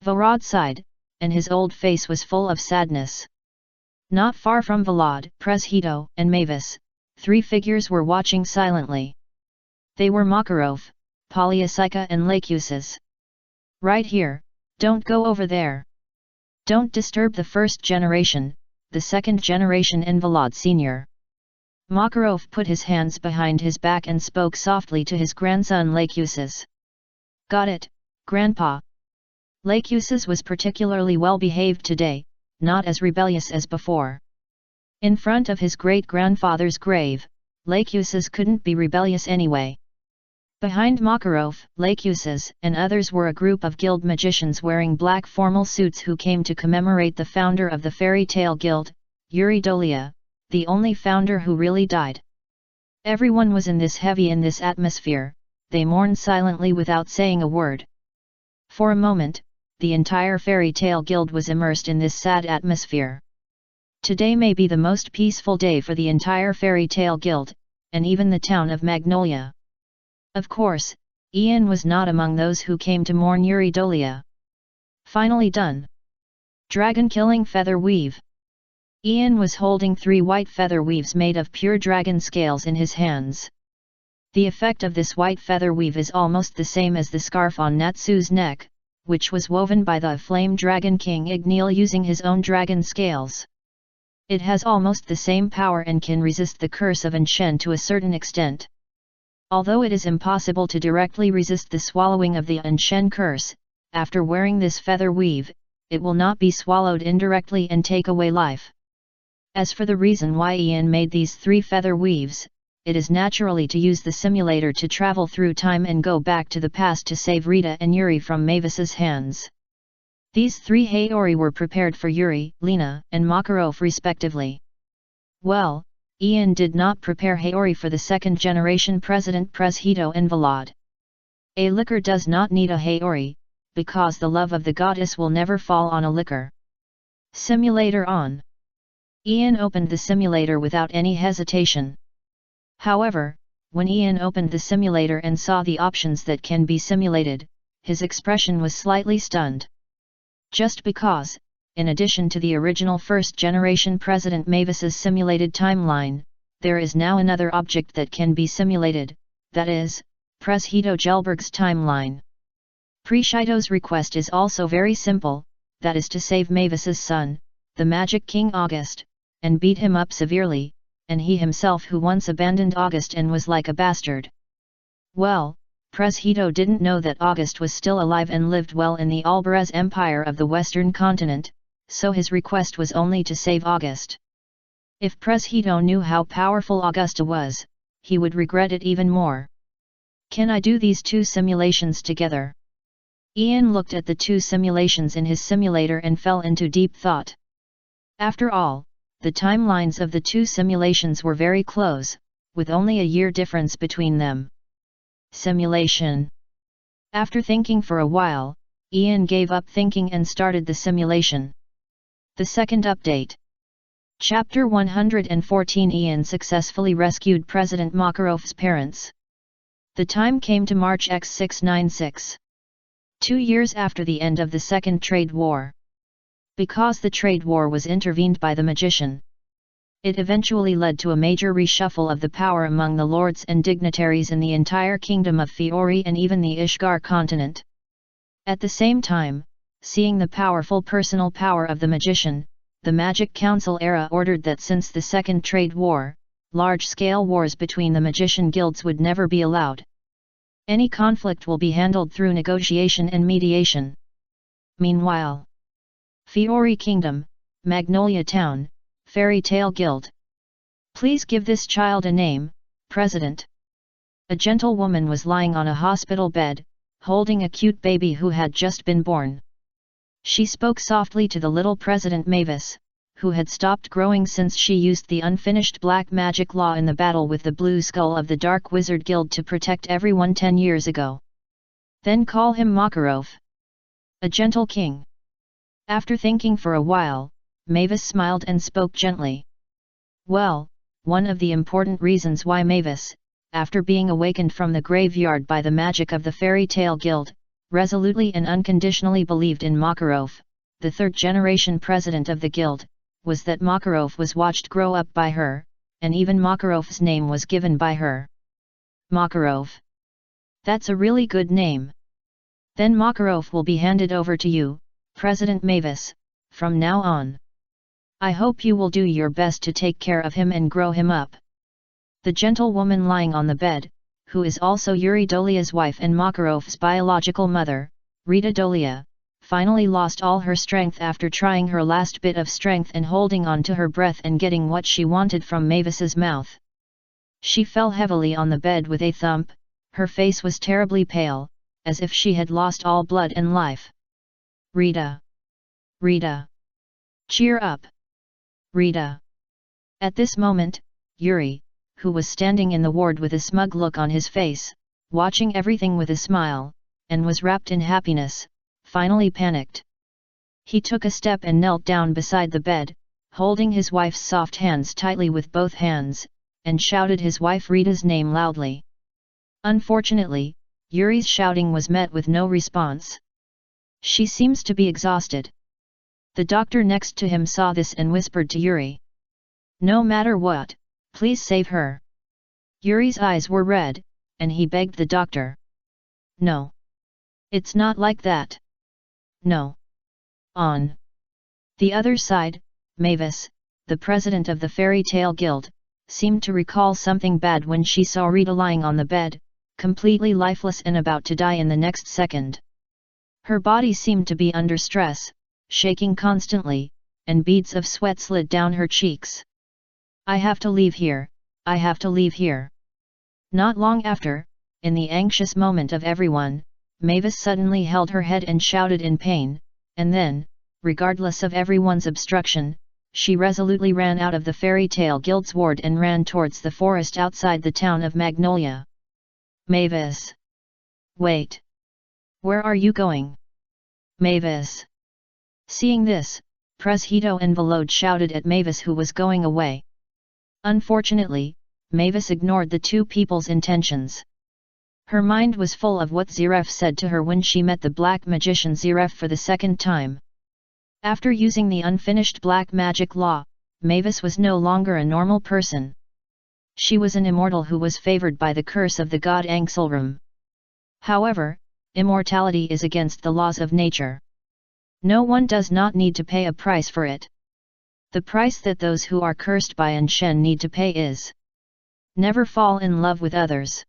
Vlad sighed, and his old face was full of sadness. Not far from Vlad, Pres Hito, and Mavis, three figures were watching silently. They were Makarov, Polyasika and Lakusis. Right here, don't go over there. Don't disturb the first generation, the second generation and Vlad Sr. Makarov put his hands behind his back and spoke softly to his grandson Lakusis. Got it, Grandpa. Lakusis was particularly well behaved today, not as rebellious as before. In front of his great-grandfather's grave, Lakusis couldn't be rebellious anyway. Behind Makarov, Lakusis and others were a group of guild magicians wearing black formal suits who came to commemorate the founder of the Fairy Tale Guild, Yuri Dolia, the only founder who really died. Everyone was in this atmosphere, they mourned silently without saying a word. For a moment, the entire Fairy Tale Guild was immersed in this sad atmosphere. Today may be the most peaceful day for the entire Fairy Tale Guild, and even the town of Magnolia. Of course, Ian was not among those who came to mourn Yuri Dolia. Finally done. Dragon-killing feather weave. Ian was holding 3 white feather weaves made of pure dragon scales in his hands. The effect of this white feather weave is almost the same as the scarf on Natsu's neck, which was woven by the Flame Dragon King Igneel using his own dragon scales. It has almost the same power and can resist the curse of Anshen to a certain extent. Although it is impossible to directly resist the swallowing of the Anshen curse, after wearing this feather weave, it will not be swallowed indirectly and take away life. As for the reason why Ian made these 3 feather weaves, it is naturally to use the simulator to travel through time and go back to the past to save Rita and Yuri from Mavis's hands. These 3 Haori were prepared for Yuri, Lena, and Makarov respectively. Well, Ian did not prepare Haori for the second generation President Pres Hito and Vlad. A liquor does not need a Haori, because the love of the goddess will never fall on a liquor. Simulator on. Ian opened the simulator without any hesitation. However, when Ian opened the simulator and saw the options that can be simulated, his expression was slightly stunned. Just because, in addition to the original first-generation President Mavis's simulated timeline, there is now another object that can be simulated, that is, Pres Hito Gelberg's timeline. Pres Hito's request is also very simple, that is to save Mavis's son, the Magic King August, and beat him up severely, and he himself who once abandoned August and was like a bastard. Well, Pres Hito didn't know that August was still alive and lived well in the Albarez Empire of the Western Continent, so his request was only to save August. If Pres Hito knew how powerful Augusta was, he would regret it even more. Can I do these 2 simulations together? Ian looked at the 2 simulations in his simulator and fell into deep thought. After all, the timelines of the 2 simulations were very close, with only a year difference between them. Simulation. After thinking for a while, Ian gave up thinking and started the simulation. The second update. Chapter 114. Ian successfully rescued President Makarov's parents. The time came to March X696. 2 years after the end of the Second Trade War. Because the trade war was intervened by the magician, it eventually led to a major reshuffle of the power among the lords and dignitaries in the entire kingdom of Fiori and even the Ishgar continent. At the same time, seeing the powerful personal power of the magician, the Magic Council era ordered that since the Second Trade War, large-scale wars between the magician guilds would never be allowed. Any conflict will be handled through negotiation and mediation. Meanwhile, Fiori Kingdom, Magnolia Town, Fairy Tale Guild. Please give this child a name, President. A gentle woman was lying on a hospital bed, holding a cute baby who had just been born. She spoke softly to the little President Mavis, who had stopped growing since she used the unfinished black magic law in the battle with the Blue Skull of the Dark Wizard Guild to protect everyone 10 years ago. Then call him Makarov. A gentle king. After thinking for a while, Mavis smiled and spoke gently. Well, one of the important reasons why Mavis, after being awakened from the graveyard by the magic of the Fairy Tale Guild, resolutely and unconditionally believed in Makarov, the third-generation president of the guild, was that Makarov was watched grow up by her, and even Makarov's name was given by her. Makarov. That's a really good name. Then Makarov will be handed over to you, President Mavis, from now on. I hope you will do your best to take care of him and grow him up. The gentle woman lying on the bed, who is also Yuri Dolia's wife and Makarov's biological mother, Rita Dolia, finally lost all her strength after trying her last bit of strength and holding on to her breath and getting what she wanted from Mavis's mouth. She fell heavily on the bed with a thump. Her face was terribly pale, as if she had lost all blood and life. Rita! Rita! Cheer up! Rita! At this moment, Yuri, who was standing in the ward with a smug look on his face, watching everything with a smile, and was wrapped in happiness, finally panicked. He took a step and knelt down beside the bed, holding his wife's soft hands tightly with both hands, and shouted his wife Rita's name loudly. Unfortunately, Yuri's shouting was met with no response. She seems to be exhausted. The doctor next to him saw this and whispered to Yuri. No matter what, please save her. Yuri's eyes were red, and he begged the doctor. No. It's not like that. No. On the other side, Mavis, the president of the Fairy Tale Guild, seemed to recall something bad when she saw Rita lying on the bed, completely lifeless and about to die in the next second. Her body seemed to be under stress, shaking constantly, and beads of sweat slid down her cheeks. I have to leave here, I have to leave here. Not long after, in the anxious moment of everyone, Mavis suddenly held her head and shouted in pain, and then, regardless of everyone's obstruction, she resolutely ran out of the Fairy Tale Guild's ward and ran towards the forest outside the town of Magnolia. Mavis! Wait! Where are you going? Mavis! Seeing this, Preshedo and Volode shouted at Mavis, who was going away. Unfortunately, Mavis ignored the two people's intentions. Her mind was full of what Ziref said to her when she met the black magician Ziref for the second time. After using the unfinished black magic law, Mavis was no longer a normal person. She was an immortal who was favored by the curse of the god Angselrum. However, immortality is against the laws of nature. No one does not need to pay a price for it. The price that those who are cursed by Anshen need to pay is never fall in love with others.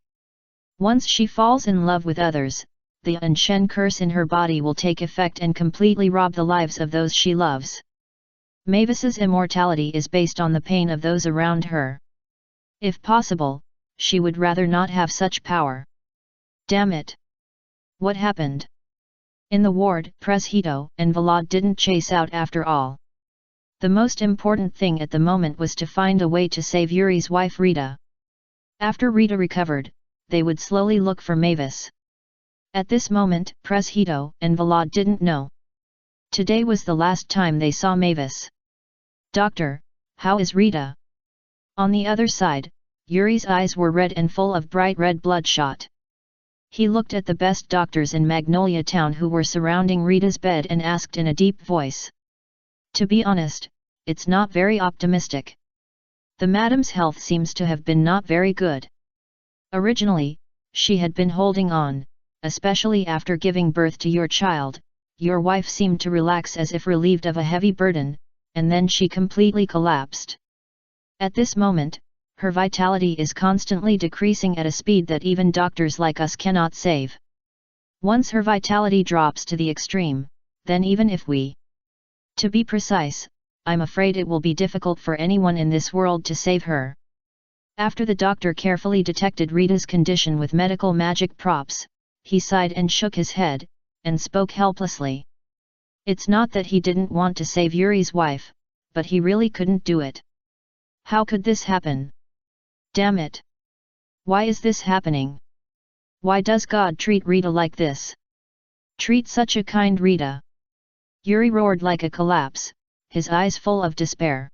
Once she falls in love with others, the Anshen curse in her body will take effect and completely rob the lives of those she loves. Mavis's immortality is based on the pain of those around her. If possible, she would rather not have such power. Damn it! What happened? In the ward, Preshedo and Volode didn't chase out after all. The most important thing at the moment was to find a way to save Yuri's wife Rita. After Rita recovered, they would slowly look for Mavis. At this moment, Preshedo and Volode didn't know. Today was the last time they saw Mavis. Doctor, how is Rita? On the other side, Yuri's eyes were red and full of bright red bloodshot. He looked at the best doctors in Magnolia Town who were surrounding Rita's bed and asked in a deep voice. To be honest, it's not very optimistic. The madam's health seems to have been not very good. Originally, she had been holding on, especially after giving birth to your child. Your wife seemed to relax as if relieved of a heavy burden, and then she completely collapsed. At this moment, her vitality is constantly decreasing at a speed that even doctors like us cannot save. Once her vitality drops to the extreme, then even if we... To be precise, I'm afraid it will be difficult for anyone in this world to save her. After the doctor carefully detected Rita's condition with medical magic props, he sighed and shook his head, and spoke helplessly. It's not that he didn't want to save Yuri's wife, but he really couldn't do it. How could this happen? Damn it! Why is this happening? Why does God treat Rita like this? Treat such a kind Rita! Yuri roared like a collapse, his eyes full of despair.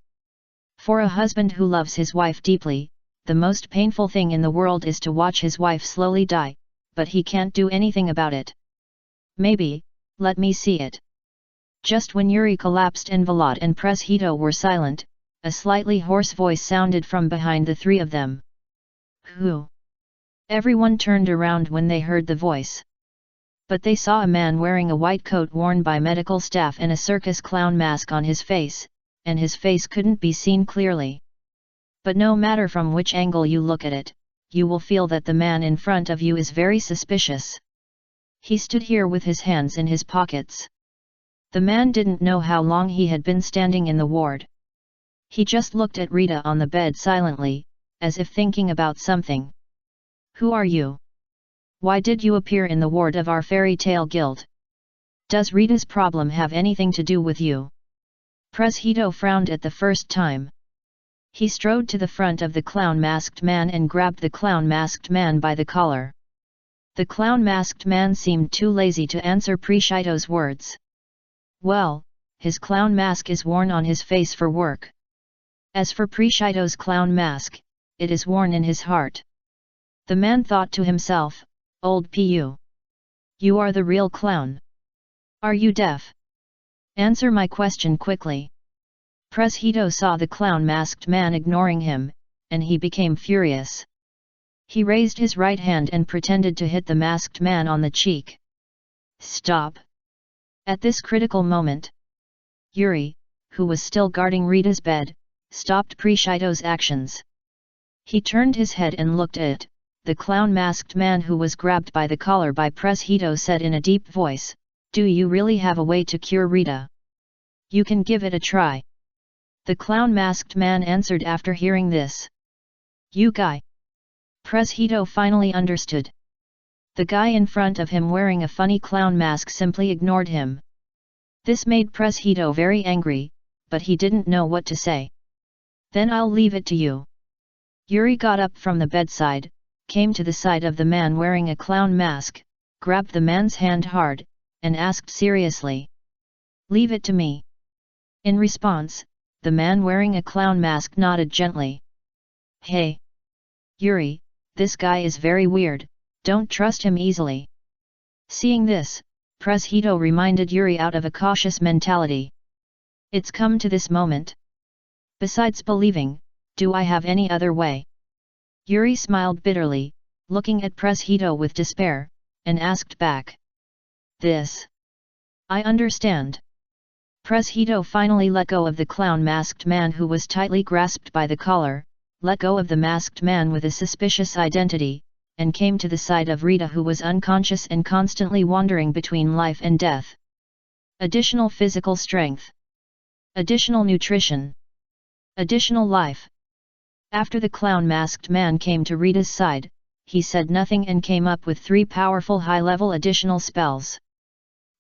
For a husband who loves his wife deeply, the most painful thing in the world is to watch his wife slowly die, but he can't do anything about it. Maybe, let me see it. Just when Yuri collapsed and Vlad and Preshito were silent, a slightly hoarse voice sounded from behind the three of them. Who? Everyone turned around when they heard the voice. But they saw a man wearing a white coat worn by medical staff and a circus clown mask on his face, and his face couldn't be seen clearly. But no matter from which angle you look at it, you will feel that the man in front of you is very suspicious. He stood here with his hands in his pockets. The man didn't know how long he had been standing in the ward. He just looked at Rita on the bed silently, as if thinking about something. Who are you? Why did you appear in the ward of our fairy tale guild? Does Rita's problem have anything to do with you? Preshito frowned at the first time. He strode to the front of the clown-masked man and grabbed the clown-masked man by the collar. The clown-masked man seemed too lazy to answer Preshito's words. Well, his clown mask is worn on his face for work. As for Preshito's clown mask, it is worn in his heart. The man thought to himself, Old Pu. You are the real clown. Are you deaf? Answer my question quickly. Preshito saw the clown-masked man ignoring him, and he became furious. He raised his right hand and pretended to hit the masked man on the cheek. Stop! At this critical moment, Yuri, who was still guarding Rita's bed, stopped Preshito's actions. He turned his head and looked at the clown-masked man who was grabbed by the collar by Preshito said in a deep voice, Do you really have a way to cure Rita? You can give it a try. The clown-masked man answered after hearing this. You guy. Preshito finally understood. The guy in front of him wearing a funny clown mask simply ignored him. This made Preshito very angry, but he didn't know what to say. Then I'll leave it to you. Yuri got up from the bedside, came to the side of the man wearing a clown mask, grabbed the man's hand hard, and asked seriously. Leave it to me. In response, the man wearing a clown mask nodded gently. Hey! Yuri, this guy is very weird, don't trust him easily. Seeing this, Preshito reminded Yuri out of a cautious mentality. It's come to this moment. Besides believing, do I have any other way? Yuri smiled bitterly, looking at Preshito with despair, and asked back. This. I understand. Preshito finally let go of the clown-masked man who was tightly grasped by the collar, let go of the masked man with a suspicious identity, and came to the side of Rita who was unconscious and constantly wandering between life and death. Additional physical strength. Additional nutrition. Additional life. After the clown-masked man came to Rita's side, he said nothing and came up with 3 powerful high-level additional spells.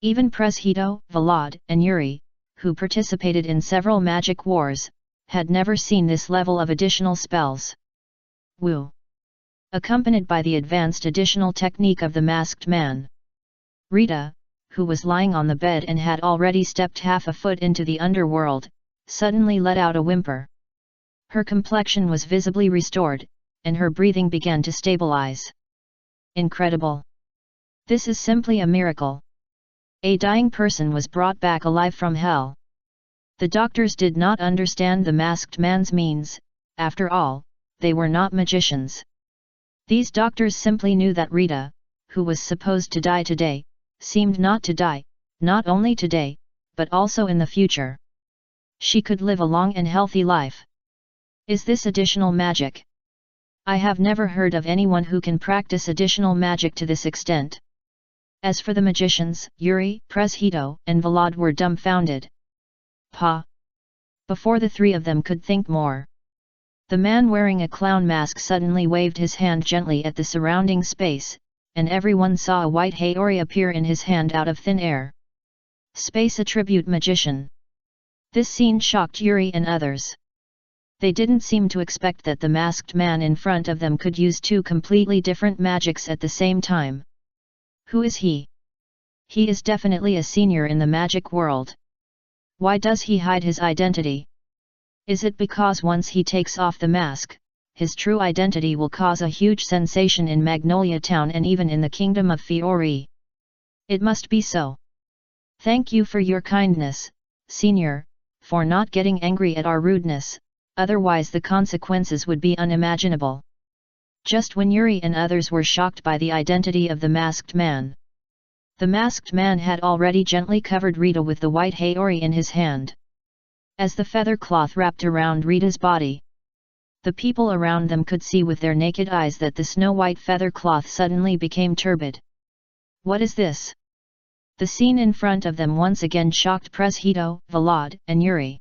Even Preshito, Vlad, and Yuri, who participated in several magic wars, had never seen this level of additional spells. Woo! Accompanied by the advanced additional technique of the masked man. Rita, who was lying on the bed and had already stepped half a foot into the underworld, suddenly let out a whimper. Her complexion was visibly restored, and her breathing began to stabilize. Incredible! This is simply a miracle. A dying person was brought back alive from hell. The doctors did not understand the masked man's means, after all, they were not magicians. These doctors simply knew that Rita, who was supposed to die today, seemed not to die, not only today, but also in the future. She could live a long and healthy life. Is this additional magic? I have never heard of anyone who can practice additional magic to this extent. As for the magicians, Yuri, Preshito, and Vlad were dumbfounded. Pa! Before the three of them could think more, the man wearing a clown mask suddenly waved his hand gently at the surrounding space, and everyone saw a white Haori appear in his hand out of thin air. Space Attribute Magician. This scene shocked Yuri and others. They didn't seem to expect that the masked man in front of them could use two completely different magics at the same time. Who is he? He is definitely a senior in the magic world. Why does he hide his identity? Is it because once he takes off the mask, his true identity will cause a huge sensation in Magnolia Town and even in the Kingdom of Fiori? It must be so. Thank you for your kindness, Senior, for not getting angry at our rudeness, otherwise the consequences would be unimaginable. Just when Yuri and others were shocked by the identity of the masked man, the masked man had already gently covered Rita with the white Haori in his hand. As the feather cloth wrapped around Rita's body, the people around them could see with their naked eyes that the snow-white feather cloth suddenly became turbid. What is this? The scene in front of them once again shocked Preshito, Vlad, and Yuri.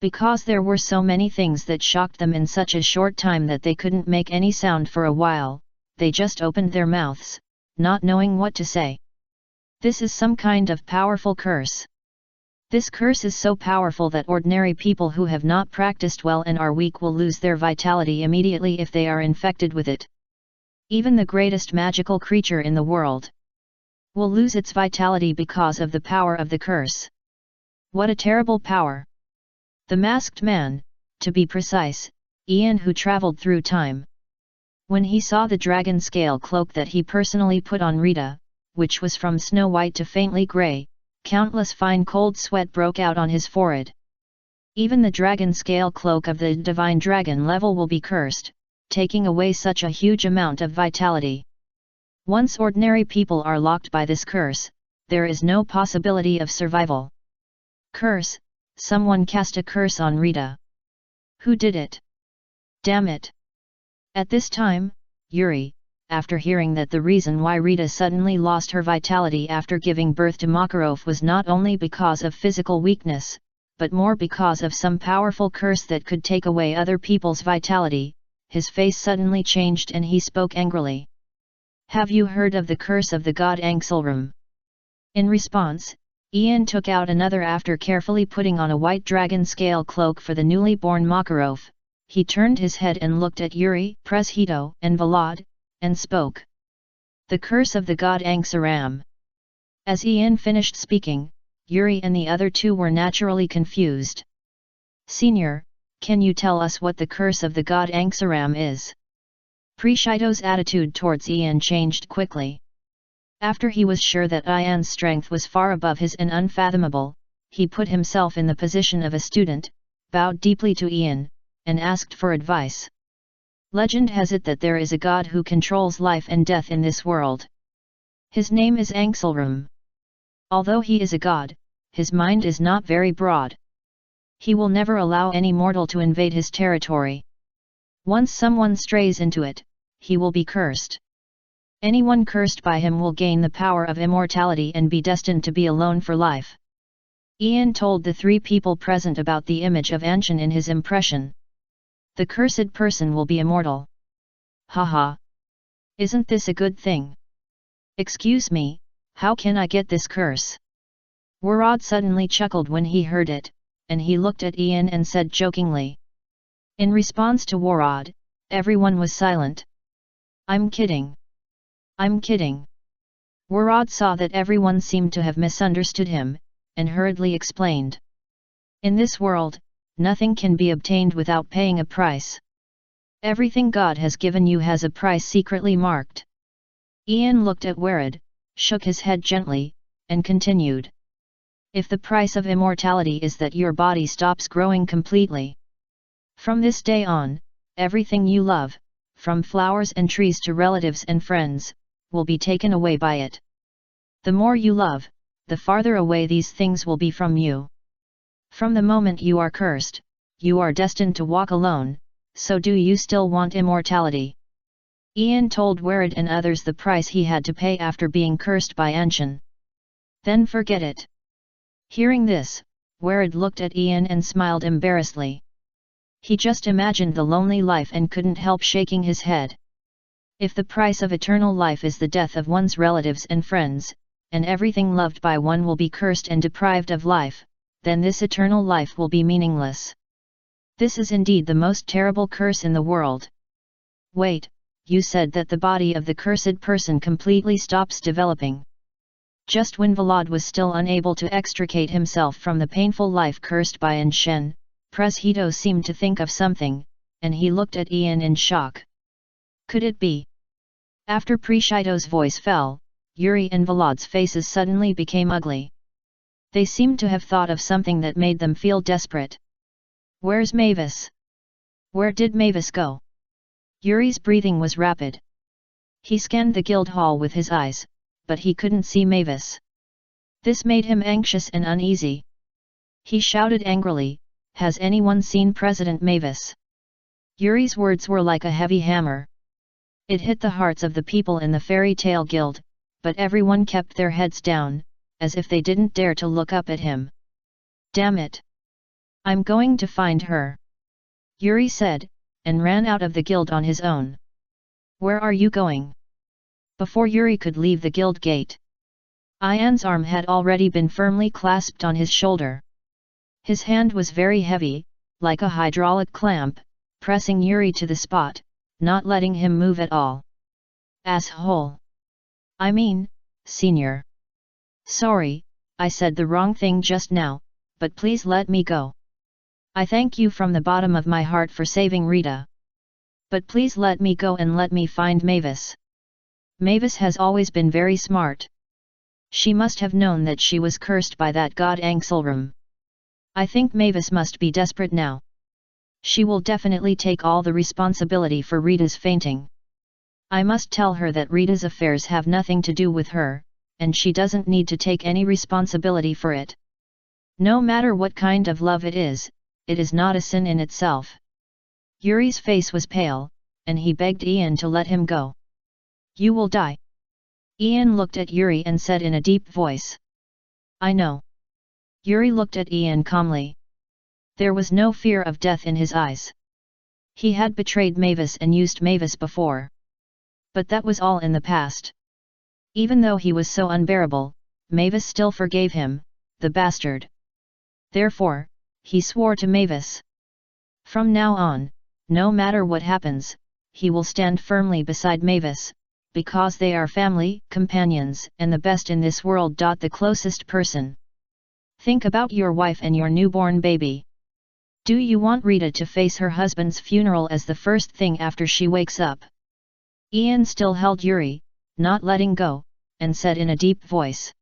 Because there were so many things that shocked them in such a short time that they couldn't make any sound for a while, they just opened their mouths, not knowing what to say. This is some kind of powerful curse. This curse is so powerful that ordinary people who have not practiced well and are weak will lose their vitality immediately if they are infected with it. Even the greatest magical creature in the world will lose its vitality because of the power of the curse. What a terrible power! The masked man, to be precise, Ian, who traveled through time. When he saw the dragon scale cloak that he personally put on Rita, which was from snow white to faintly grey, countless fine cold sweat broke out on his forehead. Even the dragon scale cloak of the divine dragon level will be cursed, taking away such a huge amount of vitality. Once ordinary people are locked by this curse, there is no possibility of survival. Curse! Someone cast a curse on Rita. Who did it? Damn it! At this time, Yuri, after hearing that the reason why Rita suddenly lost her vitality after giving birth to Makarov was not only because of physical weakness, but more because of some powerful curse that could take away other people's vitality, his face suddenly changed and he spoke angrily. Have you heard of the curse of the god Angselram? In response, Ian took out another. After carefully putting on a white dragon scale cloak for the newly born Makarov, he turned his head and looked at Yuri, Preshito, and Vlad, and spoke. The curse of the god Angsaram. As Ian finished speaking, Yuri and the other two were naturally confused. Senior, can you tell us what the curse of the god Angsaram is? Preshito's attitude towards Ian changed quickly. After he was sure that Ian's strength was far above his and unfathomable, he put himself in the position of a student, bowed deeply to Ian, and asked for advice. Legend has it that there is a god who controls life and death in this world. His name is Angselram. Although he is a god, his mind is not very broad. He will never allow any mortal to invade his territory. Once someone strays into it, he will be cursed. Anyone cursed by him will gain the power of immortality and be destined to be alone for life. Ian told the three people present about the image of Anshan in his impression. The cursed person will be immortal. Haha! Isn't this a good thing? Excuse me, how can I get this curse? Warad suddenly chuckled when he heard it, and he looked at Ian and said jokingly. In response to Warad, everyone was silent. I'm kidding. I'm kidding. Warad saw that everyone seemed to have misunderstood him, and hurriedly explained. In this world, nothing can be obtained without paying a price. Everything God has given you has a price secretly marked. Ian looked at Warad, shook his head gently, and continued. If the price of immortality is that your body stops growing completely. From this day on, everything you love, from flowers and trees to relatives and friends, will be taken away by it. The more you love, the farther away these things will be from you. From the moment you are cursed, you are destined to walk alone, so do you still want immortality? Ian told Werid and others the price he had to pay after being cursed by Anshan. Then forget it. Hearing this, Werid looked at Ian and smiled embarrassedly. He just imagined the lonely life and couldn't help shaking his head. If the price of eternal life is the death of one's relatives and friends, and everything loved by one will be cursed and deprived of life, then this eternal life will be meaningless. This is indeed the most terrible curse in the world. Wait, you said that the body of the cursed person completely stops developing. Just when Vlad was still unable to extricate himself from the painful life cursed by Anshan, Preshito seemed to think of something, and he looked at Ian in shock. Could it be? After Preshito's voice fell, Yuri and Vlad's faces suddenly became ugly. They seemed to have thought of something that made them feel desperate. Where's Mavis? Where did Mavis go? Yuri's breathing was rapid. He scanned the guild hall with his eyes, but he couldn't see Mavis. This made him anxious and uneasy. He shouted angrily, "Has anyone seen President Mavis?" Yuri's words were like a heavy hammer. It hit the hearts of the people in the fairy tale guild, but everyone kept their heads down, as if they didn't dare to look up at him. Damn it! I'm going to find her, Yuri said, and ran out of the guild on his own. Where are you going? Before Yuri could leave the guild gate, Ian's arm had already been firmly clasped on his shoulder. His hand was very heavy, like a hydraulic clamp, pressing Yuri to the spot, not letting him move at all. Asshole! I mean, senior. Sorry, I said the wrong thing just now, but please let me go. I thank you from the bottom of my heart for saving Rita. But please let me go and let me find Mavis. Mavis has always been very smart. She must have known that she was cursed by that god Angselram. I think Mavis must be desperate now. She will definitely take all the responsibility for Rita's fainting. I must tell her that Rita's affairs have nothing to do with her, and she doesn't need to take any responsibility for it. No matter what kind of love it is not a sin in itself. Yuri's face was pale, and he begged Ian to let him go. You will die. Ian looked at Yuri and said in a deep voice. I know. Yuri looked at Ian calmly. There was no fear of death in his eyes. He had betrayed Mavis and used Mavis before. But that was all in the past. Even though he was so unbearable, Mavis still forgave him, the bastard. Therefore, he swore to Mavis. From now on, no matter what happens, he will stand firmly beside Mavis, because they are family, companions, and the best in this world. The closest person. Think about your wife and your newborn baby. Do you want Rita to face her husband's funeral as the first thing after she wakes up? Ian still held Yuri, not letting go, and said in a deep voice.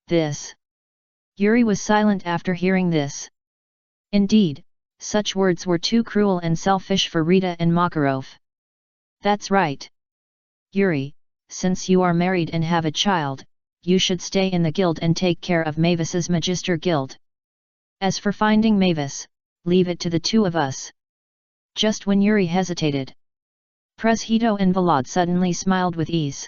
This. Yuri was silent after hearing this. Indeed, such words were too cruel and selfish for Rita and Makarov. That's right. Yuri, since you are married and have a child, you should stay in the guild and take care of Mavis's Magister Guild. As for finding Mavis, leave it to the two of us. Just when Yuri hesitated, Preshito and Vlad suddenly smiled with ease.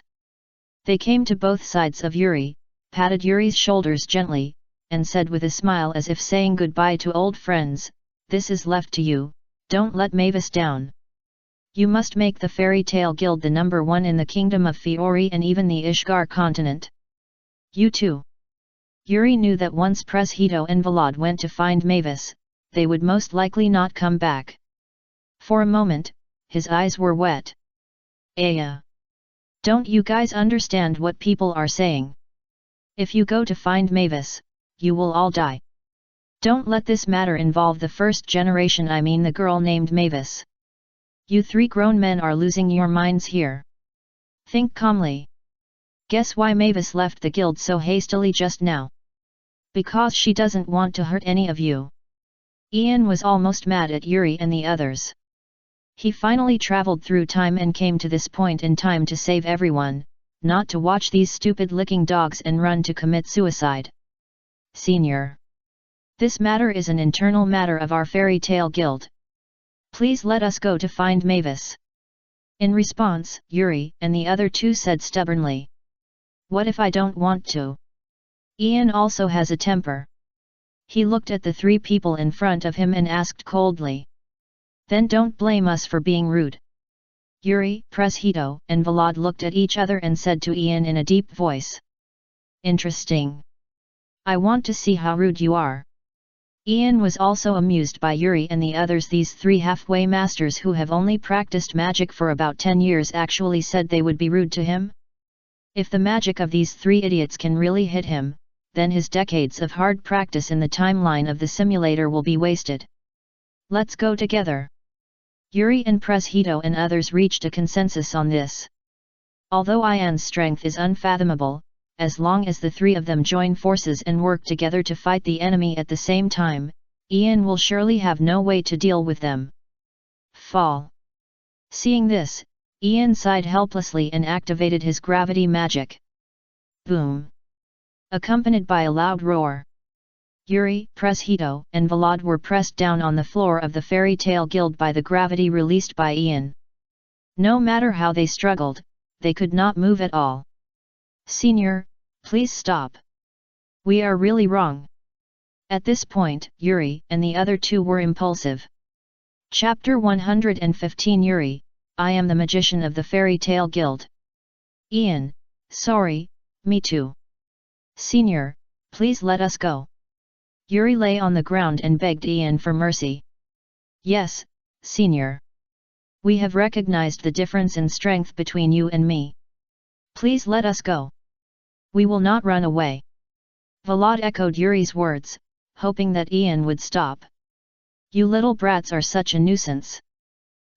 They came to both sides of Yuri, patted Yuri's shoulders gently, and said with a smile as if saying goodbye to old friends, this is left to you, don't let Mavis down. You must make the Fairy Tale Guild the #1 in the Kingdom of Fiori and even the Ishgar continent. You too. Yuri knew that once Preshito and Vlad went to find Mavis, they would most likely not come back. For a moment, his eyes were wet. Aya! Don't you guys understand what people are saying? If you go to find Mavis, you will all die. Don't let this matter involve the first generation, I mean the girl named Mavis. You three grown men are losing your minds here. Think calmly. Guess why Mavis left the guild so hastily just now? Because she doesn't want to hurt any of you. Ian was almost mad at Yuri and the others. He finally traveled through time and came to this point in time to save everyone, not to watch these stupid licking dogs and run to commit suicide. Senior. This matter is an internal matter of our fairy tale guild. Please let us go to find Mavis. In response, Yuri and the other two said stubbornly. What if I don't want to? Ian also has a temper. He looked at the three people in front of him and asked coldly. Then don't blame us for being rude. Yuri, Preshedo, and Vlad looked at each other and said to Ian in a deep voice. Interesting. I want to see how rude you are. Ian was also amused by Yuri and the others. These three halfway masters who have only practiced magic for about 10 years actually said they would be rude to him? If the magic of these three idiots can really hit him, then his decades of hard practice in the timeline of the simulator will be wasted. Let's go together. Yuri and Preshedo and others reached a consensus on this. Although Ian's strength is unfathomable, as long as the three of them join forces and work together to fight the enemy at the same time, Ian will surely have no way to deal with them. Fall. Seeing this, Ian sighed helplessly and activated his gravity magic. Boom. Accompanied by a loud roar. Yuri, Preshedo, and Vlad were pressed down on the floor of the Fairy Tale Guild by the gravity released by Ian. No matter how they struggled, they could not move at all. Senior, please stop. We are really wrong. At this point, Yuri and the other two were impulsive. Chapter 115 Yuri, I am the magician of the Fairy Tale Guild. Ian, sorry, me too. Senior, please let us go. Yuri lay on the ground and begged Ian for mercy. Yes, Senior. We have recognized the difference in strength between you and me. Please let us go. We will not run away. Vlad echoed Yuri's words, hoping that Ian would stop. You little brats are such a nuisance.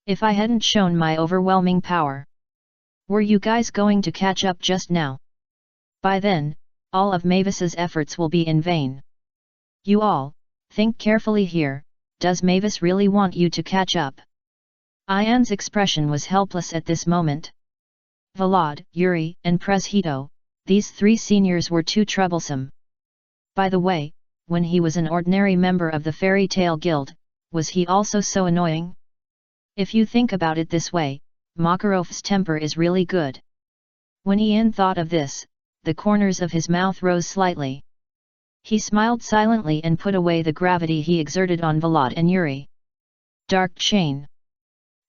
If I hadn't shown my overwhelming power. Were you guys going to catch up just now? By then, all of Mavis's efforts will be in vain. You all, think carefully here, does Mavis really want you to catch up? Ian's expression was helpless at this moment. Vlad, Yuri, and Preshedo, these three seniors were too troublesome. By the way, when he was an ordinary member of the Fairy Tale Guild, was he also so annoying? If you think about it this way, Makarov's temper is really good. When Ian thought of this, the corners of his mouth rose slightly. He smiled silently and put away the gravity he exerted on Vlad and Yuri. Dark Chain.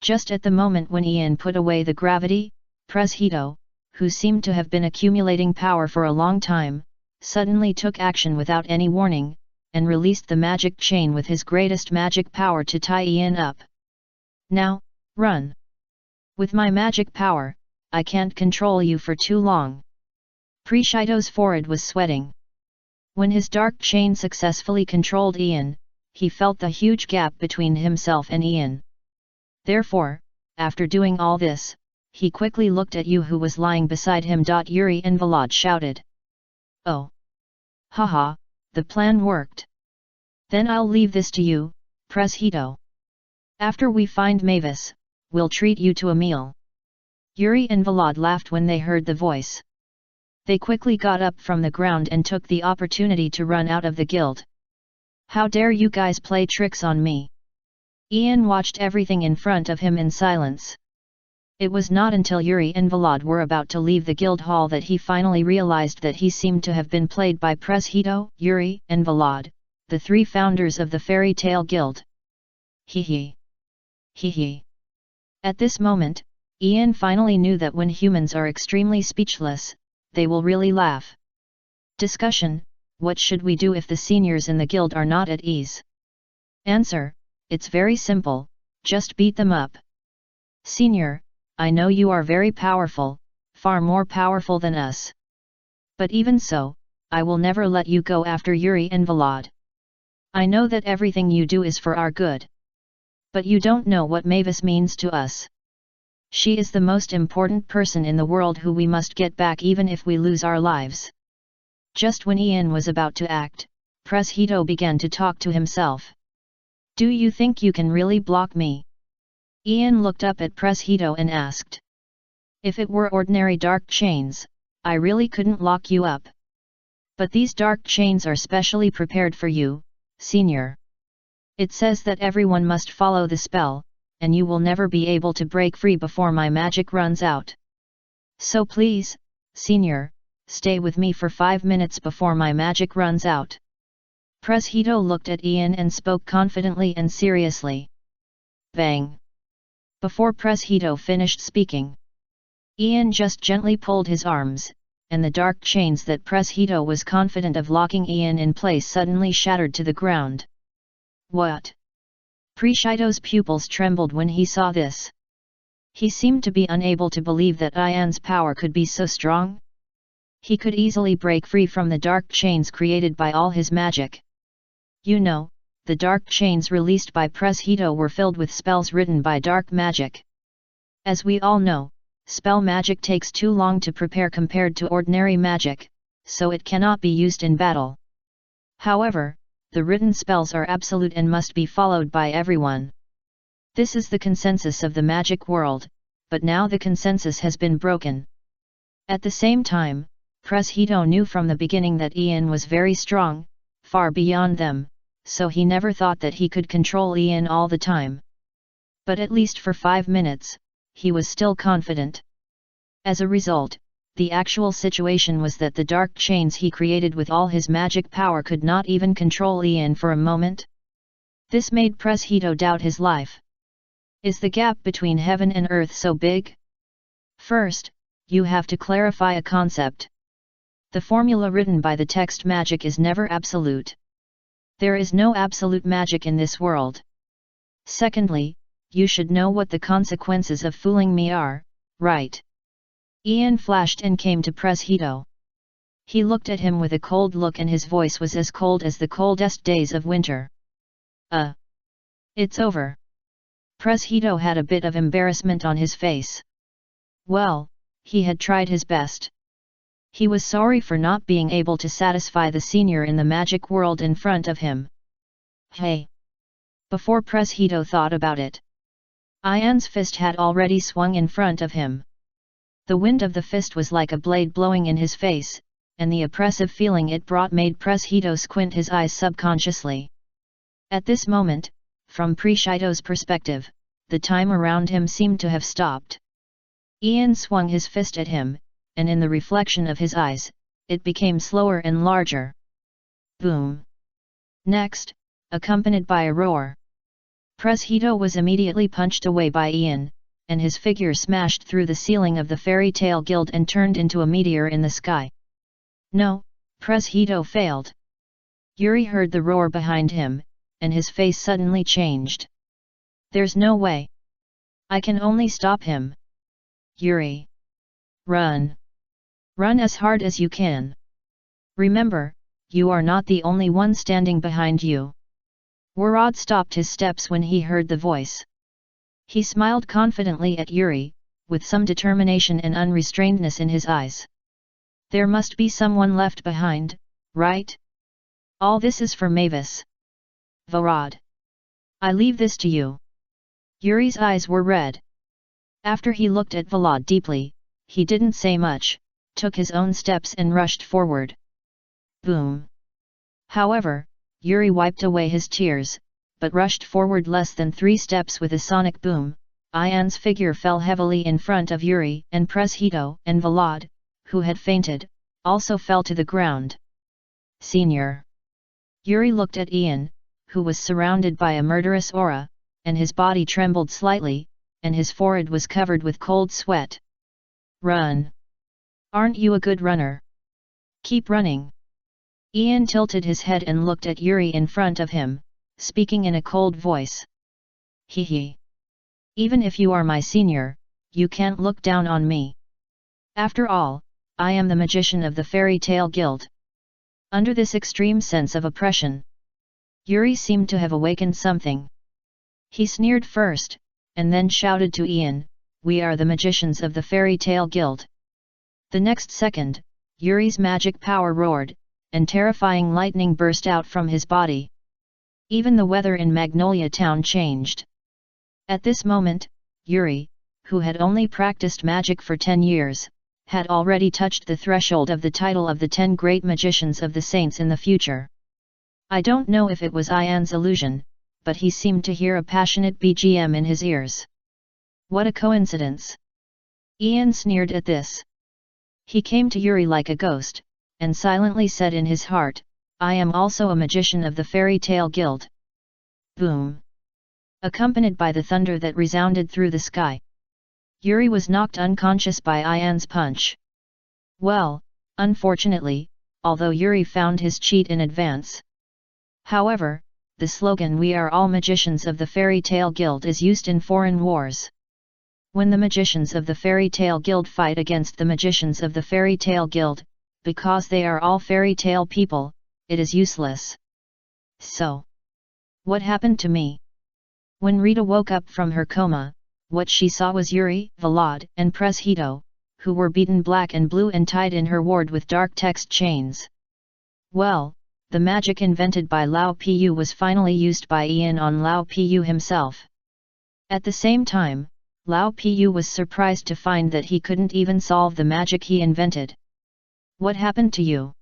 Just at the moment when Ian put away the gravity, Preshedo, who seemed to have been accumulating power for a long time, suddenly took action without any warning, and released the magic chain with his greatest magic power to tie Ian up. Now, run. With my magic power, I can't control you for too long. Preshedo's forehead was sweating. When his dark chain successfully controlled Ian, he felt the huge gap between himself and Ian. Therefore, after doing all this, he quickly looked at you who was lying beside him. Yuri and Vlad shouted. Oh! Haha, the plan worked. Then I'll leave this to you, Preshedo. After we find Mavis, we'll treat you to a meal. Yuri and Vlad laughed when they heard the voice. They quickly got up from the ground and took the opportunity to run out of the guild. How dare you guys play tricks on me? Ian watched everything in front of him in silence. It was not until Yuri and Vlad were about to leave the guild hall that he finally realized that he seemed to have been played by Preshedo, Yuri, and Vlad, the three founders of the Fairy Tale Guild. Hee hee. Hee hee. At this moment, Ian finally knew that when humans are extremely speechless, they will really laugh. Discussion: what should we do if the seniors in the guild are not at ease? Answer: it's very simple, just beat them up. Senior, I know you are very powerful, far more powerful than us. But even so, I will never let you go after Yuri and Vlad. I know that everything you do is for our good. But you don't know what Mavis means to us. She is the most important person in the world who we must get back even if we lose our lives. Just when Ian was about to act, Preshedo began to talk to himself. Do you think you can really block me? Ian looked up at Preshedo and asked. If it were ordinary dark chains, I really couldn't lock you up. But these dark chains are specially prepared for you, Senior. It says that everyone must follow the spell, and you will never be able to break free before my magic runs out. So please, Senior, stay with me for 5 minutes before my magic runs out. Pres Hito looked at Ian and spoke confidently and seriously. Bang! Before Pres Hito finished speaking, Ian just gently pulled his arms, and the dark chains that Pres Hito was confident of locking Ian in place suddenly shattered to the ground. What? Pres Hito's pupils trembled when he saw this. He seemed to be unable to believe that Ian's power could be so strong. He could easily break free from the dark chains created by all his magic. You know, the dark chains released by Pres Hito were filled with spells written by dark magic. As we all know, spell magic takes too long to prepare compared to ordinary magic, so it cannot be used in battle. However, the written spells are absolute and must be followed by everyone. This is the consensus of the magic world, but now the consensus has been broken. At the same time, Pres Hito knew from the beginning that Ian was very strong, far beyond them, so he never thought that he could control Ian all the time. But at least for 5 minutes, he was still confident. As a result, the actual situation was that the dark chains he created with all his magic power could not even control Ian for a moment. This made Pres Hito doubt his life. Is the gap between heaven and earth so big? First, you have to clarify a concept. The formula written by the text magic is never absolute. There is no absolute magic in this world. Secondly, you should know what the consequences of fooling me are, right? Ian flashed and came to Pres Hito. He looked at him with a cold look and his voice was as cold as the coldest days of winter. It's over. Pres Hito had a bit of embarrassment on his face. Well, he had tried his best. He was sorry for not being able to satisfy the senior in the magic world in front of him. Hey! Before Pres Hito thought about it, Ian's fist had already swung in front of him. The wind of the fist was like a blade blowing in his face, and the oppressive feeling it brought made Pres Hito squint his eyes subconsciously. At this moment, from Pres Hito's perspective, the time around him seemed to have stopped. Ian swung his fist at him, and in the reflection of his eyes, it became slower and larger. Boom! Next, accompanied by a roar, Pres Hito was immediately punched away by Ian, and his figure smashed through the ceiling of the Fairy Tale Guild and turned into a meteor in the sky. No, Pres Hito failed. Yuri heard the roar behind him, and his face suddenly changed. There's no way. I can only stop him. Yuri! Run! Run as hard as you can. Remember, you are not the only one standing behind you. Warad stopped his steps when he heard the voice. He smiled confidently at Yuri, with some determination and unrestrainedness in his eyes. There must be someone left behind, right? All this is for Mavis. Varad. I leave this to you. Yuri's eyes were red. After he looked at Vlad deeply, he didn't say much, took his own steps and rushed forward. Boom! However, Yuri wiped away his tears, but rushed forward less than 3 steps with a sonic boom. Ian's figure fell heavily in front of Yuri, and Pres Hito and Vlad, who had fainted, also fell to the ground. Senior! Yuri looked at Ian, who was surrounded by a murderous aura, and his body trembled slightly, and his forehead was covered with cold sweat. Run! Aren't you a good runner? Keep running! Ian tilted his head and looked at Yuri in front of him, speaking in a cold voice. Hee. Even if you are my senior, you can't look down on me. After all, I am the magician of the Fairy Tale Guild. Under this extreme sense of oppression, Yuri seemed to have awakened something. He sneered first, and then shouted to Ian, "We are the magicians of the Fairy Tale Guild." The next second, Yuri's magic power roared, and terrifying lightning burst out from his body. Even the weather in Magnolia Town changed. At this moment, Yuri, who had only practiced magic for 10 years, had already touched the threshold of the title of the 10 great magicians of the saints in the future. I don't know if it was Ian's illusion, but he seemed to hear a passionate BGM in his ears. What a coincidence! Ian sneered at this. He came to Yuri like a ghost, and silently said in his heart, I am also a magician of the Fairy Tale Guild. Boom! Accompanied by the thunder that resounded through the sky. Yuri was knocked unconscious by Ian's punch. Well, unfortunately, although Yuri found his cheat in advance. However, the slogan "We are all magicians of the Fairy Tale Guild" is used in foreign wars. When the magicians of the Fairy Tale Guild fight against the magicians of the Fairy Tale Guild, because they are all fairy tale people, it is useless. So, what happened to me? When Rita woke up from her coma, what she saw was Yuri, Vlad, and Pres Hito, who were beaten black and blue and tied in her ward with dark text chains. Well, the magic invented by Lao Pu was finally used by Ian on Lao Pu himself. At the same time, Lao Pu was surprised to find that he couldn't even solve the magic he invented. What happened to you?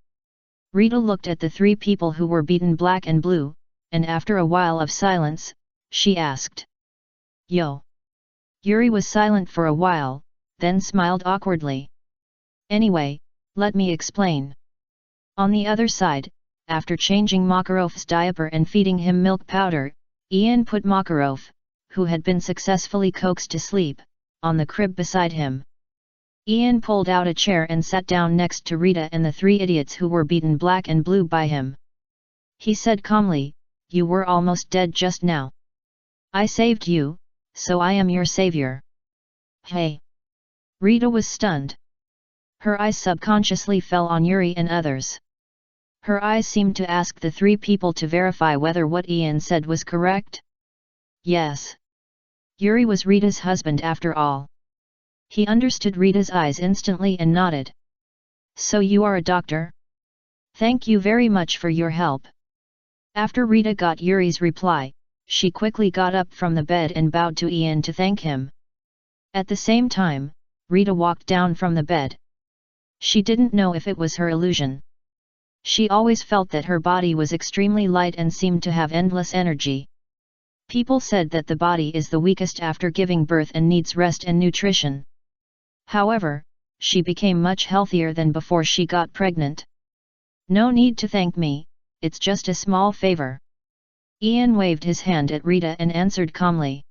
Rita looked at the three people who were beaten black and blue, and after a while of silence, she asked. Yo! Yuri was silent for a while, then smiled awkwardly. Anyway, let me explain. On the other side, after changing Makarov's diaper and feeding him milk powder, Ian put Makarov, who had been successfully coaxed to sleep, on the crib beside him. Ian pulled out a chair and sat down next to Rita and the three idiots who were beaten black and blue by him. He said calmly, You were almost dead just now. I saved you, so I am your savior. Hey! Rita was stunned. Her eyes subconsciously fell on Yuri and others. Her eyes seemed to ask the three people to verify whether what Ian said was correct. Yes. Yuri was Rita's husband after all. He understood Rita's eyes instantly and nodded. So you are a doctor? Thank you very much for your help. After Rita got Yuri's reply, she quickly got up from the bed and bowed to Ian to thank him. At the same time, Rita walked down from the bed. She didn't know if it was her illusion. She always felt that her body was extremely light and seemed to have endless energy. People said that the body is the weakest after giving birth and needs rest and nutrition. However, she became much healthier than before she got pregnant. No need to thank me, it's just a small favor. Ian waved his hand at Rita and answered calmly.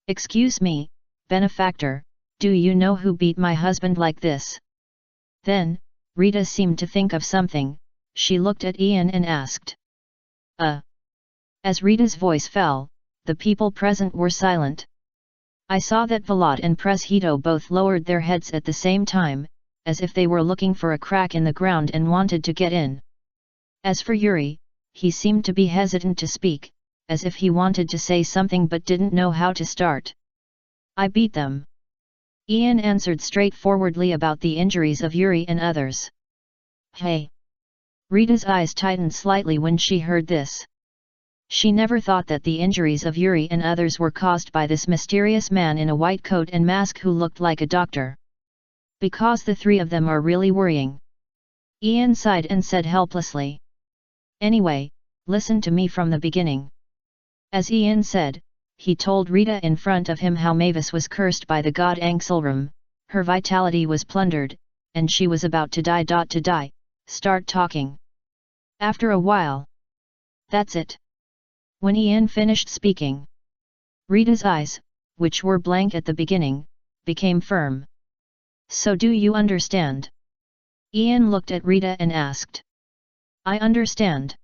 Excuse me, benefactor, do you know who beat my husband like this? Then, Rita seemed to think of something, she looked at Ian and asked. As Rita's voice fell, the people present were silent. I saw that Vlad and Pres Hito both lowered their heads at the same time, as if they were looking for a crack in the ground and wanted to get in. As for Yuri, he seemed to be hesitant to speak, as if he wanted to say something but didn't know how to start. I beat them. Ian answered straightforwardly about the injuries of Yuri and others. Hey! Rita's eyes tightened slightly when she heard this. She never thought that the injuries of Yuri and others were caused by this mysterious man in a white coat and mask who looked like a doctor. Because the three of them are really worrying. Ian sighed and said helplessly. Anyway, listen to me from the beginning. As Ian said, he told Rita in front of him how Mavis was cursed by the god Angselram, her vitality was plundered, and she was about to die. Start talking. After a while. That's it. When Ian finished speaking, Rita's eyes, which were blank at the beginning, became firm. So do you understand? Ian looked at Rita and asked. I understand.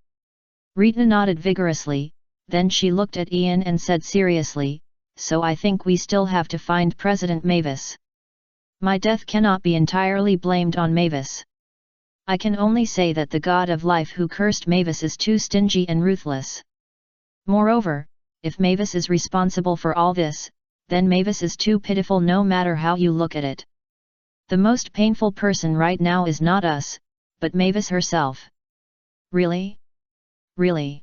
Rita nodded vigorously, then she looked at Ian and said seriously, so I think we still have to find President Mavis. My death cannot be entirely blamed on Mavis. I can only say that the god of life who cursed Mavis is too stingy and ruthless. Moreover, if Mavis is responsible for all this, then Mavis is too pitiful no matter how you look at it. The most painful person right now is not us, but Mavis herself. Really? Really?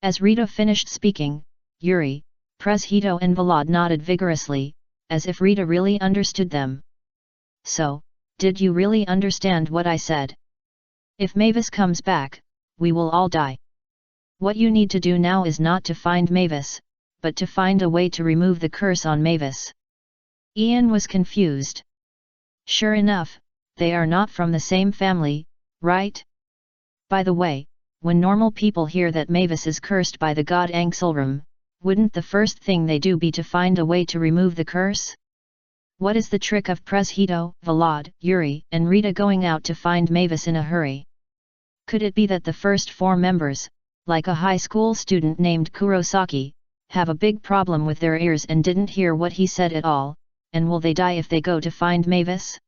As Rita finished speaking, Yuri, Pres Hito and Vlad nodded vigorously, as if Rita really understood them. So, did you really understand what I said? If Mavis comes back, we will all die. What you need to do now is not to find Mavis, but to find a way to remove the curse on Mavis. Ian was confused. Sure enough, they are not from the same family, right? By the way, when normal people hear that Mavis is cursed by the god Angselram, wouldn't the first thing they do be to find a way to remove the curse? What is the trick of Hito, Vlad, Yuri, and Rita going out to find Mavis in a hurry? Could it be that the first 4 members, like a high school student named Kurosaki, have a big problem with their ears and didn't hear what he said at all, and will they die if they go to find Mavis?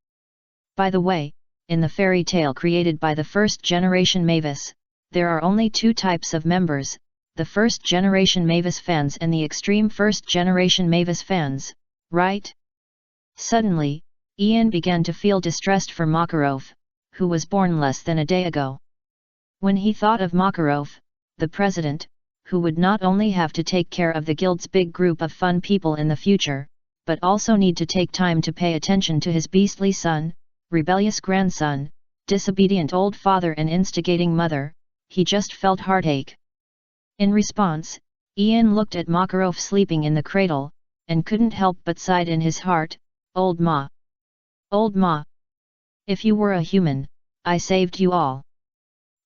By the way, in the fairy tale created by the first generation Mavis, there are only 2 types of members, the first generation Mavis fans and the extreme first generation Mavis fans, right? Suddenly, Ian began to feel distressed for Makarov, who was born less than a day ago. When he thought of Makarov, the president, who would not only have to take care of the guild's big group of fun people in the future, but also need to take time to pay attention to his beastly son, rebellious grandson, disobedient old father and instigating mother, he just felt heartache. In response, Ian looked at Makarov sleeping in the cradle, and couldn't help but sigh in his heart, "Old Ma. Old Ma. If you were a human, I saved you all.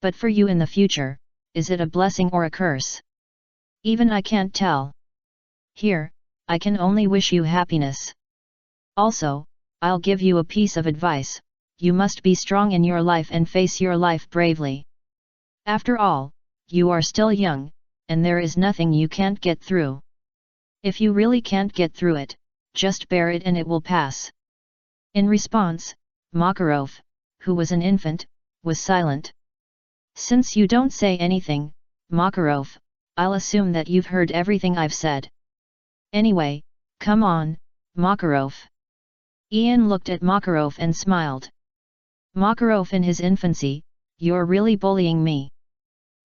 But for you in the future, is it a blessing or a curse? Even I can't tell. Here, I can only wish you happiness. Also, I'll give you a piece of advice, you must be strong in your life and face your life bravely. After all, you are still young, and there is nothing you can't get through. If you really can't get through it, just bear it and it will pass." In response, Makarov, who was an infant, was silent. "Since you don't say anything, Makarov, I'll assume that you've heard everything I've said. Anyway, come on, Makarov." Ian looked at Makarov and smiled. "Makarov in his infancy, you're really bullying me.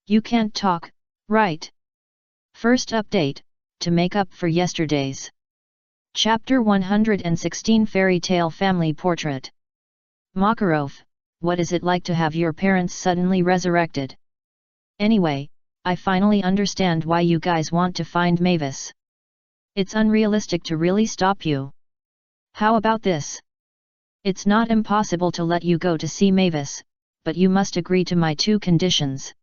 You can't talk, right? First update, to make up for yesterday's. Chapter 116 Fairy Tale Family Portrait. Makarov, what is it like to have your parents suddenly resurrected? Anyway, I finally understand why you guys want to find Mavis. It's unrealistic to really stop you. How about this? It's not impossible to let you go to see Mavis, but you must agree to my 2 conditions."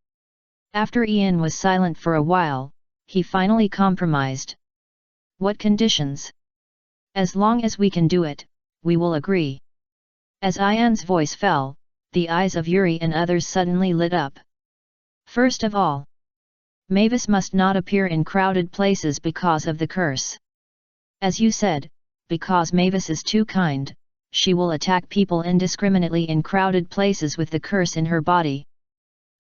After Ian was silent for a while, he finally compromised. "What conditions?" "As long as we can do it, we will agree." As Ian's voice fell, the eyes of Yuri and others suddenly lit up. "First of all, Mavis must not appear in crowded places because of the curse. As you said, because Mavis is too kind, she will attack people indiscriminately in crowded places with the curse in her body.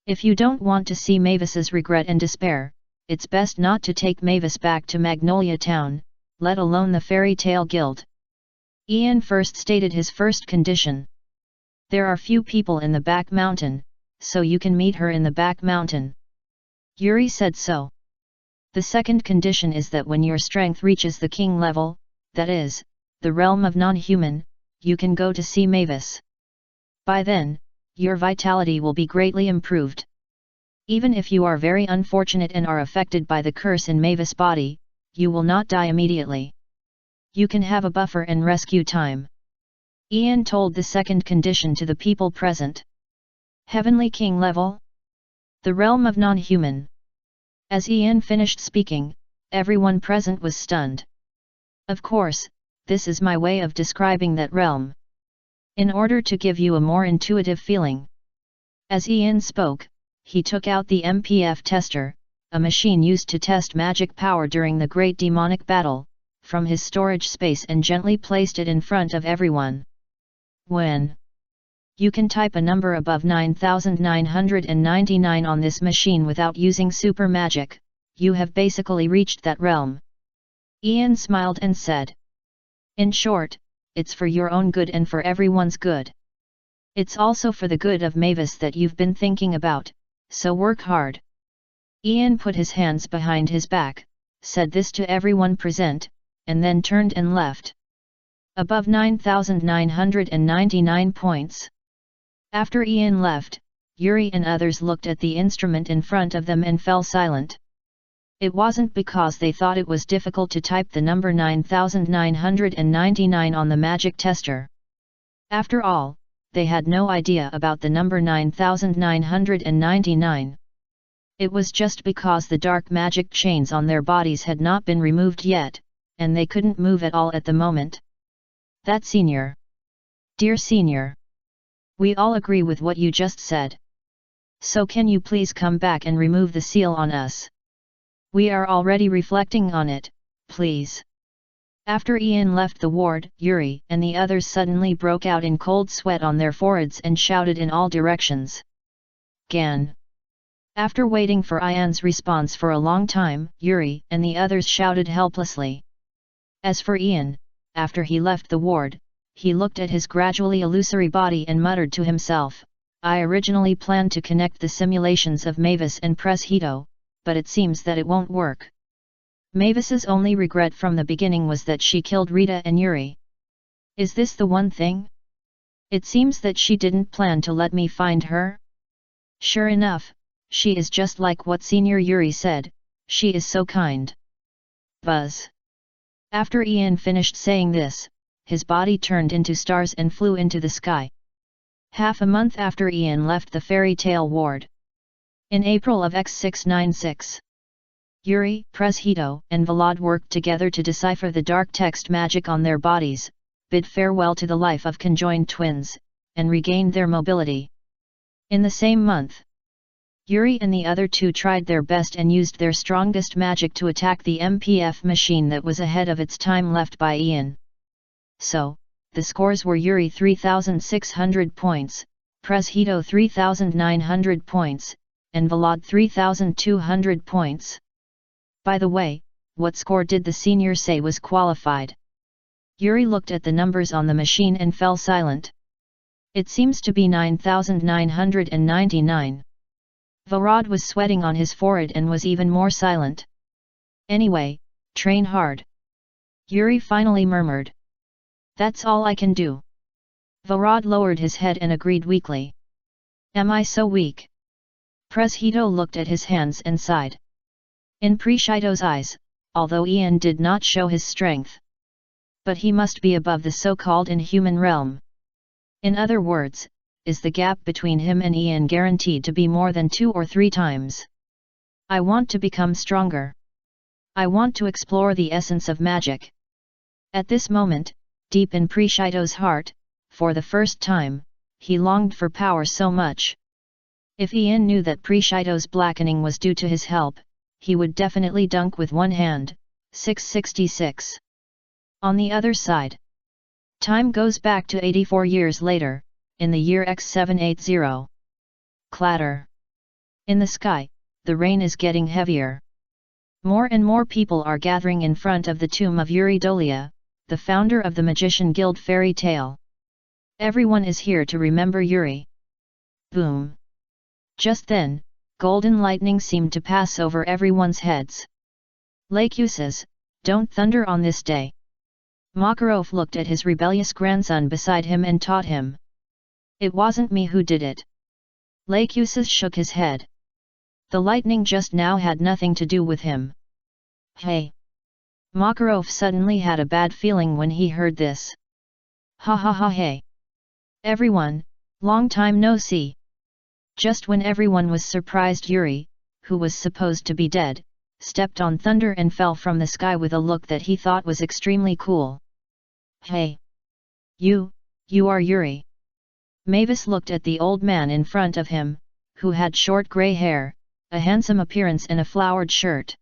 If you don't want to see Mavis's regret and despair, it's best not to take Mavis back to Magnolia Town, let alone the Fairy Tale Guild." Ian first stated his first condition. "There are few people in the back mountain, so you can meet her in the back mountain." Yuri said so. "The second condition is that when your strength reaches the king level, that is, the realm of non-human, you can go to see Mavis. By then, your vitality will be greatly improved. Even if you are very unfortunate and are affected by the curse in Mavis' body, you will not die immediately. You can have a buffer and rescue time." Ian told the second condition to the people present. "Heavenly King level? The realm of non-human." As Ian finished speaking, everyone present was stunned. "Of course, this is my way of describing that realm. In order to give you a more intuitive feeling." As Ian spoke, he took out the MPF tester, a machine used to test magic power during the Great Demonic Battle, from his storage space and gently placed it in front of everyone. "When you can type a number above 9999 on this machine without using super magic, you have basically reached that realm." Ian smiled and said. "In short, it's for your own good and for everyone's good. It's also for the good of Mavis that you've been thinking about, so work hard." Ian put his hands behind his back, said this to everyone present, and then turned and left. Above 9,999 points. After Ian left, Yuri and others looked at the instrument in front of them and fell silent. It wasn't because they thought it was difficult to type the number 9999 on the magic tester. After all, they had no idea about the number 9999. It was just because the dark magic chains on their bodies had not been removed yet, and they couldn't move at all at the moment. That Senior. Dear Senior. We all agree with what you just said. So can you please come back and remove the seal on us? We are already reflecting on it, please. After Ian left the ward, Yuri and the others suddenly broke out in cold sweat on their foreheads and shouted in all directions. Gan. After waiting for Ian's response for a long time, Yuri and the others shouted helplessly. As for Ian, after he left the ward, he looked at his gradually illusory body and muttered to himself, I originally planned to connect the simulations of Mavis and Press Hito, but it seems that it won't work. Mavis's only regret from the beginning was that she killed Rita and Yuri. Is this the one thing? It seems that she didn't plan to let me find her. Sure enough, she is just like what Senior Yuri said, she is so kind. Buzz. After Ian finished saying this, his body turned into stars and flew into the sky. Half a month after Ian left the fairy tale ward. In April of X696. Yuri, Press Hito, and Vlad worked together to decipher the dark text magic on their bodies, bid farewell to the life of conjoined twins, and regained their mobility. In the same month, Yuri and the other two tried their best and used their strongest magic to attack the MPF machine that was ahead of its time left by Ian. So, the scores were Yuri 3,600 points, Press Hito 3,900 points, and Vlad 3,200 points. By the way, what score did the senior say was qualified? Yuri looked at the numbers on the machine and fell silent. It seems to be 9,999. Vlad was sweating on his forehead and was even more silent. Anyway, train hard. Yuri finally murmured. That's all I can do. Vlad lowered his head and agreed weakly. Am I so weak? Press Hito looked at his hands and sighed. In Press Hito's eyes, although Ian did not show his strength. But he must be above the so-called inhuman realm. In other words, is the gap between him and Ian guaranteed to be more than 2 or 3 times? I want to become stronger. I want to explore the essence of magic. At this moment, deep in Press Hito's heart, for the first time, he longed for power so much. If Ian knew that Press Hito's blackening was due to his help, he would definitely dunk with one hand. 666. On the other side, time goes back to 84 years later, in the year X780. Clatter. In the sky, the rain is getting heavier. More and more people are gathering in front of the tomb of Yuri Dolia, the founder of the Magician Guild fairy tale. Everyone is here to remember Yuri. Boom. Just then, golden lightning seemed to pass over everyone's heads. Lakuses, don't thunder on this day. Makarov looked at his rebellious grandson beside him and taught him. It wasn't me who did it. Lakuses shook his head. The lightning just now had nothing to do with him. Hey! Makarov suddenly had a bad feeling when he heard this. Ha ha ha hey! Everyone, long time no see. Just when everyone was surprised, Yuri, who was supposed to be dead, stepped on thunder and fell from the sky with a look that he thought was extremely cool. Hey! You are Yuri. Mavis looked at the old man in front of him, who had short grey hair, a handsome appearance and a flowered shirt.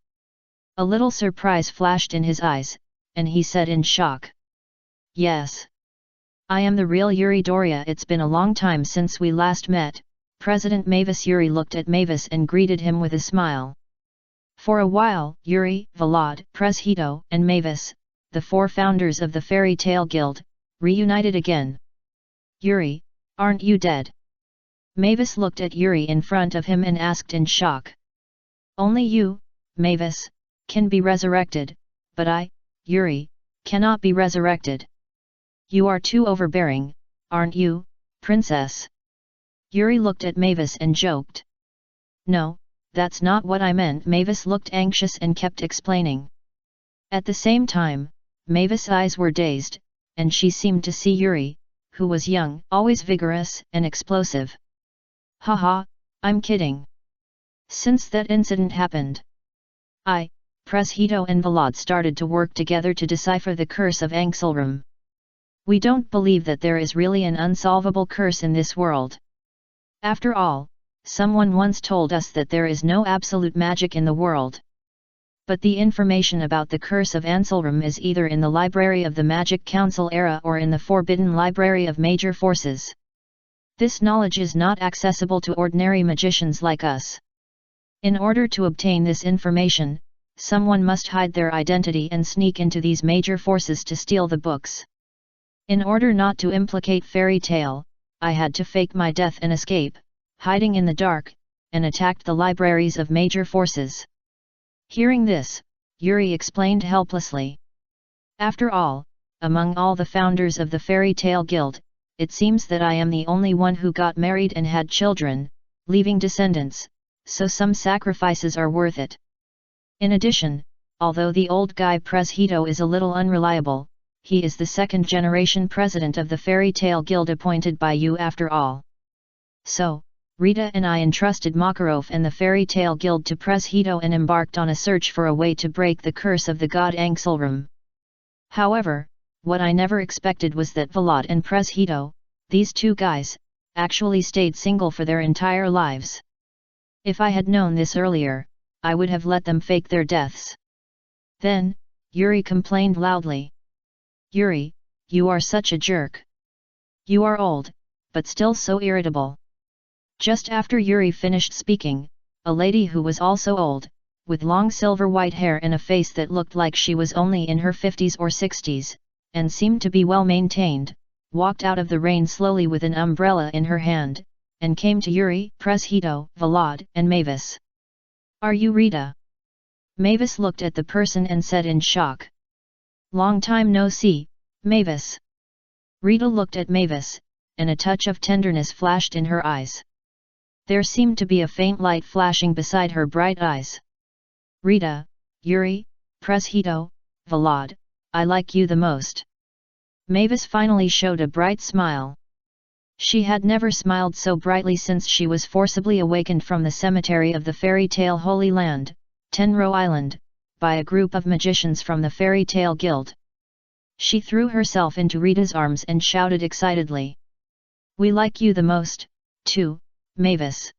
A little surprise flashed in his eyes, and he said in shock. Yes. I am the real Yuri Doria. It's been a long time since we last met, President Mavis. Yuri looked at Mavis and greeted him with a smile. For a while, Yuri, Vlad, Press Hito, and Mavis, the 4 founders of the Fairy Tale Guild, reunited again. Yuri, aren't you dead? Mavis looked at Yuri in front of him and asked in shock. Only you, Mavis, can be resurrected, but I, Yuri, cannot be resurrected. You are too overbearing, aren't you, princess? Yuri looked at Mavis and joked. No, that's not what I meant. Mavis looked anxious and kept explaining. At the same time, Mavis' eyes were dazed, and she seemed to see Yuri, who was young, always vigorous and explosive. Haha, I'm kidding. Since that incident happened, Preshedo and Vlad started to work together to decipher the curse of Angselrum. We don't believe that there is really an unsolvable curse in this world. After all, someone once told us that there is no absolute magic in the world. But the information about the curse of Angselrum is either in the Library of the Magic Council era or in the Forbidden Library of Major Forces. This knowledge is not accessible to ordinary magicians like us. In order to obtain this information, someone must hide their identity and sneak into these major forces to steal the books. In order not to implicate Fairy Tale, I had to fake my death and escape, hiding in the dark, and attacked the libraries of major forces. Hearing this, Yuri explained helplessly. After all, among all the founders of the Fairy Tale Guild, it seems that I am the only one who got married and had children, leaving descendants, so some sacrifices are worth it. In addition, although the old guy Preshedo is a little unreliable, he is the second-generation president of the Fairy Tale Guild appointed by you after all. So, Rita and I entrusted Makarov and the Fairy Tale Guild to Preshedo and embarked on a search for a way to break the curse of the god Angselrum. However, what I never expected was that Vlad and Preshedo, these two guys, actually stayed single for their entire lives. If I had known this earlier, I would have let them fake their deaths. Then, Yuri complained loudly. Yuri, you are such a jerk. You are old, but still so irritable. Just after Yuri finished speaking, a lady who was also old, with long silver white hair and a face that looked like she was only in her 50s or 60s, and seemed to be well maintained, walked out of the rain slowly with an umbrella in her hand, and came to Yuri, Preshedo, Vlad, and Mavis. Are you Rita? Mavis looked at the person and said in shock. Long time no see, Mavis. Rita looked at Mavis, and a touch of tenderness flashed in her eyes. There seemed to be a faint light flashing beside her bright eyes. Rita, Yuri, Preshedo, Vlad, I like you the most. Mavis finally showed a bright smile. She had never smiled so brightly since she was forcibly awakened from the cemetery of the Fairy Tale Holy Land, Tenro Island, by a group of magicians from the Fairy Tale Guild. She threw herself into Rita's arms and shouted excitedly. We like you the most, too, Mavis.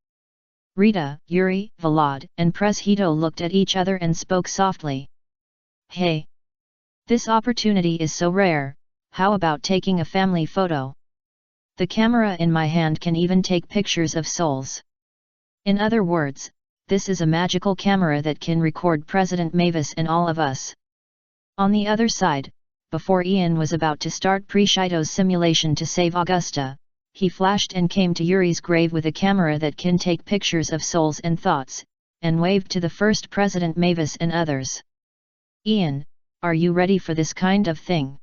Rita, Yuri, Vlad, and Preshedo looked at each other and spoke softly. Hey! This opportunity is so rare, how about taking a family photo? The camera in my hand can even take pictures of souls. In other words, this is a magical camera that can record President Mavis and all of us. On the other side, before Ian was about to start Preshedo's simulation to save Augusta, he flashed and came to Yuri's grave with a camera that can take pictures of souls and thoughts, and waved to the first President Mavis and others. Ian, are you ready for this kind of thing?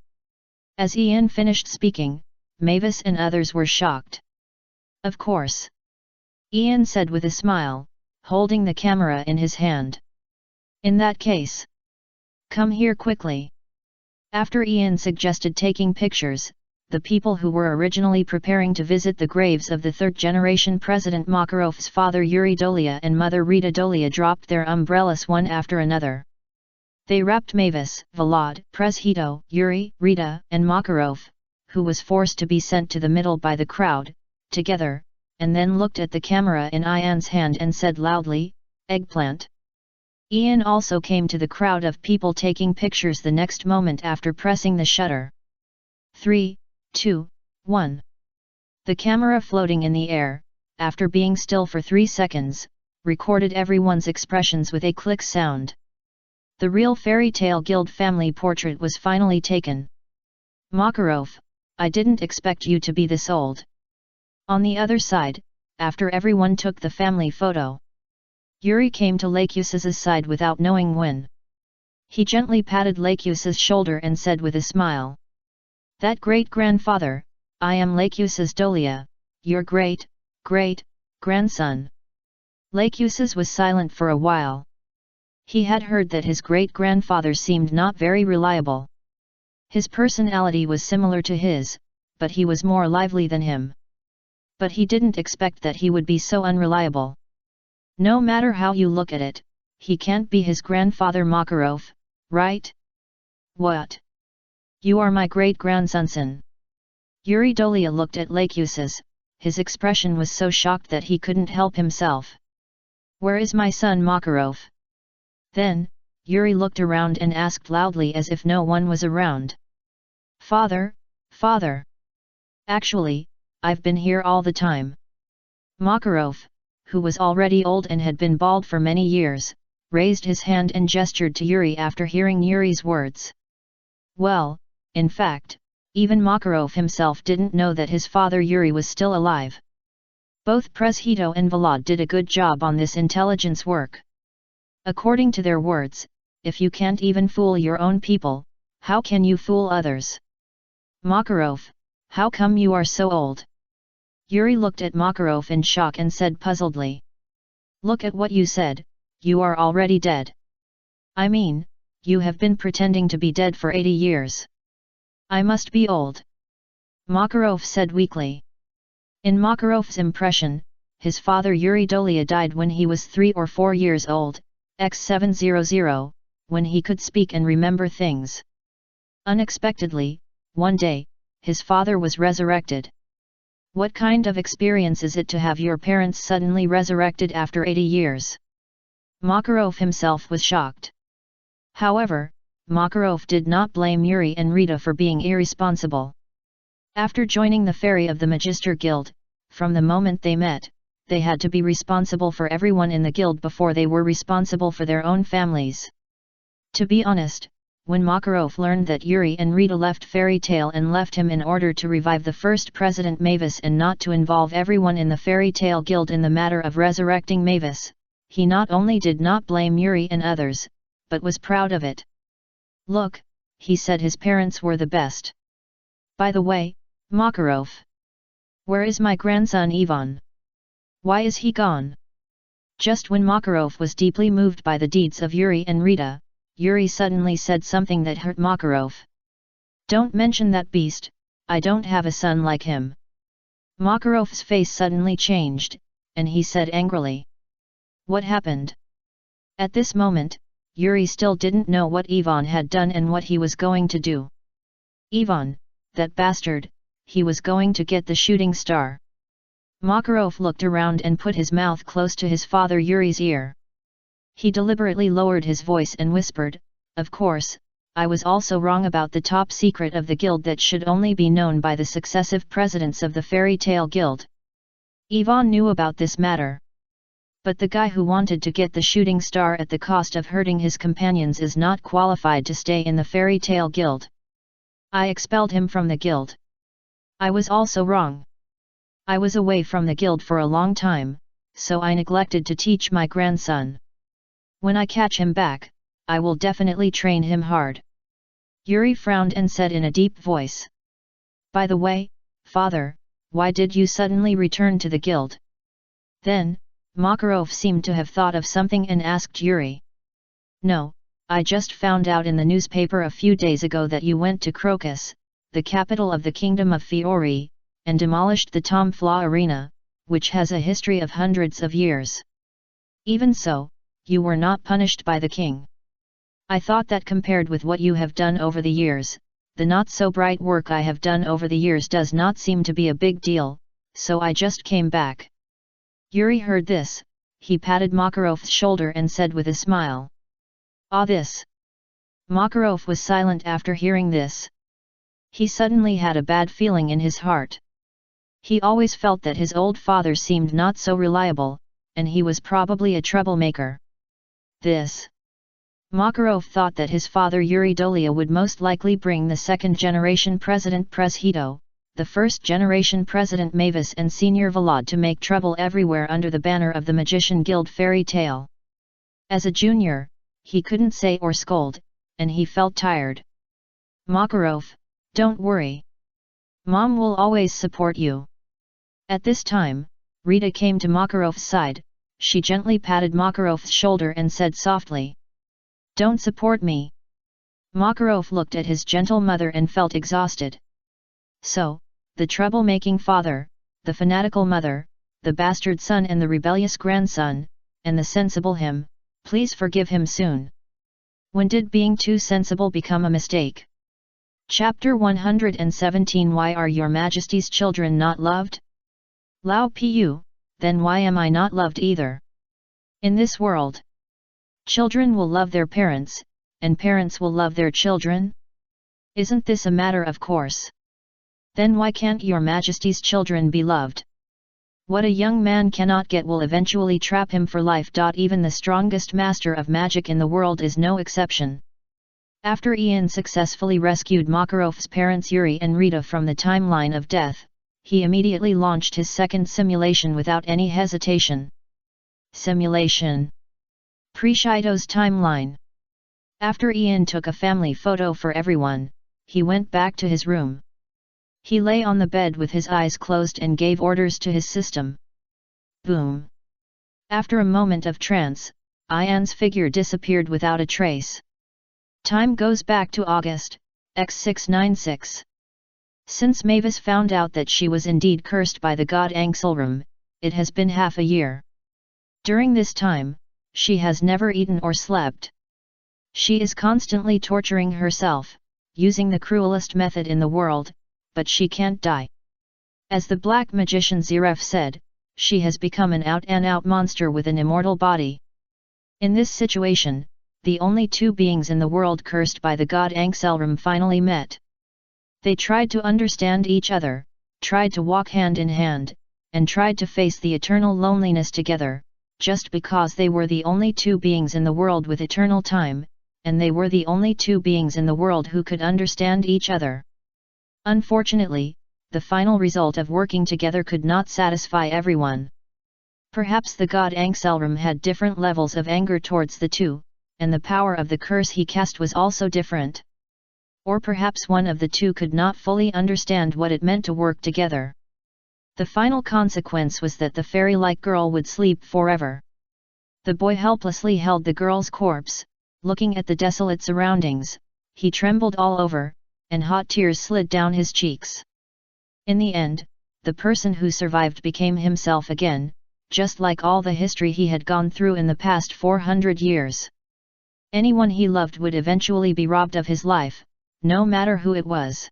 As Ian finished speaking, Mavis and others were shocked. Of course. Ian said with a smile, holding the camera in his hand. In that case, come here quickly. After Ian suggested taking pictures, the people who were originally preparing to visit the graves of the third-generation President Makarov's father Yuri Dolia and mother Rita Dolia dropped their umbrellas one after another. They wrapped Mavis, Vlad, Preshedo, Yuri, Rita, and Makarov, who was forced to be sent to the middle by the crowd, together, and then looked at the camera in Ian's hand and said loudly, Eggplant. Ian also came to the crowd of people taking pictures the next moment after pressing the shutter. 3, 2, 1. The camera floating in the air, after being still for 3 seconds, recorded everyone's expressions with a click sound. The real Fairy Tale Guild family portrait was finally taken. Makarov, I didn't expect you to be this old. On the other side, after everyone took the family photo, Yuri came to Lacheus's side without knowing when. He gently patted Lacheus's shoulder and said with a smile. That great-grandfather, I am Lacheus Dolia, your grandson. Lachesis was silent for a while. He had heard that his great-grandfather seemed not very reliable. His personality was similar to his, but he was more lively than him. But he didn't expect that he would be so unreliable. No matter how you look at it, he can't be his grandfather Makarov, right? What? You are my great-grandsonson. Yuri Dolia looked at Lachesis. His expression was so shocked that he couldn't help himself. Where is my son Makarov? Then, Yuri looked around and asked loudly as if no one was around. Father, father. Actually, I've been here all the time. Makarov, who was already old and had been bald for many years, raised his hand and gestured to Yuri after hearing Yuri's words. Well, in fact, even Makarov himself didn't know that his father Yuri was still alive. Both Preshito and Vlad did a good job on this intelligence work. According to their words, if you can't even fool your own people, how can you fool others? Makarov, how come you are so old? Yuri looked at Makarov in shock and said puzzledly. Look at what you said, you are already dead. I mean, you have been pretending to be dead for 80 years. I must be old. Makarov said weakly. In Makarov's impression, his father Yuri Dolia died when he was 3 or 4 years old, x700, when he could speak and remember things. Unexpectedly, one day, his father was resurrected. What kind of experience is it to have your parents suddenly resurrected after 80 years? Makarov himself was shocked. However, Makarov did not blame Yuri and Rita for being irresponsible. After joining the Ferry of the Magister Guild, from the moment they met, they had to be responsible for everyone in the guild before they were responsible for their own families. To be honest, when Makarov learned that Yuri and Rita left Fairy Tale and left him in order to revive the first President Mavis and not to involve everyone in the Fairy Tale Guild in the matter of resurrecting Mavis, he not only did not blame Yuri and others, but was proud of it. Look, he said his parents were the best. By the way, Makarov. Where is my grandson Ivan? Why is he gone? Just when Makarov was deeply moved by the deeds of Yuri and Rita, Yuri suddenly said something that hurt Makarov. Don't mention that beast, I don't have a son like him. Makarov's face suddenly changed, and he said angrily. What happened? At this moment, Yuri still didn't know what Ivan had done and what he was going to do. Ivan, that bastard, he was going to get the shooting star. Makarov looked around and put his mouth close to his father Yuri's ear. He deliberately lowered his voice and whispered, of course, I was also wrong about the top secret of the guild that should only be known by the successive presidents of the Fairy Tale Guild. Ivan knew about this matter. But the guy who wanted to get the shooting star at the cost of hurting his companions is not qualified to stay in the Fairy Tale Guild. I expelled him from the guild. I was also wrong. I was away from the guild for a long time, so I neglected to teach my grandson. When I catch him back, I will definitely train him hard. Yuri frowned and said in a deep voice. By the way, father, why did you suddenly return to the guild? Then, Makarov seemed to have thought of something and asked Yuri. No, I just found out in the newspaper a few days ago that you went to Crocus, the capital of the kingdom of Fiori, and demolished the Tomflaw arena, which has a history of hundreds of years. Even so, you were not punished by the king. I thought that compared with what you have done over the years, the not-so-bright work I have done over the years does not seem to be a big deal, so I just came back. Yuri heard this, he patted Makarov's shoulder and said with a smile. Ah, this. Makarov was silent after hearing this. He suddenly had a bad feeling in his heart. He always felt that his old father seemed not so reliable, and he was probably a troublemaker. This. Makarov thought that his father Yuri Dolia would most likely bring the second-generation President Preshito, the first-generation President Mavis and Senior Vlad to make trouble everywhere under the banner of the Magician Guild Fairy Tale. As a junior, he couldn't say or scold, and he felt tired. Makarov, don't worry. Mom will always support you. At this time, Rita came to Makarov's side. She gently patted Makarov's shoulder and said softly, "Don't support me." Makarov looked at his gentle mother and felt exhausted. So, the troublemaking father, the fanatical mother, the bastard son and the rebellious grandson, and the sensible him, please forgive him soon. When did being too sensible become a mistake? Chapter 117 Why are your Majesty's children not loved? Lao Pu, then why am I not loved either? In this world, children will love their parents, and parents will love their children? Isn't this a matter of course? Then why can't your Majesty's children be loved? What a young man cannot get will eventually trap him for life. Even the strongest master of magic in the world is no exception. After Ian successfully rescued Makarov's parents Yuri and Rita from the timeline of death, he immediately launched his second simulation without any hesitation. Simulation. Preshido's timeline. After Ian took a family photo for everyone, he went back to his room. He lay on the bed with his eyes closed and gave orders to his system. Boom. After a moment of trance, Ian's figure disappeared without a trace. Time goes back to August, X696. Since Mavis found out that she was indeed cursed by the god Angselram, it has been half a year. During this time, she has never eaten or slept. She is constantly torturing herself, using the cruelest method in the world, but she can't die. As the black magician Ziref said, she has become an out-and-out monster with an immortal body. In this situation, the only two beings in the world cursed by the god Angselram finally met. They tried to understand each other, tried to walk hand in hand, and tried to face the eternal loneliness together, just because they were the only two beings in the world with eternal time, and they were the only two beings in the world who could understand each other. Unfortunately, the final result of working together could not satisfy everyone. Perhaps the god Angselram had different levels of anger towards the two, and the power of the curse he cast was also different. Or perhaps one of the two could not fully understand what it meant to work together. The final consequence was that the fairy-like girl would sleep forever. The boy helplessly held the girl's corpse, looking at the desolate surroundings. He trembled all over, and hot tears slid down his cheeks. In the end, the person who survived became himself again, just like all the history he had gone through in the past 400 years. Anyone he loved would eventually be robbed of his life, no matter who it was.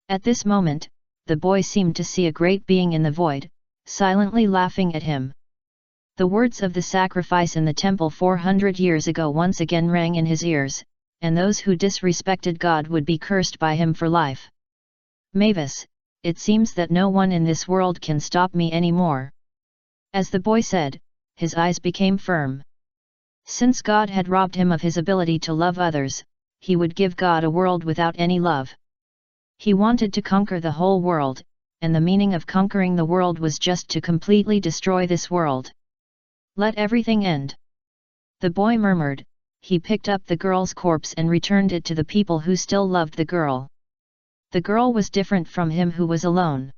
At this moment, the boy seemed to see a great being in the void, silently laughing at him. The words of the sacrifice in the temple 400 years ago once again rang in his ears, and those who disrespected God would be cursed by him for life. Mavis, it seems that no one in this world can stop me anymore. As the boy said, his eyes became firm. Since God had robbed him of his ability to love others, he would give God a world without any love. He wanted to conquer the whole world, and the meaning of conquering the world was just to completely destroy this world. Let everything end. The boy murmured. He picked up the girl's corpse and returned it to the people who still loved the girl. The girl was different from him who was alone.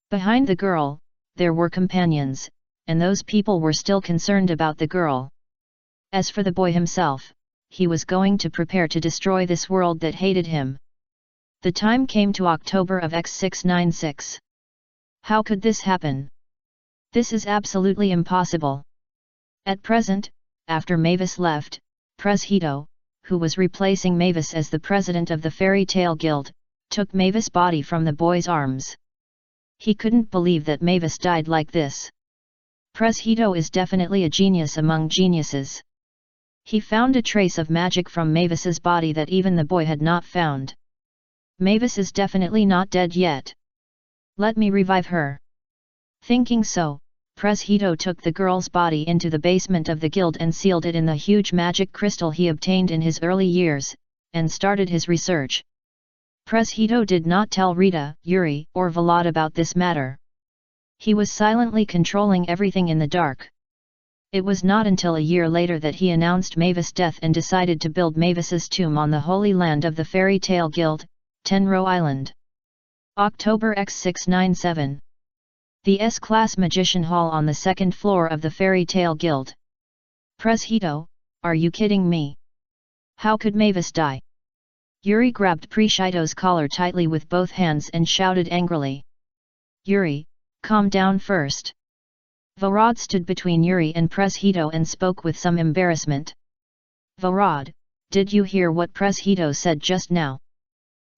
Behind the girl, there were companions, and those people were still concerned about the girl. As for the boy himself, he was going to prepare to destroy this world that hated him. The time came to October of X696. How could this happen? This is absolutely impossible. At present, after Mavis left, Hito, who was replacing Mavis as the president of the Fairy Tale Guild, took Mavis' body from the boy's arms. He couldn't believe that Mavis died like this. Hito is definitely a genius among geniuses. He found a trace of magic from Mavis's body that even the boy had not found. Mavis is definitely not dead yet. Let me revive her. Thinking so, Hito took the girl's body into the basement of the guild and sealed it in the huge magic crystal he obtained in his early years, and started his research. Hito did not tell Rita, Yuri, or Vlad about this matter. He was silently controlling everything in the dark. It was not until a year later that he announced Mavis' death and decided to build Mavis's tomb on the holy land of the Fairy Tale Guild, Tenro Island. October X697. The S-Class Magician Hall on the second floor of the Fairy Tale Guild. Pres Hito, are you kidding me? How could Mavis die? Yuri grabbed Preshito's collar tightly with both hands and shouted angrily. Yuri, calm down first. Varad stood between Yuri and Pres Hito and spoke with some embarrassment. Varad, did you hear what Pres Hito said just now?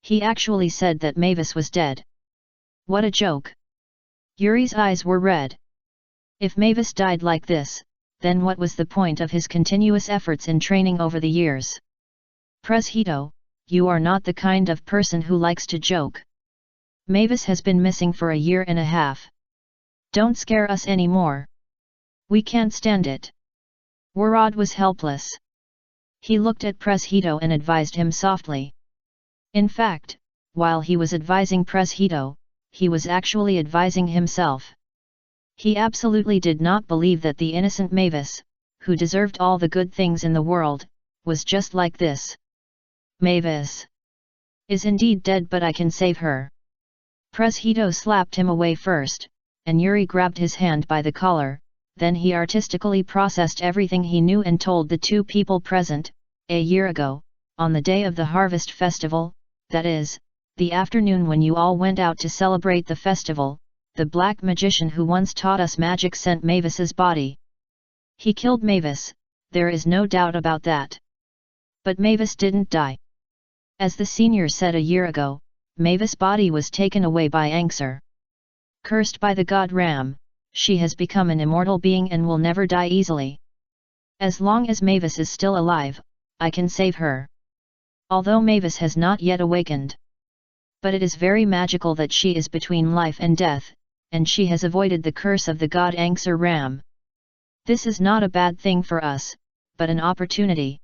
He actually said that Mavis was dead. What a joke. Yuri's eyes were red. If Mavis died like this, then what was the point of his continuous efforts in training over the years? Pres Hito, you are not the kind of person who likes to joke. Mavis has been missing for 1.5 years. Don't scare us anymore. We can't stand it. Varad was helpless. He looked at Pres Hito and advised him softly. In fact, while he was advising Pres Hito, he was actually advising himself. He absolutely did not believe that the innocent Mavis, who deserved all the good things in the world, was just like this. Mavis is indeed dead, but I can save her. Pres Hito slapped him away first, and Yuri grabbed his hand by the collar, then he artistically processed everything he knew and told the two people present. 1 year ago, on the day of the Harvest Festival, that is, the afternoon when you all went out to celebrate the festival, the black magician who once taught us magic sent Mavis's body. He killed Mavis, there is no doubt about that. But Mavis didn't die. As the senior said 1 year ago, Mavis' body was taken away by Angsur. Cursed by the god Ram, she has become an immortal being and will never die easily. As long as Mavis is still alive, I can save her. Although Mavis has not yet awakened. But it is very magical that she is between life and death, and she has avoided the curse of the god Angsur Ram. This is not a bad thing for us, but an opportunity.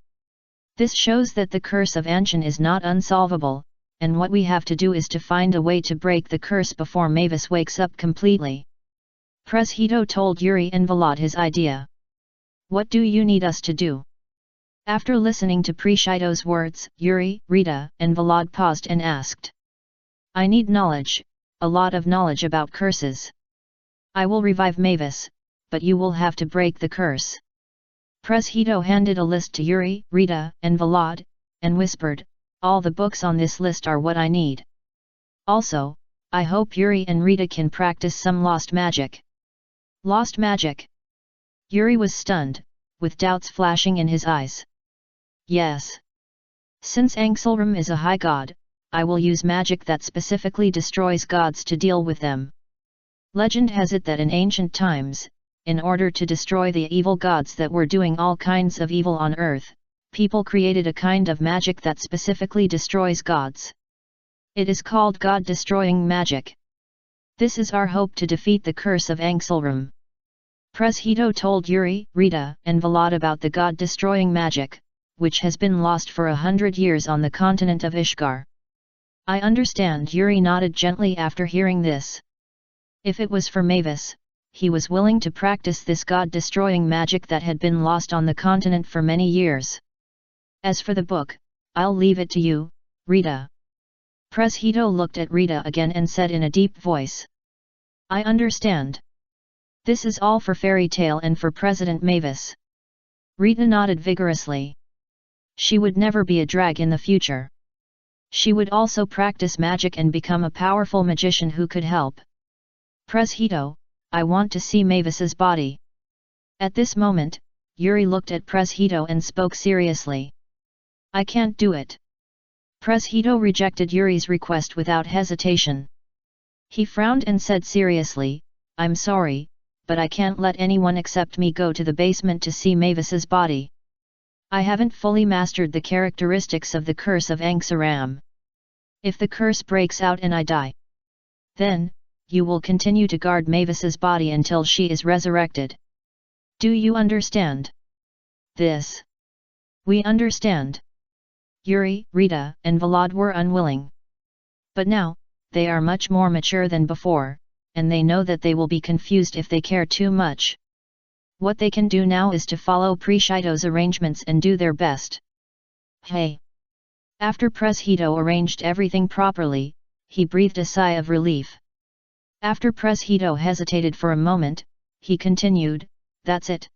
This shows that the curse of Anshan is not unsolvable, and what we have to do is to find a way to break the curse before Mavis wakes up completely. Pres Hito told Yuri and Vlad his idea. What do you need us to do? After listening to Preshito's words, Yuri, Rita, and Vlad paused and asked. I need knowledge, a lot of knowledge about curses. I will revive Mavis, but you will have to break the curse. Pres Hito handed a list to Yuri, Rita, and Vlad, and whispered, all the books on this list are what I need. Also, I hope Yuri and Rita can practice some lost magic. Lost magic? Yuri was stunned, with doubts flashing in his eyes. Yes. Since Angselram is a high god, I will use magic that specifically destroys gods to deal with them. Legend has it that in ancient times, in order to destroy the evil gods that were doing all kinds of evil on earth, people created a kind of magic that specifically destroys gods. It is called god-destroying magic. This is our hope to defeat the curse of Angselram. Pres Hito told Yuri, Rita, and Vlad about the god-destroying magic, which has been lost for 100 years on the continent of Ishgar. I understand. Yuri nodded gently after hearing this. If it was for Mavis, he was willing to practice this god-destroying magic that had been lost on the continent for many years. As for the book, I'll leave it to you, Rita. Pres Hito looked at Rita again and said in a deep voice. I understand. This is all for Fairy Tale and for President Mavis. Rita nodded vigorously. She would never be a drag in the future. She would also practice magic and become a powerful magician who could help. Pres Hito, I want to see Mavis's body. At this moment, Yuri looked at Pres Hito and spoke seriously. I can't do it. Pres Hito rejected Yuri's request without hesitation. He frowned and said seriously, I'm sorry, but I can't let anyone except me go to the basement to see Mavis's body. I haven't fully mastered the characteristics of the curse of Angsaram. If the curse breaks out and I die, then, you will continue to guard Mavis's body until she is resurrected. Do you understand this? We understand. Yuri, Rita, and Vlad were unwilling. But now, they are much more mature than before, and they know that they will be confused if they care too much. What they can do now is to follow Preshito's arrangements and do their best. Hey! After Pres Hito arranged everything properly, he breathed a sigh of relief. After Hito hesitated for a moment, he continued, "That's it.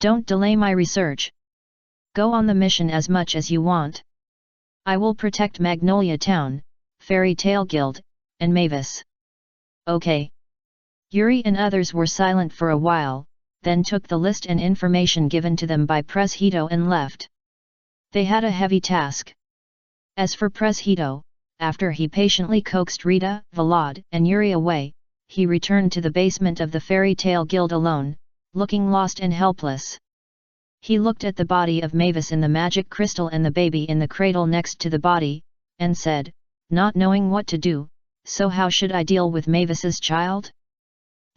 Don't delay my research. Go on the mission as much as you want. I will protect Magnolia Town, Fairy Tale Guild, and Mavis." "Okay." Yuri and others were silent for a while, then took the list and information given to them by Hito and left. They had a heavy task. As for Hito, after he patiently coaxed Rita, Vlad, and Yuri away, he returned to the basement of the Fairy Tale Guild alone, looking lost and helpless. He looked at the body of Mavis in the magic crystal and the baby in the cradle next to the body, and said, not knowing what to do, "So how should I deal with Mavis's child?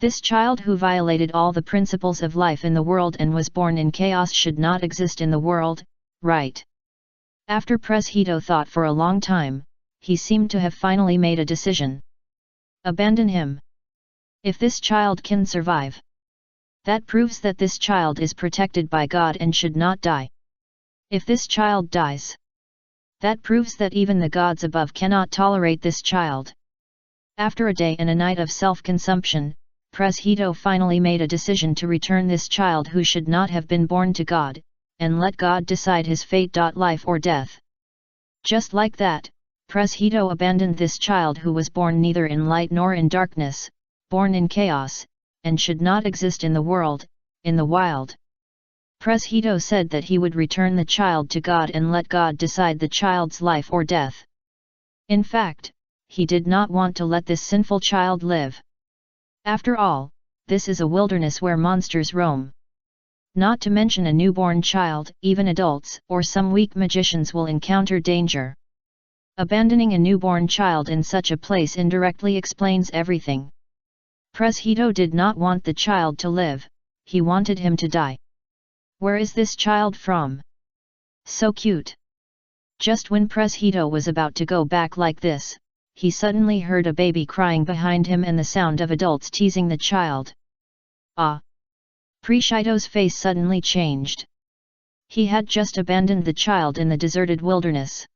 This child who violated all the principles of life in the world and was born in chaos should not exist in the world, right?" After Hito thought for a long time, he seemed to have finally made a decision. Abandon him. If this child can survive, that proves that this child is protected by God and should not die. If this child dies, that proves that even the gods above cannot tolerate this child. After a day and a night of self-consumption, Hito finally made a decision to return this child who should not have been born to God, and let God decide his fate. Life or death. Just like that, Hito abandoned this child who was born neither in light nor in darkness, born in chaos, and should not exist in the world, in the wild. Hito said that he would return the child to God and let God decide the child's life or death. In fact, he did not want to let this sinful child live. After all, this is a wilderness where monsters roam. Not to mention a newborn child, even adults or some weak magicians will encounter danger. Abandoning a newborn child in such a place indirectly explains everything. Hito did not want the child to live, he wanted him to die. Where is this child from? So cute. Just when Hito was about to go back like this, he suddenly heard a baby crying behind him and the sound of adults teasing the child. Ah! Hito's face suddenly changed. He had just abandoned the child in the deserted wilderness.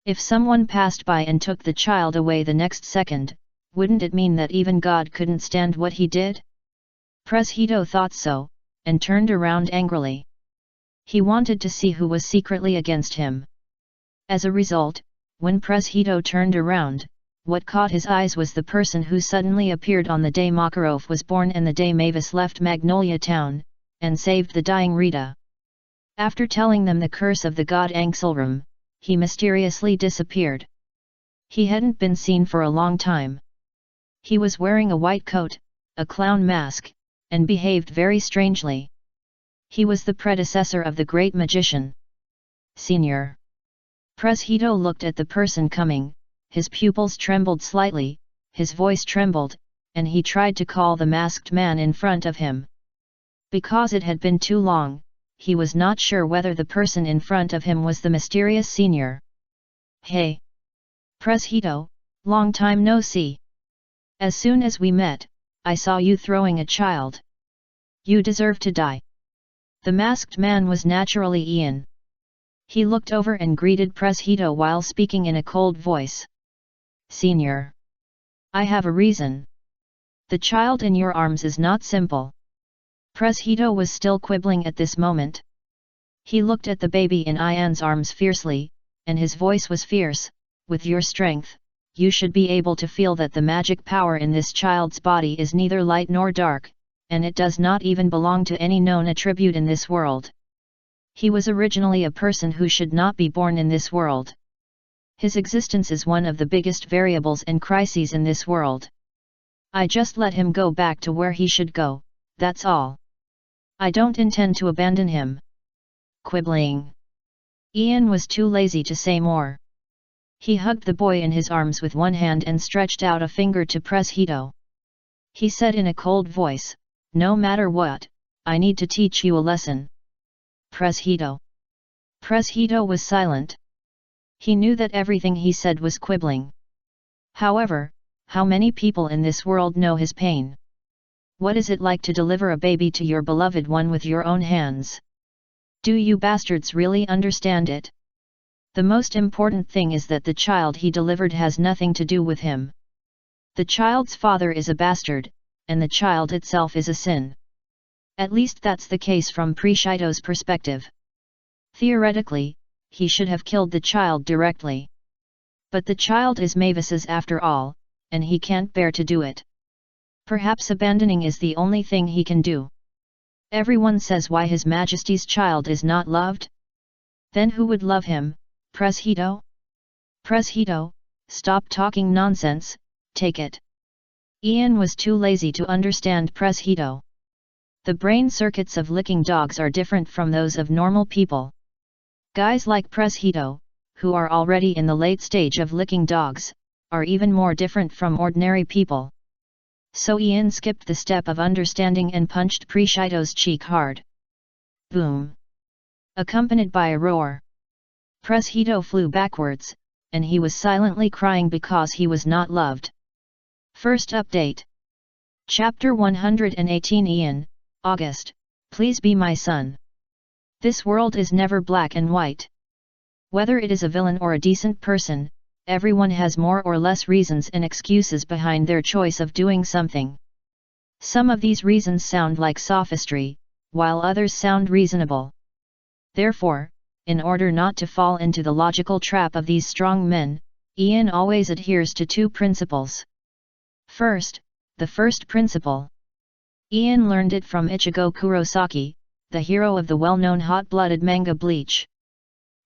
If someone passed by and took the child away the next second, wouldn't it mean that even God couldn't stand what he did? Hito thought so, and turned around angrily. He wanted to see who was secretly against him. As a result, when Hito turned around, what caught his eyes was the person who suddenly appeared on the day Makarov was born and the day Mavis left Magnolia Town, and saved the dying Rita. After telling them the curse of the god Angselram, he mysteriously disappeared. He hadn't been seen for a long time. He was wearing a white coat, a clown mask, and behaved very strangely. He was the predecessor of the great magician. Senior. Hito looked at the person coming, his pupils trembled slightly, his voice trembled, and he tried to call the masked man in front of him. Because it had been too long, he was not sure whether the person in front of him was the mysterious senior. "Hey! Hito, long time no see. As soon as we met, I saw you throwing a child. You deserve to die." The masked man was naturally Ian. He looked over and greeted Hito while speaking in a cold voice. "Senior. I have a reason. The child in your arms is not simple." Hito was still quibbling at this moment. He looked at the baby in Ian's arms fiercely, and his voice was fierce. "With your strength, you should be able to feel that the magic power in this child's body is neither light nor dark, and it does not even belong to any known attribute in this world. He was originally a person who should not be born in this world. His existence is one of the biggest variables and crises in this world. I just let him go back to where he should go, that's all. I don't intend to abandon him." Quibbling. Ian was too lazy to say more. He hugged the boy in his arms with one hand and stretched out a finger to Hito. He said in a cold voice, "No matter what, I need to teach you a lesson." Hito. Hito was silent. He knew that everything he said was quibbling. However, how many people in this world know his pain? What is it like to deliver a baby to your beloved one with your own hands? Do you bastards really understand it? The most important thing is that the child he delivered has nothing to do with him. The child's father is a bastard, and the child itself is a sin. At least that's the case from Prishido's perspective. Theoretically, he should have killed the child directly. But the child is Mavis's after all, and he can't bear to do it. Perhaps abandoning is the only thing he can do. Everyone says why His Majesty's child is not loved? Then who would love him, Preshido? Preshido, stop talking nonsense, take it. Ian was too lazy to understand Preshido. The brain circuits of licking dogs are different from those of normal people. Guys like Preshido, who are already in the late stage of licking dogs, are even more different from ordinary people. So Ian skipped the step of understanding and punched Preshido's cheek hard. Boom! Accompanied by a roar. Preshido flew backwards, and he was silently crying because he was not loved. First update. Chapter 118 Ian, August, please be my son. This world is never black and white. Whether it is a villain or a decent person, everyone has more or less reasons and excuses behind their choice of doing something. Some of these reasons sound like sophistry, while others sound reasonable. Therefore, in order not to fall into the logical trap of these strong men, Ian always adheres to two principles. First, the first principle. Ian learned it from Ichigo Kurosaki, the hero of the well-known hot-blooded manga Bleach.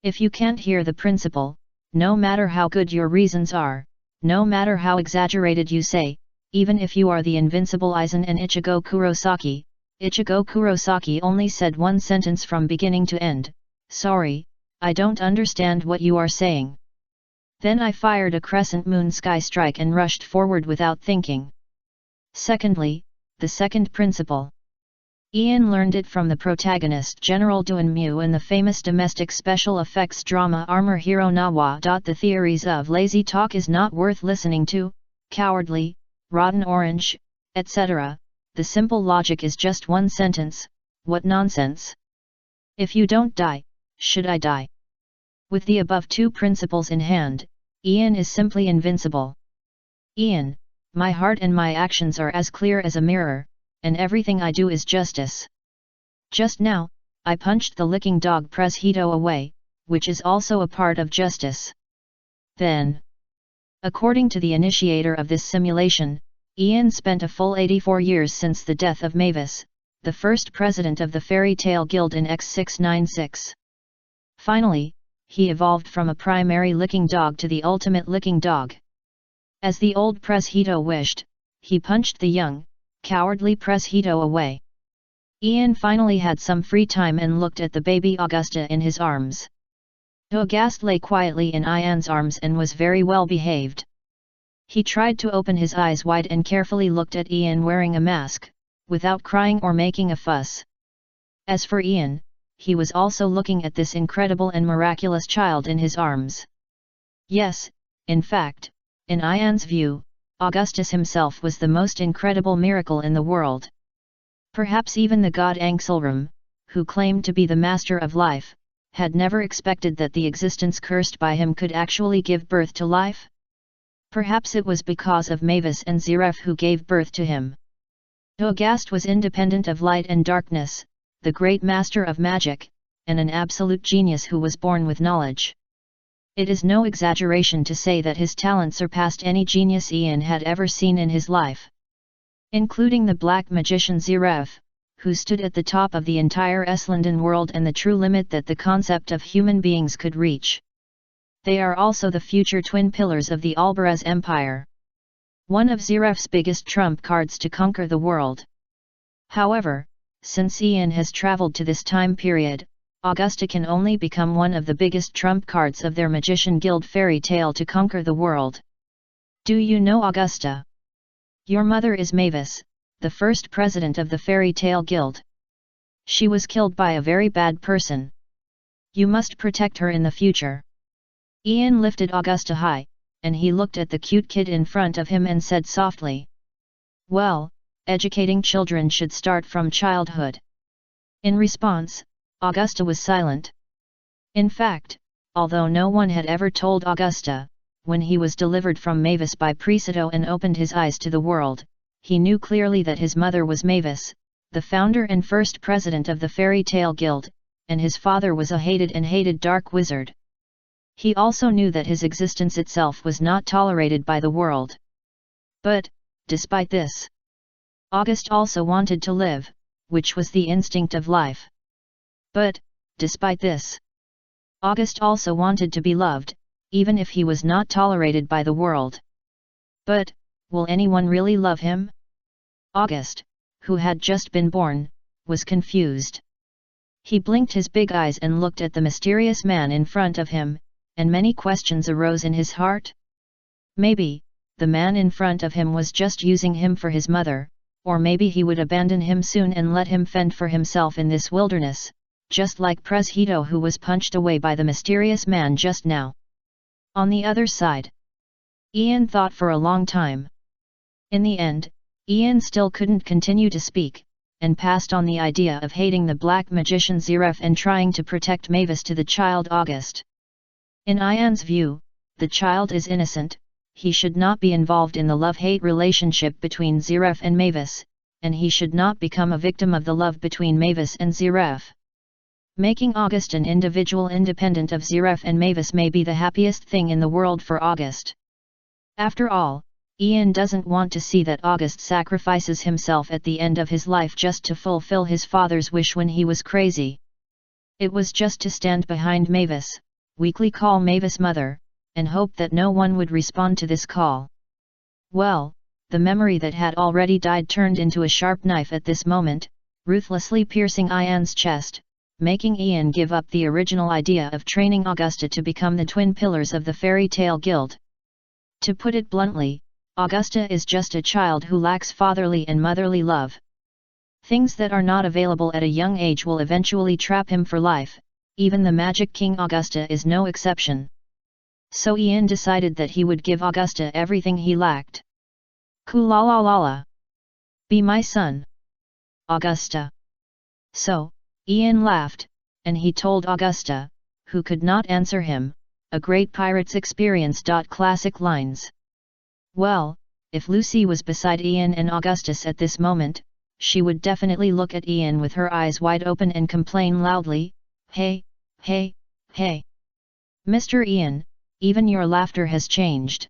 If you can't hear the principle, no matter how good your reasons are, no matter how exaggerated you say, even if you are the invincible Aizen and Ichigo Kurosaki only said one sentence from beginning to end, "Sorry, I don't understand what you are saying." Then I fired a crescent moon sky strike and rushed forward without thinking. Secondly, the second principle. Ian learned it from the protagonist General Duanmu in the famous domestic special effects drama Armor Hero Nawa. The theories of lazy talk is not worth listening to, cowardly, rotten orange, etc. The simple logic is just one sentence: what nonsense. If you don't die, should I die? With the above two principles in hand, Ian is simply invincible. Ian, my heart and my actions are as clear as a mirror, and everything I do is justice. Just now, I punched the licking dog Preshido away, which is also a part of justice. Then, according to the initiator of this simulation, Ian spent a full 84 years since the death of Mavis, the first president of the Fairy Tale Guild in X696. Finally, he evolved from a primary licking dog to the ultimate licking dog. As the old Preshido wished, he punched the young, cowardly Preshido away. Ian finally had some free time and looked at the baby Augusta in his arms. Augusta lay quietly in Ian's arms and was very well behaved. He tried to open his eyes wide and carefully looked at Ian wearing a mask, without crying or making a fuss. As for Ian, he was also looking at this incredible and miraculous child in his arms. Yes, in fact, in Ian's view, Augustus himself was the most incredible miracle in the world. Perhaps even the god Anxelram, who claimed to be the master of life, had never expected that the existence cursed by him could actually give birth to life? Perhaps it was because of Mavis and Zeref who gave birth to him. Auguste was independent of light and darkness, the great master of magic, and an absolute genius who was born with knowledge. It is no exaggeration to say that his talent surpassed any genius Ian had ever seen in his life. Including the black magician Zeref, who stood at the top of the entire Eslandan world and the true limit that the concept of human beings could reach. They are also the future twin pillars of the Albarez Empire. One of Zeref's biggest trump cards to conquer the world. However, since Ian has traveled to this time period, Augusta can only become one of the biggest trump cards of their Magician Guild fairy tale to conquer the world. Do you know Augusta? Your mother is Mavis, the first president of the Fairy Tale Guild. She was killed by a very bad person. You must protect her in the future. Ian lifted Augusta high, and he looked at the cute kid in front of him and said softly, "Well, educating children should start from childhood." In response, Augusta was silent. In fact, although no one had ever told Augusta, when he was delivered from Mavis by Preseto and opened his eyes to the world, he knew clearly that his mother was Mavis, the founder and first president of the Fairy Tale Guild, and his father was a hated dark wizard. He also knew that his existence itself was not tolerated by the world. But, despite this, August also wanted to live, which was the instinct of life. But, despite this, August also wanted to be loved, even if he was not tolerated by the world. But, will anyone really love him? August, who had just been born, was confused. He blinked his big eyes and looked at the mysterious man in front of him, and many questions arose in his heart. Maybe, the man in front of him was just using him for his mother, or maybe he would abandon him soon and let him fend for himself in this wilderness, just like Preseto, who was punched away by the mysterious man just now. On the other side, Ian thought for a long time. In the end, Ian still couldn't continue to speak, and passed on the idea of hating the black magician Zeref and trying to protect Mavis to the child August. In Ian's view, the child is innocent, he should not be involved in the love-hate relationship between Zeref and Mavis, and he should not become a victim of the love between Mavis and Zeref. Making August an individual independent of Zeref and Mavis may be the happiest thing in the world for August. After all, Ian doesn't want to see that August sacrifices himself at the end of his life just to fulfill his father's wish when he was crazy. It was just to stand behind Mavis, weakly call Mavis mother, and hope that no one would respond to this call. Well, the memory that had already died turned into a sharp knife at this moment, ruthlessly piercing Ian's chest, making Ian give up the original idea of training Augusta to become the twin pillars of the Fairy Tale Guild. To put it bluntly, Augusta is just a child who lacks fatherly and motherly love. Things that are not available at a young age will eventually trap him for life, even the Magic King Augusta is no exception. So Ian decided that he would give Augusta everything he lacked. Kulalalala. Be my son, Augusta. So, Ian laughed, and he told Augusta, who could not answer him, a great pirate's experience. Classic lines. Well, if Lucy was beside Ian and Augustus at this moment, she would definitely look at Ian with her eyes wide open and complain loudly, "Hey, hey, hey! Mr. Ian, even your laughter has changed."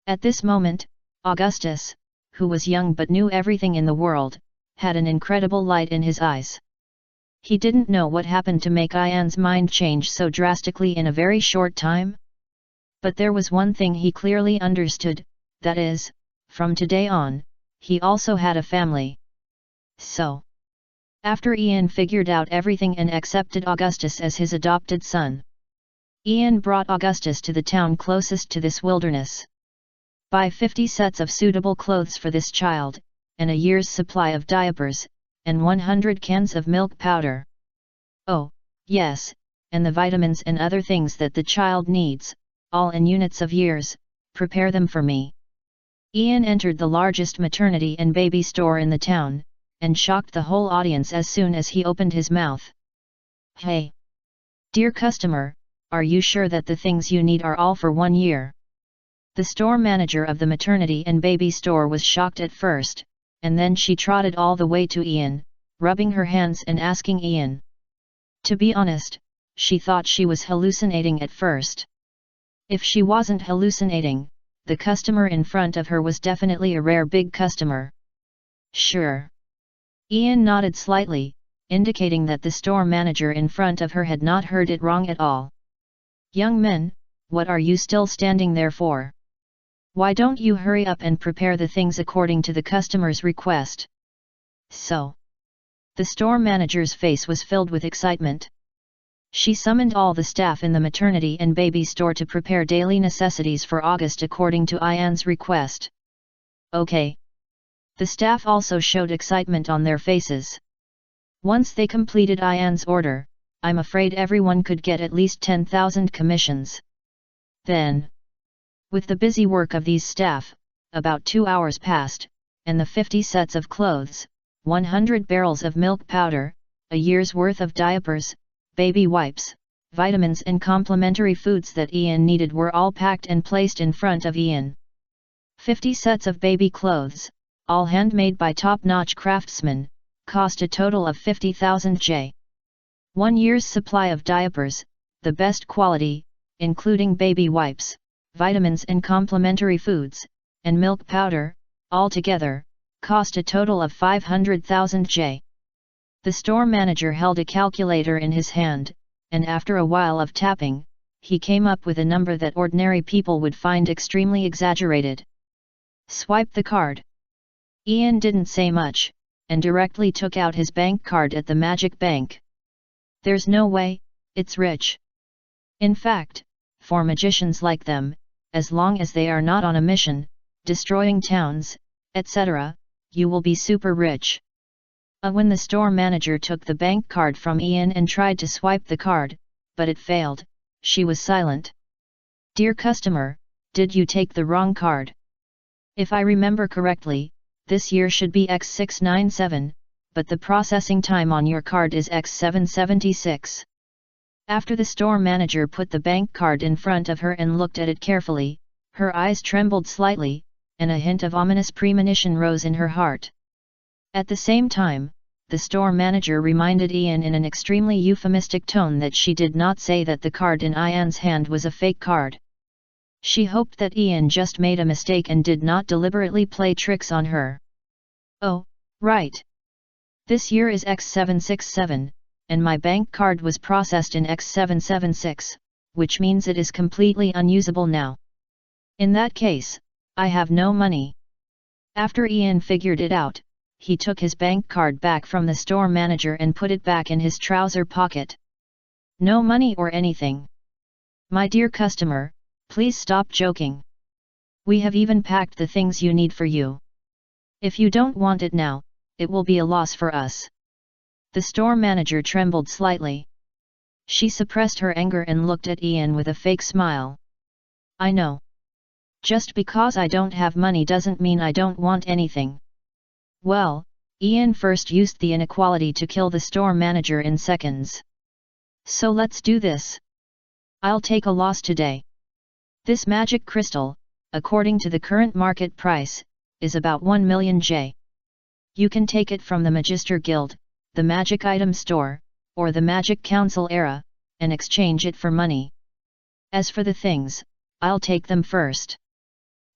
At this moment, Augustus, who was young but knew everything in the world, had an incredible light in his eyes. He didn't know what happened to make Ian's mind change so drastically in a very short time. But there was one thing he clearly understood, that is, from today on, he also had a family. So, after Ian figured out everything and accepted Augustus as his adopted son, Ian brought Augustus to the town closest to this wilderness. Buy 50 sets of suitable clothes for this child, and a year's supply of diapers, and 100 cans of milk powder. Oh, yes, and the vitamins and other things that the child needs, all in units of years, prepare them for me. Ian entered the largest maternity and baby store in the town, and shocked the whole audience as soon as he opened his mouth. "Hey! Dear customer, are you sure that the things you need are all for 1 year?" The store manager of the maternity and baby store was shocked at first, and then she trotted all the way to Ian, rubbing her hands and asking Ian. To be honest, she thought she was hallucinating at first. If she wasn't hallucinating, the customer in front of her was definitely a rare big customer. Sure. Ian nodded slightly, indicating that the store manager in front of her had not heard it wrong at all. "Young men, what are you still standing there for? Why don't you hurry up and prepare the things according to the customer's request?" So, the store manager's face was filled with excitement. She summoned all the staff in the maternity and baby store to prepare daily necessities for August according to Ian's request. Okay. The staff also showed excitement on their faces. Once they completed Ian's order, I'm afraid everyone could get at least 10,000 commissions. Then, with the busy work of these staff, about 2 hours passed, and the 50 sets of clothes, 100 barrels of milk powder, a year's worth of diapers, baby wipes, vitamins and complementary foods that Ian needed were all packed and placed in front of Ian. 50 sets of baby clothes, all handmade by top-notch craftsmen, cost a total of 50,000 J. 1 year's supply of diapers, the best quality, including baby wipes, vitamins and complementary foods, and milk powder, altogether, cost a total of 500,000 J. The store manager held a calculator in his hand, and after a while of tapping, he came up with a number that ordinary people would find extremely exaggerated. Swipe the card. Ian didn't say much, and directly took out his bank card at the magic bank. There's no way, it's rich. In fact, for magicians like them, as long as they are not on a mission, destroying towns, etc., you will be super rich. When the store manager took the bank card from Ian and tried to swipe the card, but it failed, she was silent. Dear customer, did you take the wrong card? If I remember correctly, this year should be X697, but the processing time on your card is X776. After the store manager put the bank card in front of her and looked at it carefully, her eyes trembled slightly, and a hint of ominous premonition rose in her heart. At the same time, the store manager reminded Ian in an extremely euphemistic tone that she did not say that the card in Ian's hand was a fake card. She hoped that Ian just made a mistake and did not deliberately play tricks on her. Oh, right. This year is X767, and my bank card was processed in X776, which means it is completely unusable now. In that case, I have no money. After Ian figured it out, he took his bank card back from the store manager and put it back in his trouser pocket. No money or anything. My dear customer, please stop joking. We have even packed the things you need for you. If you don't want it now, it will be a loss for us. The store manager trembled slightly. She suppressed her anger and looked at Ian with a fake smile. I know. Just because I don't have money doesn't mean I don't want anything. Well, Ian first used the inequality to kill the store manager in seconds. So let's do this. I'll take a loss today. This magic crystal, according to the current market price, is about 1 million J. You can take it from the Magister Guild, the Magic Item Store, or the Magic Council era, and exchange it for money. As for the things, I'll take them first.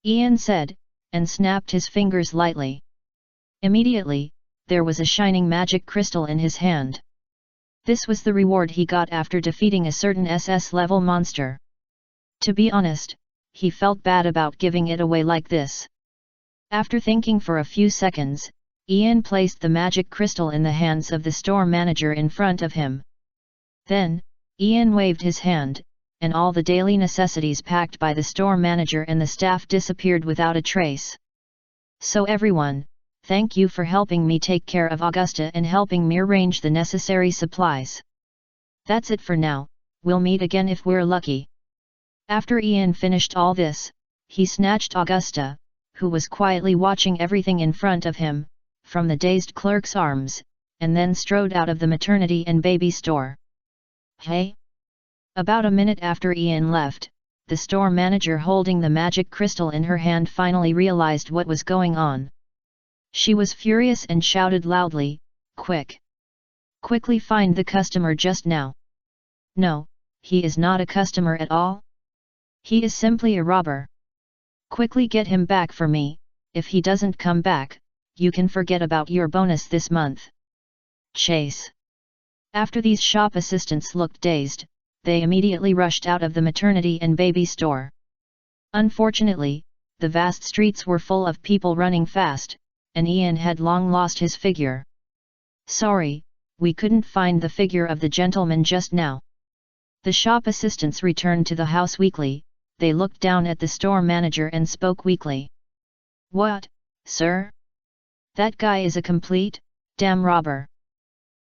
Ian said, and snapped his fingers lightly. Immediately, there was a shining magic crystal in his hand. This was the reward he got after defeating a certain SS-level monster. To be honest, he felt bad about giving it away like this. After thinking for a few seconds, Ian placed the magic crystal in the hands of the store manager in front of him. Then, Ian waved his hand, and all the daily necessities packed by the store manager and the staff disappeared without a trace. So everyone, thank you for helping me take care of Augusta and helping me arrange the necessary supplies. That's it for now, we'll meet again if we're lucky. After Ian finished all this, he snatched Augusta, who was quietly watching everything in front of him, from the dazed clerk's arms, and then strode out of the maternity and baby store. Hey? About a minute after Ian left, the store manager holding the magic crystal in her hand finally realized what was going on. She was furious and shouted loudly, "Quick! Quickly find the customer just now!" No, he is not a customer at all. He is simply a robber. Quickly get him back for me. If he doesn't come back, you can forget about your bonus this month. Chase. After these shop assistants looked dazed, they immediately rushed out of the maternity and baby store. Unfortunately, the vast streets were full of people running fast, and Ian had long lost his figure. Sorry, we couldn't find the figure of the gentleman just now. The shop assistants returned to the house weakly. They looked down at the store manager and spoke weakly. What, sir? That guy is a complete, damn robber.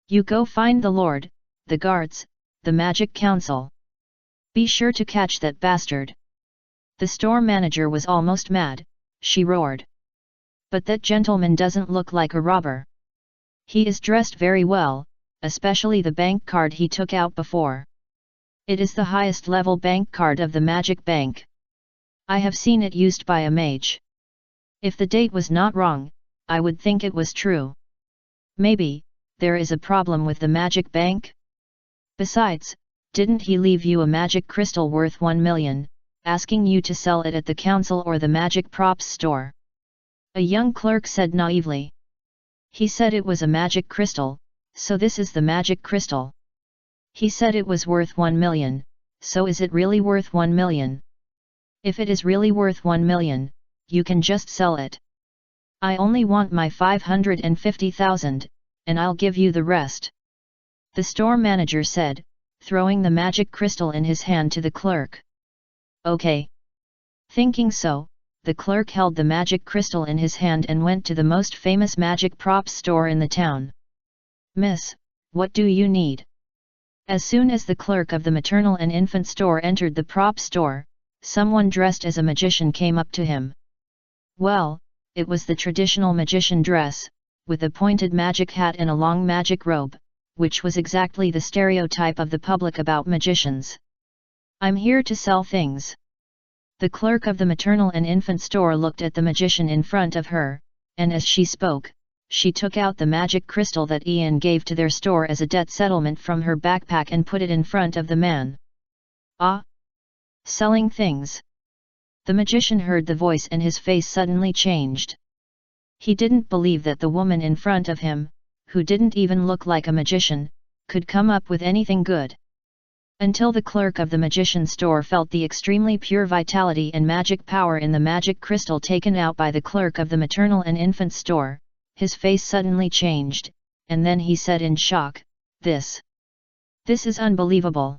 You go find the lord, the guards, the magic council. Be sure to catch that bastard. The store manager was almost mad, she roared. But that gentleman doesn't look like a robber. He is dressed very well, especially the bank card he took out before. It is the highest level bank card of the magic bank. I have seen it used by a mage. If the date was not wrong, I would think it was true. Maybe, there is a problem with the magic bank? Besides, didn't he leave you a magic crystal worth 1 million, asking you to sell it at the council or the magic props store? A young clerk said naively. He said it was a magic crystal, so this is the magic crystal. He said it was worth 1 million, so is it really worth 1 million? If it is really worth 1 million, you can just sell it. I only want my 550,000, and I'll give you the rest. The store manager said, throwing the magic crystal in his hand to the clerk. Okay. Thinking so, the clerk held the magic crystal in his hand and went to the most famous magic props store in the town. Miss, what do you need? As soon as the clerk of the maternal and infant store entered the prop store, someone dressed as a magician came up to him. Well, it was the traditional magician dress, with a pointed magic hat and a long magic robe, which was exactly the stereotype of the public about magicians. I'm here to sell things. The clerk of the maternal and infant store looked at the magician in front of her, and as she spoke, she took out the magic crystal that Ian gave to their store as a debt settlement from her backpack and put it in front of the man. Ah! Selling things. The magician heard the voice and his face suddenly changed. He didn't believe that the woman in front of him, who didn't even look like a magician, could come up with anything good. Until the clerk of the magician store felt the extremely pure vitality and magic power in the magic crystal taken out by the clerk of the maternal and infant store, his face suddenly changed, and then he said in shock, This is unbelievable.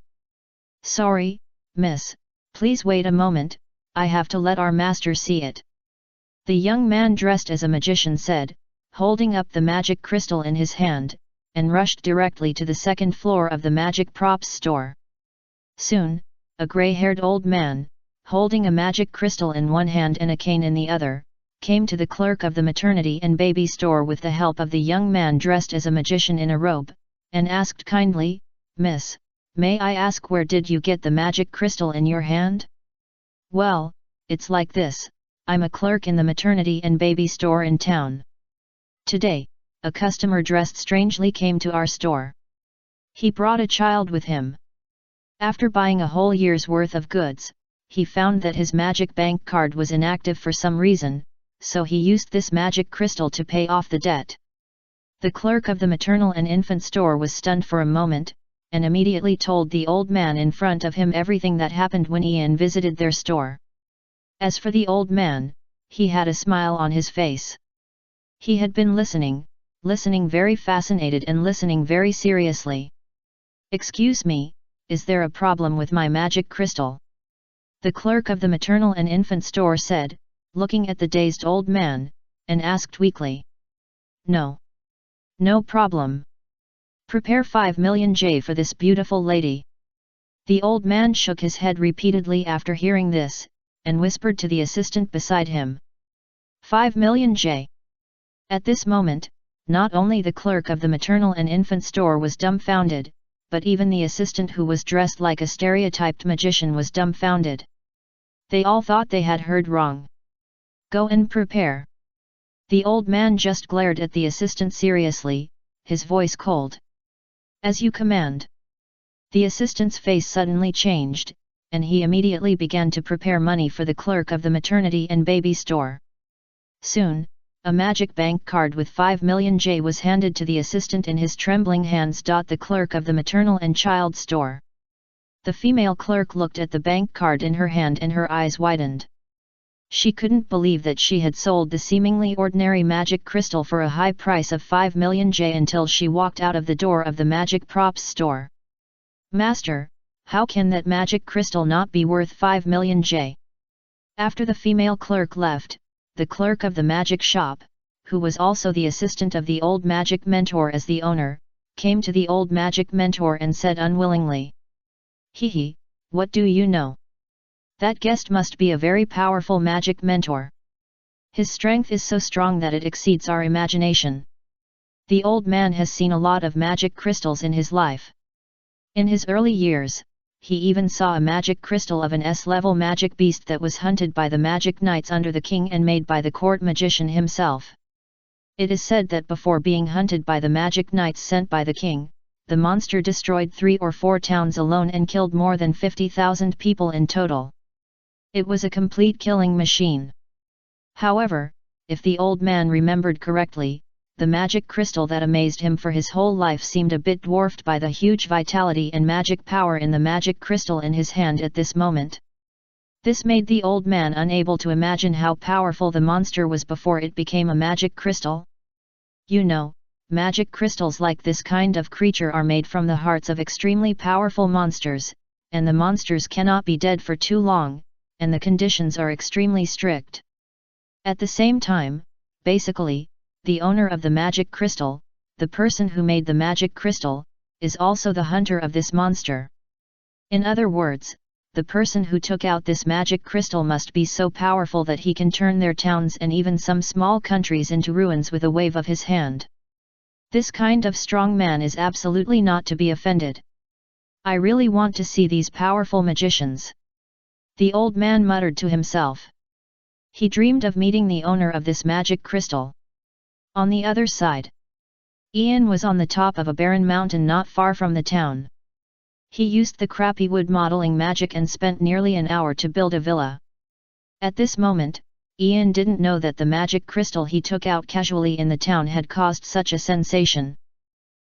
Sorry, miss, please wait a moment, I have to let our master see it. The young man dressed as a magician said, holding up the magic crystal in his hand, and rushed directly to the second floor of the magic props store. Soon, a grey-haired old man, holding a magic crystal in one hand and a cane in the other, came to the clerk of the maternity and baby store with the help of the young man dressed as a magician in a robe, and asked kindly, Miss, may I ask where did you get the magic crystal in your hand? Well, it's like this, I'm a clerk in the maternity and baby store in town. Today, a customer dressed strangely came to our store. He brought a child with him. After buying a whole year's worth of goods, he found that his magic bank card was inactive for some reason, so he used this magic crystal to pay off the debt. The clerk of the maternal and infant store was stunned for a moment, and immediately told the old man in front of him everything that happened when Ian visited their store. As for the old man, he had a smile on his face. He had been listening very fascinated and listening very seriously. Excuse me, is there a problem with my magic crystal? The clerk of the maternal and infant store said, looking at the dazed old man, and asked weakly. No. No problem. Prepare 5 million J for this beautiful lady. The old man shook his head repeatedly after hearing this, and whispered to the assistant beside him. 5 million J. At this moment, not only the clerk of the maternal and infant store was dumbfounded, but even the assistant who was dressed like a stereotyped magician was dumbfounded. They all thought they had heard wrong. Go and prepare. The old man just glared at the assistant seriously, his voice cold. As you command. The assistant's face suddenly changed, and he immediately began to prepare money for the clerk of the maternity and baby store. Soon, a magic bank card with 5 million J was handed to the assistant in his trembling hands. The clerk of the maternal and child store. The female clerk looked at the bank card in her hand and her eyes widened. She couldn't believe that she had sold the seemingly ordinary magic crystal for a high price of 5 million J until she walked out of the door of the magic props store. Master, how can that magic crystal not be worth 5 million J? After the female clerk left, the clerk of the magic shop, who was also the assistant of the old magic mentor as the owner, came to the old magic mentor and said unwillingly. Hee, what do you know? That guest must be a very powerful magic mentor. His strength is so strong that it exceeds our imagination. The old man has seen a lot of magic crystals in his life. In his early years, he even saw a magic crystal of an S-level magic beast that was hunted by the magic knights under the king and made by the court magician himself. It is said that before being hunted by the magic knights sent by the king, the monster destroyed 3 or 4 towns alone and killed more than 50,000 people in total. It was a complete killing machine. However, if the old man remembered correctly, the magic crystal that amazed him for his whole life seemed a bit dwarfed by the huge vitality and magic power in the magic crystal in his hand at this moment. This made the old man unable to imagine how powerful the monster was before it became a magic crystal. You know, magic crystals like this kind of creature are made from the hearts of extremely powerful monsters, and the monsters cannot be dead for too long, and the conditions are extremely strict. At the same time, basically, the owner of the magic crystal, the person who made the magic crystal, is also the hunter of this monster. In other words, the person who took out this magic crystal must be so powerful that he can turn their towns and even some small countries into ruins with a wave of his hand. This kind of strong man is absolutely not to be offended. I really want to see these powerful magicians. The old man muttered to himself. He dreamed of meeting the owner of this magic crystal. On the other side, Ian was on the top of a barren mountain not far from the town. He used the crappy wood modeling magic and spent nearly an hour to build a villa. At this moment, Ian didn't know that the magic crystal he took out casually in the town had caused such a sensation.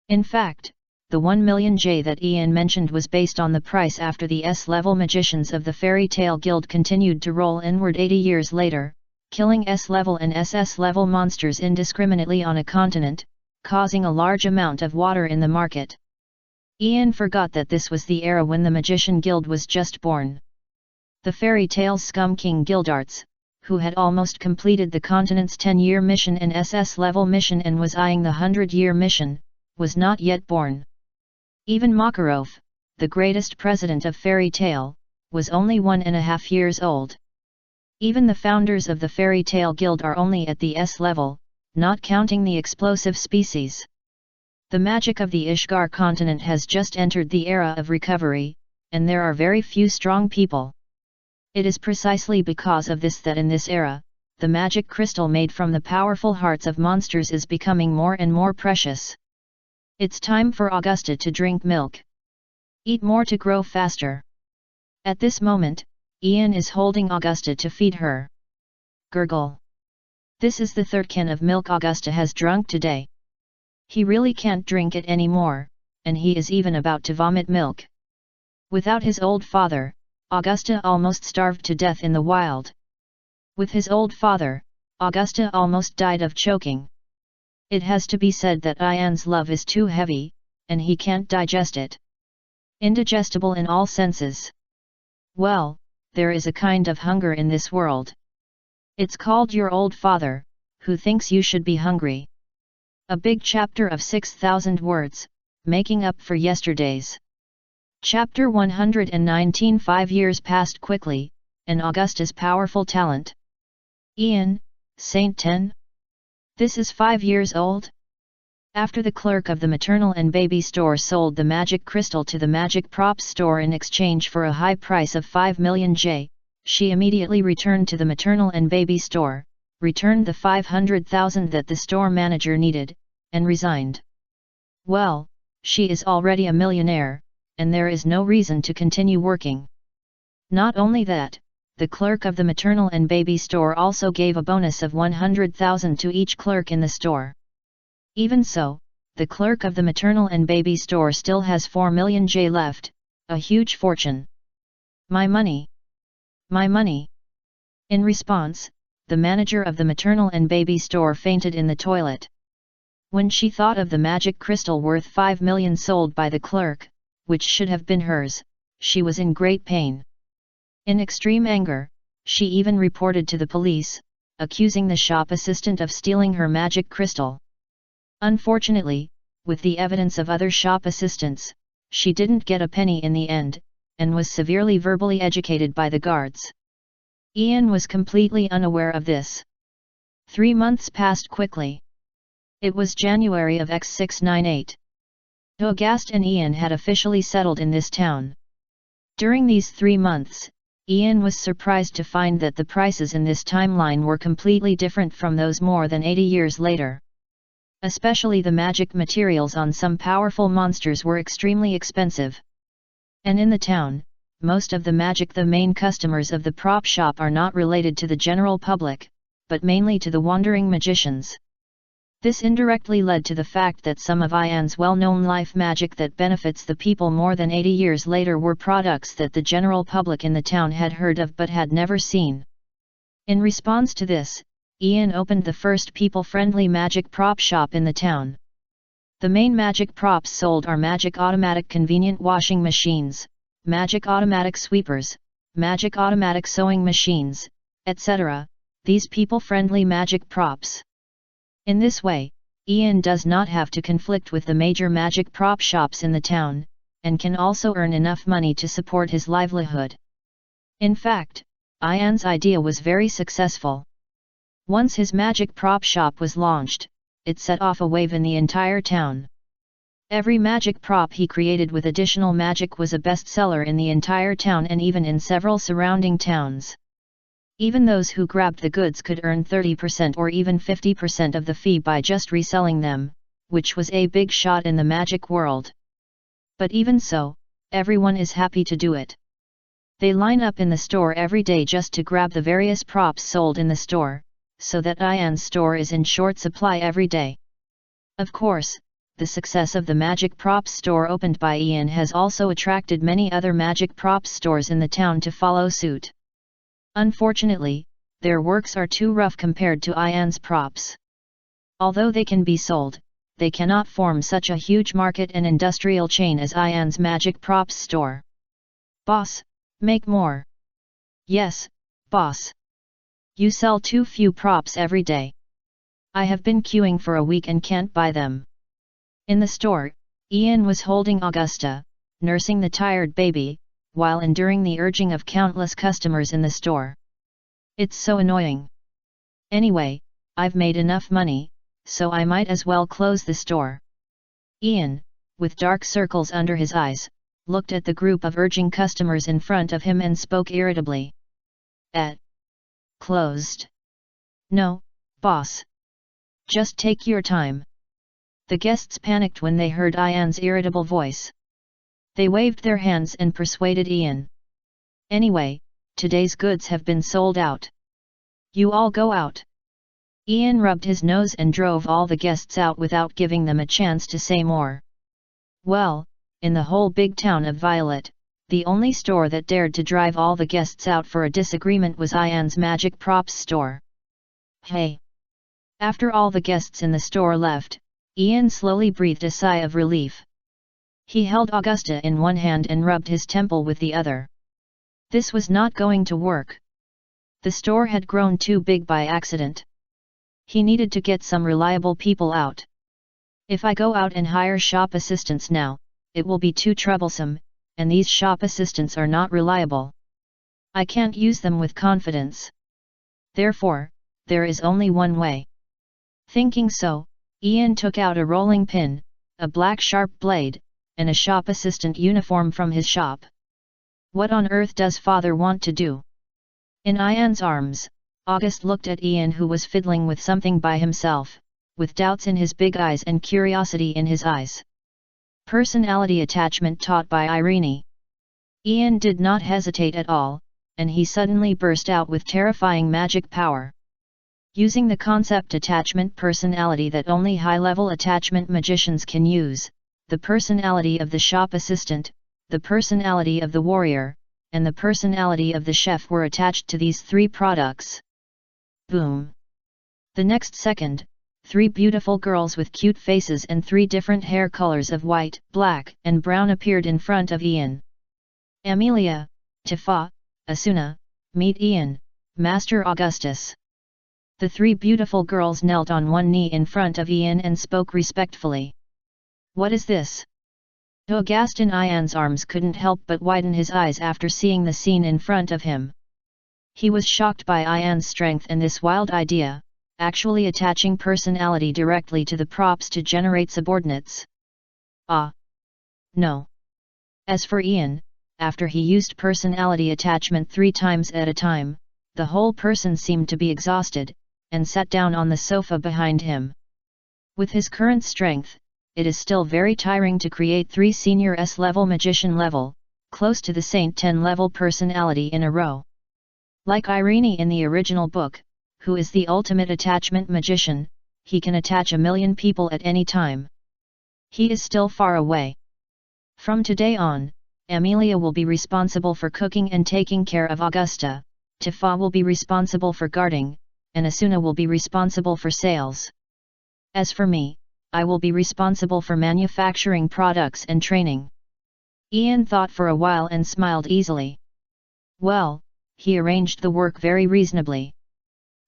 In fact, the 1 million J that Ian mentioned was based on the price after the S-level magicians of the Fairy Tale Guild continued to roll inward 80 years later, killing S-level and SS-level monsters indiscriminately on a continent, causing a large amount of water in the market. Ian forgot that this was the era when the Magician Guild was just born. The Fairy Tale Scum King Gildarts, who had almost completed the continent's 10-year mission and SS-level mission and was eyeing the 100-year mission, was not yet born. Even Makarov, the greatest president of Fairy Tale, was only 1.5 years old. Even the founders of the Fairy Tale Guild are only at the S level, not counting the explosive species. The magic of the Ishgar continent has just entered the era of recovery, and there are very few strong people. It is precisely because of this that in this era, the magic crystal made from the powerful hearts of monsters is becoming more and more precious. It's time for Augusta to drink milk. Eat more to grow faster. At this moment, Ian is holding Augusta to feed her. Gurgle. This is the 3rd can of milk Augusta has drunk today. He really can't drink it anymore, and he is even about to vomit milk. Without his old father, Augusta almost starved to death in the wild. With his old father, Augusta almost died of choking. It has to be said that Ian's love is too heavy, and he can't digest it. Indigestible in all senses. Well, there is a kind of hunger in this world. It's called your old father, who thinks you should be hungry. A big chapter of 6,000 words, making up for yesterday's. Chapter 119. 5 years passed quickly, and Augusta's powerful talent. Ian, Saint 10? This is 5 years old? After the clerk of the maternal and baby store sold the magic crystal to the magic props store in exchange for a high price of 5 million J, she immediately returned to the maternal and baby store, returned the 500,000 that the store manager needed, and resigned. Well, she is already a millionaire, and there is no reason to continue working. Not only that, the clerk of the maternal and baby store also gave a bonus of 100,000 to each clerk in the store. Even so, the clerk of the maternal and baby store still has 4 million J left, a huge fortune. My money! My money! In response, the manager of the maternal and baby store fainted in the toilet. When she thought of the magic crystal worth 5 million sold by the clerk, which should have been hers, she was in great pain. In extreme anger, she even reported to the police, accusing the shop assistant of stealing her magic crystal. Unfortunately, with the evidence of other shop assistants, she didn't get a penny in the end, and was severely verbally educated by the guards. Ian was completely unaware of this. 3 months passed quickly. It was January of X698. August and Ian had officially settled in this town. During these 3 months, Ian was surprised to find that the prices in this timeline were completely different from those more than 80 years later. Especially the magic materials on some powerful monsters were extremely expensive. And in the town, most of the main customers of the prop shop are not related to the general public, but mainly to the wandering magicians. This indirectly led to the fact that some of Ian's well-known life magic that benefits the people more than 80 years later were products that the general public in the town had heard of but had never seen. In response to this, Ian opened the first people-friendly magic prop shop in the town. The main magic props sold are magic automatic convenient washing machines, magic automatic sweepers, magic automatic sewing machines, etc., these people-friendly magic props. In this way, Ian does not have to conflict with the major magic prop shops in the town, and can also earn enough money to support his livelihood. In fact, Ian's idea was very successful. Once his magic prop shop was launched, it set off a wave in the entire town. Every magic prop he created with additional magic was a bestseller in the entire town and even in several surrounding towns. Even those who grabbed the goods could earn 30% or even 50% of the fee by just reselling them, which was a big shot in the magic world. But even so, everyone is happy to do it. They line up in the store every day just to grab the various props sold in the store, so that Ian's store is in short supply every day. Of course, the success of the magic props store opened by Ian has also attracted many other magic props stores in the town to follow suit. Unfortunately, their works are too rough compared to Ian's props. Although they can be sold, they cannot form such a huge market and industrial chain as Ian's magic props store. Boss, make more. Yes, boss. You sell too few props every day. I have been queuing for a week and can't buy them. In the store, Ian was holding Augusta, nursing the tired baby, while enduring the urging of countless customers in the store. It's so annoying. Anyway, I've made enough money, so I might as well close the store. Ian, with dark circles under his eyes, looked at the group of urging customers in front of him and spoke irritably. Closed? No, boss. Just take your time. The guests panicked when they heard Ian's irritable voice. They waved their hands and persuaded Ian. Anyway, today's goods have been sold out. You all go out. Ian rubbed his nose and drove all the guests out without giving them a chance to say more. Well, in the whole big town of Violet, the only store that dared to drive all the guests out for a disagreement was Ian's magic props store. Hey! After all the guests in the store left, Ian slowly breathed a sigh of relief. He held Augusta in one hand and rubbed his temple with the other. This was not going to work. The store had grown too big by accident. He needed to get some reliable people out. If I go out and hire shop assistants now, it will be too troublesome, and these shop assistants are not reliable. I can't use them with confidence. Therefore, there is only one way. Thinking so, Ian took out a rolling pin, a black sharp blade, and a shop assistant uniform from his shop. What on earth does father want to do? In Ian's arms, August looked at Ian, who was fiddling with something by himself, with doubts in his big eyes and curiosity in his eyes. Personality attachment taught by Irene. Ian did not hesitate at all, and he suddenly burst out with terrifying magic power. Using the concept attachment personality that only high-level attachment magicians can use, the personality of the shop assistant, the personality of the warrior, and the personality of the chef were attached to these 3 products. Boom! The next second, 3 beautiful girls with cute faces and 3 different hair colors of white, black, and brown appeared in front of Ian. Amelia, Tifa, Asuna, meet Ian, Master Augustus. The 3 beautiful girls knelt on one knee in front of Ian and spoke respectfully. What is this? August in Ian's arms couldn't help but widen his eyes after seeing the scene in front of him. He was shocked by Ian's strength and this wild idea, actually attaching personality directly to the props to generate subordinates. Ah! No. As for Ian, after he used personality attachment 3 times at a time, the whole person seemed to be exhausted, and sat down on the sofa behind him. With his current strength, it is still very tiring to create 3 senior S-level magician level, close to the Saint 10 level personality in a row. Like Irene in the original book, who is the ultimate attachment magician, he can attach 1,000,000 people at any time. He is still far away. From today on, Amelia will be responsible for cooking and taking care of Augusta, Tifa will be responsible for guarding, and Asuna will be responsible for sales. As for me, I will be responsible for manufacturing products and training. Ian thought for a while and smiled easily. Well, he arranged the work very reasonably.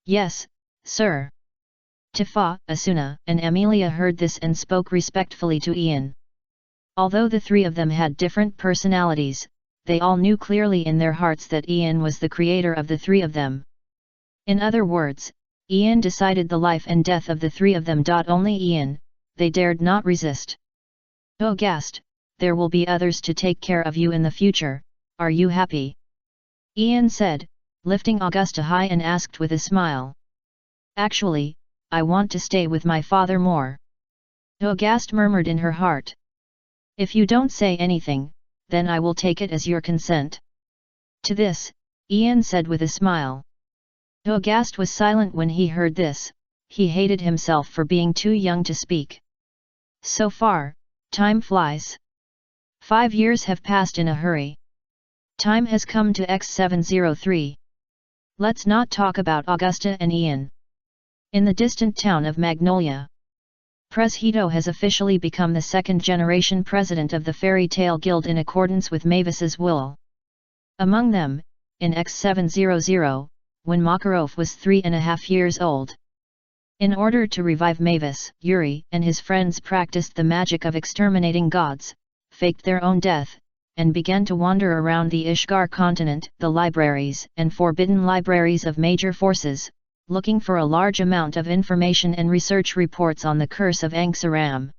Yes, sir. Tifa, Asuna, and Amelia heard this and spoke respectfully to Ian. Although the 3 of them had different personalities, they all knew clearly in their hearts that Ian was the creator of the 3 of them. In other words, Ian decided the life and death of the 3 of them. Only Ian, they dared not resist. Oh Gast, there will be others to take care of you in the future, are you happy? Ian said, lifting Augusta high and asked with a smile. Actually, I want to stay with my father more. August murmured in her heart. If you don't say anything, then I will take it as your consent. To this, Ian said with a smile. August was silent when he heard this, he hated himself for being too young to speak. So far, time flies. 5 years have passed in a hurry. Time has come to X703. Let's not talk about Augusta and Ian. In the distant town of Magnolia, Pres Hito has officially become the 2nd-generation president of the Fairy Tale Guild in accordance with Mavis's will. Among them, in X700, when Makarov was 3.5 years old. In order to revive Mavis, Yuri and his friends practiced the magic of exterminating gods, faked their own death, and began to wander around the Ishgar continent, the libraries and forbidden libraries of major forces, looking for a large amount of information and research reports on the curse of Angsaram.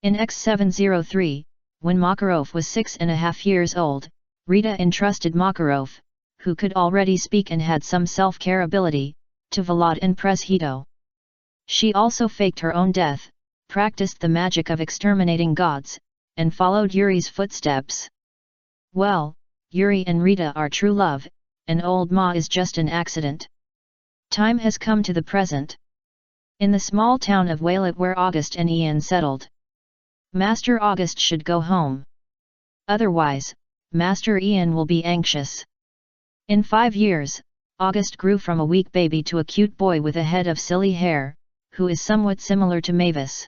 In X703, when Makarov was 6.5 years old, Rita entrusted Makarov, who could already speak and had some self-care ability, to Vlad and Pres Hito. She also faked her own death, practiced the magic of exterminating gods, and followed Yuri's footsteps. Well, Yuri and Rita are true love, and old Ma is just an accident. Time has come to the present. In the small town of Waylett where August and Ian settled. Master August should go home. Otherwise, Master Ian will be anxious. In 5 years, August grew from a weak baby to a cute boy with a head of silly hair, who is somewhat similar to Mavis.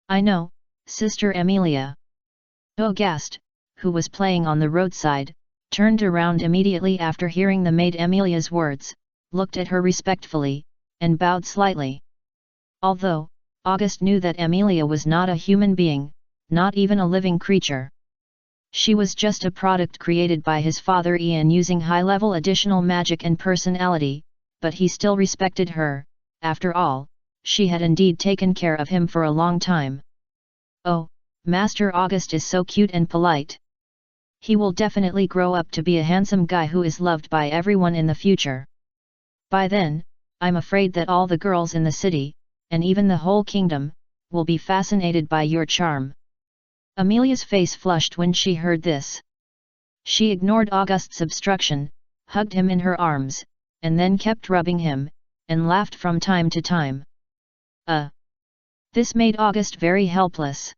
I know, Sister Amelia. August, who was playing on the roadside, turned around immediately after hearing the maid Amelia's words, looked at her respectfully, and bowed slightly. Although, August knew that Amelia was not a human being, not even a living creature. She was just a product created by his father Ian using high-level additional magic and personality, but he still respected her. After all, she had indeed taken care of him for a long time. Oh, Master August is so cute and polite. He will definitely grow up to be a handsome guy who is loved by everyone in the future. By then, I'm afraid that all the girls in the city, and even the whole kingdom, will be fascinated by your charm. Amelia's face flushed when she heard this. She ignored August's obstruction, hugged him in her arms, and then kept rubbing him, and laughed from time to time. This made August very helpless.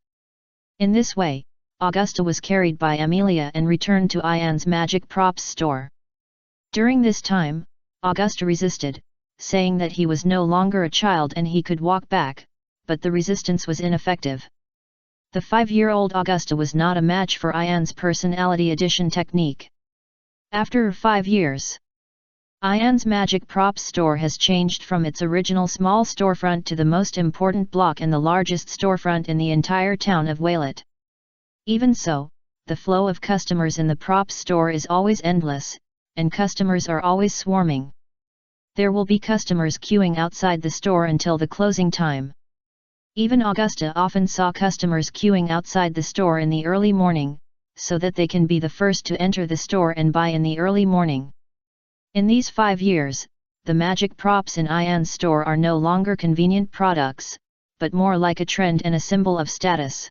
In this way, Augusta was carried by Amelia and returned to Ian's magic props store. During this time, Augusta resisted, saying that he was no longer a child and he could walk back, but the resistance was ineffective. The 5-year-old Augusta was not a match for Ian's personality addition technique. After 5 years, Ian's magic props store has changed from its original small storefront to the most important block and the largest storefront in the entire town of Waylett. Even so, the flow of customers in the props store is always endless, and customers are always swarming. There will be customers queuing outside the store until the closing time. Even Augusta often saw customers queuing outside the store in the early morning, so that they can be the first to enter the store and buy in the early morning. In these 5 years, the magic props in Ian's store are no longer convenient products, but more like a trend and a symbol of status.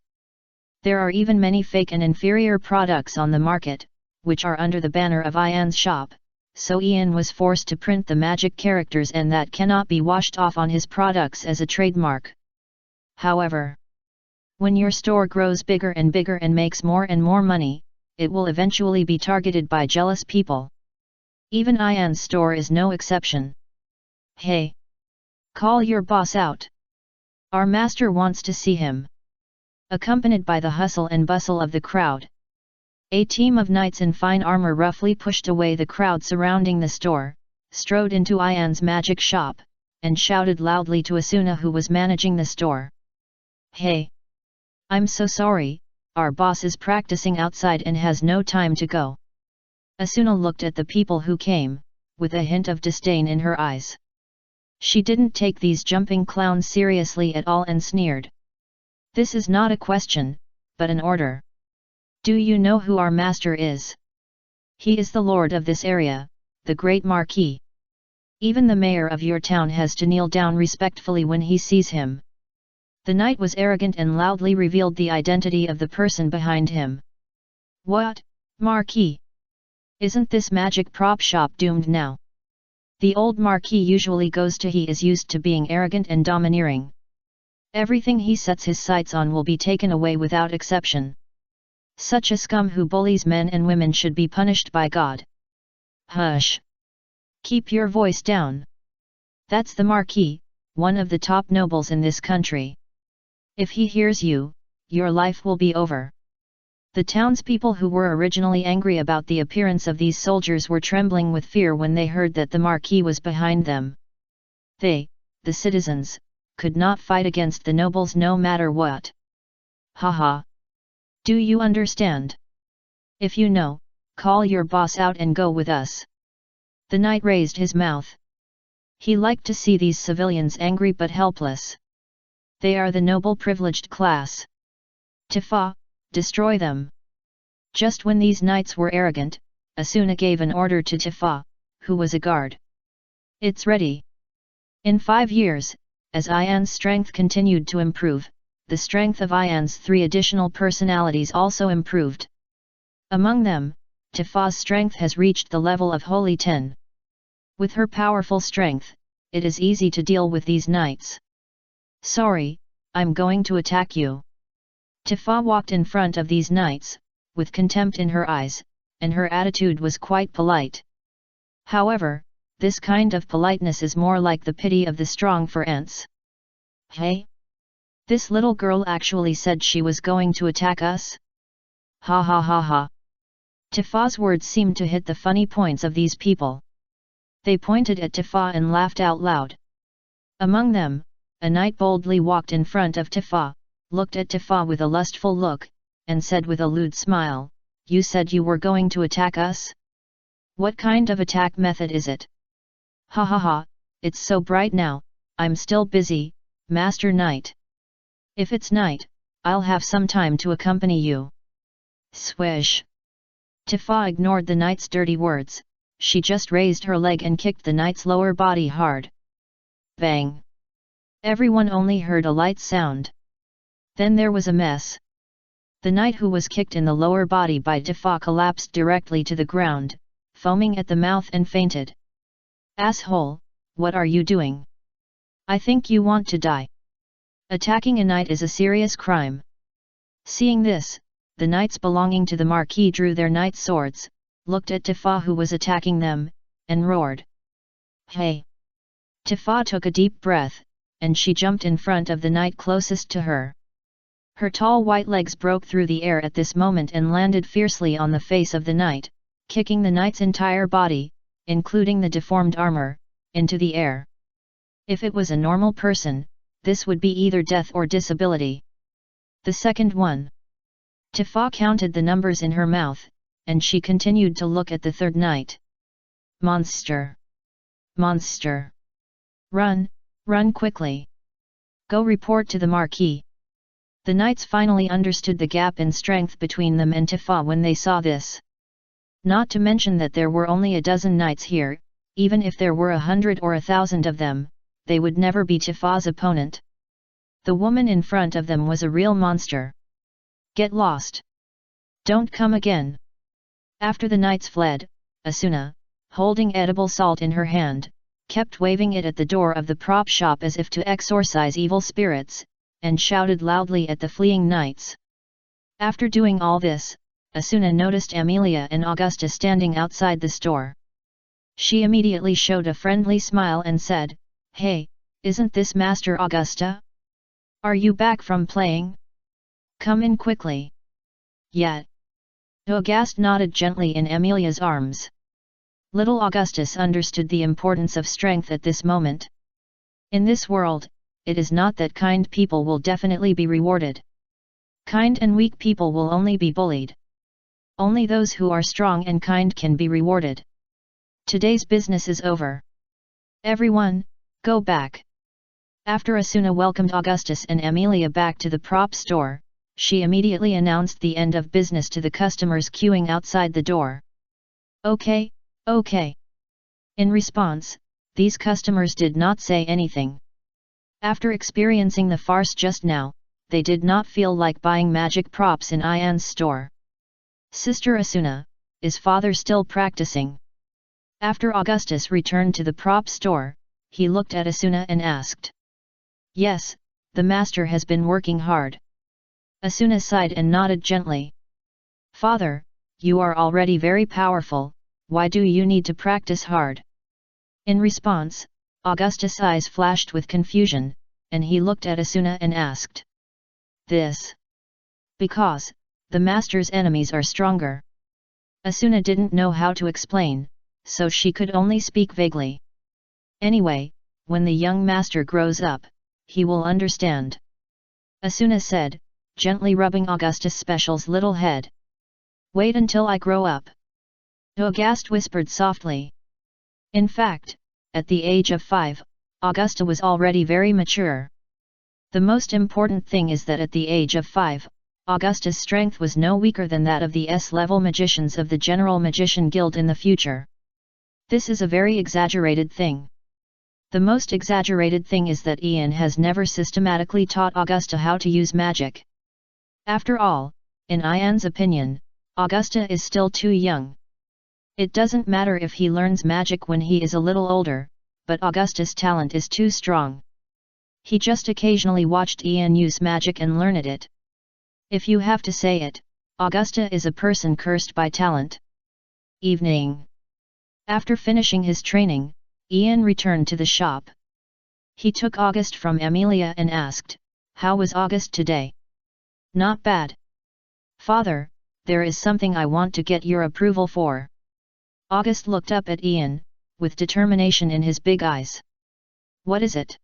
There are even many fake and inferior products on the market, which are under the banner of Ian's shop, so Ian was forced to print the magic characters, and that cannot be washed off on his products as a trademark. However, when your store grows bigger and bigger and makes more and more money, it will eventually be targeted by jealous people. Even Ian's store is no exception. Hey! Call your boss out! Our master wants to see him. Accompanied by the hustle and bustle of the crowd, a team of knights in fine armor roughly pushed away the crowd surrounding the store, strode into Ian's magic shop, and shouted loudly to Asuna, who was managing the store. Hey! I'm so sorry, our boss is practicing outside and has no time to go. Asuna looked at the people who came, with a hint of disdain in her eyes. She didn't take these jumping clowns seriously at all and sneered. This is not a question, but an order. Do you know who our master is? He is the lord of this area, the great Marquis. Even the mayor of your town has to kneel down respectfully when he sees him. The knight was arrogant and loudly revealed the identity of the person behind him. What, Marquis? Isn't this magic prop shop doomed now? The old Marquis usually goes to he is used to being arrogant and domineering. Everything he sets his sights on will be taken away without exception. Such a scum who bullies men and women should be punished by God. Hush! Keep your voice down. That's the Marquis, one of the top nobles in this country. If he hears you, your life will be over. The townspeople who were originally angry about the appearance of these soldiers were trembling with fear when they heard that the Marquis was behind them. They, the citizens, could not fight against the nobles no matter what. Haha! Do you understand? If you know, call your boss out and go with us. The knight raised his mouth. He liked to see these civilians angry but helpless. They are the noble privileged class. Tifa, destroy them. Just when these knights were arrogant, Asuna gave an order to Tifa, who was a guard. It's ready. In 5 years, as Ian's strength continued to improve, the strength of Ian's 3 additional personalities also improved. Among them, Tifa's strength has reached the level of Holy 10. With her powerful strength, it is easy to deal with these knights. Sorry, I'm going to attack you. Tifa walked in front of these knights, with contempt in her eyes, and her attitude was quite polite. However, this kind of politeness is more like the pity of the strong for ants. Hey? This little girl actually said she was going to attack us? Ha ha ha ha. Tifa's words seemed to hit the funny points of these people. They pointed at Tifa and laughed out loud. Among them, a knight boldly walked in front of Tifa, looked at Tifa with a lustful look, and said with a lewd smile, "You said you were going to attack us? What kind of attack method is it?" Ha ha ha, it's so bright now, I'm still busy, Master Knight. If it's night, I'll have some time to accompany you. Swish! Tifa ignored the knight's dirty words, she just raised her leg and kicked the knight's lower body hard. Bang! Everyone only heard a light sound. Then there was a mess. The knight who was kicked in the lower body by Tifa collapsed directly to the ground, foaming at the mouth and fainted. Asshole, what are you doing? I think you want to die. Attacking a knight is a serious crime. Seeing this, the knights belonging to the Marquis drew their knight swords, looked at Tifa who was attacking them, and roared. Hey! Tifa took a deep breath, and she jumped in front of the knight closest to her. Her tall white legs broke through the air at this moment and landed fiercely on the face of the knight, kicking the knight's entire body, including the deformed armor, into the air. If it was a normal person, this would be either death or disability. The second one. Tifa counted the numbers in her mouth, and she continued to look at the third knight. Monster! Monster! Run, run quickly! Go report to the Marquis! The knights finally understood the gap in strength between them and Tifa when they saw this. Not to mention that there were only a dozen knights here, even if there were 100 or 1,000 of them, they would never be Tifa's opponent. The woman in front of them was a real monster. Get lost! Don't come again! After the knights fled, Asuna, holding edible salt in her hand, kept waving it at the door of the prop shop as if to exorcise evil spirits, and shouted loudly at the fleeing knights. After doing all this, Asuna noticed Amelia and Augusta standing outside the store. She immediately showed a friendly smile and said, "Hey, isn't this Master Augusta? Are you back from playing? Come in quickly." Yet. August nodded gently in Amelia's arms. Little Augustus understood the importance of strength at this moment. In this world, it is not that kind people will definitely be rewarded. Kind and weak people will only be bullied. Only those who are strong and kind can be rewarded. Today's business is over. Everyone, go back. After Asuna welcomed Augustus and Amelia back to the prop store, she immediately announced the end of business to the customers queuing outside the door. Okay, okay. In response, these customers did not say anything. After experiencing the farce just now, they did not feel like buying magic props in Ian's store. Sister Asuna, is father still practicing? After Augustus returned to the prop store, he looked at Asuna and asked. Yes, the master has been working hard. Asuna sighed and nodded gently. Father, you are already very powerful, why do you need to practice hard? In response, Augustus' eyes flashed with confusion, and he looked at Asuna and asked. This. Because, the master's enemies are stronger. Asuna didn't know how to explain, so she could only speak vaguely. Anyway, when the young master grows up, he will understand. Asuna said, gently rubbing Augustus Special's little head. Wait until I grow up. August whispered softly. In fact, at the age of 5, Augusta was already very mature. The most important thing is that at the age of 5, Augusta's strength was no weaker than that of the S-level magicians of the General Magician Guild in the future. This is a very exaggerated thing. The most exaggerated thing is that Ian has never systematically taught Augusta how to use magic. After all, in Ian's opinion, Augusta is still too young. It doesn't matter if he learns magic when he is a little older, but Augusta's talent is too strong. He just occasionally watched Ian use magic and learned it. If you have to say it, Augusta is a person cursed by talent. Evening. After finishing his training, Ian returned to the shop. He took August from Amelia and asked, "How was August today?" "Not bad. Father, there is something I want to get your approval for." August looked up at Ian, with determination in his big eyes. "What is it?"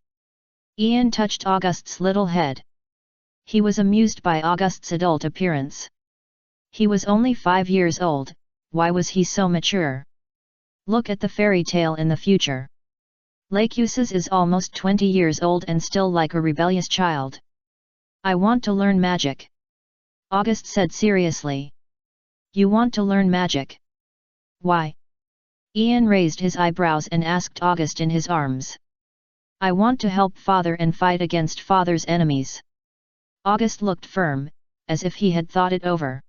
Ian touched August's little head. He was amused by August's adult appearance. He was only 5 years old, why was he so mature? Look at the fairy tale in the future. Lachesis is almost 20 years old and still like a rebellious child. "I want to learn magic," August said seriously. "You want to learn magic? Why?" Ian raised his eyebrows and asked August in his arms. "I want to help father and fight against father's enemies." August looked firm, as if he had thought it over.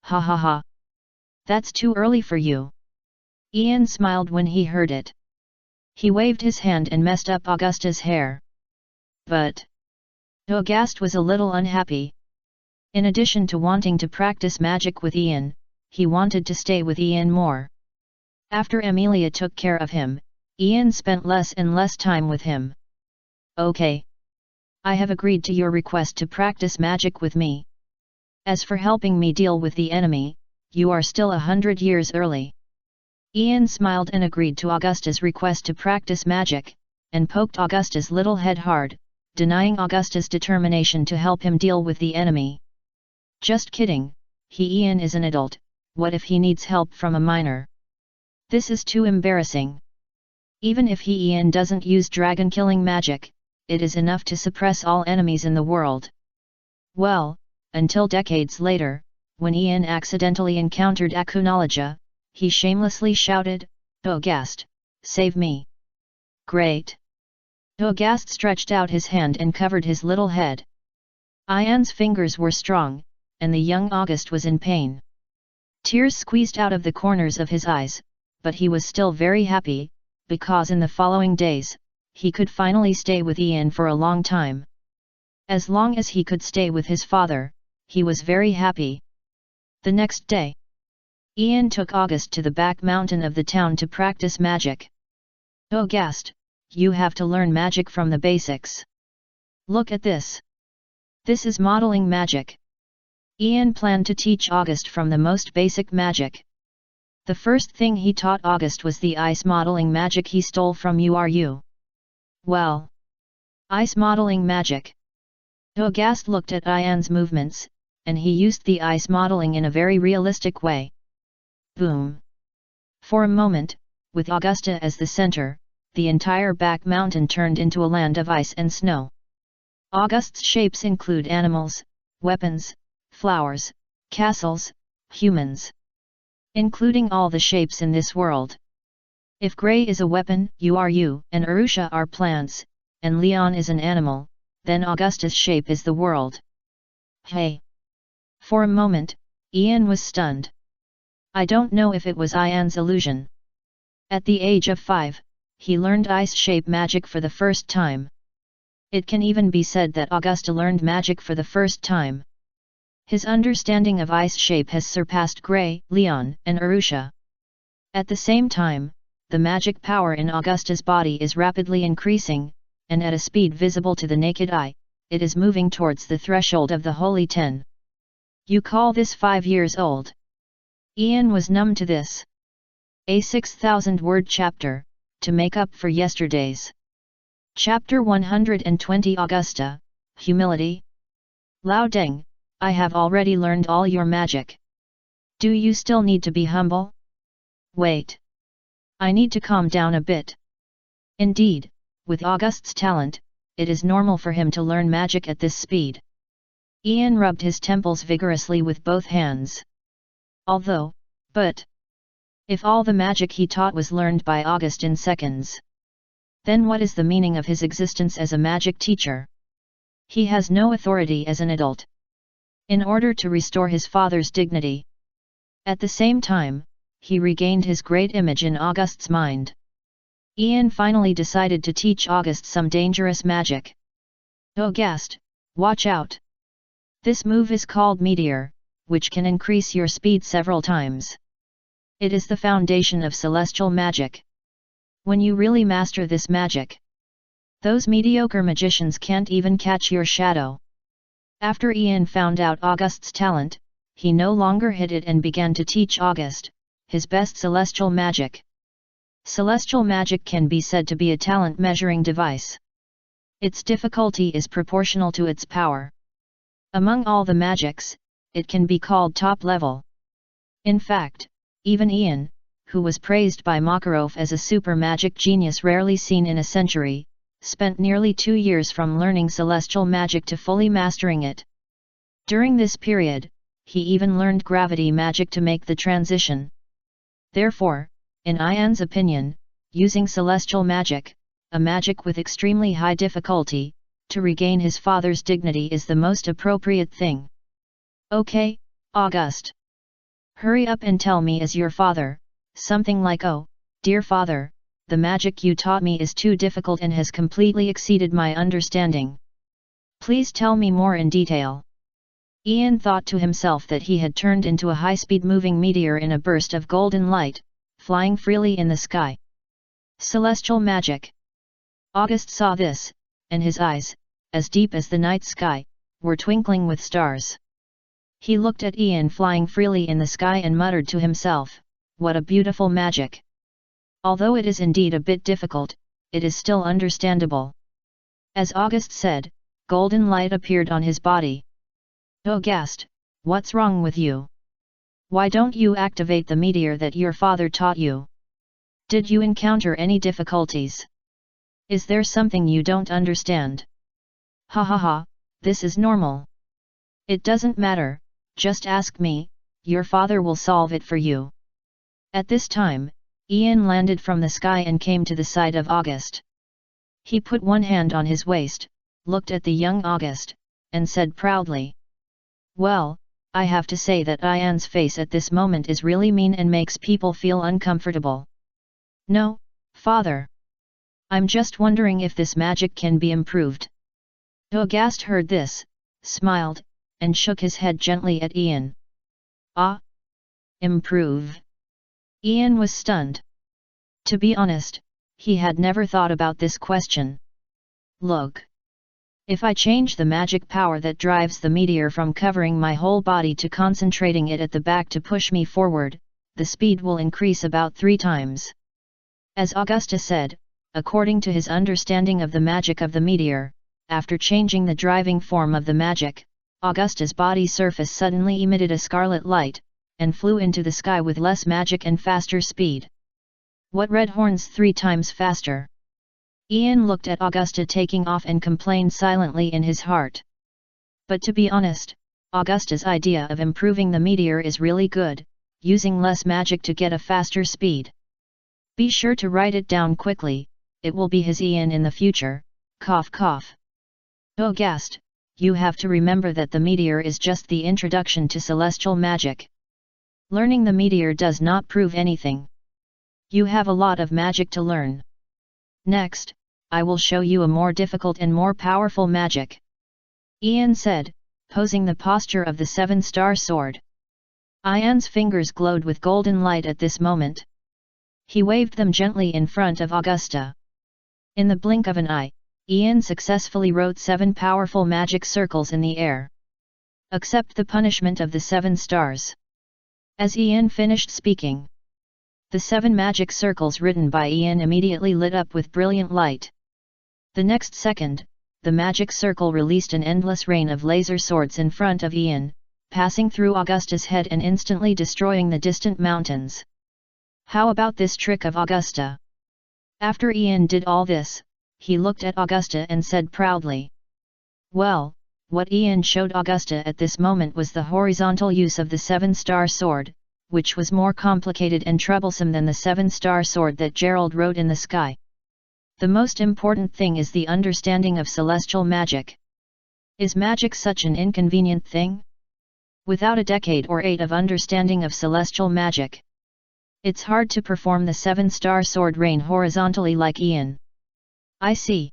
"Ha ha ha! That's too early for you." Ian smiled when he heard it. He waved his hand and messed up Augusta's hair. But August was a little unhappy. In addition to wanting to practice magic with Ian, he wanted to stay with Ian more. After Amelia took care of him, Ian spent less and less time with him. "Okay. I have agreed to your request to practice magic with me. As for helping me deal with the enemy, you are still 100 years early." Ian smiled and agreed to Augusta's request to practice magic, and poked Augusta's little head hard, denying Augusta's determination to help him deal with the enemy. "Just kidding, Ian is an adult, what if he needs help from a minor? This is too embarrassing. Even if Ian doesn't use dragon-killing magic, it is enough to suppress all enemies in the world." Well, until decades later, when Ian accidentally encountered Akunologia, he shamelessly shouted, "Auguste, save me!" Great! Auguste stretched out his hand and covered his little head. Ian's fingers were strong, and the young Auguste was in pain. Tears squeezed out of the corners of his eyes, but he was still very happy, because in the following days, he could finally stay with Ian for a long time. As long as he could stay with his father, he was very happy. The next day, Ian took Auguste to the back mountain of the town to practice magic. "Auguste, you have to learn magic from the basics. Look at this. This is modeling magic." Ian planned to teach Auguste from the most basic magic. The first thing he taught Auguste was the ice modeling magic he stole from URU. Well, ice modeling magic. Auguste looked at Ian's movements, and he used the ice modeling in a very realistic way. Boom! For a moment, with Augusta as the center, the entire back mountain turned into a land of ice and snow. Auguste's shapes include animals, weapons, flowers, castles, humans. Including all the shapes in this world. If Grey is a weapon, URU and Arusha are plants, and Leon is an animal, then Augusta's shape is the world. Hey! For a moment, Ian was stunned. I don't know if it was Ian's illusion. At the age of 5, he learned ice shape magic for the first time. It can even be said that Augusta learned magic for the first time. His understanding of ice shape has surpassed Grey, Leon, and Arusha. At the same time, the magic power in Augusta's body is rapidly increasing, and at a speed visible to the naked eye, it is moving towards the threshold of the Holy 10. You call this 5 years old? Ian was numb to this. A 6,000-word chapter, to make up for yesterday's. Chapter 120 Augusta, Humility. Lao Deng, I have already learned all your magic. Do you still need to be humble? Wait. I need to calm down a bit. Indeed, with Auguste's talent, it is normal for him to learn magic at this speed. Ian rubbed his temples vigorously with both hands. But if all the magic he taught was learned by Auguste in seconds, then what is the meaning of his existence as a magic teacher? He has no authority as an adult. In order to restore his father's dignity. At the same time, he regained his great image in Auguste's mind. Ian finally decided to teach Auguste some dangerous magic. Auguste, watch out! This move is called Meteor, which can increase your speed several times. It is the foundation of celestial magic. When you really master this magic, those mediocre magicians can't even catch your shadow. After Ian found out Auguste's talent, he no longer hid it and began to teach Auguste his best celestial magic. Celestial magic can be said to be a talent measuring device. Its difficulty is proportional to its power. Among all the magics, it can be called top level. In fact, even Ian, who was praised by Makarov as a super magic genius rarely seen in a century, spent nearly 2 years from learning celestial magic to fully mastering it. During this period, he even learned gravity magic to make the transition. Therefore, in Ian's opinion, using celestial magic, a magic with extremely high difficulty, to regain his father's dignity is the most appropriate thing. Okay, Auguste. Hurry up and tell me as your father, something like, "Oh, dear father, the magic you taught me is too difficult and has completely exceeded my understanding. Please tell me more in detail." Ian thought to himself that he had turned into a high-speed moving meteor in a burst of golden light, flying freely in the sky. Celestial magic. Auguste saw this, and his eyes, as deep as the night sky, were twinkling with stars. He looked at Ian flying freely in the sky and muttered to himself, "What a beautiful magic! Although it is indeed a bit difficult, it is still understandable." As Auguste said, golden light appeared on his body. "Auguste, what's wrong with you? Why don't you activate the meteor that your father taught you? Did you encounter any difficulties? Is there something you don't understand?" "Ha ha ha, this is normal. It doesn't matter, just ask me, your father will solve it for you. At this time, Ian landed from the sky and came to the side of August. He put one hand on his waist, looked at the young August, and said proudly, "Well, I have to say that Ian's face at this moment is really mean and makes people feel uncomfortable." "No, father. I'm just wondering if this magic can be improved." August heard this, smiled, and shook his head gently at Ian. "Ah? Improve?" Ian was stunned. To be honest, he had never thought about this question. "Look. If I change the magic power that drives the meteor from covering my whole body to concentrating it at the back to push me forward, the speed will increase about 3 times. As Augusta said, according to his understanding of the magic of the meteor, after changing the driving form of the magic, Augusta's body surface suddenly emitted a scarlet light, and flew into the sky with less magic and faster speed. "What red horns 3 times faster?" Ian looked at Augusta taking off and complained silently in his heart. But to be honest, Augusta's idea of improving the meteor is really good, using less magic to get a faster speed. Be sure to write it down quickly, it will be his Ian in the future, cough cough. August, you have to remember that the meteor is just the introduction to celestial magic. Learning the meteor does not prove anything. You have a lot of magic to learn. Next, I will show you a more difficult and more powerful magic," Ian said, posing the posture of the 7-star sword. Ian's fingers glowed with golden light at this moment. He waved them gently in front of Augusta. In the blink of an eye, Ian successfully wrote 7 powerful magic circles in the air. "Accept the punishment of the 7 stars." As Ian finished speaking, the 7 magic circles written by Ian immediately lit up with brilliant light. The next second, the magic circle released an endless rain of laser swords in front of Ian, passing through Augusta's head and instantly destroying the distant mountains. How about this trick of Augusta? After Ian did all this, he looked at Augusta and said proudly. Well, what Ian showed Augusta at this moment was the horizontal use of the 7-star sword, which was more complicated and troublesome than the 7-star sword that Gerald wrote in the sky. The most important thing is the understanding of celestial magic. Is magic such an inconvenient thing? Without a decade or 8 of understanding of celestial magic, it's hard to perform the 7-star sword rain horizontally like Ian. I see.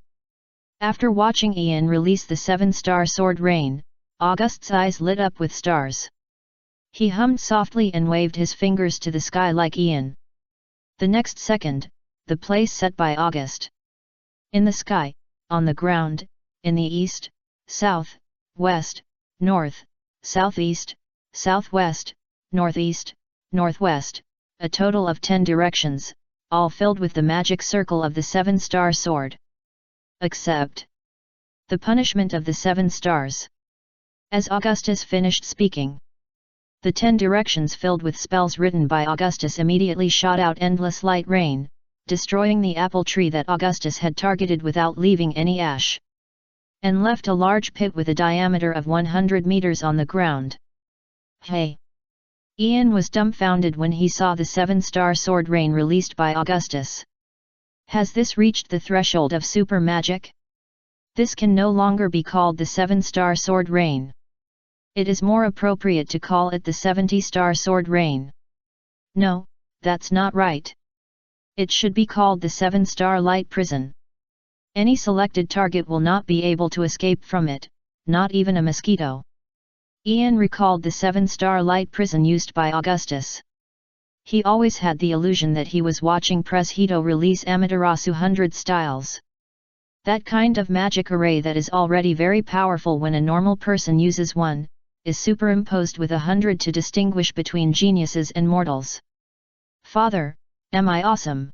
After watching Ian release the 7-star sword rain, August's eyes lit up with stars. He hummed softly and waved his fingers to the sky like Ian. The next second, the place set by August. In the sky, on the ground, in the east, south, west, north, southeast, southwest, northeast, northwest, a total of 10 directions, all filled with the magic circle of the 7-star sword. Accept the punishment of the 7 stars. As Augustus finished speaking, the 10 directions filled with spells written by Augustus immediately shot out endless light rain, destroying the apple tree that Augustus had targeted without leaving any ash, and left a large pit with a diameter of 100 meters on the ground. Hey! Ian was dumbfounded when he saw the 7-star sword rain released by Augustus. Has this reached the threshold of super magic? This can no longer be called the 7-star sword rain. It is more appropriate to call it the 70-star sword rain. No, that's not right. It should be called the 7-star light prison. Any selected target will not be able to escape from it, not even a mosquito. Ian recalled the 7-star light prison used by Augustus. He always had the illusion that he was watching Press Hito release Amaterasu 100 styles. That kind of magic array that is already very powerful when a normal person uses one, is superimposed with 100 to distinguish between geniuses and mortals. Father, am I awesome?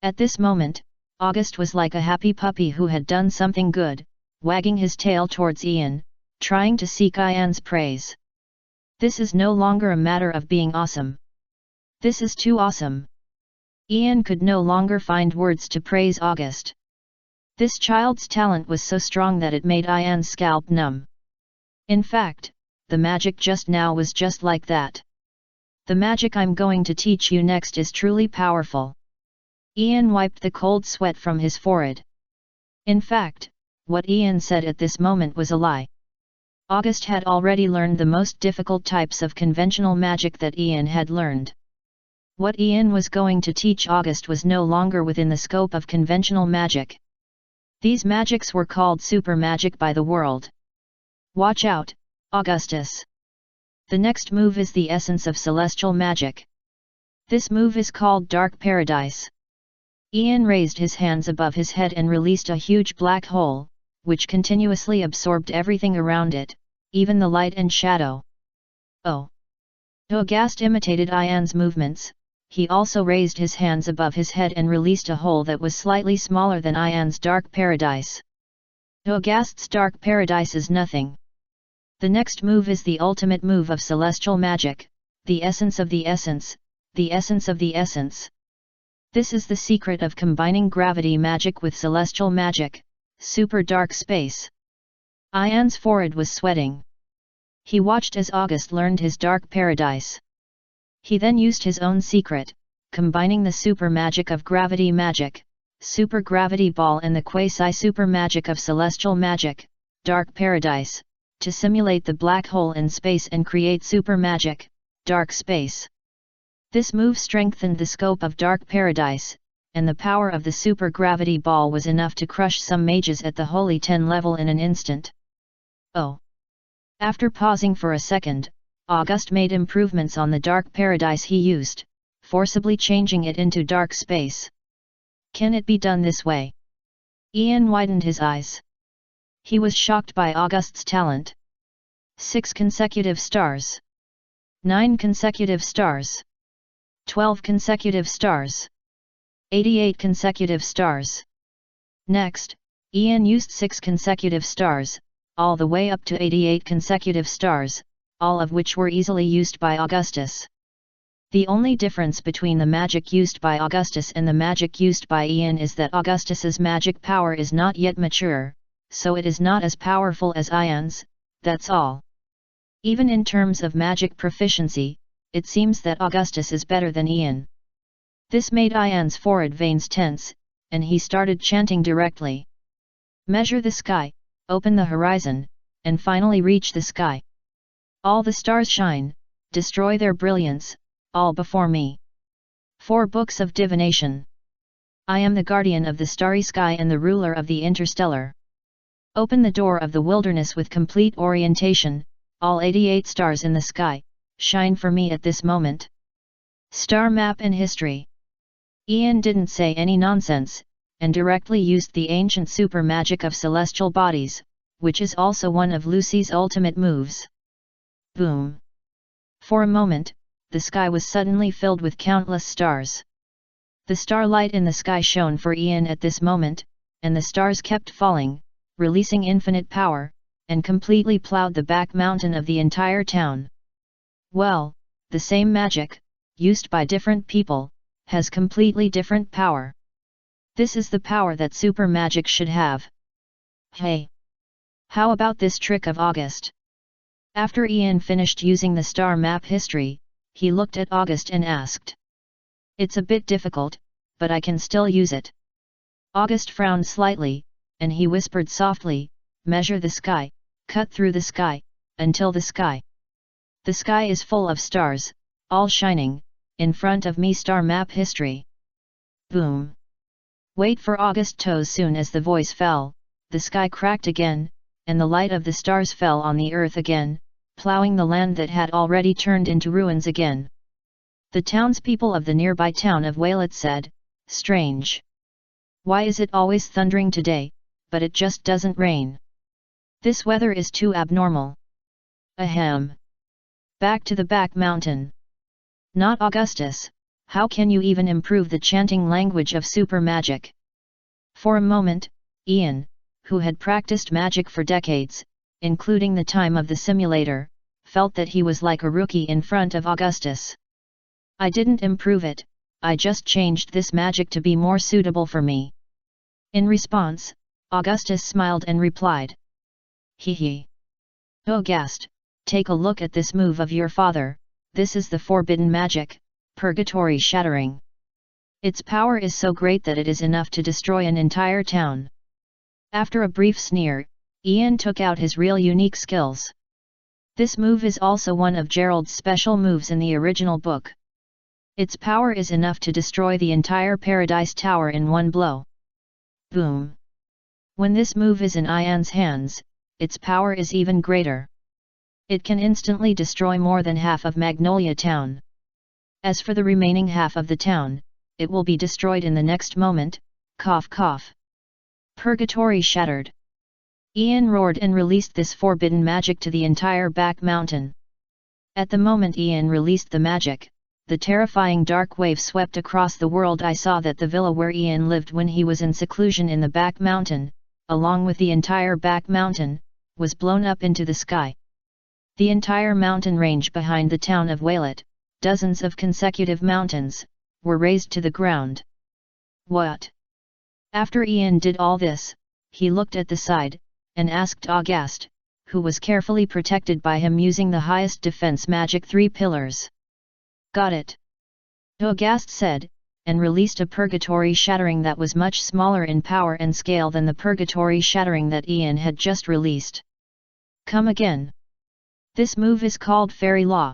At this moment, August was like a happy puppy who had done something good, wagging his tail towards Ian, trying to seek Ian's praise. This is no longer a matter of being awesome. This is too awesome. Ian could no longer find words to praise August. This child's talent was so strong that it made Ian's scalp numb. In fact, the magic just now was just like that. The magic I'm going to teach you next is truly powerful. Ian wiped the cold sweat from his forehead. In fact, what Ian said at this moment was a lie. August had already learned the most difficult types of conventional magic that Ian had learned. What Ian was going to teach August was no longer within the scope of conventional magic. These magics were called super magic by the world. Watch out, Augustus. The next move is the essence of celestial magic. This move is called Dark Paradise. Ian raised his hands above his head and released a huge black hole, which continuously absorbed everything around it, even the light and shadow. Oh! August imitated Ian's movements. He also raised his hands above his head and released a hole that was slightly smaller than Ian's Dark Paradise. August's Dark Paradise is nothing. The next move is the ultimate move of celestial magic, the essence of the essence, the essence of the essence. This is the secret of combining gravity magic with celestial magic, super dark space. Ian's forehead was sweating. He watched as August learned his Dark Paradise. He then used his own secret, combining the super magic of gravity magic, super gravity ball and the quasi-super magic of celestial magic, Dark Paradise, to simulate the black hole in space and create super magic, dark space. This move strengthened the scope of Dark Paradise, and the power of the super gravity ball was enough to crush some mages at the Holy 10 level in an instant. Oh! After pausing for a second, August made improvements on the Dark Paradise he used, forcibly changing it into dark space. Can it be done this way? Ian widened his eyes. He was shocked by August's talent. 6 consecutive stars. 9 consecutive stars. 12 consecutive stars. 88 consecutive stars. Next, Ian used 6 consecutive stars, all the way up to 88 consecutive stars, all of which were easily used by Augustus. The only difference between the magic used by Augustus and the magic used by Ian is that Augustus's magic power is not yet mature, so it is not as powerful as Ian's, that's all. Even in terms of magic proficiency, it seems that Augustus is better than Ian. This made Ian's forehead veins tense, and he started chanting directly. Measure the sky, open the horizon, and finally reach the sky. All the stars shine, destroy their brilliance, all before me. 4 books of divination. I am the guardian of the starry sky and the ruler of the interstellar. Open the door of the wilderness with complete orientation, all 88 stars in the sky, shine for me at this moment. Star map and history. Ian didn't say any nonsense, and directly used the ancient super magic of celestial bodies, which is also one of Lucy's ultimate moves. Boom! For a moment, the sky was suddenly filled with countless stars. The starlight in the sky shone for Ian at this moment, and the stars kept falling, releasing infinite power, and completely plowed the back mountain of the entire town. Well, the same magic, used by different people, has completely different power. This is the power that super magic should have. Hey! How about this trick of August? After Ian finished using the star map history, he looked at August and asked. It's a bit difficult, but I can still use it. August frowned slightly, and he whispered softly, measure the sky, cut through the sky, until the sky. The sky is full of stars, all shining, in front of me star map history. Boom! Wait for August toes. Soon as the voice fell, the sky cracked again, and the light of the stars fell on the earth again, plowing the land that had already turned into ruins again. The townspeople of the nearby town of Waylett said, strange. Why is it always thundering today, but it just doesn't rain? This weather is too abnormal. Ahem. Back to the back mountain. Not Augustus, how can you even improve the chanting language of super magic? For a moment, Ian, who had practiced magic for decades, including the time of the simulator, felt that he was like a rookie in front of Augustus. I didn't improve it, I just changed this magic to be more suitable for me. In response, Augustus smiled and replied. Hee hee. August, Take a look at this move of your father, this is the forbidden magic, purgatory shattering. Its power is so great that it is enough to destroy an entire town. After a brief sneer, Ian took out his real unique skills. This move is also one of Gerald's special moves in the original book. Its power is enough to destroy the entire Paradise Tower in one blow. Boom! When this move is in Ian's hands, its power is even greater. It can instantly destroy more than half of Magnolia Town. As for the remaining half of the town, it will be destroyed in the next moment. Cough cough. Purgatory shattered. Ian roared and released this forbidden magic to the entire back mountain. At the moment Ian released the magic, the terrifying dark wave swept across the world. I saw that the villa where Ian lived when he was in seclusion in the back mountain, along with the entire back mountain, was blown up into the sky. The entire mountain range behind the town of Waylett, dozens of consecutive mountains, were razed to the ground. What? After Ian did all this, he looked at the side, and asked August, who was carefully protected by him using the highest defense magic 3 pillars. Got it? August said, and released a purgatory shattering that was much smaller in power and scale than the purgatory shattering that Ian had just released. Come again. This move is called Fairy Law.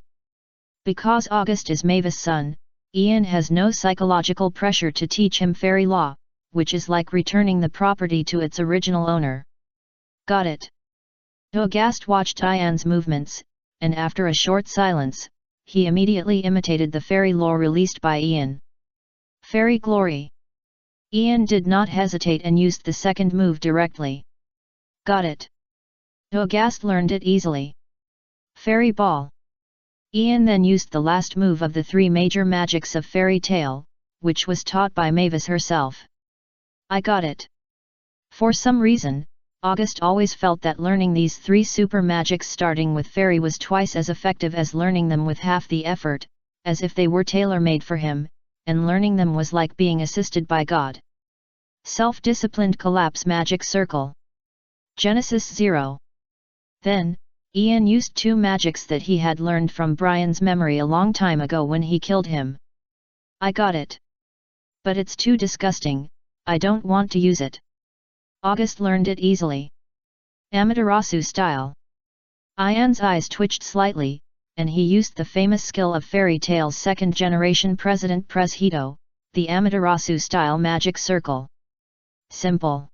Because August is Mavis' son, Ian has no psychological pressure to teach him Fairy Law, which is like returning the property to its original owner. Got it? August watched Ian's movements, and after a short silence, he immediately imitated the Fairy Law released by Ian. Fairy Glory. Ian did not hesitate and used the second move directly. Got it? August learned it easily. Fairy Ball. Ian then used the last move of the 3 major magics of Fairy Tale, which was taught by Mavis herself. I got it. For some reason, August always felt that learning these 3 super magics starting with Fairy was twice as effective as learning them with half the effort, as if they were tailor-made for him, and learning them was like being assisted by God. Self-disciplined collapse magic circle. Genesis 0. Then, Ian used 2 magics that he had learned from Brian's memory a long time ago when he killed him. I got it. But it's too disgusting, I don't want to use it. August learned it easily. Amaterasu style. Ian's eyes twitched slightly, and he used the famous skill of Fairy Tale's second-generation President Preshedo, the Amaterasu style magic circle. Simple.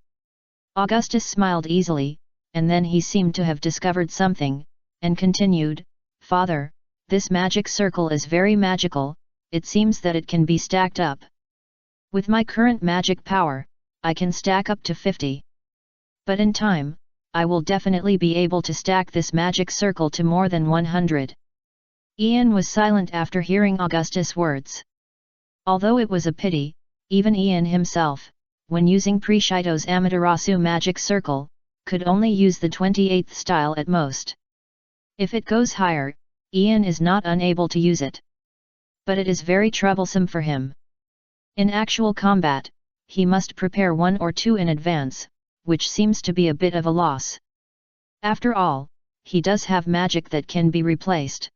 Augustus smiled easily, and then he seemed to have discovered something, and continued, Father, this magic circle is very magical, it seems that it can be stacked up. With my current magic power, I can stack up to 50. But in time, I will definitely be able to stack this magic circle to more than 100. Ian was silent after hearing Augustus' words. Although it was a pity, even Ian himself, when using Preshido's Amaterasu magic circle, could only use the 28th style at most. If it goes higher, Ian is not unable to use it. But it is very troublesome for him. In actual combat, he must prepare 1 or 2 in advance, which seems to be a bit of a loss. After all, he does have magic that can be replaced.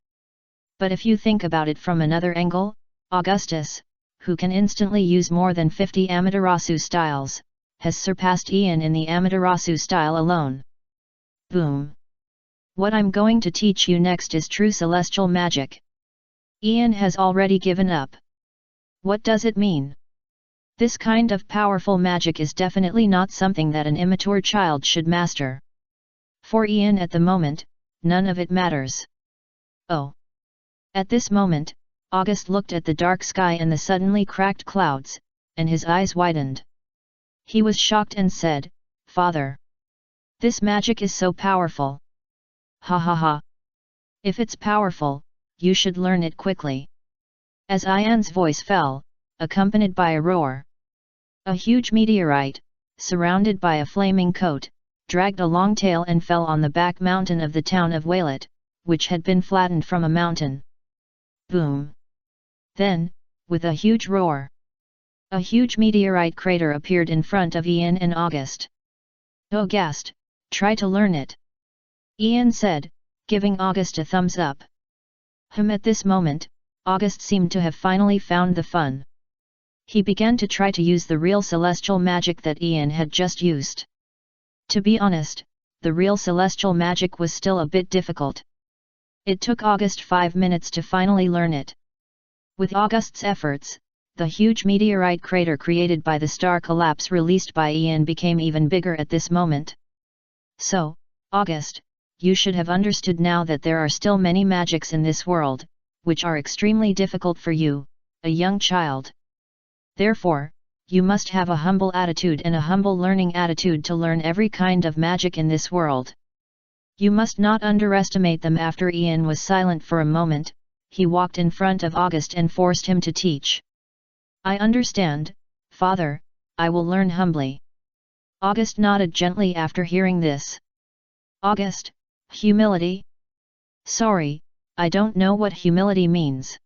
But if you think about it from another angle, Augustus, who can instantly use more than 50 Amaterasu styles, has surpassed Ian in the Amaterasu style alone. Boom! What I'm going to teach you next is true celestial magic. Ian has already given up. What does it mean? This kind of powerful magic is definitely not something that an immature child should master. For Ian at the moment, none of it matters. Oh! At this moment, August looked at the dark sky and the suddenly cracked clouds, and his eyes widened. He was shocked and said, Father! This magic is so powerful. Ha ha ha! If it's powerful, you should learn it quickly. As Ian's voice fell, accompanied by a roar. A huge meteorite, surrounded by a flaming coat, dragged a long tail and fell on the back mountain of the town of Waylett, which had been flattened from a mountain. Boom! Then, with a huge roar, a huge meteorite crater appeared in front of Ian and August. August, try to learn it. Ian said, giving August a thumbs up. At this moment, August seemed to have finally found the fun. He began to try to use the real celestial magic that Ian had just used. To be honest, the real celestial magic was still a bit difficult. It took August 5 minutes to finally learn it. With August's efforts, the huge meteorite crater created by the star collapse released by Ian became even bigger at this moment. So, August, you should have understood now that there are still many magics in this world, which are extremely difficult for you, a young child. Therefore, you must have a humble attitude and a humble learning attitude to learn every kind of magic in this world. You must not underestimate them. After Ian was silent for a moment, he walked in front of August and forced him to teach. I understand, Father, I will learn humbly. August nodded gently after hearing this. August, humility? Sorry, I don't know what humility means.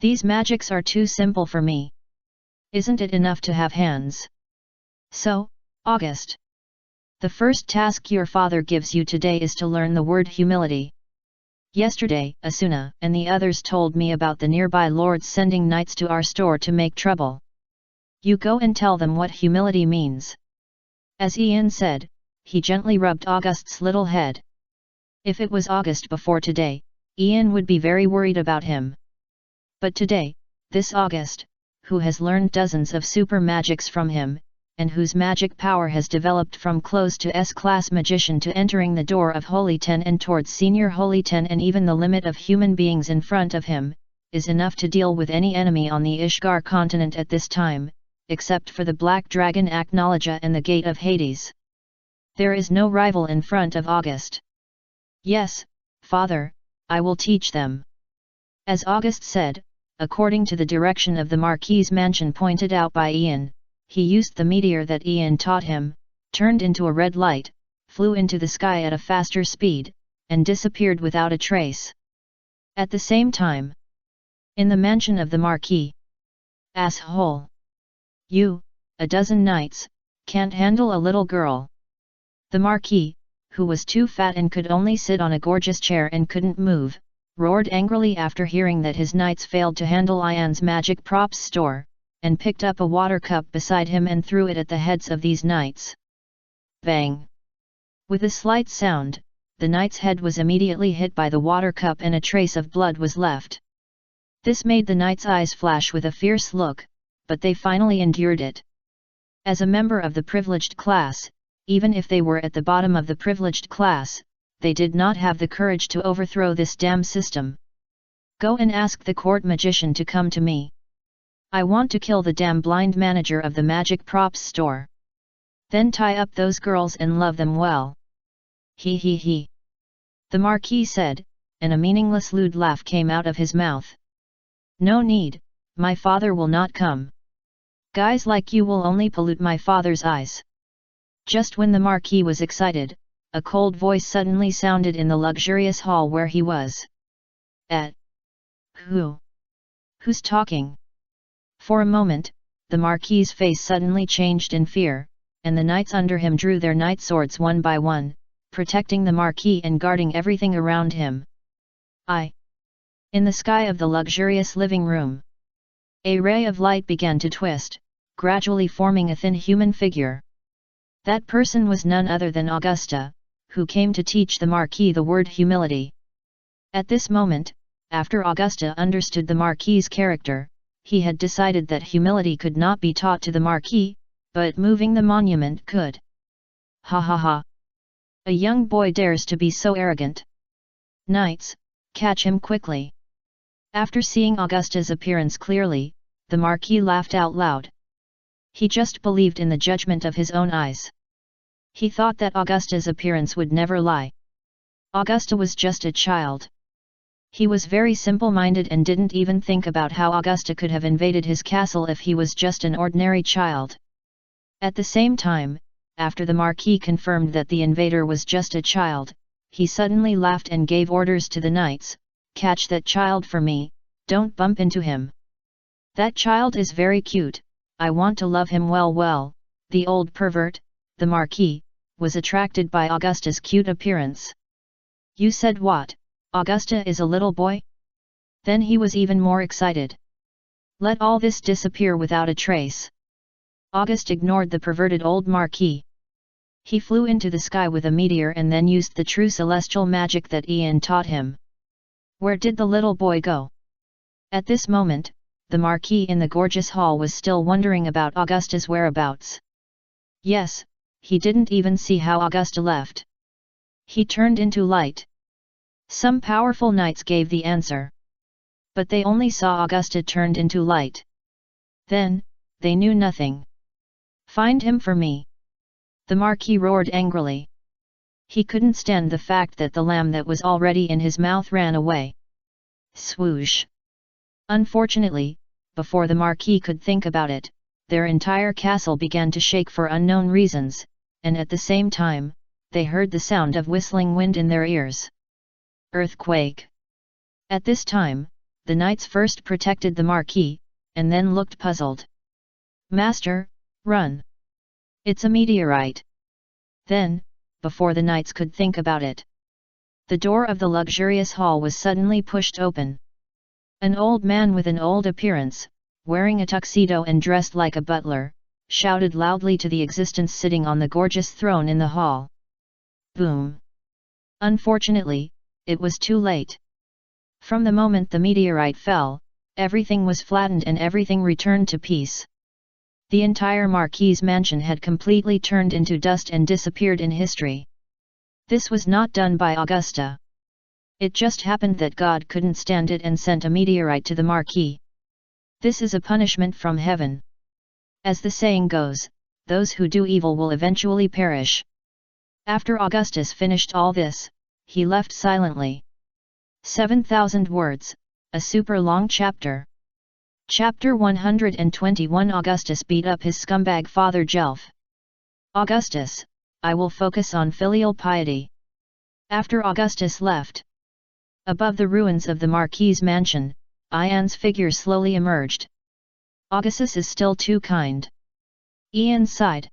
These magics are too simple for me. Isn't it enough to have hands? So, August, the first task your father gives you today is to learn the word humility. Yesterday, Asuna and the others told me about the nearby lords sending knights to our store to make trouble. You go and tell them what humility means. As Ian said, he gently rubbed August's little head. If it was August before today, Ian would be very worried about him. But today, this August, who has learned dozens of super magics from him, and whose magic power has developed from close to S-class magician to entering the door of Holy 10 and towards Senior Holy 10 and even the limit of human beings in front of him, is enough to deal with any enemy on the Ishgar continent at this time, except for the Black Dragon Aknologia and the Gate of Hades. There is no rival in front of August. Yes, Father, I will teach them. As August said, according to the direction of the Marquis's mansion pointed out by Ian, he used the meteor that Ian taught him, turned into a red light, flew into the sky at a faster speed, and disappeared without a trace. At the same time, in the mansion of the Marquis. Asshole! You, a dozen knights, can't handle a little girl. The Marquis, who was too fat and could only sit on a gorgeous chair and couldn't move, roared angrily after hearing that his knights failed to handle Ian's magic props store, and picked up a water cup beside him and threw it at the heads of these knights. Bang! With a slight sound, the knight's head was immediately hit by the water cup and a trace of blood was left. This made the knight's eyes flash with a fierce look, but they finally endured it. As a member of the privileged class, even if they were at the bottom of the privileged class, they did not have the courage to overthrow this damn system. Go and ask the court magician to come to me. I want to kill the damn blind manager of the magic props store. Then tie up those girls and love them well. He he he. The Marquis said, and a meaningless lewd laugh came out of his mouth. No need, my father will not come. Guys like you will only pollute my father's eyes. Just when the Marquis was excited, a cold voice suddenly sounded in the luxurious hall where he was. Who's talking? For a moment, the Marquis's face suddenly changed in fear, and the knights under him drew their knight swords one by one, protecting the Marquis and guarding everything around him. In the sky of the luxurious living room, a ray of light began to twist, gradually forming a thin human figure. That person was none other than Augusta, who came to teach the Marquis the word humility. At this moment, after Augusta understood the Marquis's character, he had decided that humility could not be taught to the Marquis, but moving the monument could. Ha ha ha! A young boy dares to be so arrogant. Knights, catch him quickly. After seeing Augusta's appearance clearly, the Marquis laughed out loud. He just believed in the judgment of his own eyes. He thought that Augusta's appearance would never lie. Augusta was just a child. He was very simple-minded and didn't even think about how Augusta could have invaded his castle if he was just an ordinary child. At the same time, after the Marquis confirmed that the invader was just a child, he suddenly laughed and gave orders to the knights, "Catch that child for me, don't bump into him. That child is very cute, I want to love him well." The old pervert, the Marquis, was attracted by Augusta's cute appearance. You said what? Augusta is a little boy? Then he was even more excited. Let all this disappear without a trace. August ignored the perverted old Marquis. He flew into the sky with a meteor and then used the true celestial magic that Ian taught him. Where did the little boy go? At this moment, the Marquis in the gorgeous hall was still wondering about Augusta's whereabouts. Yes, he didn't even see how Augusta left. He turned into light. Some powerful knights gave the answer. But they only saw Augusta turned into light. Then, they knew nothing. Find him for me. The Marquis roared angrily. He couldn't stand the fact that the lamb that was already in his mouth ran away. Swoosh! Unfortunately, before the Marquis could think about it, their entire castle began to shake for unknown reasons, and at the same time, they heard the sound of whistling wind in their ears. Earthquake! At this time, the knights first protected the Marquis, and then looked puzzled. Master, run! It's a meteorite! Then, before the knights could think about it, the door of the luxurious hall was suddenly pushed open. An old man with an old appearance, wearing a tuxedo and dressed like a butler, shouted loudly to the existence sitting on the gorgeous throne in the hall. Boom! Unfortunately, it was too late. From the moment the meteorite fell, everything was flattened and everything returned to peace. The entire Marquis's mansion had completely turned into dust and disappeared in history. This was not done by Augusta. It just happened that God couldn't stand it and sent a meteorite to the Marquis. This is a punishment from heaven. As the saying goes, those who do evil will eventually perish. After Augustus finished all this, he left silently. 7,000 words, a super long chapter. Chapter 121. Augustus beat up his scumbag father Jelf. Augustus, I will focus on filial piety. After Augustus left, above the ruins of the Marquis's mansion, Ian's figure slowly emerged. Augustus is still too kind. Ian sighed.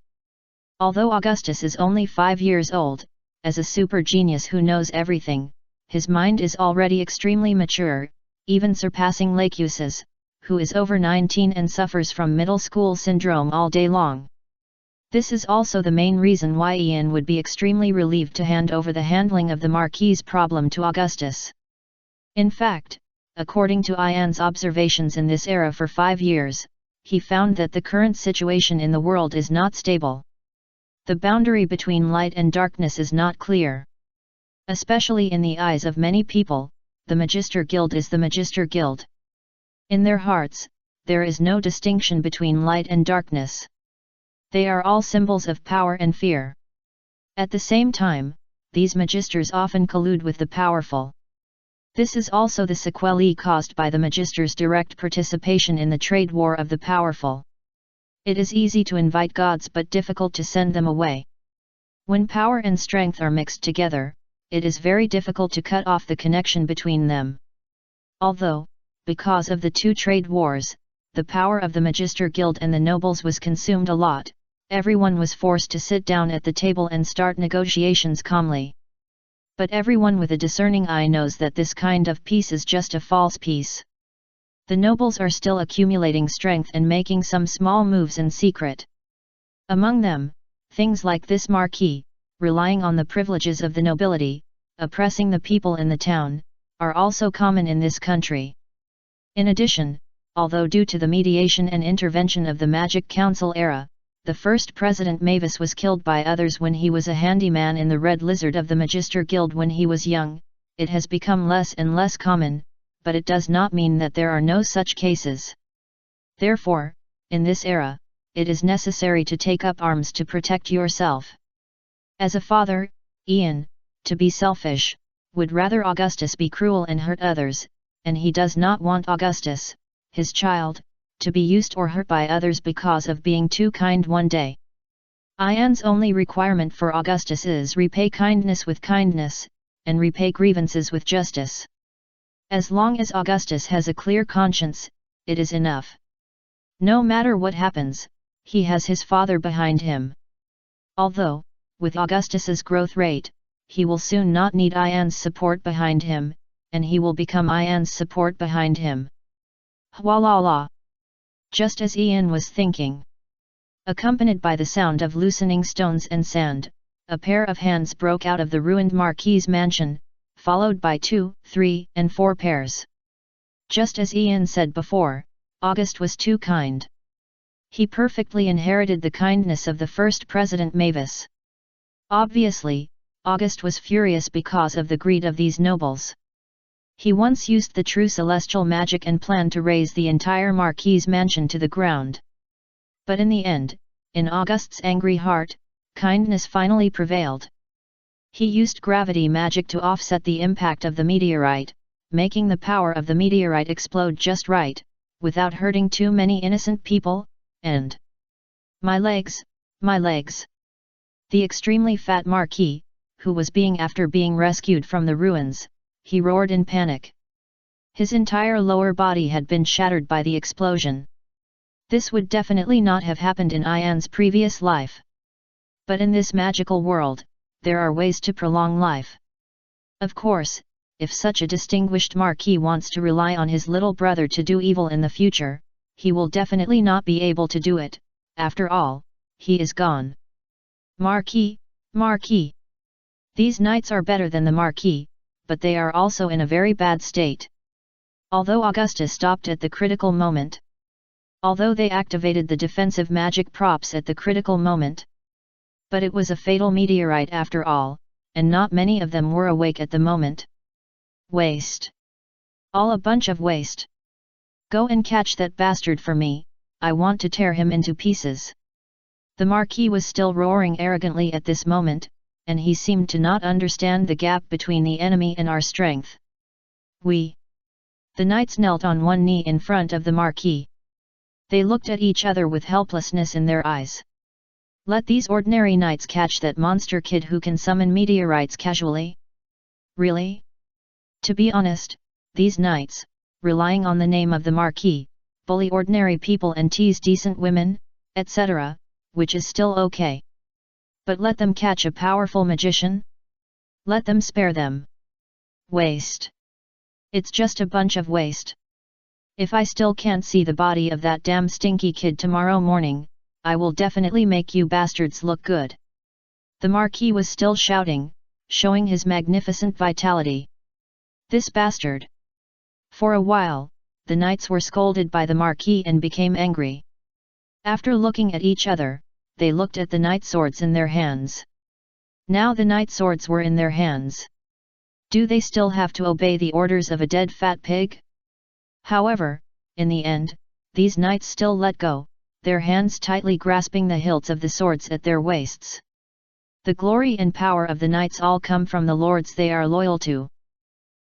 Although Augustus is only 5 years old, as a super genius who knows everything, his mind is already extremely mature, even surpassing Lacheus's, who is over 19 and suffers from middle school syndrome all day long. This is also the main reason why Ian would be extremely relieved to hand over the handling of the Marquis's problem to Augustus. In fact, according to Ian's observations in this era for 5 years, he found that the current situation in the world is not stable. The boundary between light and darkness is not clear. Especially in the eyes of many people, the Magister Guild is the Magister Guild. In their hearts, there is no distinction between light and darkness. They are all symbols of power and fear. At the same time, these magisters often collude with the powerful. This is also the sequelae caused by the magisters' direct participation in the trade war of the powerful. It is easy to invite gods but difficult to send them away. When power and strength are mixed together, it is very difficult to cut off the connection between them. Although, because of the 2 trade wars, the power of the Magister Guild and the nobles was consumed a lot, everyone was forced to sit down at the table and start negotiations calmly. But everyone with a discerning eye knows that this kind of peace is just a false peace. The nobles are still accumulating strength and making some small moves in secret. Among them, things like this Marquis, relying on the privileges of the nobility, oppressing the people in the town, are also common in this country. In addition, although due to the mediation and intervention of the Magic Council era, the first president Mavis was killed by others when he was a handyman in the Red Lizard of the Magister Guild when he was young, it has become less and less common, but it does not mean that there are no such cases. Therefore, in this era, it is necessary to take up arms to protect yourself. As a father, Ian, to be selfish, would rather Augustus be cruel and hurt others, and he does not want Augustus, his child, to be used or hurt by others because of being too kind one day. Ian's only requirement for Augustus is repay kindness with kindness, and repay grievances with justice. As long as Augustus has a clear conscience, it is enough. No matter what happens, he has his father behind him. Although, with Augustus's growth rate, he will soon not need Ian's support behind him, and he will become Ian's support behind him. Hwalala! Just as Ian was thinking. Accompanied by the sound of loosening stones and sand, a pair of hands broke out of the ruined Marquis's mansion, followed by 2, 3, and 4 pairs. Just as Ian said before, August was too kind. He perfectly inherited the kindness of the first President Mavis. Obviously, August was furious because of the greed of these nobles. He once used the true celestial magic and planned to raise the entire Marquis's mansion to the ground. But in the end, in August's angry heart, kindness finally prevailed. He used gravity magic to offset the impact of the meteorite, making the power of the meteorite explode just right, without hurting too many innocent people, and... My legs, my legs! The extremely fat Marquis, who was after being rescued from the ruins, he roared in panic. His entire lower body had been shattered by the explosion. This would definitely not have happened in Ian's previous life. But in this magical world, there are ways to prolong life. Of course, if such a distinguished Marquis wants to rely on his little brother to do evil in the future, he will definitely not be able to do it. After all, he is gone. Marquis, Marquis! These knights are better than the Marquis, but they are also in a very bad state. Although Augustus stopped at the critical moment. Although they activated the defensive magic props at the critical moment. But it was a fatal meteorite after all, and not many of them were awake at the moment. Waste. All a bunch of waste. Go and catch that bastard for me, I want to tear him into pieces. The Marquis was still roaring arrogantly at this moment, and he seemed to not understand the gap between the enemy and our strength. We. The knights knelt on one knee in front of the Marquis. They looked at each other with helplessness in their eyes. Let these ordinary knights catch that monster kid who can summon meteorites casually? Really? To be honest, these knights, relying on the name of the Marquis, bully ordinary people and tease decent women, etc., which is still okay. But let them catch a powerful magician? Let them spare them. Waste. It's just a bunch of waste. If I still can't see the body of that damn stinky kid tomorrow morning, I will definitely make you bastards look good. The Marquis was still shouting, showing his magnificent vitality. This bastard. For a while, the knights were scolded by the Marquis and became angry. After looking at each other, they looked at the knight swords in their hands. Now the knight swords were in their hands. Do they still have to obey the orders of a dead fat pig? However, in the end, these knights still let go, their hands tightly grasping the hilts of the swords at their waists. The glory and power of the knights all come from the lords they are loyal to.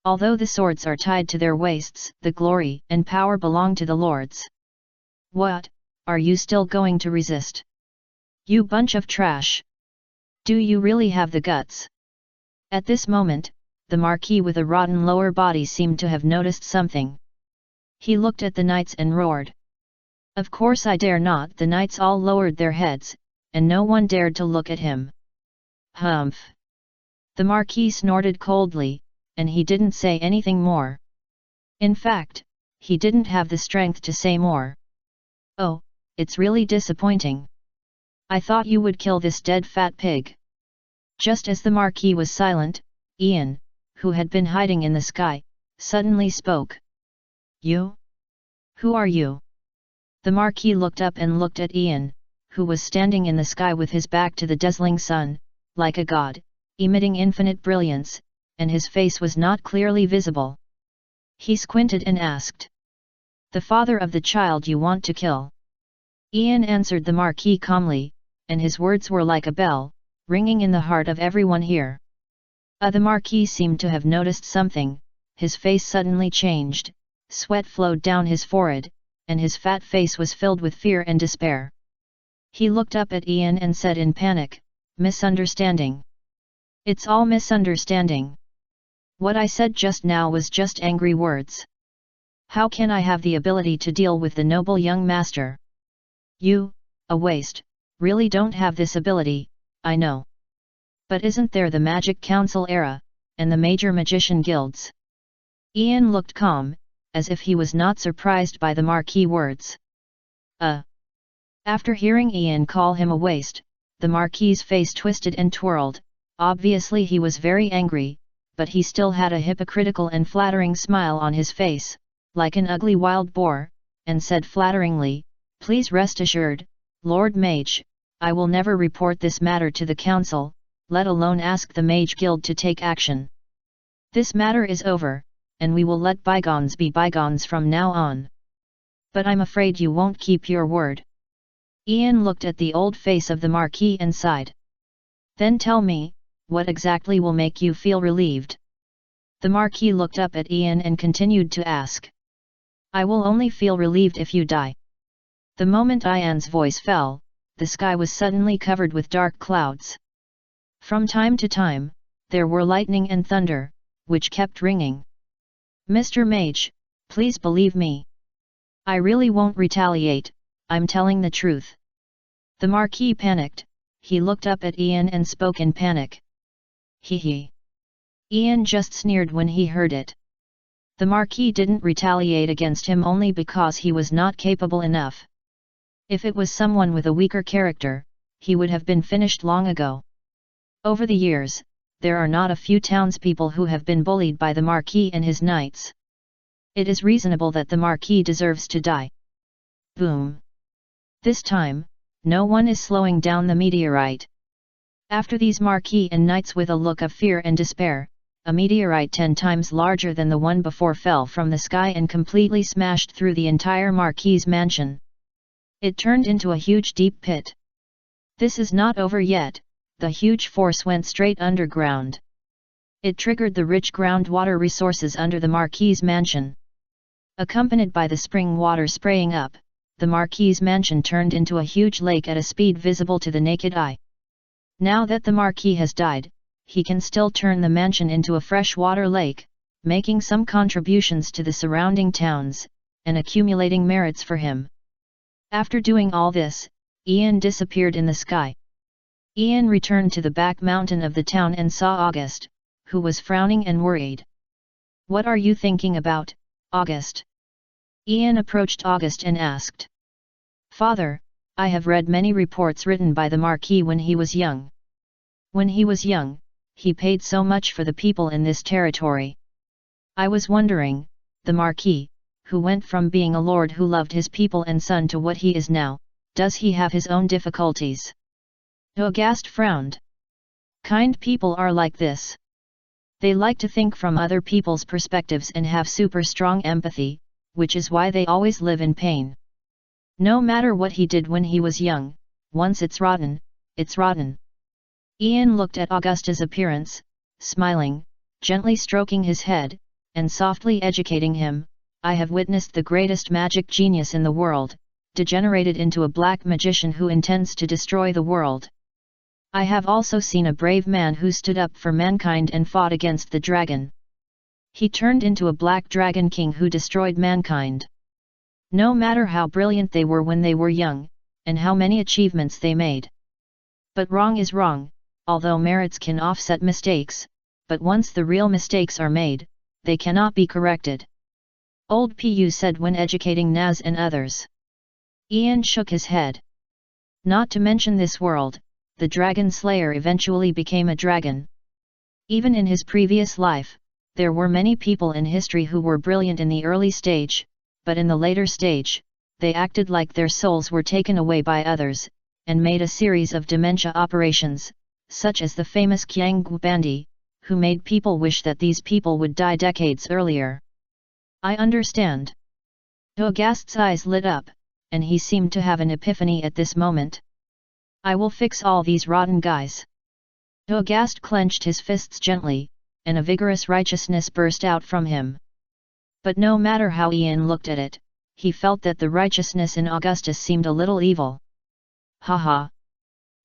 Although the swords are tied to their waists, the glory and power belong to the lords. What, are you still going to resist? You bunch of trash! Do you really have the guts? At this moment, the Marquis with a rotten lower body seemed to have noticed something. He looked at the knights and roared. Of course I dare not. The knights all lowered their heads, and no one dared to look at him. Humph! The Marquis snorted coldly, and he didn't say anything more. In fact, he didn't have the strength to say more. Oh, it's really disappointing. I thought you would kill this dead fat pig. Just as the Marquis was silent, Ian, who had been hiding in the sky, suddenly spoke. You? Who are you? The Marquis looked up and looked at Ian, who was standing in the sky with his back to the dazzling sun, like a god, emitting infinite brilliance, and his face was not clearly visible. He squinted and asked. The father of the child you want to kill? Ian answered the Marquis calmly, and his words were like a bell, ringing in the heart of everyone here. The Marquis seemed to have noticed something, his face suddenly changed, sweat flowed down his forehead, and his fat face was filled with fear and despair. He looked up at Ian and said in panic, misunderstanding. It's all misunderstanding. What I said just now was just angry words. How can I have the ability to deal with the noble young master? You, a waste, really don't have this ability, I know. But isn't there the Magic Council era, and the major magician guilds? Ian looked calm, as if he was not surprised by the Marquis' words. After hearing Ian call him a waste, the Marquis's face twisted and twirled. Obviously he was very angry, but he still had a hypocritical and flattering smile on his face, like an ugly wild boar, and said flatteringly, "Please rest assured, Lord Mage, I will never report this matter to the council, let alone ask the Mage Guild to take action. This matter is over, and we will let bygones be bygones from now on. But I'm afraid you won't keep your word." Ian looked at the old face of the Marquis and sighed. "Then tell me, what exactly will make you feel relieved?" The Marquis looked up at Ian and continued to ask. "I will only feel relieved if you die." The moment Ian's voice fell, the sky was suddenly covered with dark clouds. From time to time, there were lightning and thunder, which kept ringing. "Mr. Mage, please believe me. I really won't retaliate, I'm telling the truth." The Marquis panicked. He looked up at Ian and spoke in panic. "Hee." Ian just sneered when he heard it. The Marquis didn't retaliate against him only because he was not capable enough. If it was someone with a weaker character, he would have been finished long ago. Over the years, there are not a few townspeople who have been bullied by the Marquis and his knights. It is reasonable that the Marquis deserves to die. Boom! This time, no one is slowing down the meteorite. After these Marquis and knights, with a look of fear and despair, a meteorite 10 times larger than the one before fell from the sky and completely smashed through the entire Marquis's mansion. It turned into a huge deep pit. This is not over yet. The huge force went straight underground. It triggered the rich groundwater resources under the Marquis's mansion. Accompanied by the spring water spraying up, the Marquis's mansion turned into a huge lake at a speed visible to the naked eye. Now that the Marquis has died, he can still turn the mansion into a freshwater lake, making some contributions to the surrounding towns, and accumulating merits for him. After doing all this, Ian disappeared in the sky. Ian returned to the back mountain of the town and saw August, who was frowning and worried. "What are you thinking about, August?" Ian approached August and asked. "Father, I have read many reports written by the Marquis when he was young. When he was young, he paid so much for the people in this territory. I was wondering, the Marquis, who went from being a lord who loved his people and son to what he is now, does he have his own difficulties?" August frowned. "Kind people are like this. They like to think from other people's perspectives and have super strong empathy, which is why they always live in pain. No matter what he did when he was young, once it's rotten, it's rotten." Ian looked at Augustus' appearance, smiling, gently stroking his head, and softly educating him. "I have witnessed the greatest magic genius in the world, degenerated into a black magician who intends to destroy the world. I have also seen a brave man who stood up for mankind and fought against the dragon. He turned into a black dragon king who destroyed mankind. No matter how brilliant they were when they were young, and how many achievements they made. But wrong is wrong, although merits can offset mistakes, but once the real mistakes are made, they cannot be corrected." Old Pu said when educating Naz and others. Ian shook his head. "Not to mention this world, the Dragon Slayer eventually became a dragon. Even in his previous life, there were many people in history who were brilliant in the early stage, but in the later stage, they acted like their souls were taken away by others, and made a series of dementia operations, such as the famous Qiang Guobandi, who made people wish that these people would die decades earlier." "I understand." August's eyes lit up, and he seemed to have an epiphany at this moment. "I will fix all these rotten guys." August clenched his fists gently, and a vigorous righteousness burst out from him. But no matter how Ian looked at it, he felt that the righteousness in Augustus seemed a little evil. "Haha!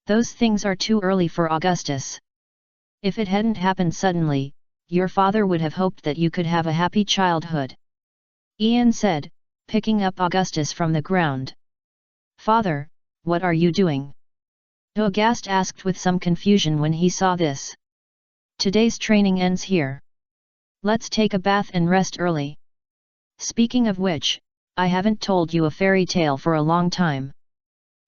Those things are too early for Augustus. If it hadn't happened suddenly, your father would have hoped that you could have a happy childhood," Ian said, picking up Augustus from the ground. "Father, what are you doing?" August asked with some confusion when he saw this. Today's training ends here. Let's take a bath and rest early. Speaking of which, I haven't told you a fairy tale for a long time.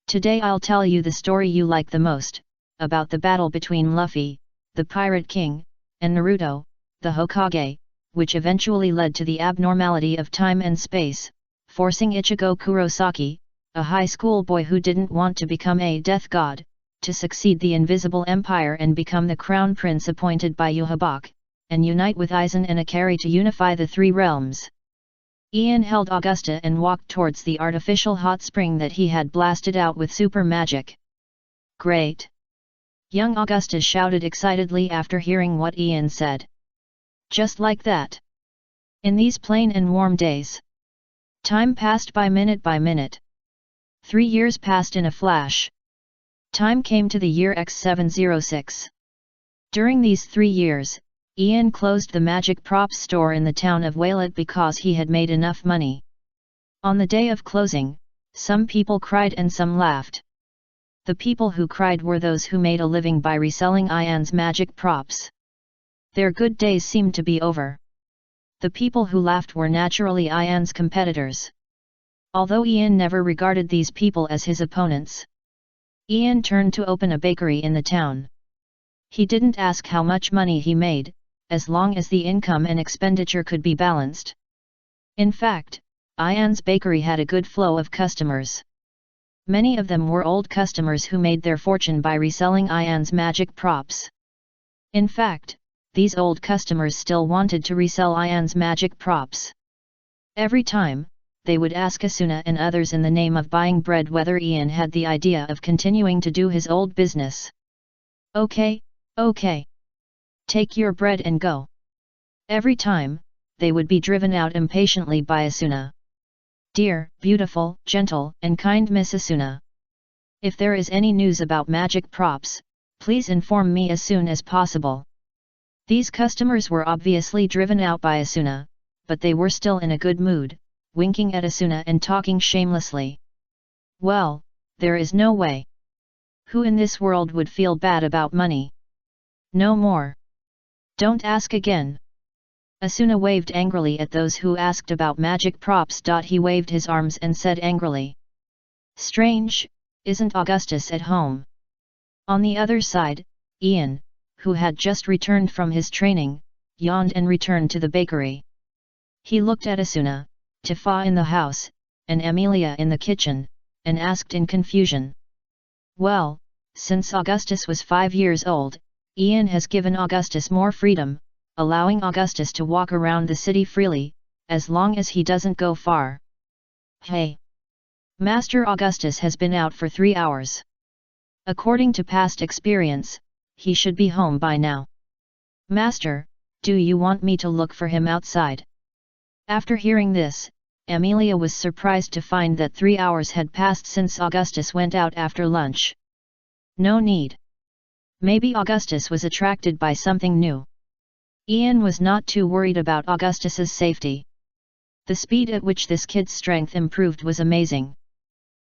Today I'll tell you the story you like the most, about the battle between Luffy, the Pirate King, and Naruto, the Hokage, which eventually led to the abnormality of time and space, forcing Ichigo Kurosaki, a high school boy who didn't want to become a death god, to succeed the Invisible Empire and become the crown prince appointed by Yhwach, and unite with Aizen and Akari to unify the three realms. Ian held Augusta and walked towards the artificial hot spring that he had blasted out with super magic. Great! Young Augusta shouted excitedly after hearing what Ian said. Just like that. In these plain and warm days. Time passed by minute by minute. 3 years passed in a flash. Time came to the year X706. During these 3 years, Ian closed the magic props store in the town of Wailot because he had made enough money. On the day of closing, some people cried and some laughed. The people who cried were those who made a living by reselling Ian's magic props. Their good days seemed to be over. The people who laughed were naturally Ian's competitors. Although Ian never regarded these people as his opponents. Ian turned to open a bakery in the town. He didn't ask how much money he made, as long as the income and expenditure could be balanced. In fact, Ian's bakery had a good flow of customers. Many of them were old customers who made their fortune by reselling Ian's magic props. In fact, these old customers still wanted to resell Ian's magic props. Every time, they would ask Asuna and others in the name of buying bread whether Ian had the idea of continuing to do his old business. Okay, okay. Take your bread and go. Every time, they would be driven out impatiently by Asuna. Dear, beautiful, gentle, and kind Miss Asuna. If there is any news about magic props, please inform me as soon as possible. These customers were obviously driven out by Asuna, but they were still in a good mood, winking at Asuna and talking shamelessly. Well, there is no way. Who in this world would feel bad about money? No more. Don't ask again. Asuna waved angrily at those who asked about magic props. He waved his arms and said angrily. Strange, isn't Augustus at home? On the other side, Ian, who had just returned from his training, yawned and returned to the bakery. He looked at Asuna, Tifa in the house, and Emilia in the kitchen, and asked in confusion. Well, since Augustus was 5 years old, Ian has given Augustus more freedom, allowing Augustus to walk around the city freely, as long as he doesn't go far. Hey! Master Augustus has been out for 3 hours. According to past experience, he should be home by now. Master, do you want me to look for him outside? After hearing this, Emilia was surprised to find that 3 hours had passed since Augustus went out after lunch. No need. Maybe Augustus was attracted by something new. Ian was not too worried about Augustus's safety. The speed at which this kid's strength improved was amazing.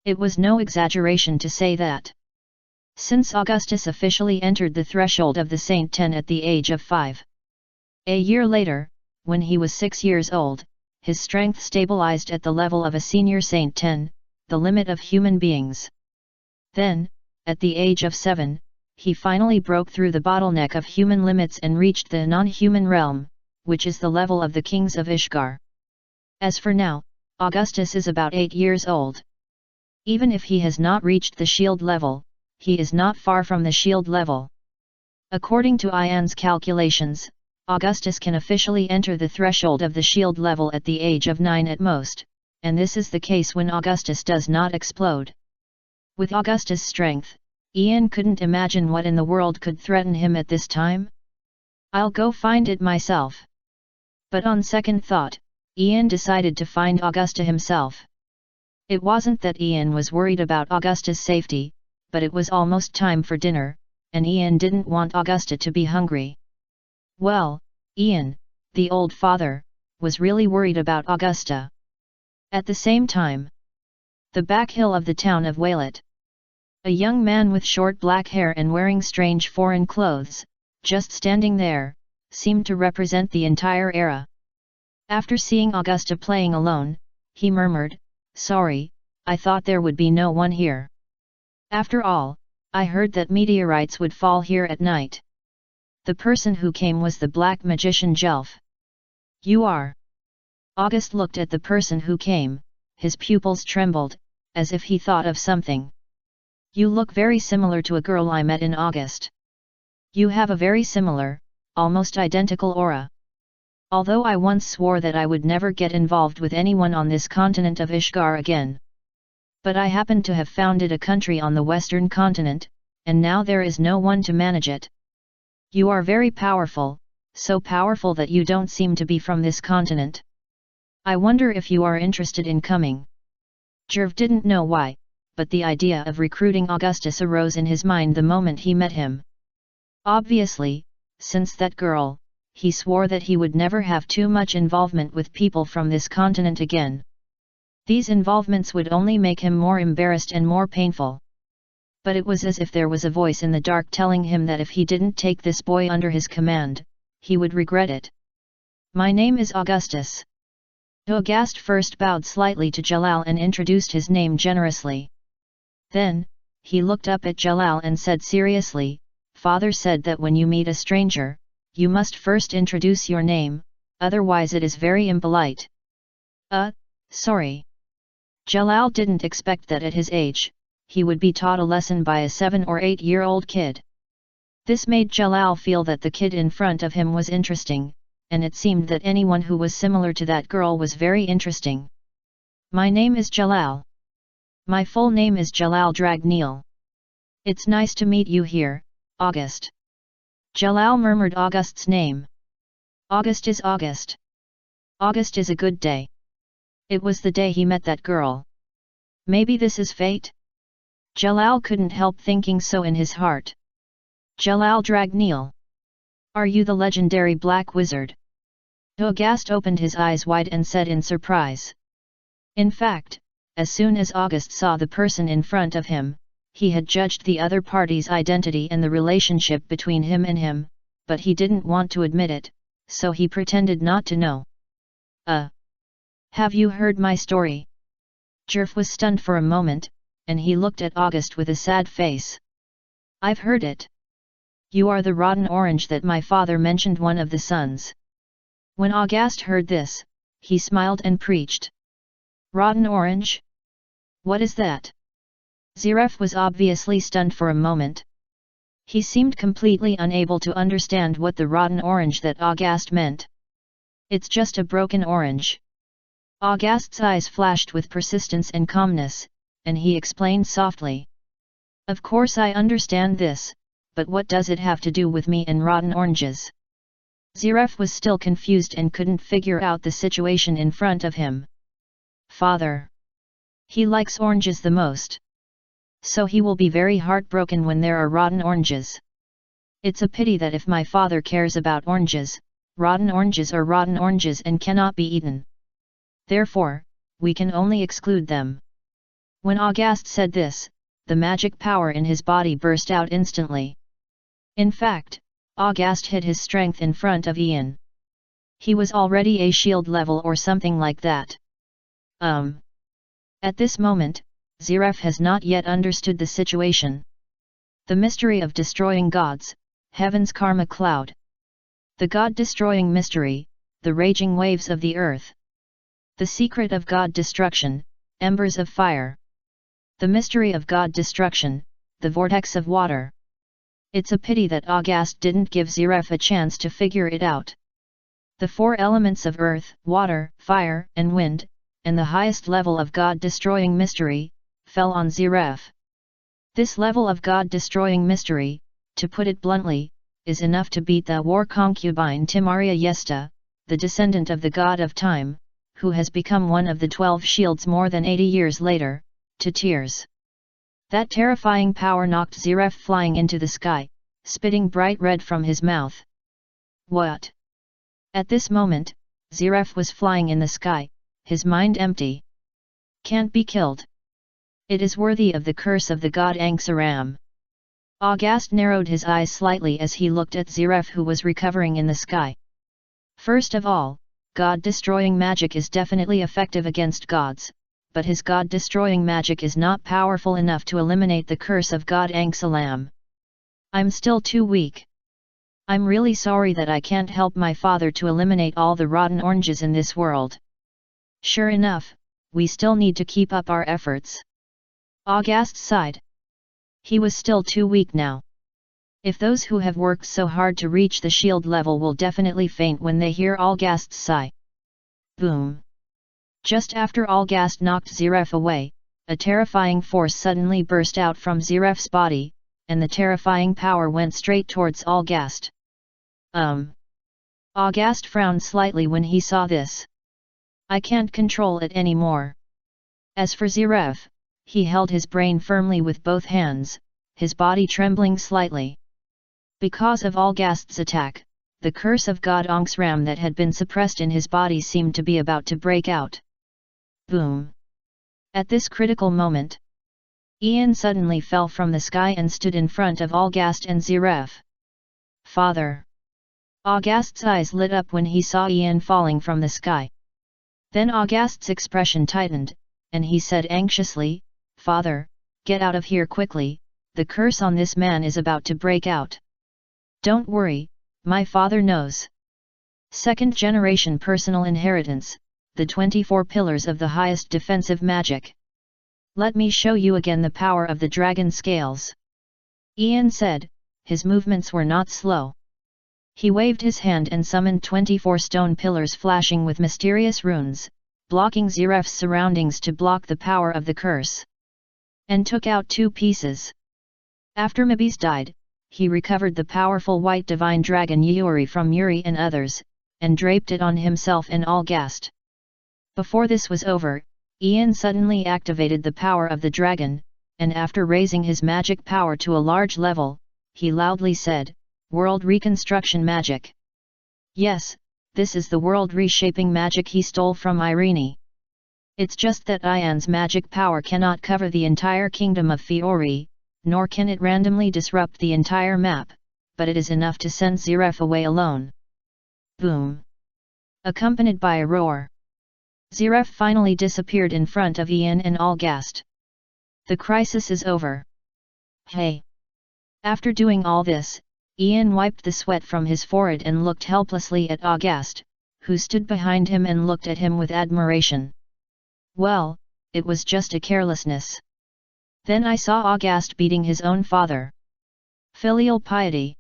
It was no exaggeration to say that. Since Augustus officially entered the threshold of the Saint 10 at the age of 5. A year later, when he was 6 years old, his strength stabilized at the level of a senior Saint 10, the limit of human beings. Then, at the age of 7, he finally broke through the bottleneck of human limits and reached the non-human realm, which is the level of the kings of Ishgar. As for now, Augustus is about 8 years old. Even if he has not reached the shield level, he is not far from the shield level. According to Ian's calculations, Augustus can officially enter the threshold of the shield level at the age of 9 at most, and this is the case when Augustus does not explode. With Augustus' strength, Ian couldn't imagine what in the world could threaten him at this time. I'll go find it myself. But on second thought, Ian decided to find Augusta himself. It wasn't that Ian was worried about Augusta's safety, but it was almost time for dinner, and Ian didn't want Augusta to be hungry. Well, Ian, the old father, was really worried about Augusta. At the same time, the back hill of the town of Wailot. A young man with short black hair and wearing strange foreign clothes, just standing there, seemed to represent the entire era. After seeing Augusta playing alone, he murmured, "Sorry, I thought there would be no one here. After all, I heard that meteorites would fall here at night." The person who came was the black magician Jelf. "You are?" August looked at the person who came, his pupils trembled, as if he thought of something. "You look very similar to a girl I met in August. You have a very similar, almost identical aura. Although I once swore that I would never get involved with anyone on this continent of Ishgar again. But I happen to have founded a country on the western continent, and now there is no one to manage it. You are very powerful, so powerful that you don't seem to be from this continent. I wonder if you are interested in coming." Jerv didn't know why, but the idea of recruiting Augustus arose in his mind the moment he met him. Obviously, since that girl, he swore that he would never have too much involvement with people from this continent again. These involvements would only make him more embarrassed and more painful. But it was as if there was a voice in the dark telling him that if he didn't take this boy under his command, he would regret it. "My name is Augustus." August first bowed slightly to Jalal and introduced his name generously. Then, he looked up at Jalal and said seriously, "Father said that when you meet a stranger, you must first introduce your name, otherwise it is very impolite." Sorry." Jalal didn't expect that at his age, he would be taught a lesson by a 7 or 8-year-old kid. This made Jalal feel that the kid in front of him was interesting, and it seemed that anyone who was similar to that girl was very interesting. "My name is Jalal. My full name is Jalal Dragneel. It's nice to meet you here, August." Jalal murmured August's name. "August is August. August is a good day. It was the day he met that girl. Maybe this is fate?" Jalal couldn't help thinking so in his heart. "Jalal Dragneel. Are you the legendary Black Wizard?" August opened his eyes wide and said in surprise. In fact, as soon as August saw the person in front of him, he had judged the other party's identity and the relationship between him and him, but he didn't want to admit it, so he pretended not to know. Have you heard my story?" Jerf was stunned for a moment, and he looked at August with a sad face. "I've heard it. You are the rotten orange that my father mentioned, one of the sons." When August heard this, he smiled and preached. "Rotten orange? What is that?" Ziref was obviously stunned for a moment. He seemed completely unable to understand what the rotten orange that August meant. "It's just a broken orange." August's eyes flashed with persistence and calmness, and he explained softly. "Of course I understand this, but what does it have to do with me and rotten oranges?" Ziref was still confused and couldn't figure out the situation in front of him. "Father. He likes oranges the most. So he will be very heartbroken when there are rotten oranges. It's a pity that if my father cares about oranges, rotten oranges are rotten oranges and cannot be eaten. Therefore, we can only exclude them." When August said this, the magic power in his body burst out instantly. In fact, August hid his strength in front of Ian. He was already a shield level or something like that. At this moment, Ziref has not yet understood the situation. The mystery of destroying gods, heaven's karma cloud. The god-destroying mystery, the raging waves of the earth. The secret of god destruction, embers of fire. The mystery of god destruction, the vortex of water. It's a pity that August didn't give Ziref a chance to figure it out. The 4 elements of earth, water, fire, and wind, and the highest level of god-destroying mystery, fell on Ziref. This level of god-destroying mystery, to put it bluntly, is enough to beat the war concubine Timaria Yesta, the descendant of the god of time, who has become one of the 12 shields more than 80 years later, to tears. That terrifying power knocked Ziref flying into the sky, spitting bright red from his mouth. What? At this moment, Ziref was flying in the sky, his mind empty. Can't be killed. It is worthy of the curse of the god Angsaram. August narrowed his eyes slightly as he looked at Ziref, who was recovering in the sky. First of all, god-destroying magic is definitely effective against gods, but his god-destroying magic is not powerful enough to eliminate the curse of god Angsaram. I'm still too weak. I'm really sorry that I can't help my father to eliminate all the rotten oranges in this world. Sure enough, we still need to keep up our efforts. August sighed. He was still too weak now. If those who have worked so hard to reach the shield level will definitely faint when they hear August's sigh. Boom! Just after August knocked Ziref away, a terrifying force suddenly burst out from Ziref's body, and the terrifying power went straight towards August. August frowned slightly when he saw this. I can't control it anymore. As for Ziref, he held his brain firmly with both hands, his body trembling slightly. Because of August's attack, the curse of god Angsaram that had been suppressed in his body seemed to be about to break out. Boom! At this critical moment, Ian suddenly fell from the sky and stood in front of August and Ziref. Father! August's eyes lit up when he saw Ian falling from the sky. Then August's expression tightened, and he said anxiously, Father, get out of here quickly, the curse on this man is about to break out. Don't worry, my father knows. Second generation personal inheritance, the 24 pillars of the highest defensive magic. Let me show you again the power of the dragon scales. Ian said, his movements were not slow. He waved his hand and summoned 24 stone pillars flashing with mysterious runes, blocking Ziref's surroundings to block the power of the curse. And took out 2 pieces. After Mabis died, he recovered the powerful white divine dragon Yuri from Yuri and others, and draped it on himself and August. Before this was over, Ian suddenly activated the power of the dragon, and after raising his magic power to a large level, he loudly said, World Reconstruction Magic. Yes, this is the world reshaping magic he stole from Irene. It's just that Ian's magic power cannot cover the entire kingdom of Fiori, nor can it randomly disrupt the entire map, but it is enough to send Ziref away alone. Boom! Accompanied by a roar, Ziref finally disappeared in front of Ian and August. The crisis is over. Hey! After doing all this, Ian wiped the sweat from his forehead and looked helplessly at August, who stood behind him and looked at him with admiration. Well, it was just a carelessness. Then I saw August beating his own father. Filial piety.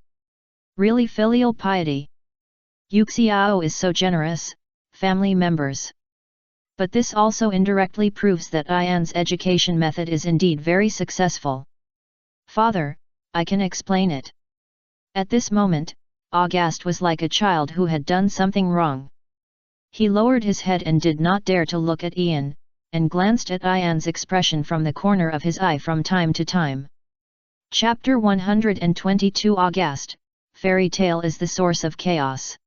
Really filial piety. Yuxiao is so generous, family members. But this also indirectly proves that Ian's education method is indeed very successful. Father, I can explain it. At this moment, August was like a child who had done something wrong. He lowered his head and did not dare to look at Ian, and glanced at Ian's expression from the corner of his eye from time to time. Chapter 122 August, Fairy Tale is the Source of Chaos.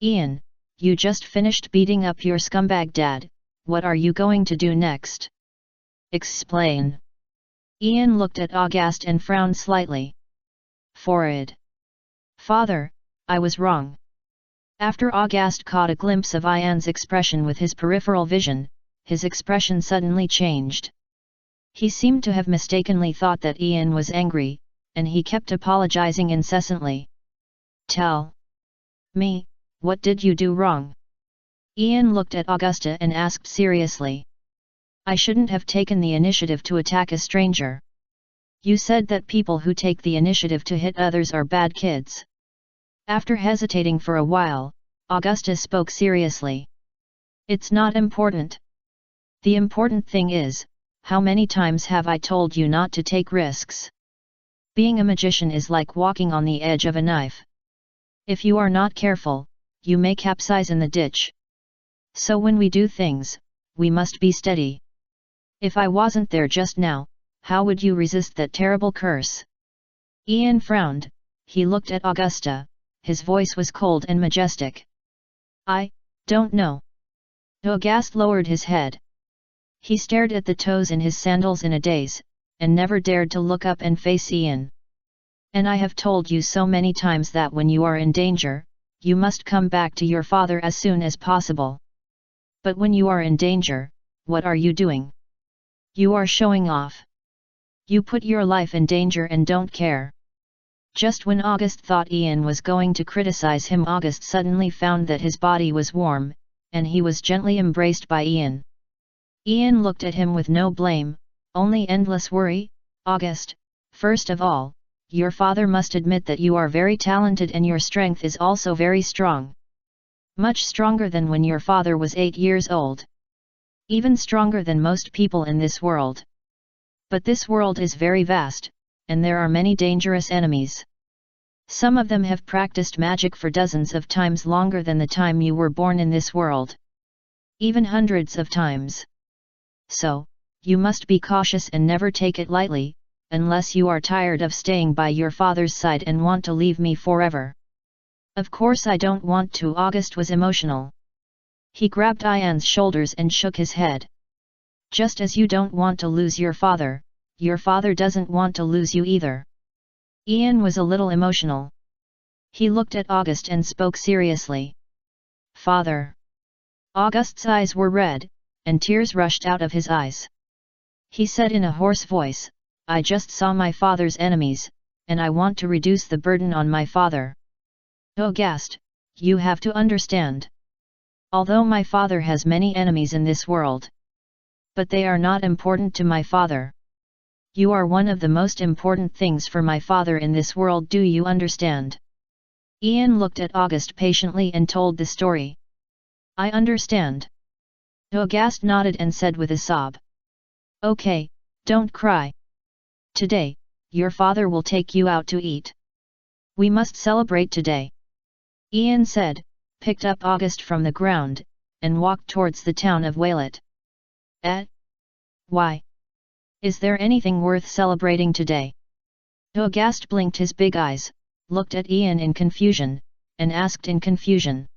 Ian, you just finished beating up your scumbag dad, what are you going to do next? Explain. Ian looked at August and frowned slightly. Forehead. Father, I was wrong. After August caught a glimpse of Ian's expression with his peripheral vision, his expression suddenly changed. He seemed to have mistakenly thought that Ian was angry, and he kept apologizing incessantly. Tell me, what did you do wrong? Ian looked at Augusta and asked seriously. I shouldn't have taken the initiative to attack a stranger. You said that people who take the initiative to hit others are bad kids. After hesitating for a while, Augusta spoke seriously. It's not important. The important thing is, how many times have I told you not to take risks? Being a magician is like walking on the edge of a knife. If you are not careful, you may capsize in the ditch. So when we do things, we must be steady. If I wasn't there just now, how would you resist that terrible curse? Ian frowned, he looked at Augusta, his voice was cold and majestic. I don't know. August lowered his head. He stared at the toes in his sandals in a daze, and never dared to look up and face Ian. "And I have told you so many times that when you are in danger, you must come back to your father as soon as possible. But when you are in danger, what are you doing? You are showing off. You put your life in danger and don't care." Just when August thought Ian was going to criticize him, August suddenly found that his body was warm, and he was gently embraced by Ian. Ian looked at him with no blame, only endless worry. "August, first of all, your father must admit that you are very talented and your strength is also very strong. Much stronger than when your father was 8 years old. Even stronger than most people in this world. But this world is very vast, and there are many dangerous enemies. Some of them have practiced magic for dozens of times longer than the time you were born in this world. Even hundreds of times. So, you must be cautious and never take it lightly, unless you are tired of staying by your father's side and want to leave me forever." "Of course I don't want to." August was emotional. He grabbed Ian's shoulders and shook his head. "Just as you don't want to lose your father doesn't want to lose you either." Ian was a little emotional. He looked at August and spoke seriously. "Father." August's eyes were red, and tears rushed out of his eyes. He said in a hoarse voice, "I just saw my father's enemies, and I want to reduce the burden on my father. August, you have to understand. Although my father has many enemies in this world, but they are not important to my father. You are one of the most important things for my father in this world. Do you understand?" Ian looked at August patiently and told the story. "I understand." August nodded and said with a sob, "Okay, don't cry. Today, your father will take you out to eat. We must celebrate today," Ian said, picked up August from the ground, and walked towards the town of Waylett. Why? Is there anything worth celebrating today?" August blinked his big eyes, looked at Ian in confusion, and asked in confusion.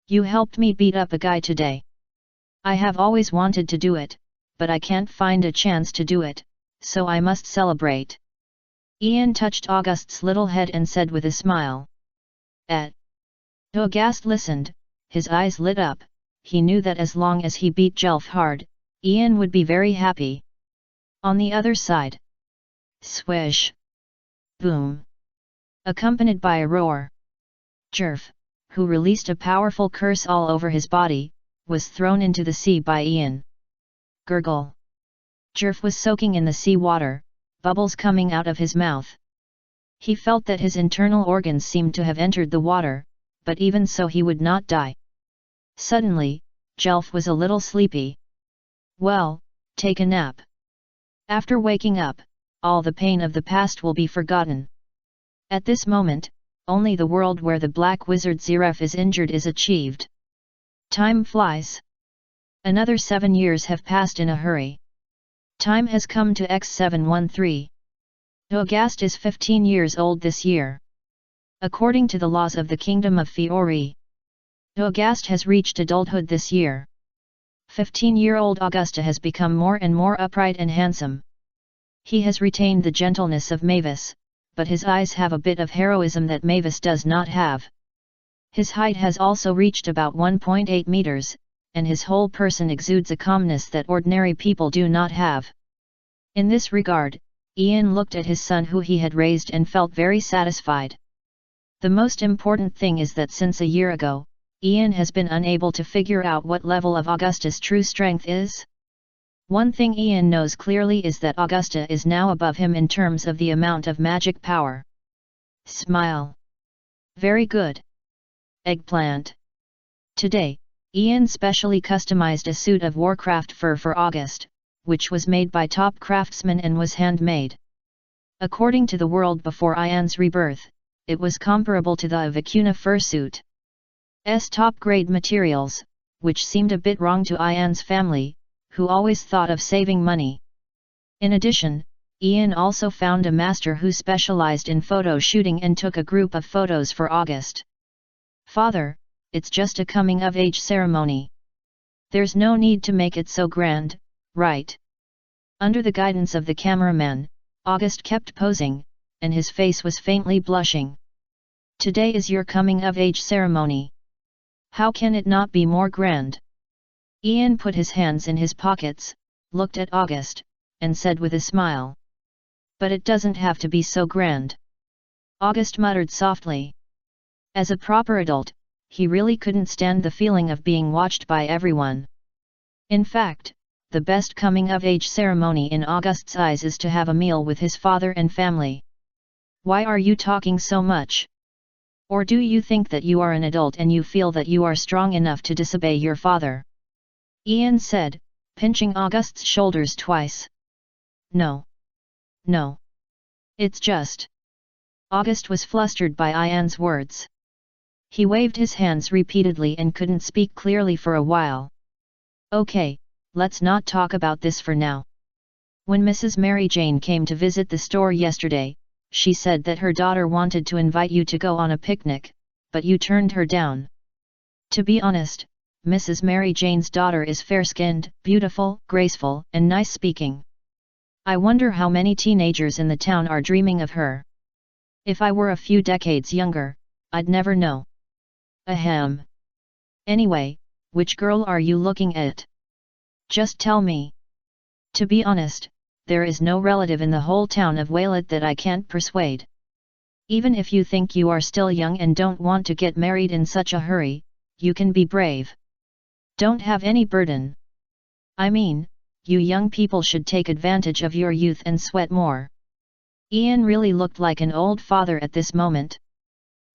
"You helped me beat up a guy today. I have always wanted to do it, but I can't find a chance to do it, so I must celebrate." Ian touched August's little head and said with a smile. August listened, his eyes lit up. He knew that as long as he beat Jelf hard, Ian would be very happy. On the other side. Swish! Boom! Accompanied by a roar. Jerf, who released a powerful curse all over his body, was thrown into the sea by Ian. Gurgle! Jerf was soaking in the sea water, bubbles coming out of his mouth. He felt that his internal organs seemed to have entered the water, but even so he would not die. Suddenly, Jelf was a little sleepy. "Well, take a nap. After waking up, all the pain of the past will be forgotten." At this moment, only the world where the black wizard Zeref is injured is achieved. Time flies. Another 7 years have passed in a hurry. Time has come to X713. August is 15 years old this year. According to the laws of the Kingdom of Fiori, August has reached adulthood this year. 15-year-old Augusta has become more and more upright and handsome. He has retained the gentleness of Mavis, but his eyes have a bit of heroism that Mavis does not have. His height has also reached about 1.8 meters, and his whole person exudes a calmness that ordinary people do not have. In this regard, Ian looked at his son who he had raised and felt very satisfied. The most important thing is that since a year ago, Ian has been unable to figure out what level of Augusta's true strength is. One thing Ian knows clearly is that Augusta is now above him in terms of the amount of magic power. Smile. Very good. Eggplant. Today, Ian specially customized a suit of Warcraft fur for August, which was made by top craftsmen and was handmade. According to the world before Ian's rebirth, it was comparable to the Vicuna fursuit's top-grade materials, which seemed a bit wrong to Ian's family, who always thought of saving money. In addition, Ian also found a master who specialized in photo shooting and took a group of photos for August. "Father, it's just a coming-of-age ceremony. There's no need to make it so grand," right? Under the guidance of the cameraman, August kept posing, and his face was faintly blushing. Today is your coming-of-age ceremony. How can it not be more grand? Ian put his hands in his pockets, looked at August, and said with a smile. But it doesn't have to be so grand. August muttered softly. As a proper adult, he really couldn't stand the feeling of being watched by everyone. In fact, the best coming-of-age ceremony in August's eyes is to have a meal with his father and family. Why are you talking so much? Or do you think that you are an adult and you feel that you are strong enough to disobey your father? Ian said, pinching August's shoulders twice. No. No. It's just. August was flustered by Ian's words. He waved his hands repeatedly and couldn't speak clearly for a while. Okay, let's not talk about this for now. When Mrs. Mary Jane came to visit the store yesterday, she said that her daughter wanted to invite you to go on a picnic, but you turned her down. To be honest, Mrs. Mary Jane's daughter is fair-skinned, beautiful, graceful, and nice-speaking. I wonder how many teenagers in the town are dreaming of her. If I were a few decades younger, I'd never know. Ahem. Anyway, which girl are you looking at? Just tell me. To be honest, there is no relative in the whole town of Waylett that I can't persuade. Even if you think you are still young and don't want to get married in such a hurry, you can be brave. Don't have any burden. I mean, you young people should take advantage of your youth and sweat more. Ian really looked like an old father at this moment.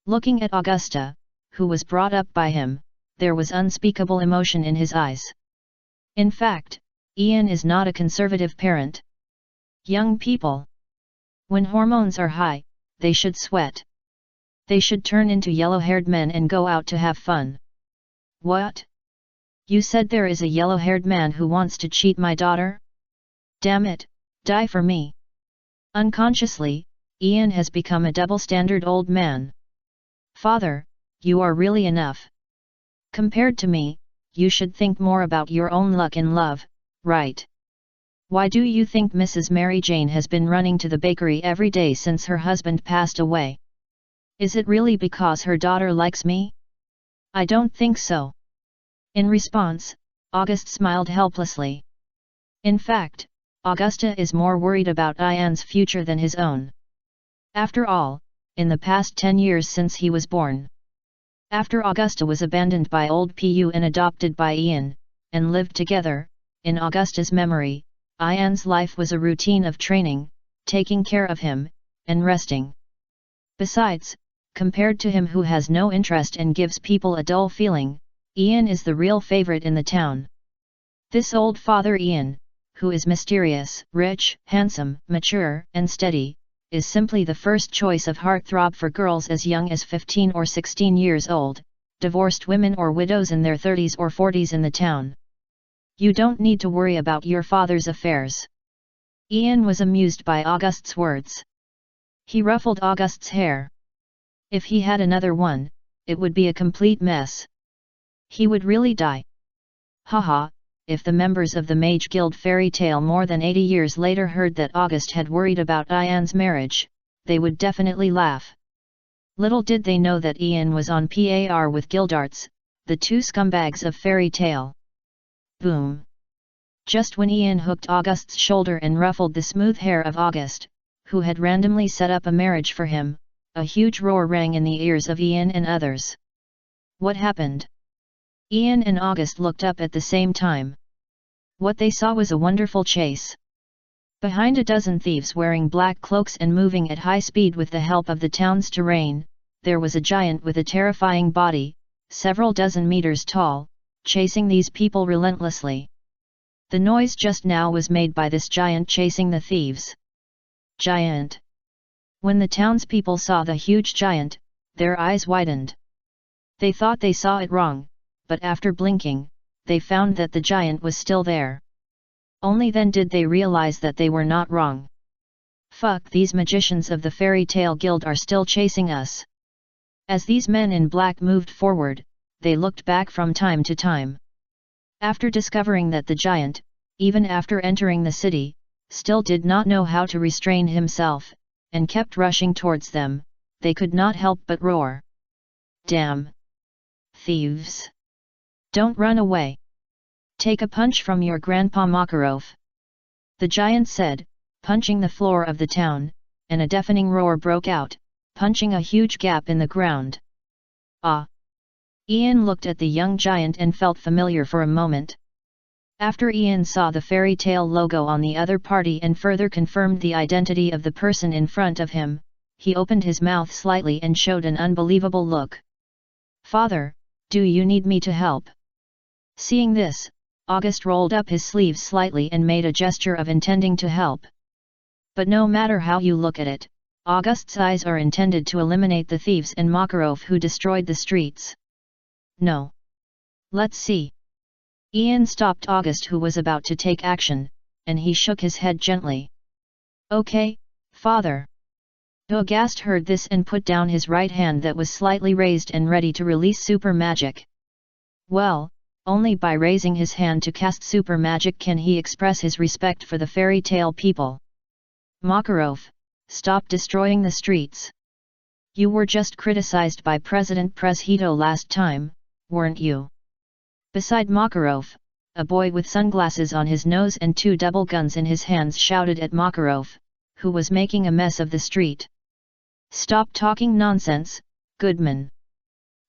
Looking at Augusta, who was brought up by him, there was unspeakable emotion in his eyes. In fact, Ian is not a conservative parent. Young people. When hormones are high, they should sweat. They should turn into yellow-haired men and go out to have fun. What? You said there is a yellow-haired man who wants to cheat my daughter? Damn it, die for me. Unconsciously, Ian has become a double-standard old man. Father, you are really enough. Compared to me, you should think more about your own luck in love, right? Why do you think Mrs. Mary Jane has been running to the bakery every day since her husband passed away? Is it really because her daughter likes me? I don't think so. In response, August smiled helplessly. In fact, Augusta is more worried about Ian's future than his own. After all, in the past 10 years since he was born. After Augusta was abandoned by old Pu and adopted by Ian, and lived together, in Augusta's memory, Ian's life was a routine of training, taking care of him, and resting. Besides, compared to him who has no interest and gives people a dull feeling, Ian is the real favorite in the town. This old father Ian, who is mysterious, rich, handsome, mature, and steady, is simply the first choice of heartthrob for girls as young as 15 or 16 years old, divorced women or widows in their 30s or 40s in the town. You don't need to worry about your father's affairs. Ian was amused by August's words. He ruffled August's hair. If he had another one, it would be a complete mess. He would really die. Haha, if the members of the Mage Guild fairy tale more than 80 years later heard that August had worried about Ian's marriage, they would definitely laugh. Little did they know that Ian was on par with Gildarts, the two scumbags of fairy tale. Boom! Just when Ian hooked August's shoulder and ruffled the smooth hair of August, who had randomly set up a marriage for him, a huge roar rang in the ears of Ian and others. What happened? Ian and August looked up at the same time. What they saw was a wonderful chase. Behind a dozen thieves wearing black cloaks and moving at high speed with the help of the town's terrain, there was a giant with a terrifying body, several dozen meters tall, chasing these people relentlessly. The noise just now was made by this giant chasing the thieves. Giant! When the townspeople saw the huge giant, their eyes widened. They thought they saw it wrong, but after blinking, they found that the giant was still there. Only then did they realize that they were not wrong. Fuck, these magicians of the fairy tale guild are still chasing us. As these men in black moved forward, they looked back from time to time. After discovering that the giant, even after entering the city, still did not know how to restrain himself, and kept rushing towards them. They could not help but roar. "Damn! Thieves! Don't run away! Take a punch from your grandpa Makarov!" the giant said, punching the floor of the town, and a deafening roar broke out, punching a huge gap in the ground. Ah! Ian looked at the young giant and felt familiar for a moment. After Ian saw the fairy tale logo on the other party and further confirmed the identity of the person in front of him, he opened his mouth slightly and showed an unbelievable look. "Father, do you need me to help?" Seeing this, August rolled up his sleeves slightly and made a gesture of intending to help. But no matter how you look at it, August's eyes are intended to eliminate the thieves and Makarov who destroyed the streets. No. Let's see. Ian stopped August, who was about to take action, and he shook his head gently. "Okay, father." August heard this and put down his right hand that was slightly raised and ready to release super magic. Well, only by raising his hand to cast super magic can he express his respect for the fairy tale people. "Makarov, stop destroying the streets. You were just criticized by President Preshito last time, weren't you?" Beside Makarov, a boy with sunglasses on his nose and two double guns in his hands shouted at Makarov, who was making a mess of the street. "Stop talking nonsense, Goodman.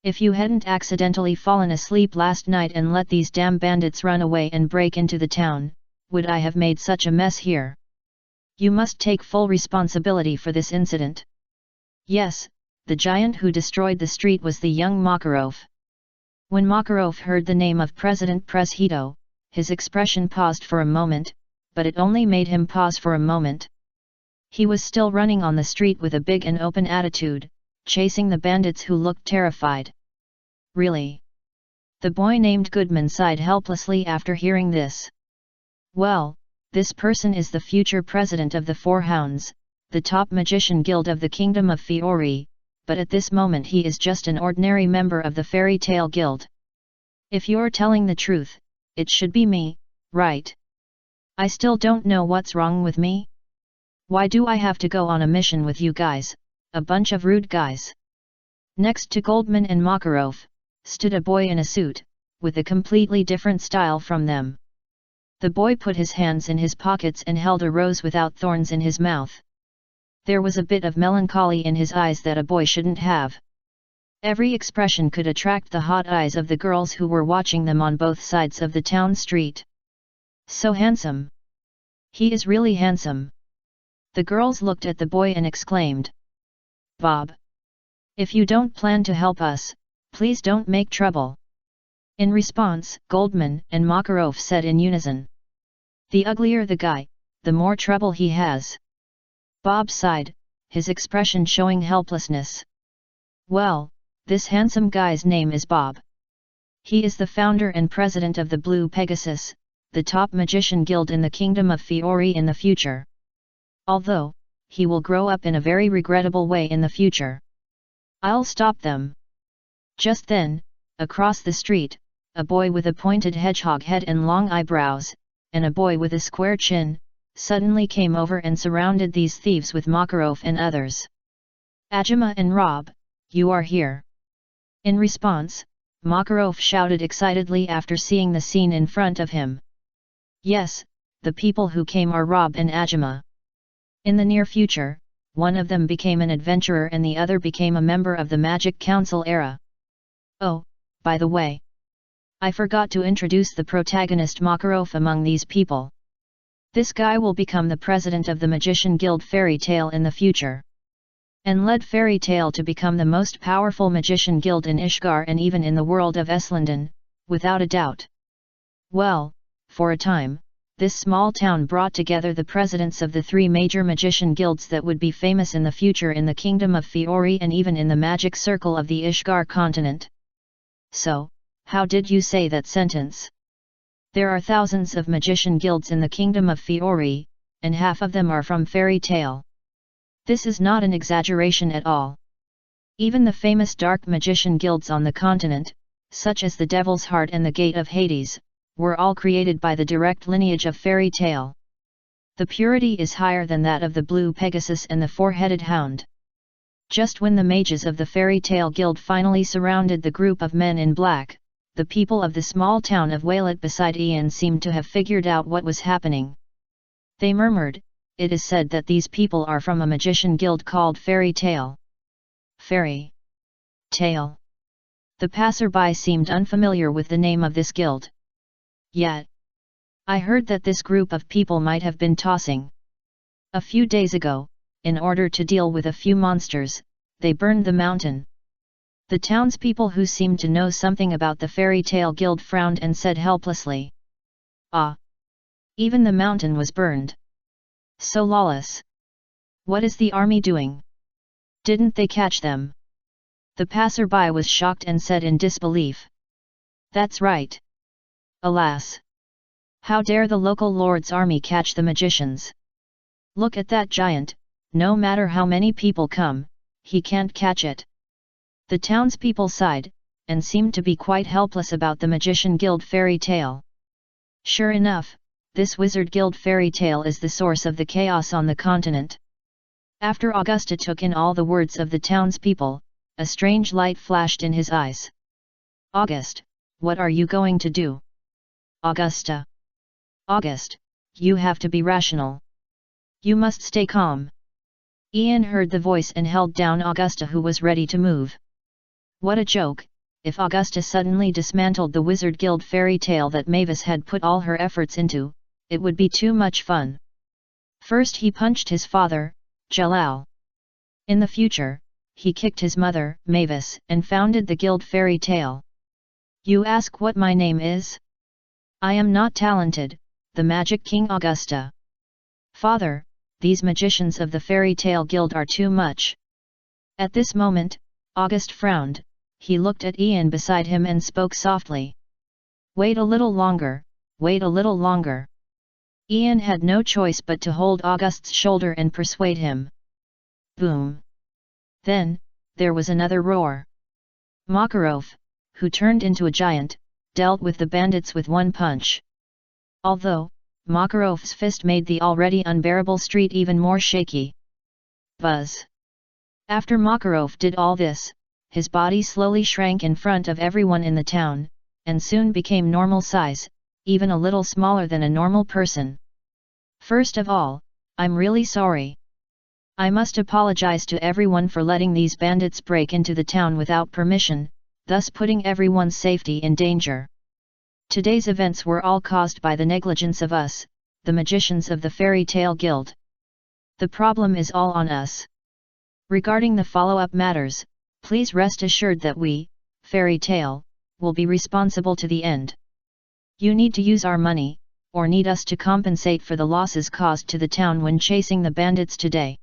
If you hadn't accidentally fallen asleep last night and let these damn bandits run away and break into the town, would I have made such a mess here? You must take full responsibility for this incident." Yes, the giant who destroyed the street was the young Makarov. When Makarov heard the name of President Preshito, his expression paused for a moment, but it only made him pause for a moment. He was still running on the street with a big and open attitude, chasing the bandits who looked terrified. "Really?" The boy named Goodman sighed helplessly after hearing this. "Well, this person is the future president of the Four Hounds, the top magician guild of the Kingdom of Fiori, but at this moment he is just an ordinary member of the Fairy Tale Guild. If you're telling the truth, it should be me, right? I still don't know what's wrong with me. Why do I have to go on a mission with you guys, a bunch of rude guys?" Next to Goldman and Makarov, stood a boy in a suit, with a completely different style from them. The boy put his hands in his pockets and held a rose without thorns in his mouth. There was a bit of melancholy in his eyes that a boy shouldn't have. Every expression could attract the hot eyes of the girls who were watching them on both sides of the town street. "So handsome. He is really handsome." The girls looked at the boy and exclaimed. "Bob! If you don't plan to help us, please don't make trouble." In response, Goldman and Makarov said in unison. "The uglier the guy, the more trouble he has." Bob sighed, his expression showing helplessness. "Well, this handsome guy's name is Bob. He is the founder and president of the Blue Pegasus, the top magician guild in the Kingdom of Fiori in the future. Although, he will grow up in a very regrettable way in the future. I'll stop them." Just then, across the street, a boy with a pointed hedgehog head and long eyebrows, and a boy with a square chin, suddenly came over and surrounded these thieves with Makarov and others. "Ajima and Rob, you are here." In response, Makarov shouted excitedly after seeing the scene in front of him. "Yes, the people who came are Rob and Ajima. In the near future, one of them became an adventurer and the other became a member of the Magic Council era. Oh, by the way, I forgot to introduce the protagonist Makarov among these people. This guy will become the president of the Magician Guild Fairy Tale in the future. And led Fairy Tale to become the most powerful magician guild in Ishgar and even in the world of Eslanden, without a doubt. Well, for a time, this small town brought together the presidents of the three major magician guilds that would be famous in the future in the Kingdom of Fiori and even in the magic circle of the Ishgar continent. So, how did you say that sentence? There are thousands of magician guilds in the Kingdom of Fiori, and half of them are from Fairy Tale. This is not an exaggeration at all. Even the famous dark magician guilds on the continent, such as the Devil's Heart and the Gate of Hades, were all created by the direct lineage of fairy tale. The purity is higher than that of the blue Pegasus and the four-headed hound. Just when the mages of the fairy tale guild finally surrounded the group of men in black, the people of the small town of Waylett beside Ian seemed to have figured out what was happening. They murmured, "It is said that these people are from a magician guild called Fairy Tale." Fairy Tale. The passerby seemed unfamiliar with the name of this guild. Yet, I heard that this group of people might have been tossing. A few days ago, in order to deal with a few monsters, they burned the mountain. The townspeople who seemed to know something about the Fairy Tale Guild frowned and said helplessly, "Ah! Even the mountain was burned. So lawless. What is the army doing? Didn't they catch them?" The passerby was shocked and said in disbelief, "That's right. Alas! How dare the local lord's army catch the magicians? Look at that giant, no matter how many people come, he can't catch it." The townspeople sighed, and seemed to be quite helpless about the Magician Guild fairy tale. Sure enough, this Wizard Guild fairy tale is the source of the chaos on the continent. After Augusta took in all the words of the townspeople, a strange light flashed in his eyes. "August, what are you going to do?" "Augusta. August, you have to be rational. You must stay calm." Ian heard the voice and held down Augusta, who was ready to move. What a joke, if Augusta suddenly dismantled the Wizard Guild fairy tale that Mavis had put all her efforts into, it would be too much fun. First he punched his father, Jalal. In the future, he kicked his mother, Mavis, and founded the Guild fairy tale. "You ask what my name is? I am not talented, the Magic King Augusta. Father, these magicians of the Fairy Tale Guild are too much." At this moment, August frowned. He looked at Ian beside him and spoke softly. "Wait a little longer, wait a little longer." Ian had no choice but to hold August's shoulder and persuade him. Boom! Then, there was another roar. Makarov, who turned into a giant, dealt with the bandits with one punch. Although, Makarov's fist made the already unbearable street even more shaky. Buzz! After Makarov did all this, his body slowly shrank in front of everyone in the town, and soon became normal size, even a little smaller than a normal person. "First of all, I'm really sorry. I must apologize to everyone for letting these bandits break into the town without permission, thus putting everyone's safety in danger. Today's events were all caused by the negligence of us, the magicians of the Fairy Tale Guild. The problem is all on us. Regarding the follow-up matters, please rest assured that we, Fairy Tale, will be responsible to the end. You need to use our money, or need us to compensate for the losses caused to the town when chasing the bandits today.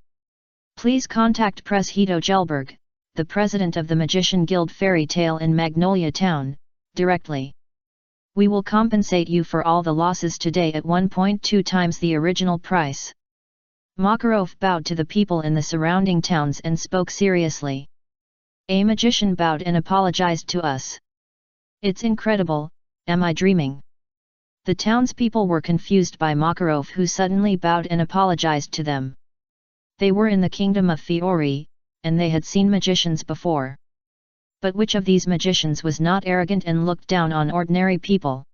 Please contact Preshedo Gelberg, the president of the Magician Guild Fairy Tale in Magnolia Town, directly. We will compensate you for all the losses today at 1.2 times the original price." Makarov bowed to the people in the surrounding towns and spoke seriously. "A magician bowed and apologized to us. It's incredible, am I dreaming?" The townspeople were confused by Makarov, who suddenly bowed and apologized to them. They were in the kingdom of Fiori, and they had seen magicians before. But which of these magicians was not arrogant and looked down on ordinary people?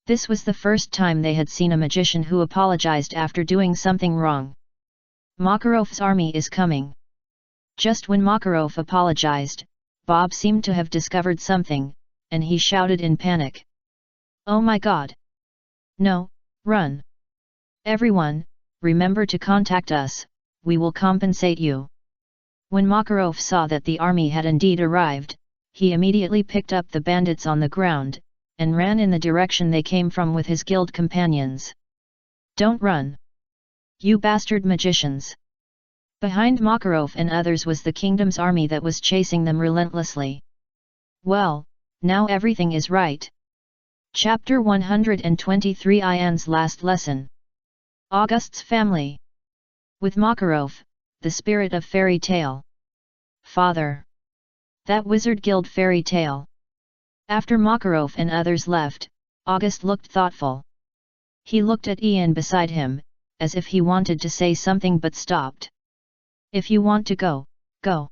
This was the first time they had seen a magician who apologized after doing something wrong. "Makarov's army is coming." Just when Makarov apologized, Bob seemed to have discovered something, and he shouted in panic. "Oh my God! No, run! Everyone, remember to contact us, we will compensate you." When Makarov saw that the army had indeed arrived, he immediately picked up the bandits on the ground, and ran in the direction they came from with his guild companions. "Don't run! You bastard magicians!" Behind Makarov and others was the kingdom's army that was chasing them relentlessly. Well, now everything is right. Chapter 123, Ian's last lesson. August's family. With Makarov, the spirit of fairy tale. Father. That Wizard Guild fairy tale. After Makarov and others left, August looked thoughtful. He looked at Ian beside him, as if he wanted to say something but stopped. If you want to go, go.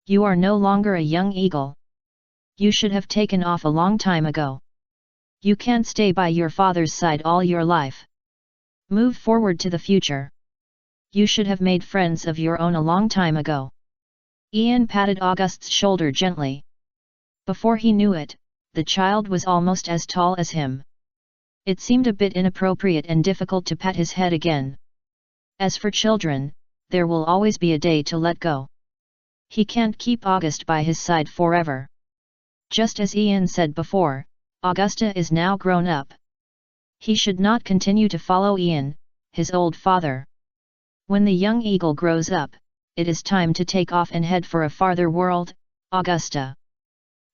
You are no longer a young eagle. You should have taken off a long time ago. You can't stay by your father's side all your life. Move forward to the future. You should have made friends of your own a long time ago. Ian patted August's shoulder gently. Before he knew it, the child was almost as tall as him. It seemed a bit inappropriate and difficult to pat his head again. As for children, there will always be a day to let go. He can't keep August by his side forever. Just as Ian said before, Augusta is now grown up. He should not continue to follow Ian, his old father. When the young eagle grows up, it is time to take off and head for a farther world, Augusta.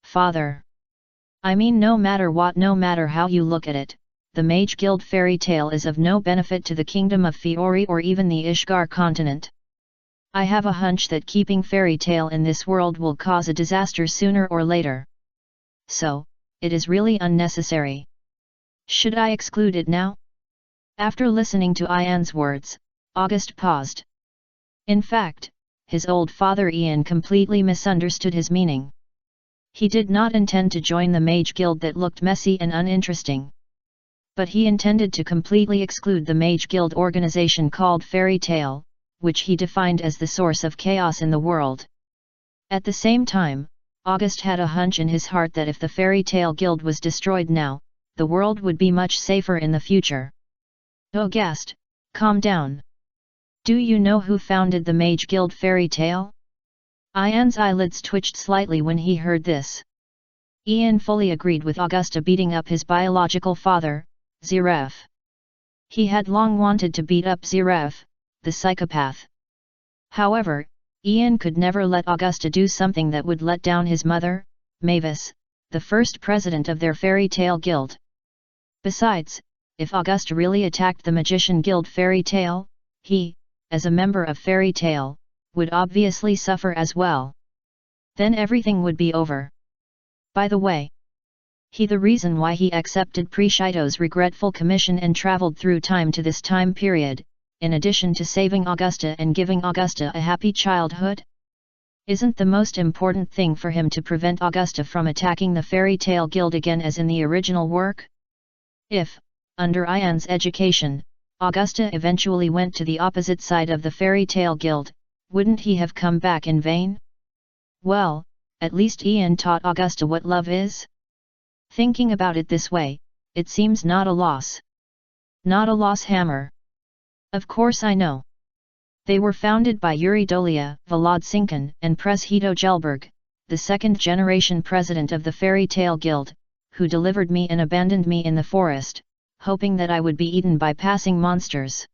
Father. I mean, no matter what, no matter how you look at it, the Mage Guild fairy tale is of no benefit to the kingdom of Fiori or even the Ishgar continent. I have a hunch that keeping fairy tale in this world will cause a disaster sooner or later. So, it is really unnecessary. Should I exclude it now? After listening to Ian's words, August paused. In fact, his old father Ian completely misunderstood his meaning. He did not intend to join the Mage Guild that looked messy and uninteresting. But he intended to completely exclude the Mage Guild organization called Fairy Tale, which he defined as the source of chaos in the world. At the same time, August had a hunch in his heart that if the Fairy Tale Guild was destroyed now, the world would be much safer in the future. August, calm down. Do you know who founded the Mage Guild Fairy Tale? Ian's eyelids twitched slightly when he heard this. Ian fully agreed with Augusta beating up his biological father, Ziref. He had long wanted to beat up Ziref, the psychopath. However, Ian could never let Augusta do something that would let down his mother, Mavis, the first president of their Fairy Tale Guild. Besides, if Augusta really attacked the Magician Guild Fairy Tale, he, as a member of Fairy Tale, would obviously suffer as well. Then everything would be over. By the way, the reason why he accepted Priscido's regretful commission and traveled through time to this time period, in addition to saving Augusta and giving Augusta a happy childhood? Isn't the most important thing for him to prevent Augusta from attacking the Fairy Tale Guild again as in the original work? If, under Ian's education, Augusta eventually went to the opposite side of the Fairy Tale Guild, wouldn't he have come back in vain? Well, at least Ian taught Augusta what love is. Thinking about it this way, it seems not a loss. Not a loss, Hammer. Of course I know. They were founded by Yuri Dolia, Vlad Sinkin, and Preshedo Gelberg, the second-generation president of the Fairy Tale Guild, who delivered me and abandoned me in the forest, hoping that I would be eaten by passing monsters.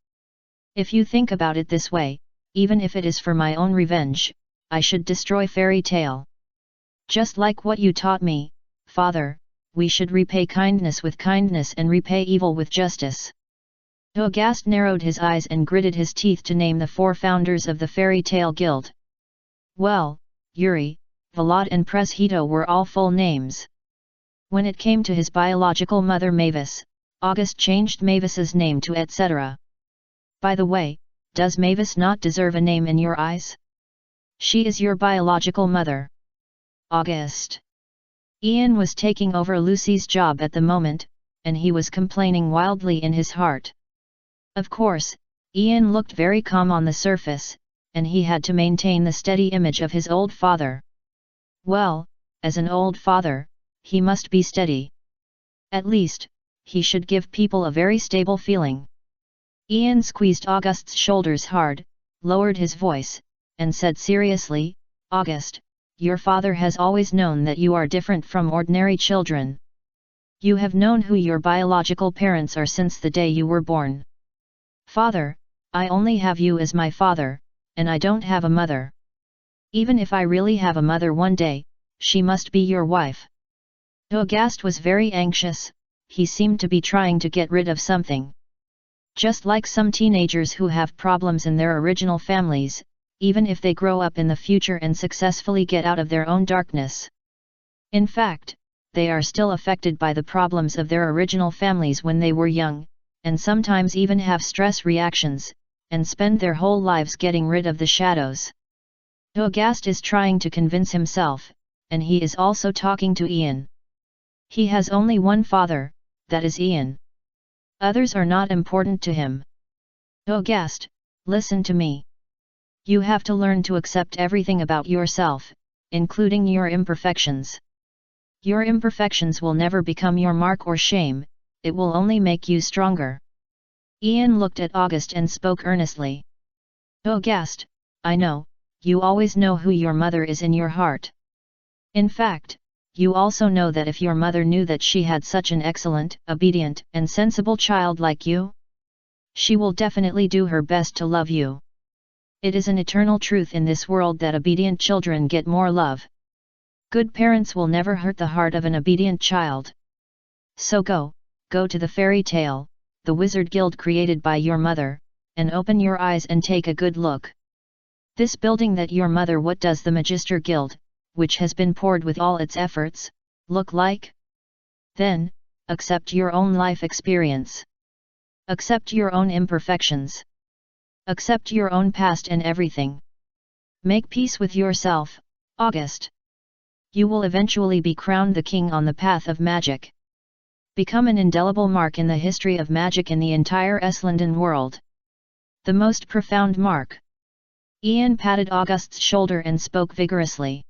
If you think about it this way, even if it is for my own revenge, I should destroy Fairy Tale. Just like what you taught me, Father, we should repay kindness with kindness and repay evil with justice. August narrowed his eyes and gritted his teeth to name the four founders of the Fairy Tale Guild. Well, Yuri, Vlad and Preshedo were all full names. When it came to his biological mother Mavis, August changed Mavis's name to etc. By the way, does Mavis not deserve a name in your eyes? She is your biological mother. August. Ian was taking over Lucy's job at the moment, and he was complaining wildly in his heart. Of course, Ian looked very calm on the surface, and he had to maintain the steady image of his old father. Well, as an old father, he must be steady. At least, he should give people a very stable feeling. Ian squeezed August's shoulders hard, lowered his voice, and said seriously, August, your father has always known that you are different from ordinary children. You have known who your biological parents are since the day you were born. Father, I only have you as my father, and I don't have a mother. Even if I really have a mother one day, she must be your wife. August was very anxious, he seemed to be trying to get rid of something. Just like some teenagers who have problems in their original families, even if they grow up in the future and successfully get out of their own darkness. In fact, they are still affected by the problems of their original families when they were young, and sometimes even have stress reactions, and spend their whole lives getting rid of the shadows. August is trying to convince himself, and he is also talking to Ian. He has only one father, that is Ian. Others are not important to him. August, listen to me. You have to learn to accept everything about yourself, including your imperfections. Your imperfections will never become your mark or shame, it will only make you stronger. Ian looked at August and spoke earnestly. August, I know, you always know who your mother is in your heart. In fact, you also know that if your mother knew that she had such an excellent, obedient, and sensible child like you, she will definitely do her best to love you. It is an eternal truth in this world that obedient children get more love. Good parents will never hurt the heart of an obedient child. So go to the fairy tale, the wizard guild created by your mother, and open your eyes and take a good look. This building that your mother, what does the Magister Guild, which has been poured with all its efforts, look like? Then, accept your own life experience. Accept your own imperfections. Accept your own past and everything. Make peace with yourself, August. You will eventually be crowned the king on the path of magic. Become an indelible mark in the history of magic in the entire Islanden world. The most profound mark. Ian patted August's shoulder and spoke vigorously.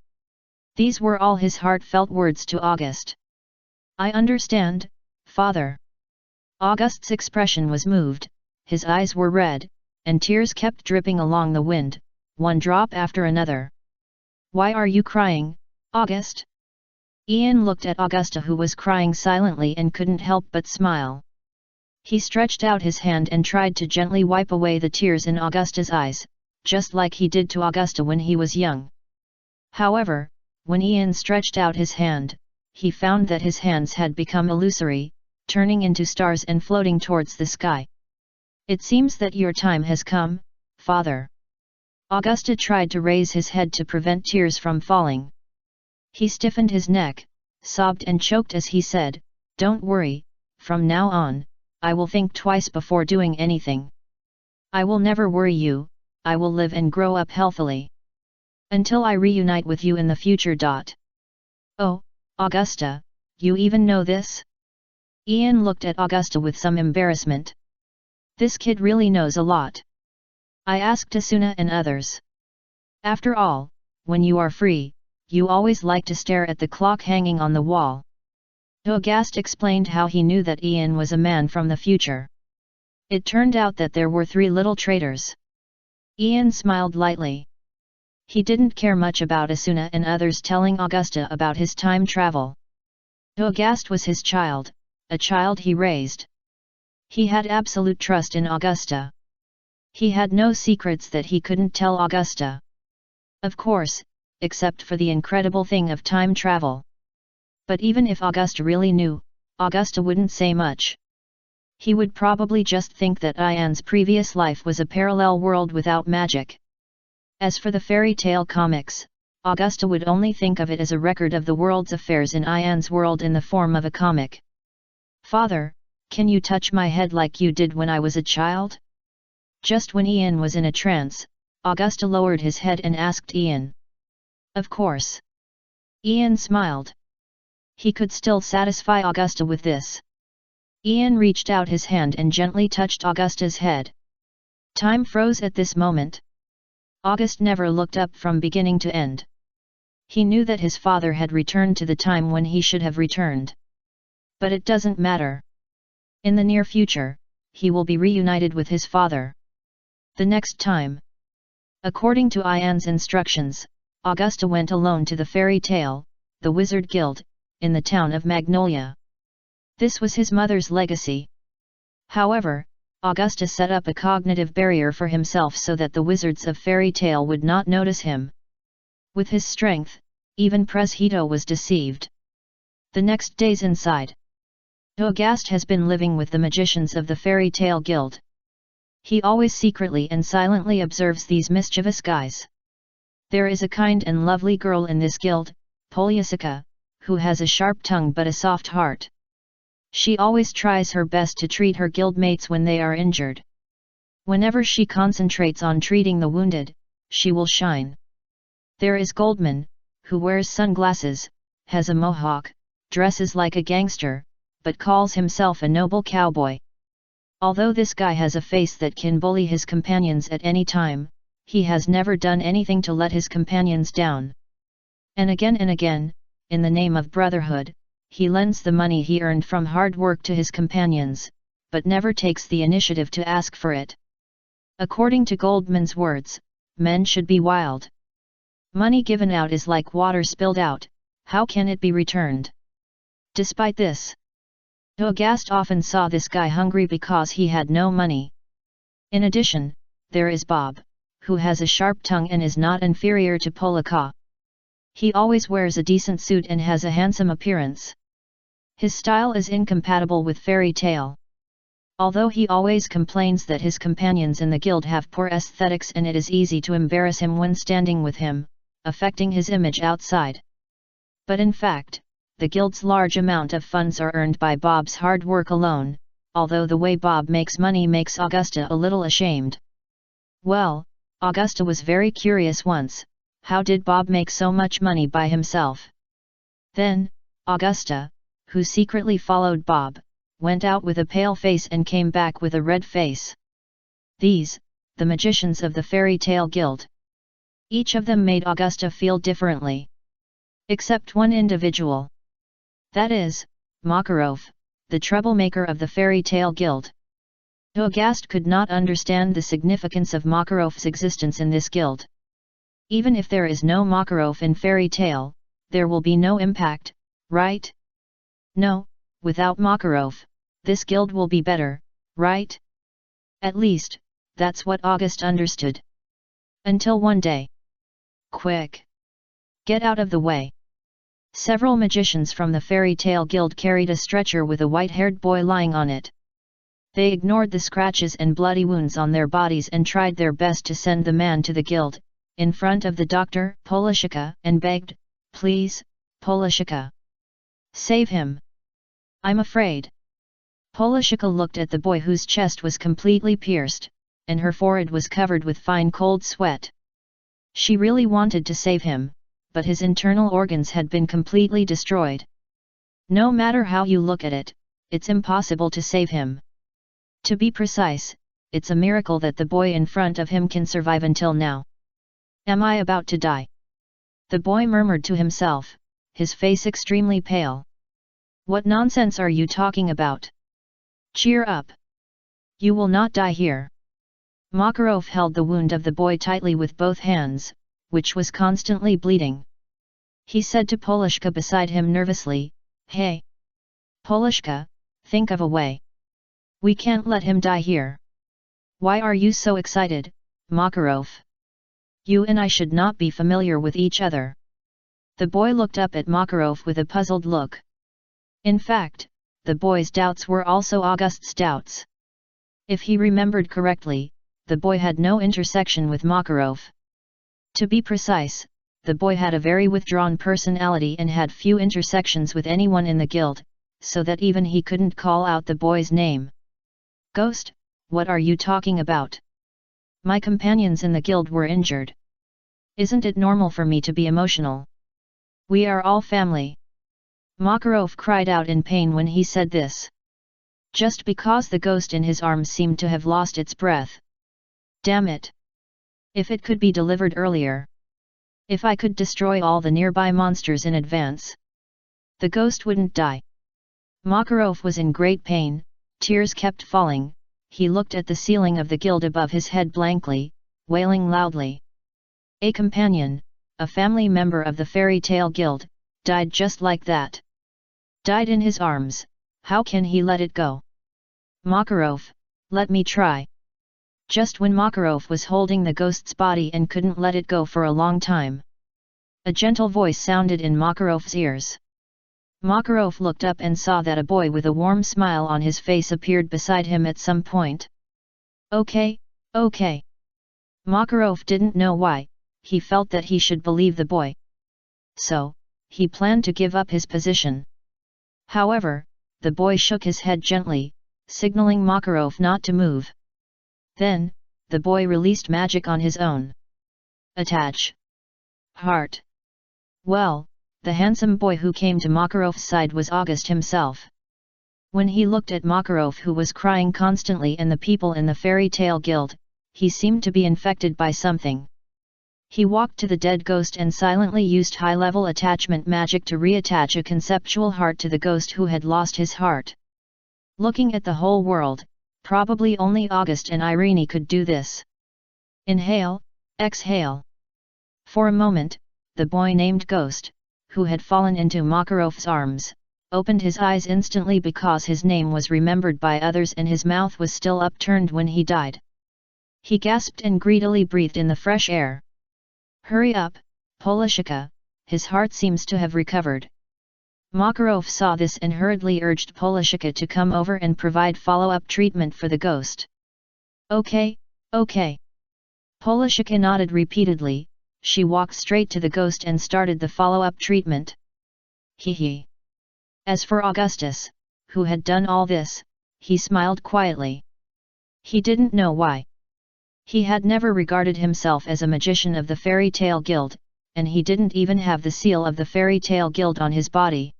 These were all his heartfelt words to August. I understand, father. August's expression was moved, his eyes were red, and tears kept dripping along the wind, one drop after another. Why are you crying, August? Ian looked at Augusta, who was crying silently and couldn't help but smile. He stretched out his hand and tried to gently wipe away the tears in Augusta's eyes, just like he did to Augusta when he was young. However, when Ian stretched out his hand, he found that his hands had become illusory, turning into stars and floating towards the sky. It seems that your time has come, father. Augusta tried to raise his head to prevent tears from falling. He stiffened his neck, sobbed and choked as he said, Don't worry, from now on, I will think twice before doing anything. I will never worry you, I will live and grow up healthily. Until I reunite with you in the future. Oh, Augusta, you even know this? Ian looked at Augusta with some embarrassment. This kid really knows a lot. I asked Asuna and others. After all, when you are free, you always like to stare at the clock hanging on the wall. August explained how he knew that Ian was a man from the future. It turned out that there were 3 little traitors. Ian smiled lightly. He didn't care much about Asuna and others telling Augusta about his time travel. August was his child, a child he raised. He had absolute trust in Augusta. He had no secrets that he couldn't tell Augusta. Of course, except for the incredible thing of time travel. But even if Augusta really knew, Augusta wouldn't say much. He would probably just think that Ian's previous life was a parallel world without magic. As for the fairy tale comics, Augusta would only think of it as a record of the world's affairs in Ian's world in the form of a comic. Father, can you touch my head like you did when I was a child? Just when Ian was in a trance, Augusta lowered his head and asked Ian. Of course. Ian smiled. He could still satisfy Augusta with this. Ian reached out his hand and gently touched Augusta's head. Time froze at this moment. August never looked up from beginning to end. He knew that his father had returned to the time when he should have returned. But it doesn't matter. In the near future, he will be reunited with his father. The next time. According to Ian's instructions, Augusta went alone to the fairy tale, the Wizard Guild, in the town of Magnolia. This was his mother's legacy. However, Augusta set up a cognitive barrier for himself so that the wizards of fairy tale would not notice him. With his strength, even Presheto was deceived. The next days inside. August has been living with the magicians of the fairy tale guild. He always secretly and silently observes these mischievous guys. There is a kind and lovely girl in this guild, Polyasica, who has a sharp tongue but a soft heart. She always tries her best to treat her guildmates when they are injured. Whenever she concentrates on treating the wounded, she will shine. There is Goldman, who wears sunglasses, has a mohawk, dresses like a gangster, but calls himself a noble cowboy. Although this guy has a face that can bully his companions at any time, he has never done anything to let his companions down. And again, in the name of brotherhood, he lends the money he earned from hard work to his companions, but never takes the initiative to ask for it. According to Goldman's words, men should be wild. Money given out is like water spilled out, how can it be returned? Despite this, August often saw this guy hungry because he had no money. In addition, there is Bob, who has a sharp tongue and is not inferior to Polaka. He always wears a decent suit and has a handsome appearance. His style is incompatible with fairy tale. Although he always complains that his companions in the guild have poor aesthetics and it is easy to embarrass him when standing with him, affecting his image outside. But in fact, the guild's large amount of funds are earned by Bob's hard work alone, although the way Bob makes money makes Augusta a little ashamed. Well, Augusta was very curious once, how did Bob make so much money by himself? Then, Augusta, who secretly followed Bob, went out with a pale face and came back with a red face. These, the magicians of the fairy tale guild. Each of them made Augusta feel differently. Except one individual. That is, Makarov, the troublemaker of the fairy tale guild. August could not understand the significance of Makarov's existence in this guild. Even if there is no Makarov in fairy tale, there will be no impact, right? No, without Makarov, this guild will be better, right? At least, that's what August understood. Until one day. Quick! Get out of the way! Several magicians from the fairy tale guild carried a stretcher with a white-haired boy lying on it. They ignored the scratches and bloody wounds on their bodies and tried their best to send the man to the guild, in front of the doctor, Polashika, and begged, "Please, Polashika. Save him. I'm afraid." Polashika looked at the boy whose chest was completely pierced, and her forehead was covered with fine cold sweat. She really wanted to save him, but his internal organs had been completely destroyed. No matter how you look at it, it's impossible to save him. To be precise, it's a miracle that the boy in front of him can survive until now. Am I about to die? The boy murmured to himself, his face extremely pale. What nonsense are you talking about? Cheer up. You will not die here. Makarov held the wound of the boy tightly with both hands, which was constantly bleeding. He said to Polashka beside him nervously, "Hey! Polashka, think of a way. We can't let him die here. Why are you so excited, Makarov? You and I should not be familiar with each other." The boy looked up at Makarov with a puzzled look. In fact, the boy's doubts were also August's doubts. If he remembered correctly, the boy had no intersection with Makarov. To be precise, the boy had a very withdrawn personality and had few intersections with anyone in the guild, so that even he couldn't call out the boy's name. "Ghost, what are you talking about? My companions in the guild were injured. Isn't it normal for me to be emotional? We are all family." Makarov cried out in pain when he said this. Just because the ghost in his arms seemed to have lost its breath. Damn it! If it could be delivered earlier. If I could destroy all the nearby monsters in advance. The ghost wouldn't die. Makarov was in great pain, tears kept falling, he looked at the ceiling of the guild above his head blankly, wailing loudly. A companion, a family member of the fairy tale guild, died just like that. Died in his arms, how can he let it go? Makarov, let me try. Just when Makarov was holding the ghost's body and couldn't let it go for a long time. A gentle voice sounded in Makarov's ears. Makarov looked up and saw that a boy with a warm smile on his face appeared beside him at some point. Okay. Makarov didn't know why, he felt that he should believe the boy. So, he planned to give up his position. However, the boy shook his head gently, signaling Makarov not to move. Then, the boy released magic on his own. Attach. Heart. Well, the handsome boy who came to Makarov's side was August himself. When he looked at Makarov, who was crying constantly, and the people in the fairy tale guild, he seemed to be infected by something. He walked to the dead ghost and silently used high-level attachment magic to reattach a conceptual heart to the ghost who had lost his heart. Looking at the whole world, probably only August and Irene could do this. Inhale, exhale. For a moment, the boy named Ghost, who had fallen into Makarov's arms, opened his eyes instantly because his name was remembered by others and his mouth was still upturned when he died. He gasped and greedily breathed in the fresh air. Hurry up, Polishika, his heart seems to have recovered. Makarov saw this and hurriedly urged Polishika to come over and provide follow-up treatment for the ghost. Okay, okay. Polishika nodded repeatedly. She walked straight to the ghost and started the follow-up treatment. Hee. As for Augustus, who had done all this, he smiled quietly. He didn't know why. He had never regarded himself as a magician of the Fairy Tale Guild, and he didn't even have the seal of the Fairy Tale Guild on his body.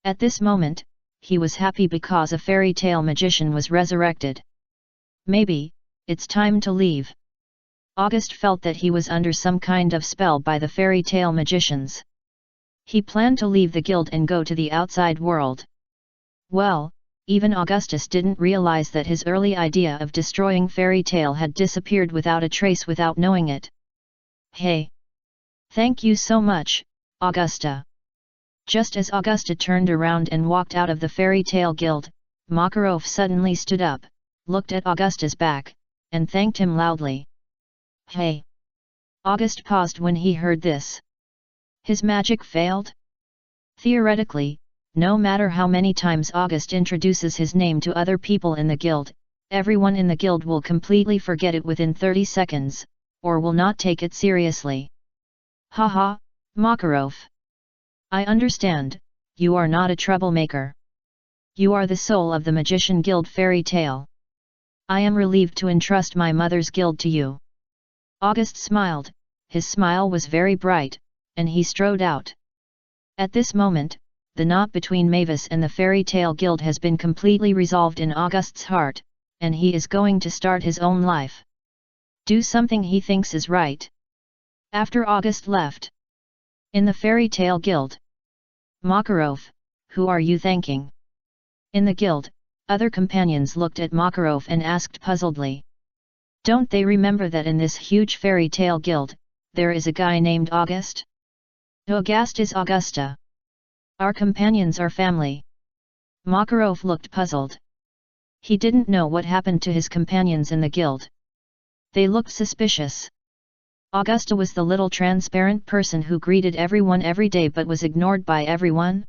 At this moment, he was happy because a fairy tale magician was resurrected. Maybe, it's time to leave. August felt that he was under some kind of spell by the fairy tale magicians. He planned to leave the guild and go to the outside world. Well, even Augustus didn't realize that his early idea of destroying Fairy Tale had disappeared without a trace without knowing it. Hey! Thank you so much, Augusta. Just as Augusta turned around and walked out of the Fairy Tale Guild, Makarov suddenly stood up, looked at Augusta's back, and thanked him loudly. Hey! August paused when he heard this. His magic failed? Theoretically, no matter how many times August introduces his name to other people in the guild, everyone in the guild will completely forget it within 30 seconds, or will not take it seriously. Haha, Makarov. I understand, you are not a troublemaker. You are the soul of the Magician Guild Fairy Tale. I am relieved to entrust my mother's guild to you. August smiled, his smile was very bright, and he strode out. At this moment, the knot between Mavis and the Fairy Tale Guild has been completely resolved in August's heart, and he is going to start his own life. Do something he thinks is right. After August left. In the Fairy Tale Guild. Makarov, who are you thanking? In the guild, other companions looked at Makarov and asked puzzledly. Don't they remember that in this huge Fairy Tale Guild, there is a guy named August? August is Augusta. Our companions are family. Makarov looked puzzled. He didn't know what happened to his companions in the guild. They looked suspicious. Augusta was the little transparent person who greeted everyone every day but was ignored by everyone.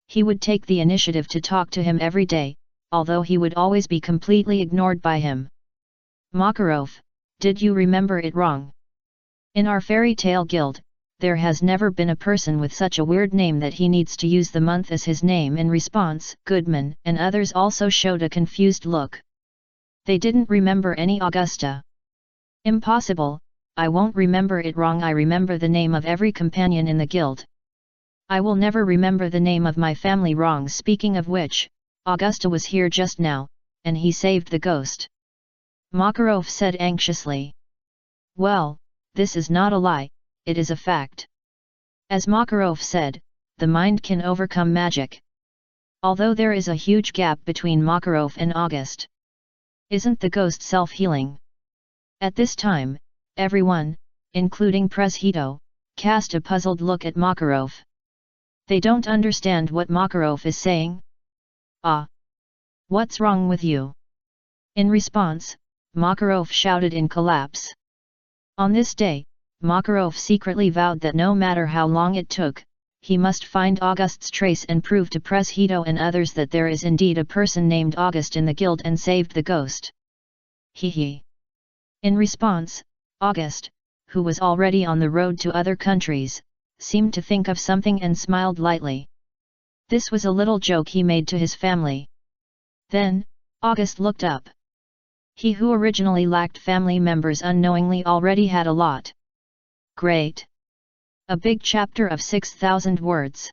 He would take the initiative to talk to him every day, although he would always be completely ignored by him. Makarov, did you remember it wrong? In our Fairy Tale Guild, there has never been a person with such a weird name that he needs to use the month as his name. In response, Goodman and others also showed a confused look. They didn't remember any Augusta. Impossible, I won't remember it wrong. I remember the name of every companion in the guild. I will never remember the name of my family wrong. Speaking of which, Augusta was here just now, and he saved the ghost. Makarov said anxiously. Well, this is not a lie. It is a fact. As Makarov said, the mind can overcome magic. Although there is a huge gap between Makarov and August. Isn't the ghost self-healing? At this time, everyone, including Presheto, cast a puzzled look at Makarov. They don't understand what Makarov is saying. Ah! What's wrong with you? In response, Makarov shouted in collapse. On this day, Makarov secretly vowed that no matter how long it took, he must find August's trace and prove to Presheto and others that there is indeed a person named August in the guild and saved the ghost. Hee. In response, August, who was already on the road to other countries, seemed to think of something and smiled lightly. This was a little joke he made to his family. Then, August looked up. He who originally lacked family members unknowingly already had a lot. Great! A big chapter of 6,000 words.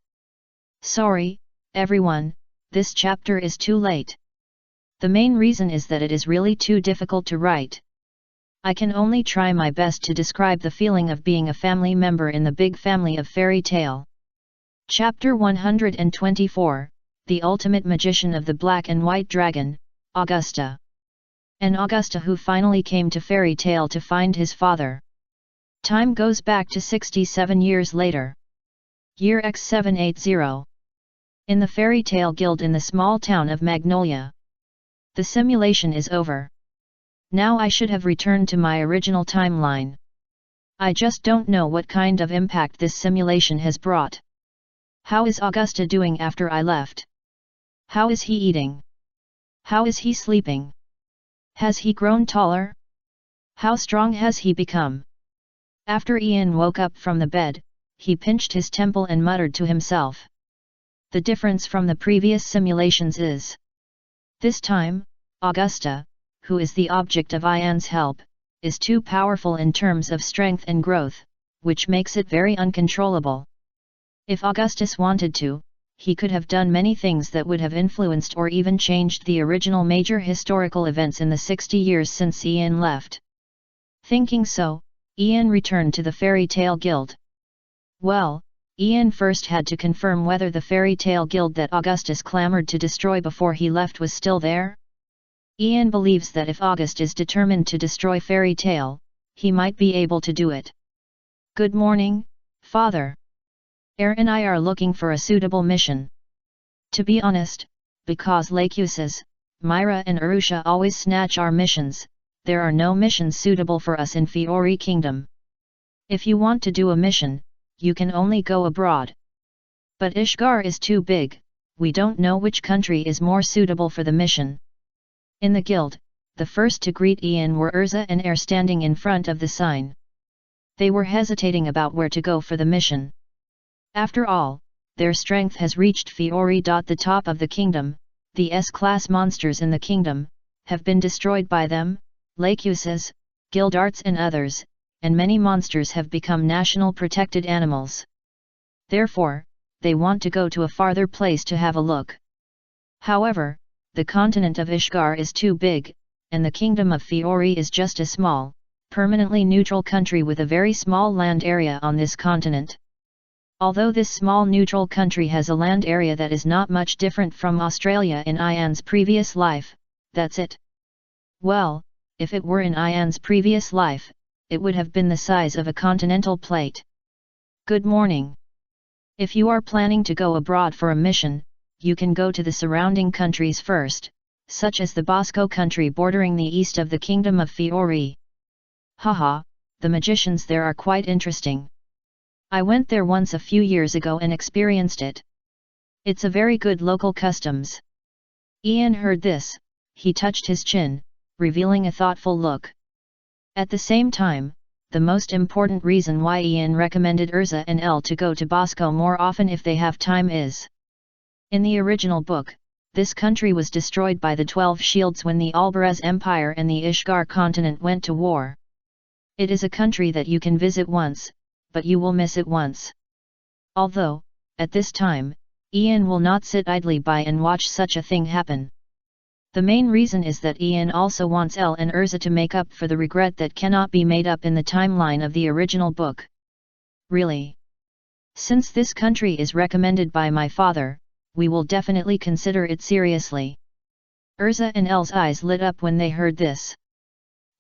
Sorry, everyone, this chapter is too late. The main reason is that it is really too difficult to write. I can only try my best to describe the feeling of being a family member in the big family of fairy tale. Chapter 124, The Ultimate Magician of the Black and White Dragon, Augusta. An Augusta who finally came to fairy tale to find his father. Time goes back to 67 years later. Year X780. In the fairy tale guild in the small town of Magnolia. The simulation is over. Now I should have returned to my original timeline. I just don't know what kind of impact this simulation has brought. How is Augusta doing after I left? How is he eating? How is he sleeping? Has he grown taller? How strong has he become? After Ian woke up from the bed, he pinched his temple and muttered to himself. The difference from the previous simulations is, this time, Augusta, who is the object of Ian's help, is too powerful in terms of strength and growth, which makes it very uncontrollable. If Augustus wanted to, he could have done many things that would have influenced or even changed the original major historical events in the 60 years since Ian left. Thinking so, Ian returned to the fairy tale guild. Well, Ian first had to confirm whether the fairy tale guild that Augustus clamored to destroy before he left was still there. Ian believes that if August is determined to destroy fairy tale, he might be able to do it. Good morning, Father. Irene and I are looking for a suitable mission. To be honest, because Lacuses, Myra and Arusha always snatch our missions, there are no missions suitable for us in Fiori Kingdom. If you want to do a mission, you can only go abroad. But Ishgar is too big, we don't know which country is more suitable for the mission. In the guild, the first to greet Ian were Urza and Air standing in front of the sign. They were hesitating about where to go for the mission. After all, their strength has reached Fiori. The top of the kingdom, the S-class monsters in the kingdom, have been destroyed by them, Lacuses, Guildarts and others, and many monsters have become national protected animals. Therefore, they want to go to a farther place to have a look. However, the continent of Ishgar is too big, and the kingdom of Fiori is just a small, permanently neutral country with a very small land area on this continent. Although this small neutral country has a land area that is not much different from Australia in Ian's previous life, that's it. Well, if it were in Ian's previous life, it would have been the size of a continental plate. Good morning. If you are planning to go abroad for a mission, you can go to the surrounding countries first, such as the Bosco country bordering the east of the kingdom of Fiori. Haha, the magicians there are quite interesting. I went there once a few years ago and experienced it. It's a very good local customs. Ian heard this, he touched his chin, revealing a thoughtful look. At the same time, the most important reason why Ian recommended Urza and Elle to go to Bosco more often if they have time is, in the original book, this country was destroyed by the 12 shields when the Albarez Empire and the Ishgar continent went to war. It is a country that you can visit once, but you will miss it once. Although, at this time, Ian will not sit idly by and watch such a thing happen. The main reason is that Ian also wants Elle and Urza to make up for the regret that cannot be made up in the timeline of the original book. Really? Since this country is recommended by my father, we will definitely consider it seriously. Urza and Elle's eyes lit up when they heard this.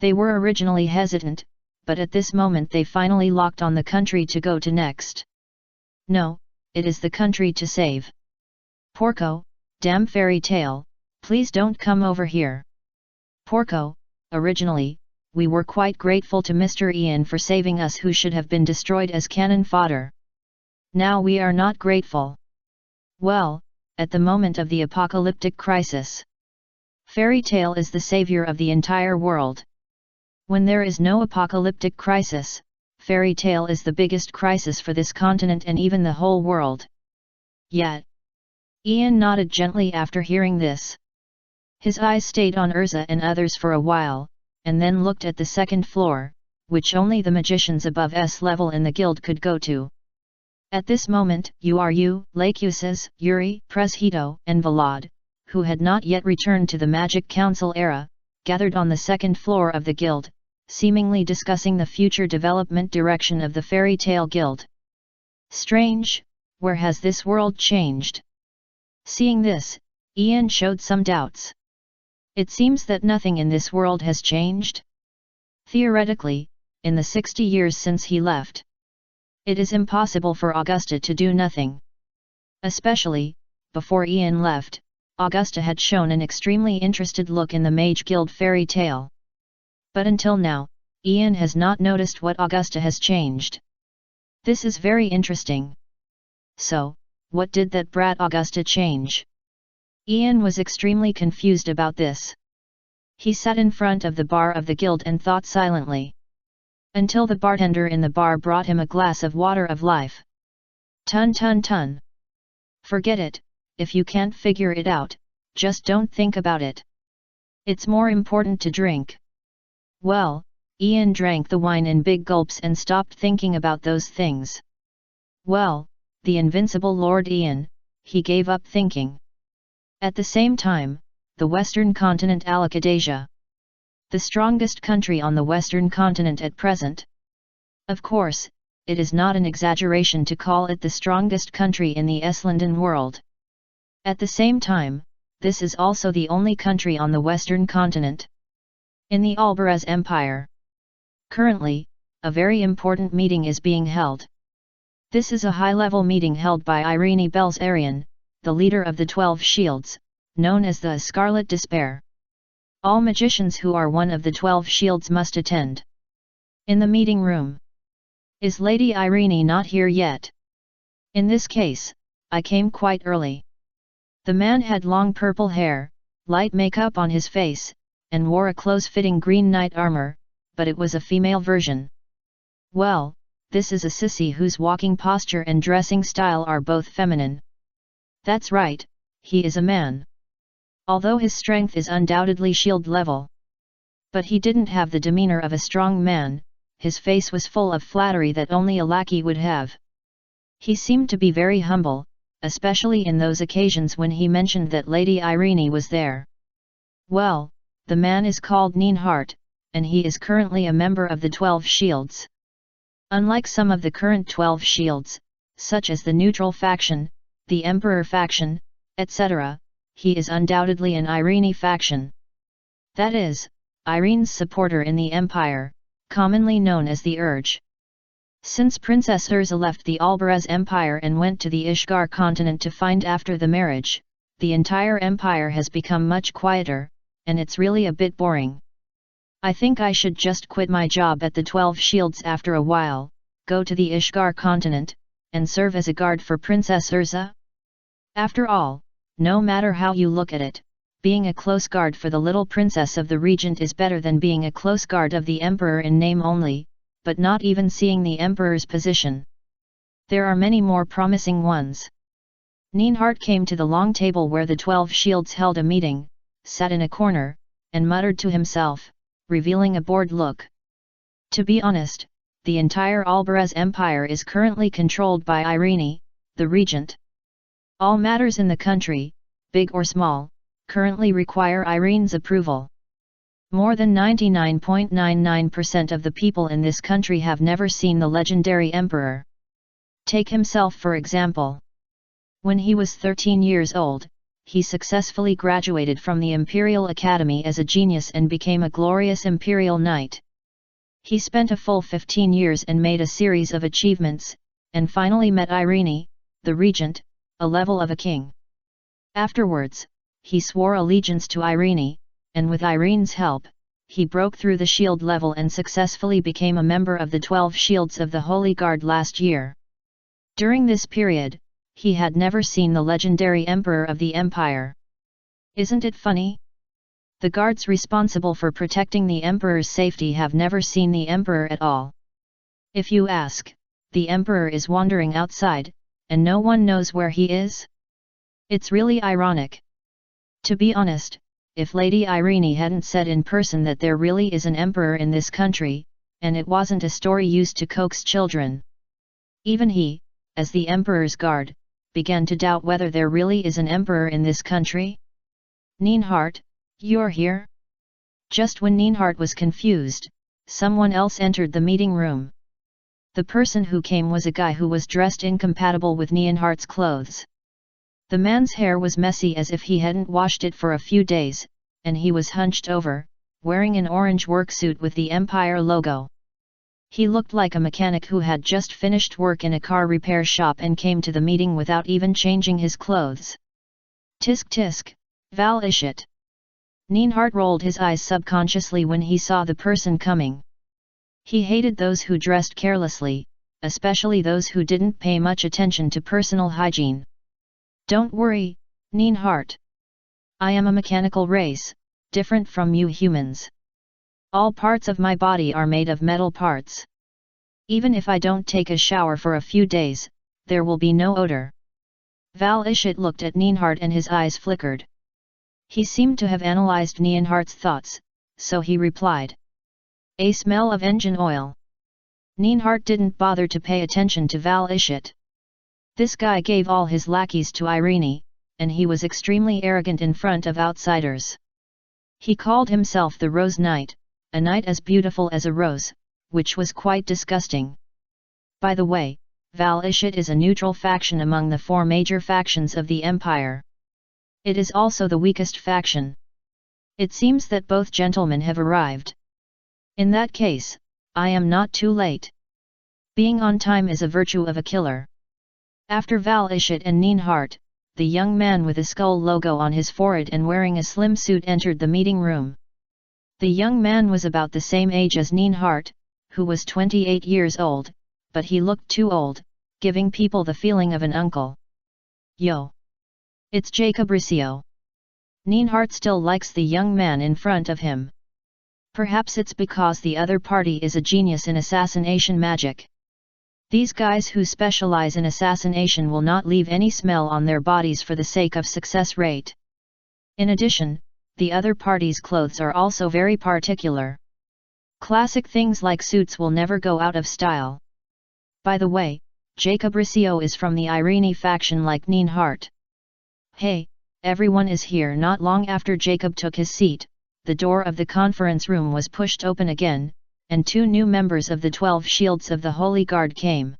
They were originally hesitant, but at this moment they finally locked on the country to go to next. No, it is the country to save. Porco, damn fairy tale, please don't come over here. Porco, originally, we were quite grateful to Mr. Ian for saving us who should have been destroyed as cannon fodder. Now we are not grateful. Well, at the moment of the apocalyptic crisis, fairy tale is the savior of the entire world. When there is no apocalyptic crisis, fairy tale is the biggest crisis for this continent and even the whole world. Yet. Ian nodded gently after hearing this. His eyes stayed on Urza and others for a while, and then looked at the second floor, which only the magicians above S level in the guild could go to. At this moment, Lacuses, Yuri, Preshedo, and Vlad, who had not yet returned to the Magic Council era, gathered on the second floor of the guild, seemingly discussing the future development direction of the Fairy Tale Guild. Strange, where has this world changed? Seeing this, Ian showed some doubts. It seems that nothing in this world has changed. Theoretically, in the 60 years since he left, it is impossible for Augusta to do nothing. Especially, before Ian left, Augusta had shown an extremely interested look in the Mage Guild fairy tale. But until now, Ian has not noticed what Augusta has changed. This is very interesting. So, what did that brat Augusta change? Ian was extremely confused about this. He sat in front of the bar of the guild and thought silently. Until the bartender in the bar brought him a glass of water of life. Tun. Forget it, if you can't figure it out, just don't think about it. It's more important to drink. Well, Ian drank the wine in big gulps and stopped thinking about those things. Well, the invincible Lord Ian, he gave up thinking. At the same time, the western continent Alakadasia. The strongest country on the western continent at present. Of course, it is not an exaggeration to call it the strongest country in the Eslandan world. At the same time, this is also the only country on the western continent. In the Albaraz Empire. Currently, a very important meeting is being held. This is a high-level meeting held by Irene Belzarian, the leader of the 12 Shields, known as the Scarlet Despair. All magicians who are one of the 12 Shields must attend. In the meeting room. Is Lady Irene not here yet? In this case, I came quite early. The man had long purple hair, light makeup on his face, and wore a close-fitting green knight armor, but it was a female version. Well, this is a sissy whose walking posture and dressing style are both feminine. That's right, he is a man. Although his strength is undoubtedly shield level. But he didn't have the demeanor of a strong man, his face was full of flattery that only a lackey would have. He seemed to be very humble, especially in those occasions when he mentioned that Lady Irene was there. Well, the man is called Neinhart, and he is currently a member of the 12 Shields. Unlike some of the current 12 Shields, such as the Neutral faction, the Emperor faction, etc., he is undoubtedly an Irene faction. That is, Irene's supporter in the Empire, commonly known as the Urge. Since Princess Urza left the Albaraz Empire and went to the Ishgar continent to find after the marriage, the entire empire has become much quieter, and it's really a bit boring. I think I should just quit my job at the 12 Shields after a while, go to the Ishgar continent, and serve as a guard for Princess Urza? After all, no matter how you look at it, being a close guard for the little princess of the regent is better than being a close guard of the emperor in name only, but not even seeing the emperor's position. There are many more promising ones. Neinhart came to the long table where the 12 Shields held a meeting, sat in a corner, and muttered to himself, revealing a bored look. To be honest, the entire Albaraz Empire is currently controlled by Irene, the regent. All matters in the country, big or small, currently require Irene's approval. More than 99.99% of the people in this country have never seen the legendary emperor. Take himself for example. When he was 13 years old, he successfully graduated from the Imperial Academy as a genius and became a glorious Imperial Knight. He spent a full 15 years and made a series of achievements, and finally met Irene, the regent, a level of a king. Afterwards, he swore allegiance to Irene, and with Irene's help, he broke through the shield level and successfully became a member of the 12 Shields of the Holy Guard last year. During this period, he had never seen the legendary Emperor of the Empire. Isn't it funny? The guards responsible for protecting the Emperor's safety have never seen the Emperor at all. If you ask, the emperor is wandering outside, and no one knows where he is? It's really ironic. To be honest, if Lady Irene hadn't said in person that there really is an emperor in this country, and it wasn't a story used to coax children. Even he, as the emperor's guard, began to doubt whether there really is an emperor in this country. Neinhart, you're here? Just when Neinhart was confused, someone else entered the meeting room. The person who came was a guy who was dressed incompatible with Neinhart's clothes. The man's hair was messy as if he hadn't washed it for a few days, and he was hunched over, wearing an orange worksuit with the Empire logo. He looked like a mechanic who had just finished work in a car repair shop and came to the meeting without even changing his clothes. Tisk tisk, Val Ishit. Neinhart rolled his eyes subconsciously when he saw the person coming. He hated those who dressed carelessly, especially those who didn't pay much attention to personal hygiene. Don't worry, Neinhart. I am a mechanical race, different from you humans. All parts of my body are made of metal parts. Even if I don't take a shower for a few days, there will be no odor. Val Ishit looked at Neinhart and his eyes flickered. He seemed to have analyzed Neinhart's thoughts, so he replied. A smell of engine oil. Neinhart didn't bother to pay attention to Val Ishit. This guy gave all his lackeys to Irene, and he was extremely arrogant in front of outsiders. He called himself the Rose Knight, a knight as beautiful as a rose, which was quite disgusting. By the way, Val Ishit is a neutral faction among the 4 major factions of the Empire. It is also the weakest faction. It seems that both gentlemen have arrived. In that case, I am not too late. Being on time is a virtue of a killer. After Val Ishit and Neinhart, the young man with a skull logo on his forehead and wearing a slim suit entered the meeting room. The young man was about the same age as Neinhart, who was 28 years old, but he looked too old, giving people the feeling of an uncle. Yo! It's Jacob Ricio. Neinhart still likes the young man in front of him. Perhaps it's because the other party is a genius in assassination magic. These guys who specialize in assassination will not leave any smell on their bodies for the sake of success rate. In addition, the other party's clothes are also very particular. Classic things like suits will never go out of style. By the way, Jacob Ricio is from the Irene faction like Neinhart. Hey, everyone is here. Not long after Jacob took his seat, the door of the conference room was pushed open again, and 2 new members of the 12 Shields of the Holy Guard came.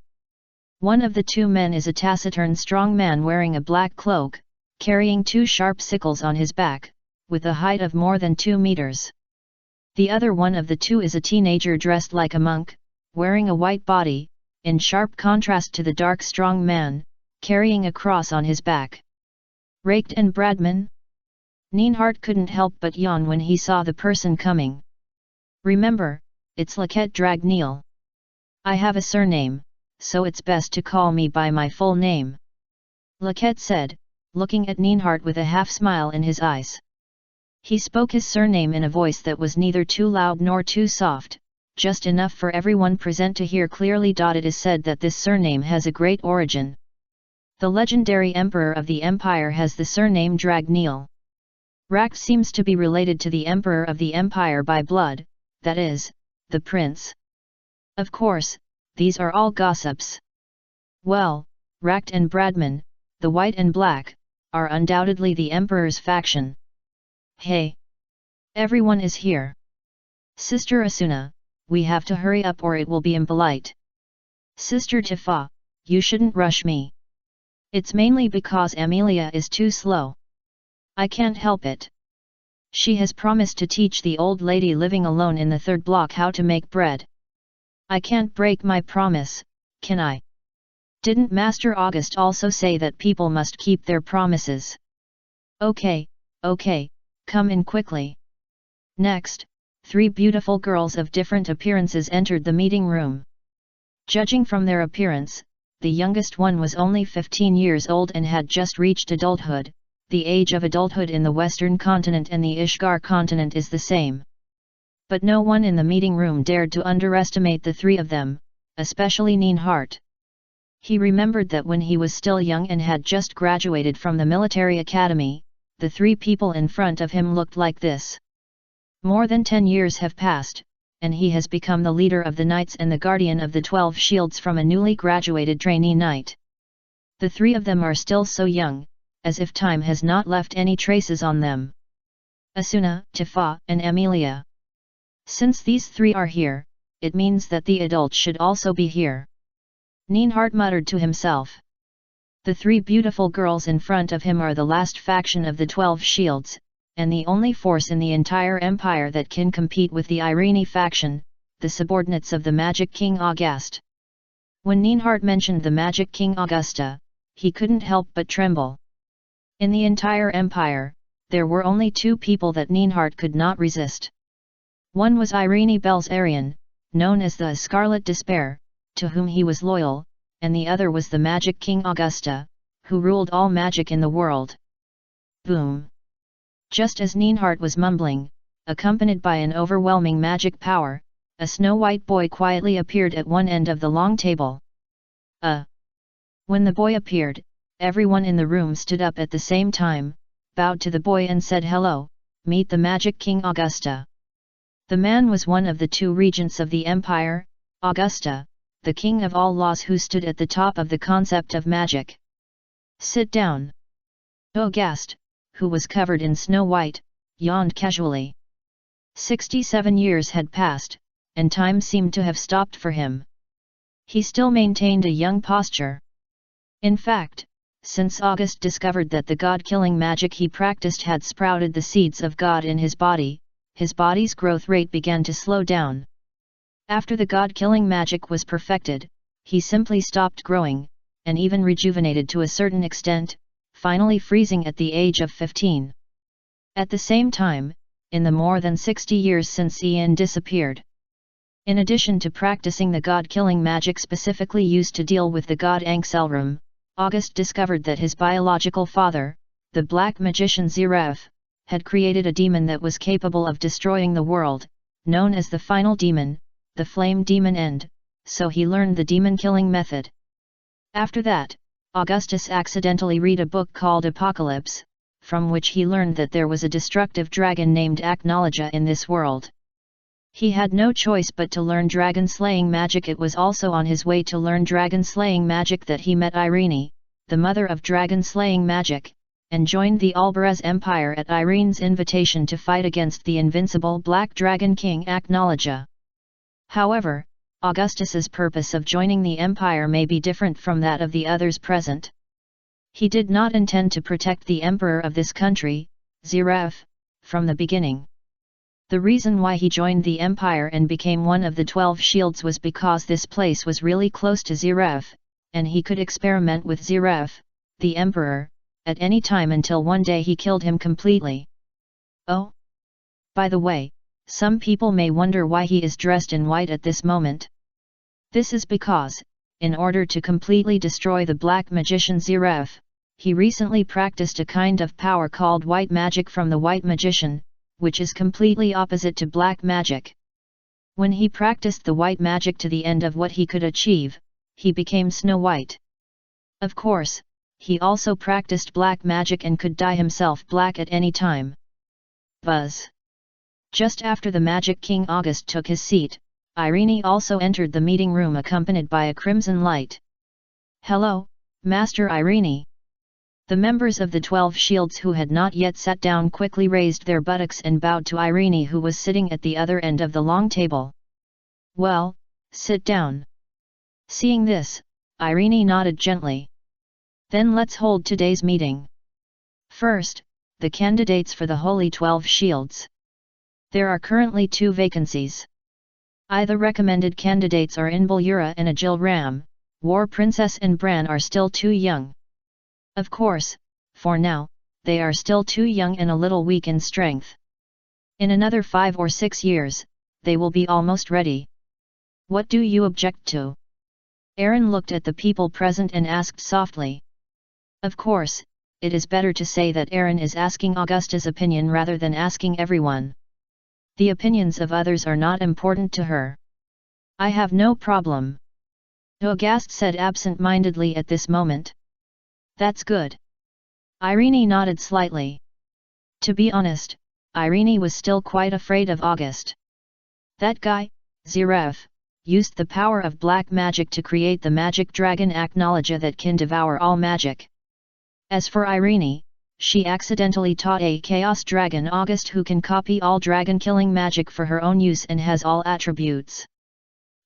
One of the 2 men is a taciturn strong man wearing a black cloak, carrying 2 sharp sickles on his back, with a height of more than 2 meters. The other one of the 2 is a teenager dressed like a monk, wearing a white body, in sharp contrast to the dark strong man, carrying a cross on his back. Raked and Bradman? Neinhart couldn't help but yawn when he saw the person coming. Remember, it's Laquette Dragneel. I have a surname, so it's best to call me by my full name. Laquette said, looking at Neinhart with a half-smile in his eyes. He spoke his surname in a voice that was neither too loud nor too soft, just enough for everyone present to hear clearly. It is said that this surname has a great origin. The legendary emperor of the empire has the surname Dragneel. Rakt seems to be related to the emperor of the empire by blood, that is, the prince. Of course, these are all gossips. Well, Rakt and Bradman, the white and black, are undoubtedly the emperor's faction. Hey! Everyone is here. Sister Asuna, we have to hurry up or it will be impolite. Sister Tifa, you shouldn't rush me. It's mainly because Amelia is too slow. I can't help it. She has promised to teach the old lady living alone in the 3rd block how to make bread. I can't break my promise, can I? Didn't Master August also say that people must keep their promises? Okay, come in quickly. Next, 3 beautiful girls of different appearances entered the meeting room. Judging from their appearance, the youngest one was only 15 years old and had just reached adulthood. The age of adulthood in the Western continent and the Ishgar continent is the same. But no one in the meeting room dared to underestimate the 3 of them, especially Nienhart. He remembered that when he was still young and had just graduated from the military academy, the three people in front of him looked like this. More than 10 years have passed, and he has become the leader of the knights and the guardian of the 12 shields from a newly graduated trainee knight. The three of them are still so young, as if time has not left any traces on them. Asuna, Tifa, and Emilia. Since these three are here, it means that the adults should also be here. Nienhart muttered to himself. The three beautiful girls in front of him are the last faction of the 12 shields, and the only force in the entire empire that can compete with the Irene faction, the subordinates of the Magic King August. When Nienhart mentioned the Magic King Augusta, he couldn't help but tremble. In the entire empire, there were only two people that Nienhart could not resist. One was Irene Belzarian, known as the Scarlet Despair, to whom he was loyal, and the other was the Magic King Augusta, who ruled all magic in the world. Boom! Just as Nienhart was mumbling, accompanied by an overwhelming magic power, a snow-white boy quietly appeared at one end of the long table. When the boy appeared, everyone in the room stood up at the same time, bowed to the boy and said hello, meet the Magic King Augusta. The man was one of the two regents of the empire, Augusta, the king of all laws who stood at the top of the concept of magic. Sit down. August, who was covered in snow white, yawned casually. 67 years had passed, and time seemed to have stopped for him. He still maintained a young posture. In fact, since August discovered that the god-killing magic he practiced had sprouted the seeds of God in his body's growth rate began to slow down. After the god-killing magic was perfected, he simply stopped growing, and even rejuvenated to a certain extent, finally freezing at the age of 15. At the same time, in the more than 60 years since Ian disappeared. In addition to practicing the god-killing magic specifically used to deal with the god Anxelrum, August discovered that his biological father, the black magician Zirav, had created a demon that was capable of destroying the world, known as the final demon, the flame demon, and so he learned the demon-killing method. After that, Augustus accidentally read a book called Apocalypse, from which he learned that there was a destructive dragon named Acnologia in this world. He had no choice but to learn dragon-slaying magic. It was also on his way to learn dragon-slaying magic that he met Irene, the mother of dragon-slaying magic, and joined the Albarez Empire at Irene's invitation to fight against the invincible Black Dragon King Acnologia. However, Augustus's purpose of joining the empire may be different from that of the others present. He did not intend to protect the emperor of this country, Zirav, from the beginning. The reason why he joined the empire and became one of the 12 shields was because this place was really close to Zirav, and he could experiment with Zirav, the emperor, at any time until one day he killed him completely. Oh! By the way, some people may wonder why he is dressed in white at this moment. This is because, in order to completely destroy the black magician Zirav, he recently practiced a kind of power called white magic from the white magician, which is completely opposite to black magic. When he practiced the white magic to the end of what he could achieve, he became Snow White. Of course, he also practiced black magic and could dye himself black at any time. Buzz. Just after the Magic King August took his seat, Irene also entered the meeting room accompanied by a crimson light. Hello, Master Irene. The members of the 12 shields who had not yet sat down quickly raised their buttocks and bowed to Irene, who was sitting at the other end of the long table. Well, sit down. Seeing this, Irene nodded gently. Then let's hold today's meeting. First, the candidates for the Holy 12 Shields. There are currently 2 vacancies. The recommended candidates are Inbulura and Agil Ram. War Princess and Bran are still too young. Of course, for now, they are still too young and a little weak in strength. In another 5 or 6 years, they will be almost ready. What do you object to? Aaron looked at the people present and asked softly. Of course, it is better to say that Aaron is asking Augusta's opinion rather than asking everyone. The opinions of others are not important to her. I have no problem. August said absent-mindedly at this moment. That's good. Irene nodded slightly. To be honest, Irene was still quite afraid of August. That guy, Zerev, used the power of black magic to create the magic dragon Aknologia that can devour all magic. As for Irene, she accidentally taught a chaos dragon August who can copy all dragon-killing magic for her own use and has all attributes.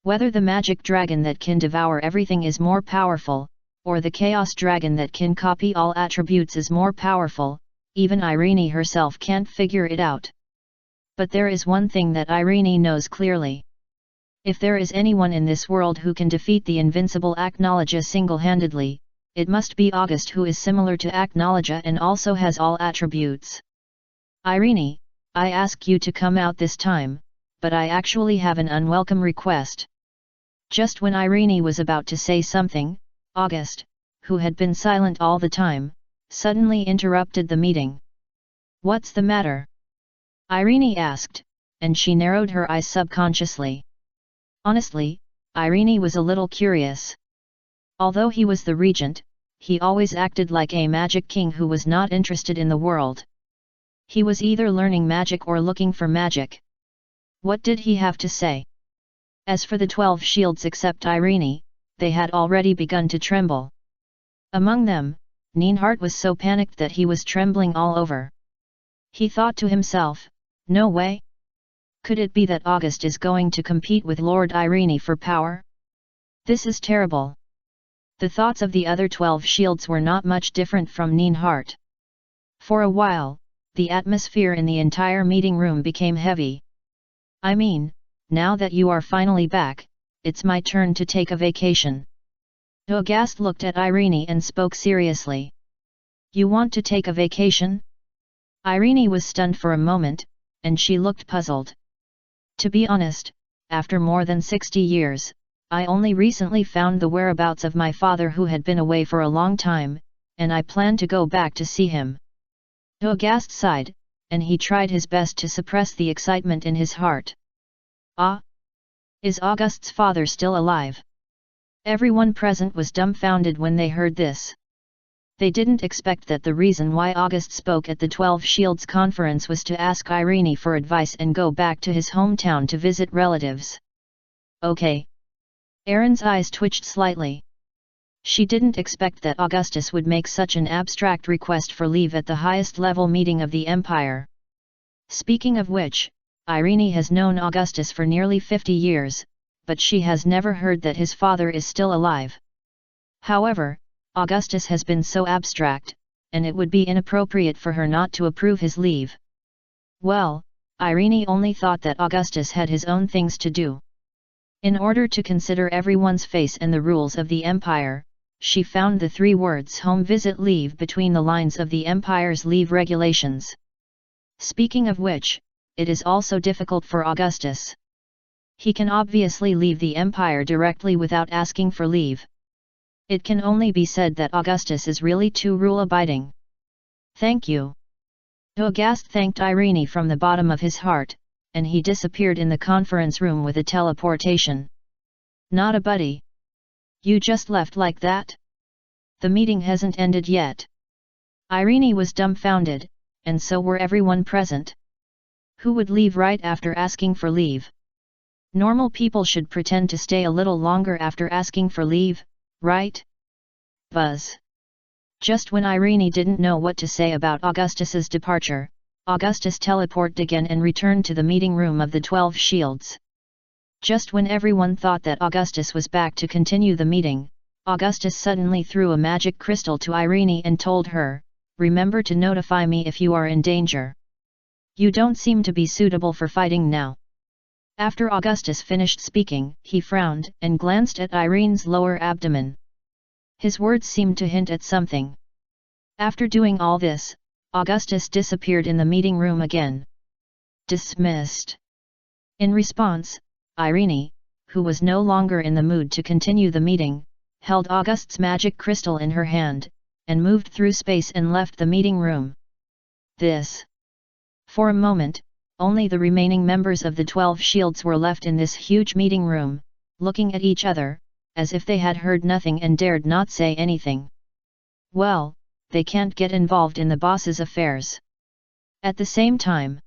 Whether the magic dragon that can devour everything is more powerful, or the chaos dragon that can copy all attributes is more powerful, even Irene herself can't figure it out. But there is one thing that Irene knows clearly. If there is anyone in this world who can defeat the invincible Aknologia single-handedly, it must be August, who is similar to Aknologia and also has all attributes. Irene, I ask you to come out this time, but I actually have an unwelcome request. Just when Irene was about to say something, August, who had been silent all the time, suddenly interrupted the meeting. What's the matter? Irene asked, and she narrowed her eyes subconsciously. Honestly, Irene was a little curious. Although he was the regent, he always acted like a magic king who was not interested in the world. He was either learning magic or looking for magic. What did he have to say? As for the 12 shields except Irene, they had already begun to tremble. Among them, Neinhart was so panicked that he was trembling all over. He thought to himself, no way. Could it be that August is going to compete with Lord Irene for power? This is terrible. The thoughts of the other 12 shields were not much different from Neinhart. For a while, the atmosphere in the entire meeting room became heavy. I mean, now that you are finally back, it's my turn to take a vacation. August looked at Irene and spoke seriously. You want to take a vacation? Irene was stunned for a moment, and she looked puzzled. To be honest, after more than 60 years, I only recently found the whereabouts of my father who had been away for a long time, and I plan to go back to see him. August sighed, and he tried his best to suppress the excitement in his heart. Ah! Is August's father still alive? Everyone present was dumbfounded when they heard this. They didn't expect that the reason why August spoke at the 12 Shields conference was to ask Irene for advice and go back to his hometown to visit relatives. Okay. Erin's eyes twitched slightly. She didn't expect that Augustus would make such an abstract request for leave at the highest level meeting of the Empire. Speaking of which, Irene has known Augustus for nearly 50 years, but she has never heard that his father is still alive. However, Augustus has been so abstract, and it would be inappropriate for her not to approve his leave. Well, Irene only thought that Augustus had his own things to do. In order to consider everyone's face and the rules of the Empire, she found the 3 words home visit leave between the lines of the Empire's leave regulations. Speaking of which, it is also difficult for Augustus. He can obviously leave the Empire directly without asking for leave. It can only be said that Augustus is really too rule-abiding. Thank you. August thanked Irene from the bottom of his heart, and he disappeared in the conference room with a teleportation. Not a buddy. You just left like that? The meeting hasn't ended yet. Irene was dumbfounded, and so were everyone present. Who would leave right after asking for leave? Normal people should pretend to stay a little longer after asking for leave, right? Buzz. Just when Irene didn't know what to say about Augustus's departure, Augustus teleported again and returned to the meeting room of the 12 Shields. Just when everyone thought that Augustus was back to continue the meeting, Augustus suddenly threw a magic crystal to Irene and told her, "Remember to notify me if you are in danger. You don't seem to be suitable for fighting now." After Augustus finished speaking, he frowned and glanced at Irene's lower abdomen. His words seemed to hint at something. After doing all this, Augustus disappeared in the meeting room again. Dismissed. In response, Irene, who was no longer in the mood to continue the meeting, held August's magic crystal in her hand, and moved through space and left the meeting room. For a moment, only the remaining members of the 12 Shields were left in this huge meeting room, looking at each other, as if they had heard nothing and dared not say anything. Well, they can't get involved in the boss's affairs. At the same time,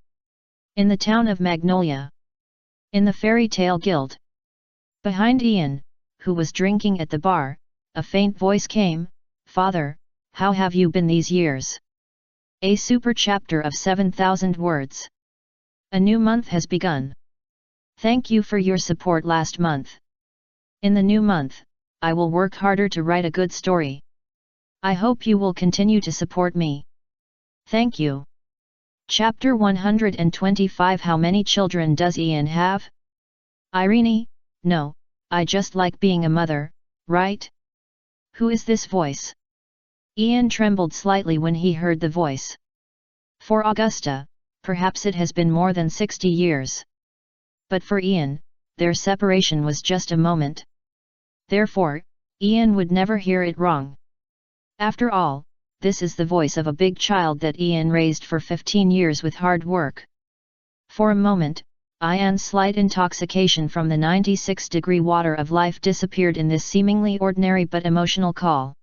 in the town of Magnolia, in the Fairy Tale Guild, behind Ian, who was drinking at the bar, a faint voice came, "Father, how have you been these years?" A super chapter of 7,000 words. A new month has begun. Thank you for your support last month. In the new month, I will work harder to write a good story. I hope you will continue to support me. Thank you. Chapter 125. How many children does Ian have? Irene, no, I just like being a mother, right? Who is this voice? Ian trembled slightly when he heard the voice. For Augusta, perhaps it has been more than 60 years. But for Ian, their separation was just a moment. Therefore, Ian would never hear it wrong. After all, this is the voice of a big child that Ian raised for 15 years with hard work. For a moment, Ian's slight intoxication from the 96-degree water of life disappeared in this seemingly ordinary but emotional call.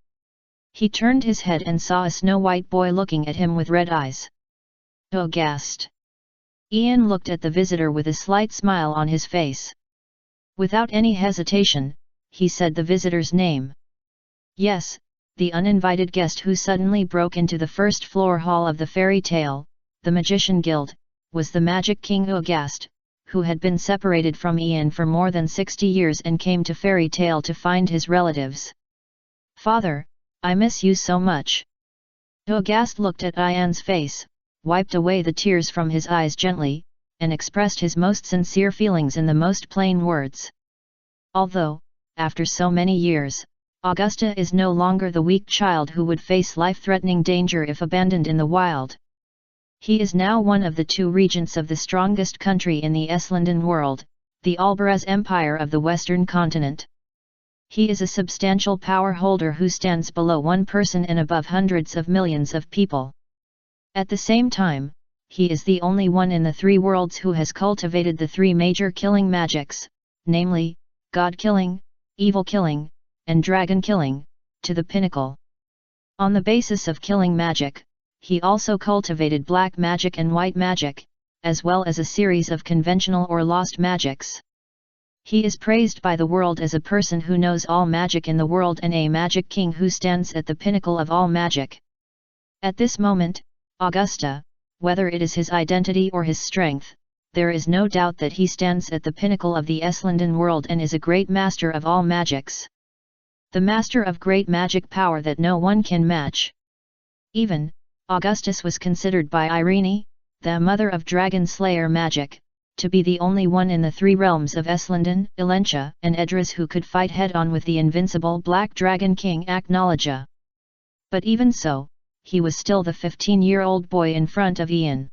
He turned his head and saw a snow-white boy looking at him with red eyes. Aghast. Ian looked at the visitor with a slight smile on his face. Without any hesitation, he said the visitor's name. Yes, the uninvited guest who suddenly broke into the first-floor hall of the fairy tale, the Magician Guild, was the Magic King Aghast, who had been separated from Ian for more than 60 years and came to Fairy Tale to find his relatives. "Father, I miss you so much." Aghast looked at Ian's face, wiped away the tears from his eyes gently, and expressed his most sincere feelings in the most plain words. Although, after so many years, Augusta is no longer the weak child who would face life-threatening danger if abandoned in the wild. He is now one of the 2 regents of the strongest country in the Eslandan world, the Albaraz Empire of the Western continent. He is a substantial power holder who stands below one person and above hundreds of millions of people. At the same time, he is the only one in the 3 worlds who has cultivated the 3 major killing magics, namely, God-killing, evil-killing, and dragon-killing, to the pinnacle. On the basis of killing magic, he also cultivated black magic and white magic, as well as a series of conventional or lost magics. He is praised by the world as a person who knows all magic in the world and a magic king who stands at the pinnacle of all magic. At this moment, Augusta, whether it is his identity or his strength, there is no doubt that he stands at the pinnacle of the Eslandan world and is a great master of all magics. The master of great magic power that no one can match. Even, Augustus was considered by Irene, the mother of dragon slayer magic, to be the only one in the 3 realms of Eslandan, Elentia, and Edras who could fight head-on with the invincible Black Dragon King Aknalaja. But even so, he was still the 15-year-old boy in front of Ian.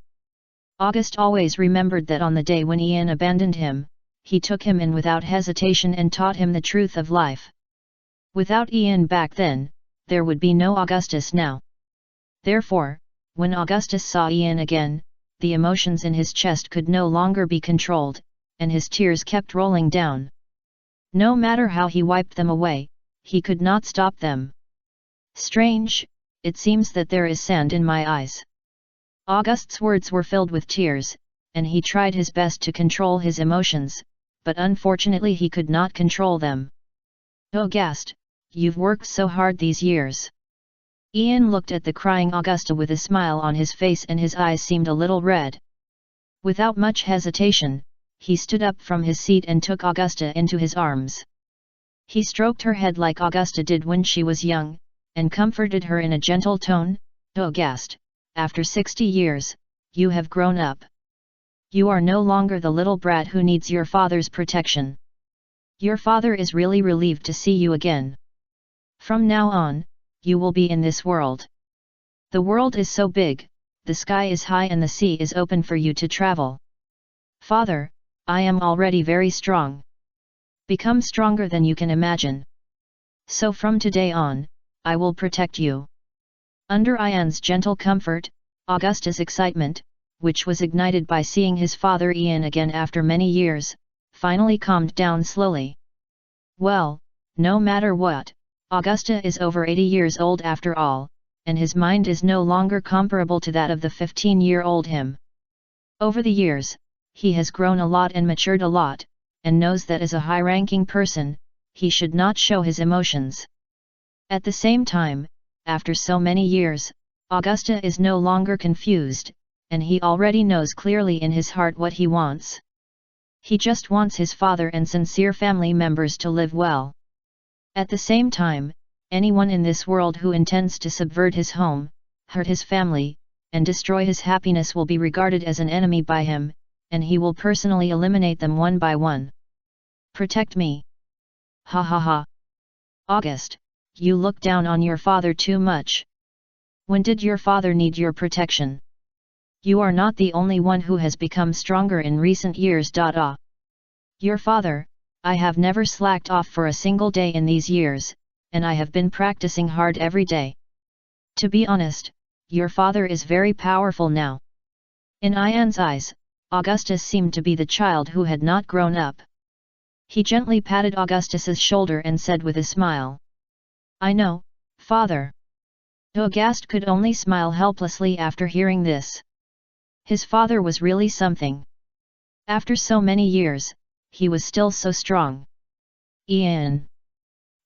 August always remembered that on the day when Ian abandoned him, he took him in without hesitation and taught him the truth of life. Without Ian back then, there would be no Augustus now. Therefore, when Augustus saw Ian again, the emotions in his chest could no longer be controlled, and his tears kept rolling down. No matter how he wiped them away, he could not stop them. "Strange, it seems that there is sand in my eyes." August's words were filled with tears, and he tried his best to control his emotions, but unfortunately he could not control them. "Aghast, you've worked so hard these years." Ian looked at the crying Augusta with a smile on his face and his eyes seemed a little red. Without much hesitation, he stood up from his seat and took Augusta into his arms. He stroked her head like Augusta did when she was young, and comforted her in a gentle tone. "Aghast, after 60 years, you have grown up. You are no longer the little brat who needs your father's protection. Your father is really relieved to see you again. From now on, you will be in this world. The world is so big, the sky is high and the sea is open for you to travel. Father, I am already very strong. Become stronger than you can imagine. So from today on, I will protect you." Under Ian's gentle comfort, Augusta's excitement, which was ignited by seeing his father Ian again after many years, finally calmed down slowly. "Well, no matter what, Augusta is over 80 years old after all, and his mind is no longer comparable to that of the 15-year-old him. Over the years, he has grown a lot and matured a lot, and knows that as a high-ranking person, he should not show his emotions. At the same time, after so many years, Augusta is no longer confused, and he already knows clearly in his heart what he wants. He just wants his father and sincere family members to live well. At the same time, anyone in this world who intends to subvert his home, hurt his family, and destroy his happiness will be regarded as an enemy by him, and he will personally eliminate them one by one. Protect me. Ha ha ha. August, you look down on your father too much. When did your father need your protection? You are not the only one who has become stronger in recent years. Your father, I have never slacked off for a single day in these years, and I have been practicing hard every day. To be honest, your father is very powerful now. In Ian's eyes, Augustus seemed to be the child who had not grown up. He gently patted Augustus's shoulder and said with a smile, I know, father. August could only smile helplessly after hearing this. His father was really something. After so many years, he was still so strong. Ian.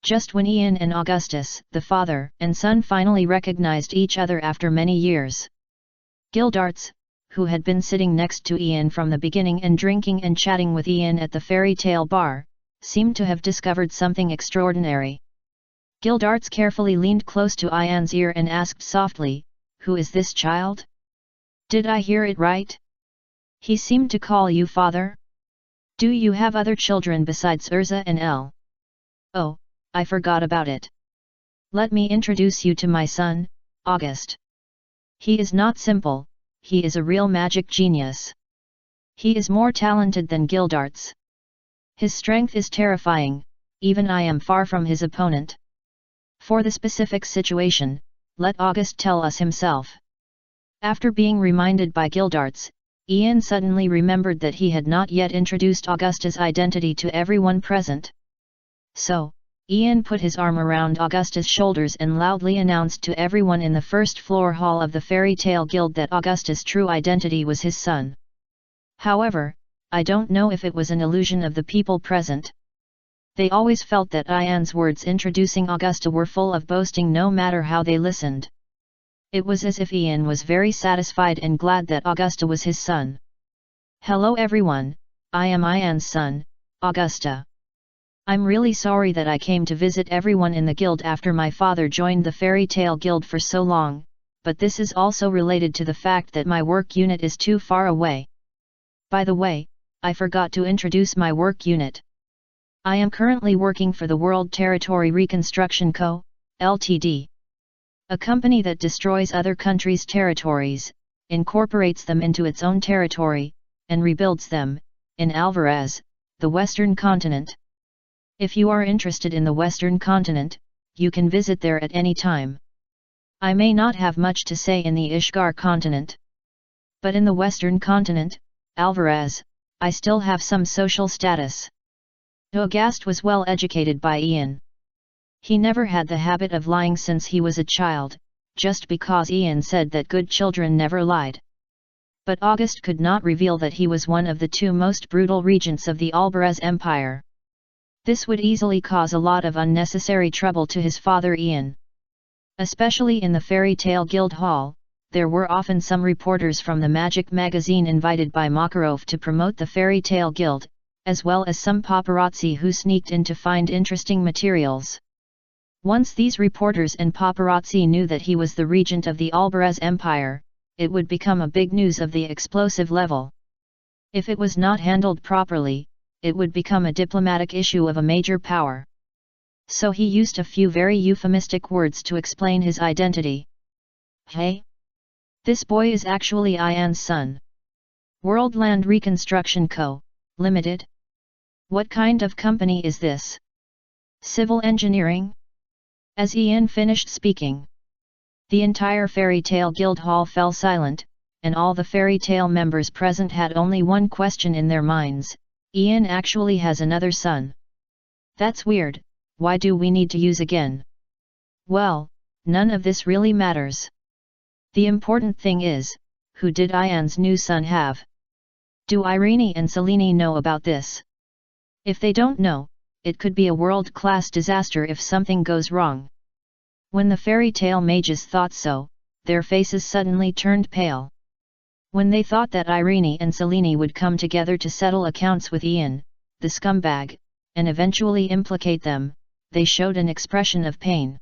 Just when Ian and Augustus, the father and son, finally recognized each other after many years, Gildarts, who had been sitting next to Ian from the beginning and drinking and chatting with Ian at the fairy tale bar, seemed to have discovered something extraordinary. Gildarts carefully leaned close to Ian's ear and asked softly, Who is this child? Did I hear it right? He seemed to call you father? Do you have other children besides Urza and Elle? Oh, I forgot about it. Let me introduce you to my son, August. He is not simple, he is a real magic genius. He is more talented than Gildarts. His strength is terrifying, even I am far from his opponent. For the specific situation, let August tell us himself. After being reminded by Gildarts, Ian suddenly remembered that he had not yet introduced Augusta's identity to everyone present. So, Ian put his arm around Augusta's shoulders and loudly announced to everyone in the first floor hall of the Fairy Tale Guild that Augusta's true identity was his son. However, I don't know if it was an illusion of the people present. They always felt that Ian's words introducing Augusta were full of boasting no matter how they listened. It was as if Ian was very satisfied and glad that Augusta was his son. Hello everyone, I am Ian's son, Augusta. I'm really sorry that I came to visit everyone in the guild after my father joined the Fairy Tale Guild for so long, but this is also related to the fact that my work unit is too far away. By the way, I forgot to introduce my work unit. I am currently working for the World Territory Reconstruction Co., Ltd. A company that destroys other countries' territories, incorporates them into its own territory, and rebuilds them, in Alvarez, the Western Continent. If you are interested in the Western Continent, you can visit there at any time. I may not have much to say in the Ishgar Continent. But in the Western Continent, Alvarez, I still have some social status. August was well educated by Ian. He never had the habit of lying since he was a child, just because Ian said that good children never lied. But August could not reveal that he was one of the two most brutal regents of the Alvarez Empire. This would easily cause a lot of unnecessary trouble to his father Ian. Especially in the Fairy Tale Guild Hall, there were often some reporters from the Magic magazine invited by Makarov to promote the Fairy Tale Guild, as well as some paparazzi who sneaked in to find interesting materials. Once these reporters and paparazzi knew that he was the regent of the Alvarez Empire, it would become a big news of the explosive level. If it was not handled properly, it would become a diplomatic issue of a major power. So he used a few very euphemistic words to explain his identity. Hey! This boy is actually Ian's son. World Land Reconstruction Co., Limited? What kind of company is this? Civil engineering? As Ian finished speaking, the entire Fairy Tale Guild Hall fell silent, and all the Fairy Tale members present had only one question in their minds: Ian actually has another son. That's weird, why do we need to use again? Well, none of this really matters. The important thing is, who did Ian's new son have? Do Irene and Selene know about this? If they don't know, it could be a world-class disaster if something goes wrong. When the fairy tale mages thought so, their faces suddenly turned pale. When they thought that Irene and Selene would come together to settle accounts with Ian, the scumbag, and eventually implicate them, they showed an expression of pain.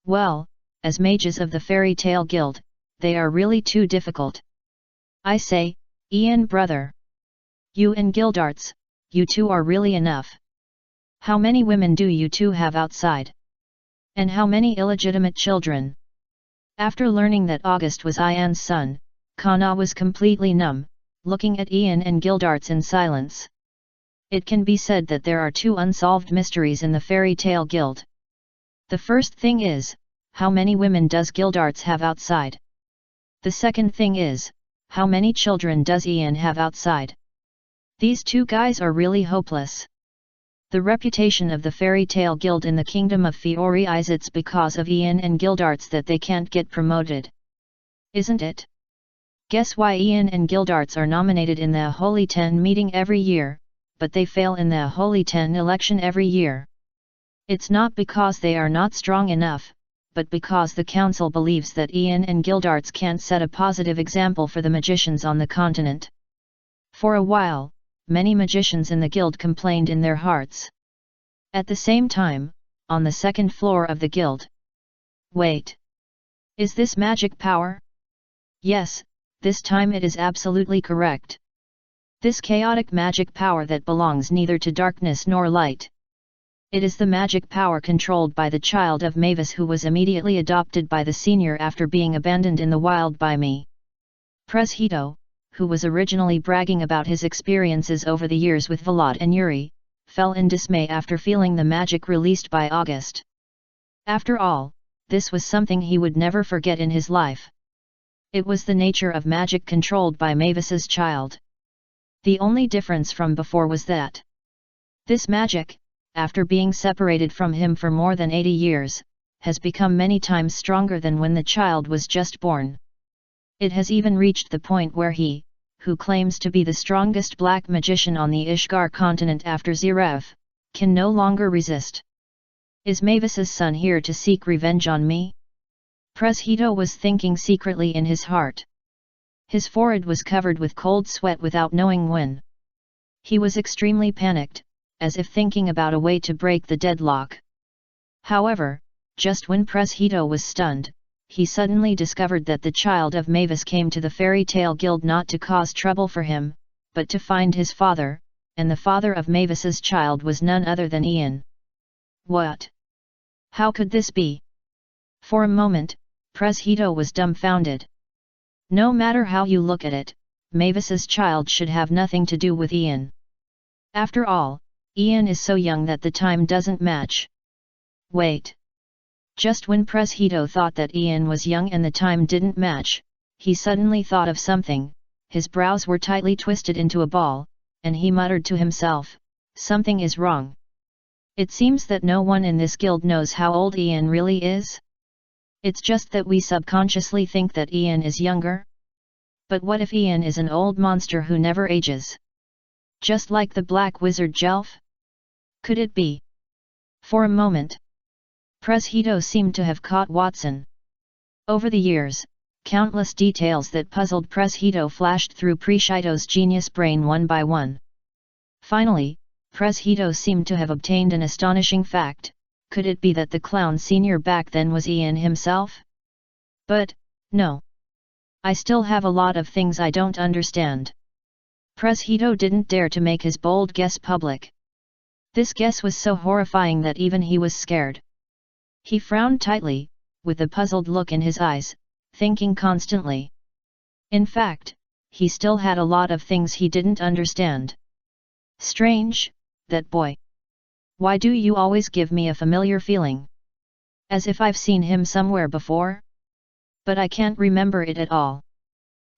Well, as mages of the fairy tale guild, they are really too difficult. I say, Ian brother. You and Gildarts, you two are really enough. How many women do you two have outside? And how many illegitimate children? After learning that August was Ian's son, Kana was completely numb, looking at Ian and Gildarts in silence. It can be said that there are two unsolved mysteries in the fairy tale guild. The first thing is, how many women does Gildarts have outside? The second thing is, how many children does Ian have outside? These two guys are really hopeless. The reputation of the fairy tale guild in the kingdom of Fiori is it's because of Ian and Gildarts that they can't get promoted. Isn't it? Guess why Ian and Gildarts are nominated in the Holy Ten meeting every year, but they fail in the Holy Ten election every year. It's not because they are not strong enough, but because the council believes that Ian and Gildarts can't set a positive example for the magicians on the continent. For a while, many magicians in the guild complained in their hearts. At the same time, on the second floor of the guild. Wait. Is this magic power? Yes, this time it is absolutely correct. This chaotic magic power that belongs neither to darkness nor light. It is the magic power controlled by the child of Mavis who was immediately adopted by the senior after being abandoned in the wild by me. Pres Hito, who was originally bragging about his experiences over the years with Vlad and Yuri, fell in dismay after feeling the magic released by August. After all, this was something he would never forget in his life. It was the nature of magic controlled by Mavis's child. The only difference from before was that this magic, after being separated from him for more than 80 years, has become many times stronger than when the child was just born. It has even reached the point where he, who claims to be the strongest black magician on the Ishgar continent after Zerev, can no longer resist. Is Mavis's son here to seek revenge on me? Pres Hito was thinking secretly in his heart. His forehead was covered with cold sweat without knowing when. He was extremely panicked, as if thinking about a way to break the deadlock. However, just when Pres Hito was stunned, he suddenly discovered that the child of Mavis came to the fairy tale guild not to cause trouble for him, but to find his father, and the father of Mavis's child was none other than Ian. What? How could this be? For a moment, Pres Hito was dumbfounded. No matter how you look at it, Mavis's child should have nothing to do with Ian. After all, Ian is so young that the time doesn't match. Wait. Just when Pres Hito thought that Ian was young and the time didn't match, he suddenly thought of something, his brows were tightly twisted into a ball, and he muttered to himself, something is wrong. It seems that no one in this guild knows how old Ian really is. It's just that we subconsciously think that Ian is younger. But what if Ian is an old monster who never ages? Just like the black wizard Jelf? Could it be? For a moment, Pres Hito seemed to have caught Watson. Over the years, countless details that puzzled Pres Hito flashed through Pres Hito's genius brain one by one. Finally, Pres Hito seemed to have obtained an astonishing fact. Could it be that the clown senior back then was Ian himself? But, no. I still have a lot of things I don't understand. Pres Hito didn't dare to make his bold guess public. This guess was so horrifying that even he was scared. He frowned tightly, with a puzzled look in his eyes, thinking constantly. In fact, he still had a lot of things he didn't understand. Strange, that boy. Why do you always give me a familiar feeling? As if I've seen him somewhere before? But I can't remember it at all.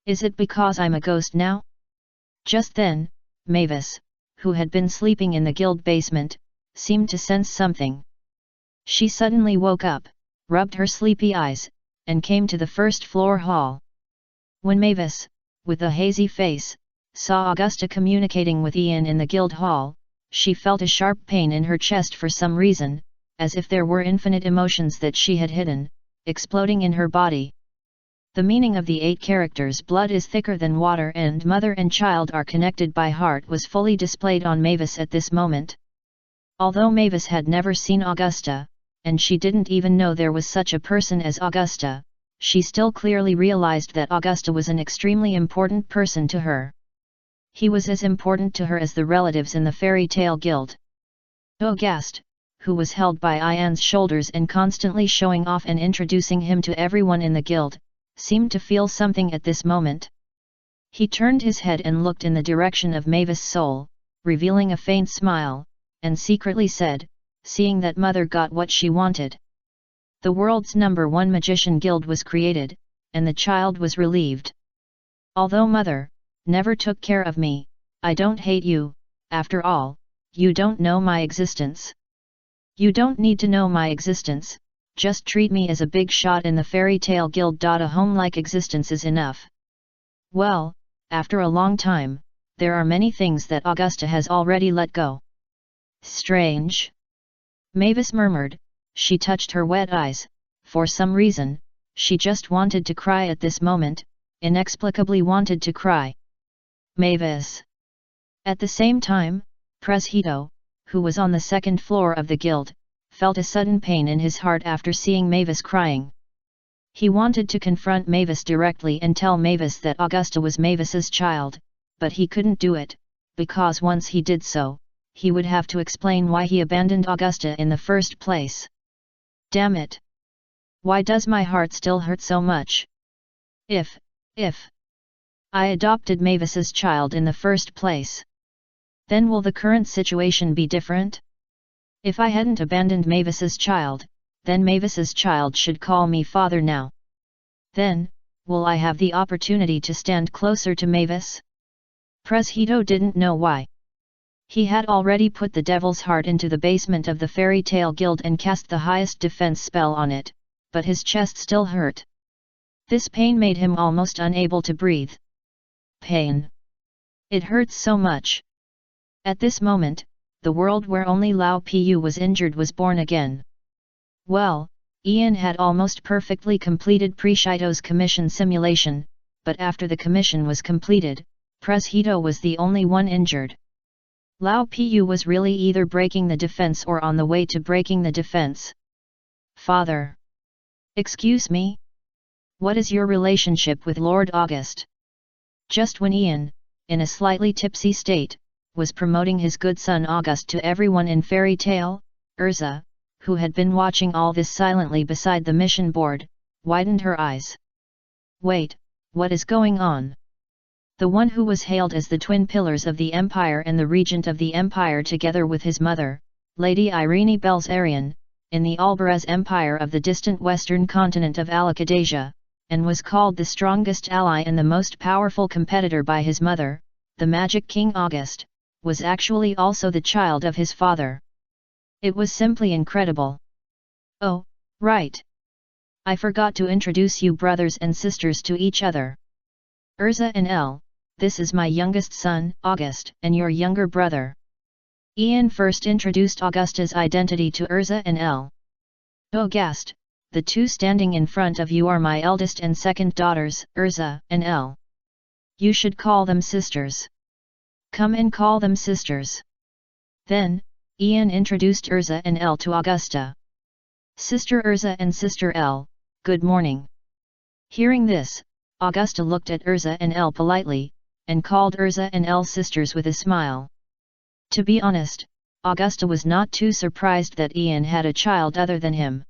Is it because I'm a ghost now? Just then, Mavis, who had been sleeping in the guild basement, seemed to sense something. She suddenly woke up, rubbed her sleepy eyes, and came to the first floor hall. When Mavis, with a hazy face, saw Augusta communicating with Ian in the guild hall, she felt a sharp pain in her chest for some reason, as if there were infinite emotions that she had hidden, exploding in her body. The meaning of the 8 characters "blood is thicker than water" and "mother and child are connected by heart" was fully displayed on Mavis at this moment. Although Mavis had never seen Augusta, and she didn't even know there was such a person as Augusta, she still clearly realized that Augusta was an extremely important person to her. He was as important to her as the relatives in the fairy tale guild. August, who was held by Ian's shoulders and constantly showing off and introducing him to everyone in the guild, seemed to feel something at this moment. He turned his head and looked in the direction of Mavis' soul, revealing a faint smile, and secretly said, seeing that Mother got what she wanted. The world's #1 magician guild was created, and the child was relieved. Although Mother never took care of me, I don't hate you. After all, you don't know my existence. You don't need to know my existence, just treat me as a big shot in the fairy tale guild. A home-like existence is enough. Well, after a long time, there are many things that Augusta has already let go. Strange. Mavis murmured. She touched her wet eyes. For some reason, she just wanted to cry at this moment, inexplicably wanted to cry. Mavis. At the same time, Pres Hito, who was on the 2nd floor of the guild, felt a sudden pain in his heart after seeing Mavis crying. He wanted to confront Mavis directly and tell Mavis that Augusta was Mavis's child, but he couldn't do it, because once he did so, he would have to explain why he abandoned Augusta in the first place. Damn it! Why does my heart still hurt so much? If I adopted Mavis's child in the first place, then will the current situation be different? If I hadn't abandoned Mavis's child, then Mavis's child should call me father now. Then, will I have the opportunity to stand closer to Mavis? Pres Hito didn't know why. He had already put the devil's heart into the basement of the fairy tale guild and cast the highest defense spell on it, but his chest still hurt. This pain made him almost unable to breathe. Pain. It hurts so much. At this moment, the world where only Lao Pu was injured was born again. Well, Ian had almost perfectly completed Preshito's commission simulation, but after the commission was completed, Pres Hito was the only one injured. Lao Pu was really either breaking the defense or on the way to breaking the defense. Father. Excuse me? What is your relationship with Lord August? Just when Ian, in a slightly tipsy state, was promoting his good son August to everyone in Fairy Tale, Urza, who had been watching all this silently beside the mission board, widened her eyes. Wait, what is going on? The one who was hailed as the twin pillars of the Empire and the regent of the Empire together with his mother, Lady Irene Belzarian, in the Albaraz Empire of the distant western continent of Alakadasia, and was called the strongest ally and the most powerful competitor by his mother, the Magic King August, was actually also the child of his father. It was simply incredible. Oh, right. I forgot to introduce you brothers and sisters to each other. Urza and El, this is my youngest son, August, and your younger brother. Ian first introduced Augusta's identity to Urza and El. August, the two standing in front of you are my eldest and second daughters, Urza and El. You should call them sisters. Come and call them sisters. Then, Ian introduced Urza and El to Augusta. Sister Urza and Sister El, good morning. Hearing this, Augusta looked at Urza and El politely, and called Urza and El sisters with a smile. To be honest, Augusta was not too surprised that Ian had a child other than him.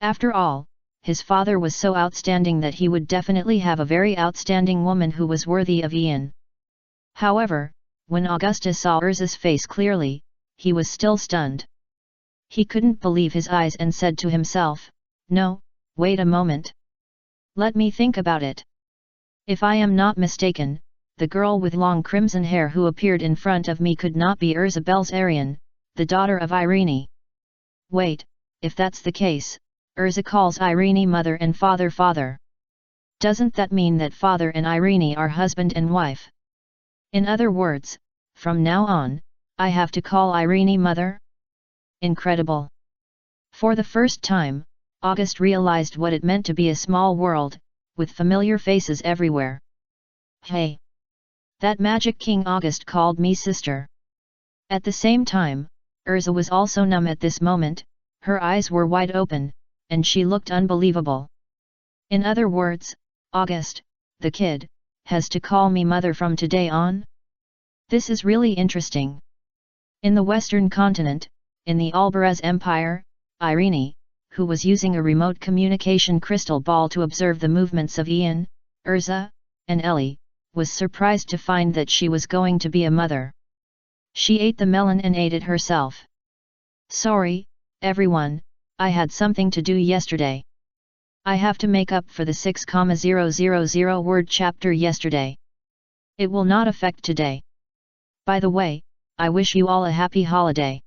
After all, his father was so outstanding that he would definitely have a very outstanding woman who was worthy of Ian. However, when Augusta saw Urza's face clearly, he was still stunned. He couldn't believe his eyes and said to himself, "No, wait a moment. Let me think about it. If I am not mistaken, the girl with long crimson hair who appeared in front of me could not be Urza Belzarian, the daughter of Irene. Wait, if that's the case, Urza calls Irene mother and father father. Doesn't that mean that father and Irene are husband and wife? In other words, from now on, I have to call Irene mother? Incredible! For the first time, August realized what it meant to be a small world, with familiar faces everywhere. Hey! That magic king August called me sister. At the same time, Urza was also numb at this moment, her eyes were wide open, and she looked unbelievable. In other words, August, the kid, has to call me mother from today on? This is really interesting. In the Western continent, in the Albarez Empire, Irene, who was using a remote communication crystal ball to observe the movements of Ian, Urza, and Ellie, was surprised to find that she was going to be a mother. She ate the melon and ate it herself. Sorry, everyone, I had something to do yesterday. I have to make up for the 6,000 word chapter yesterday. It will not affect today. By the way, I wish you all a happy holiday.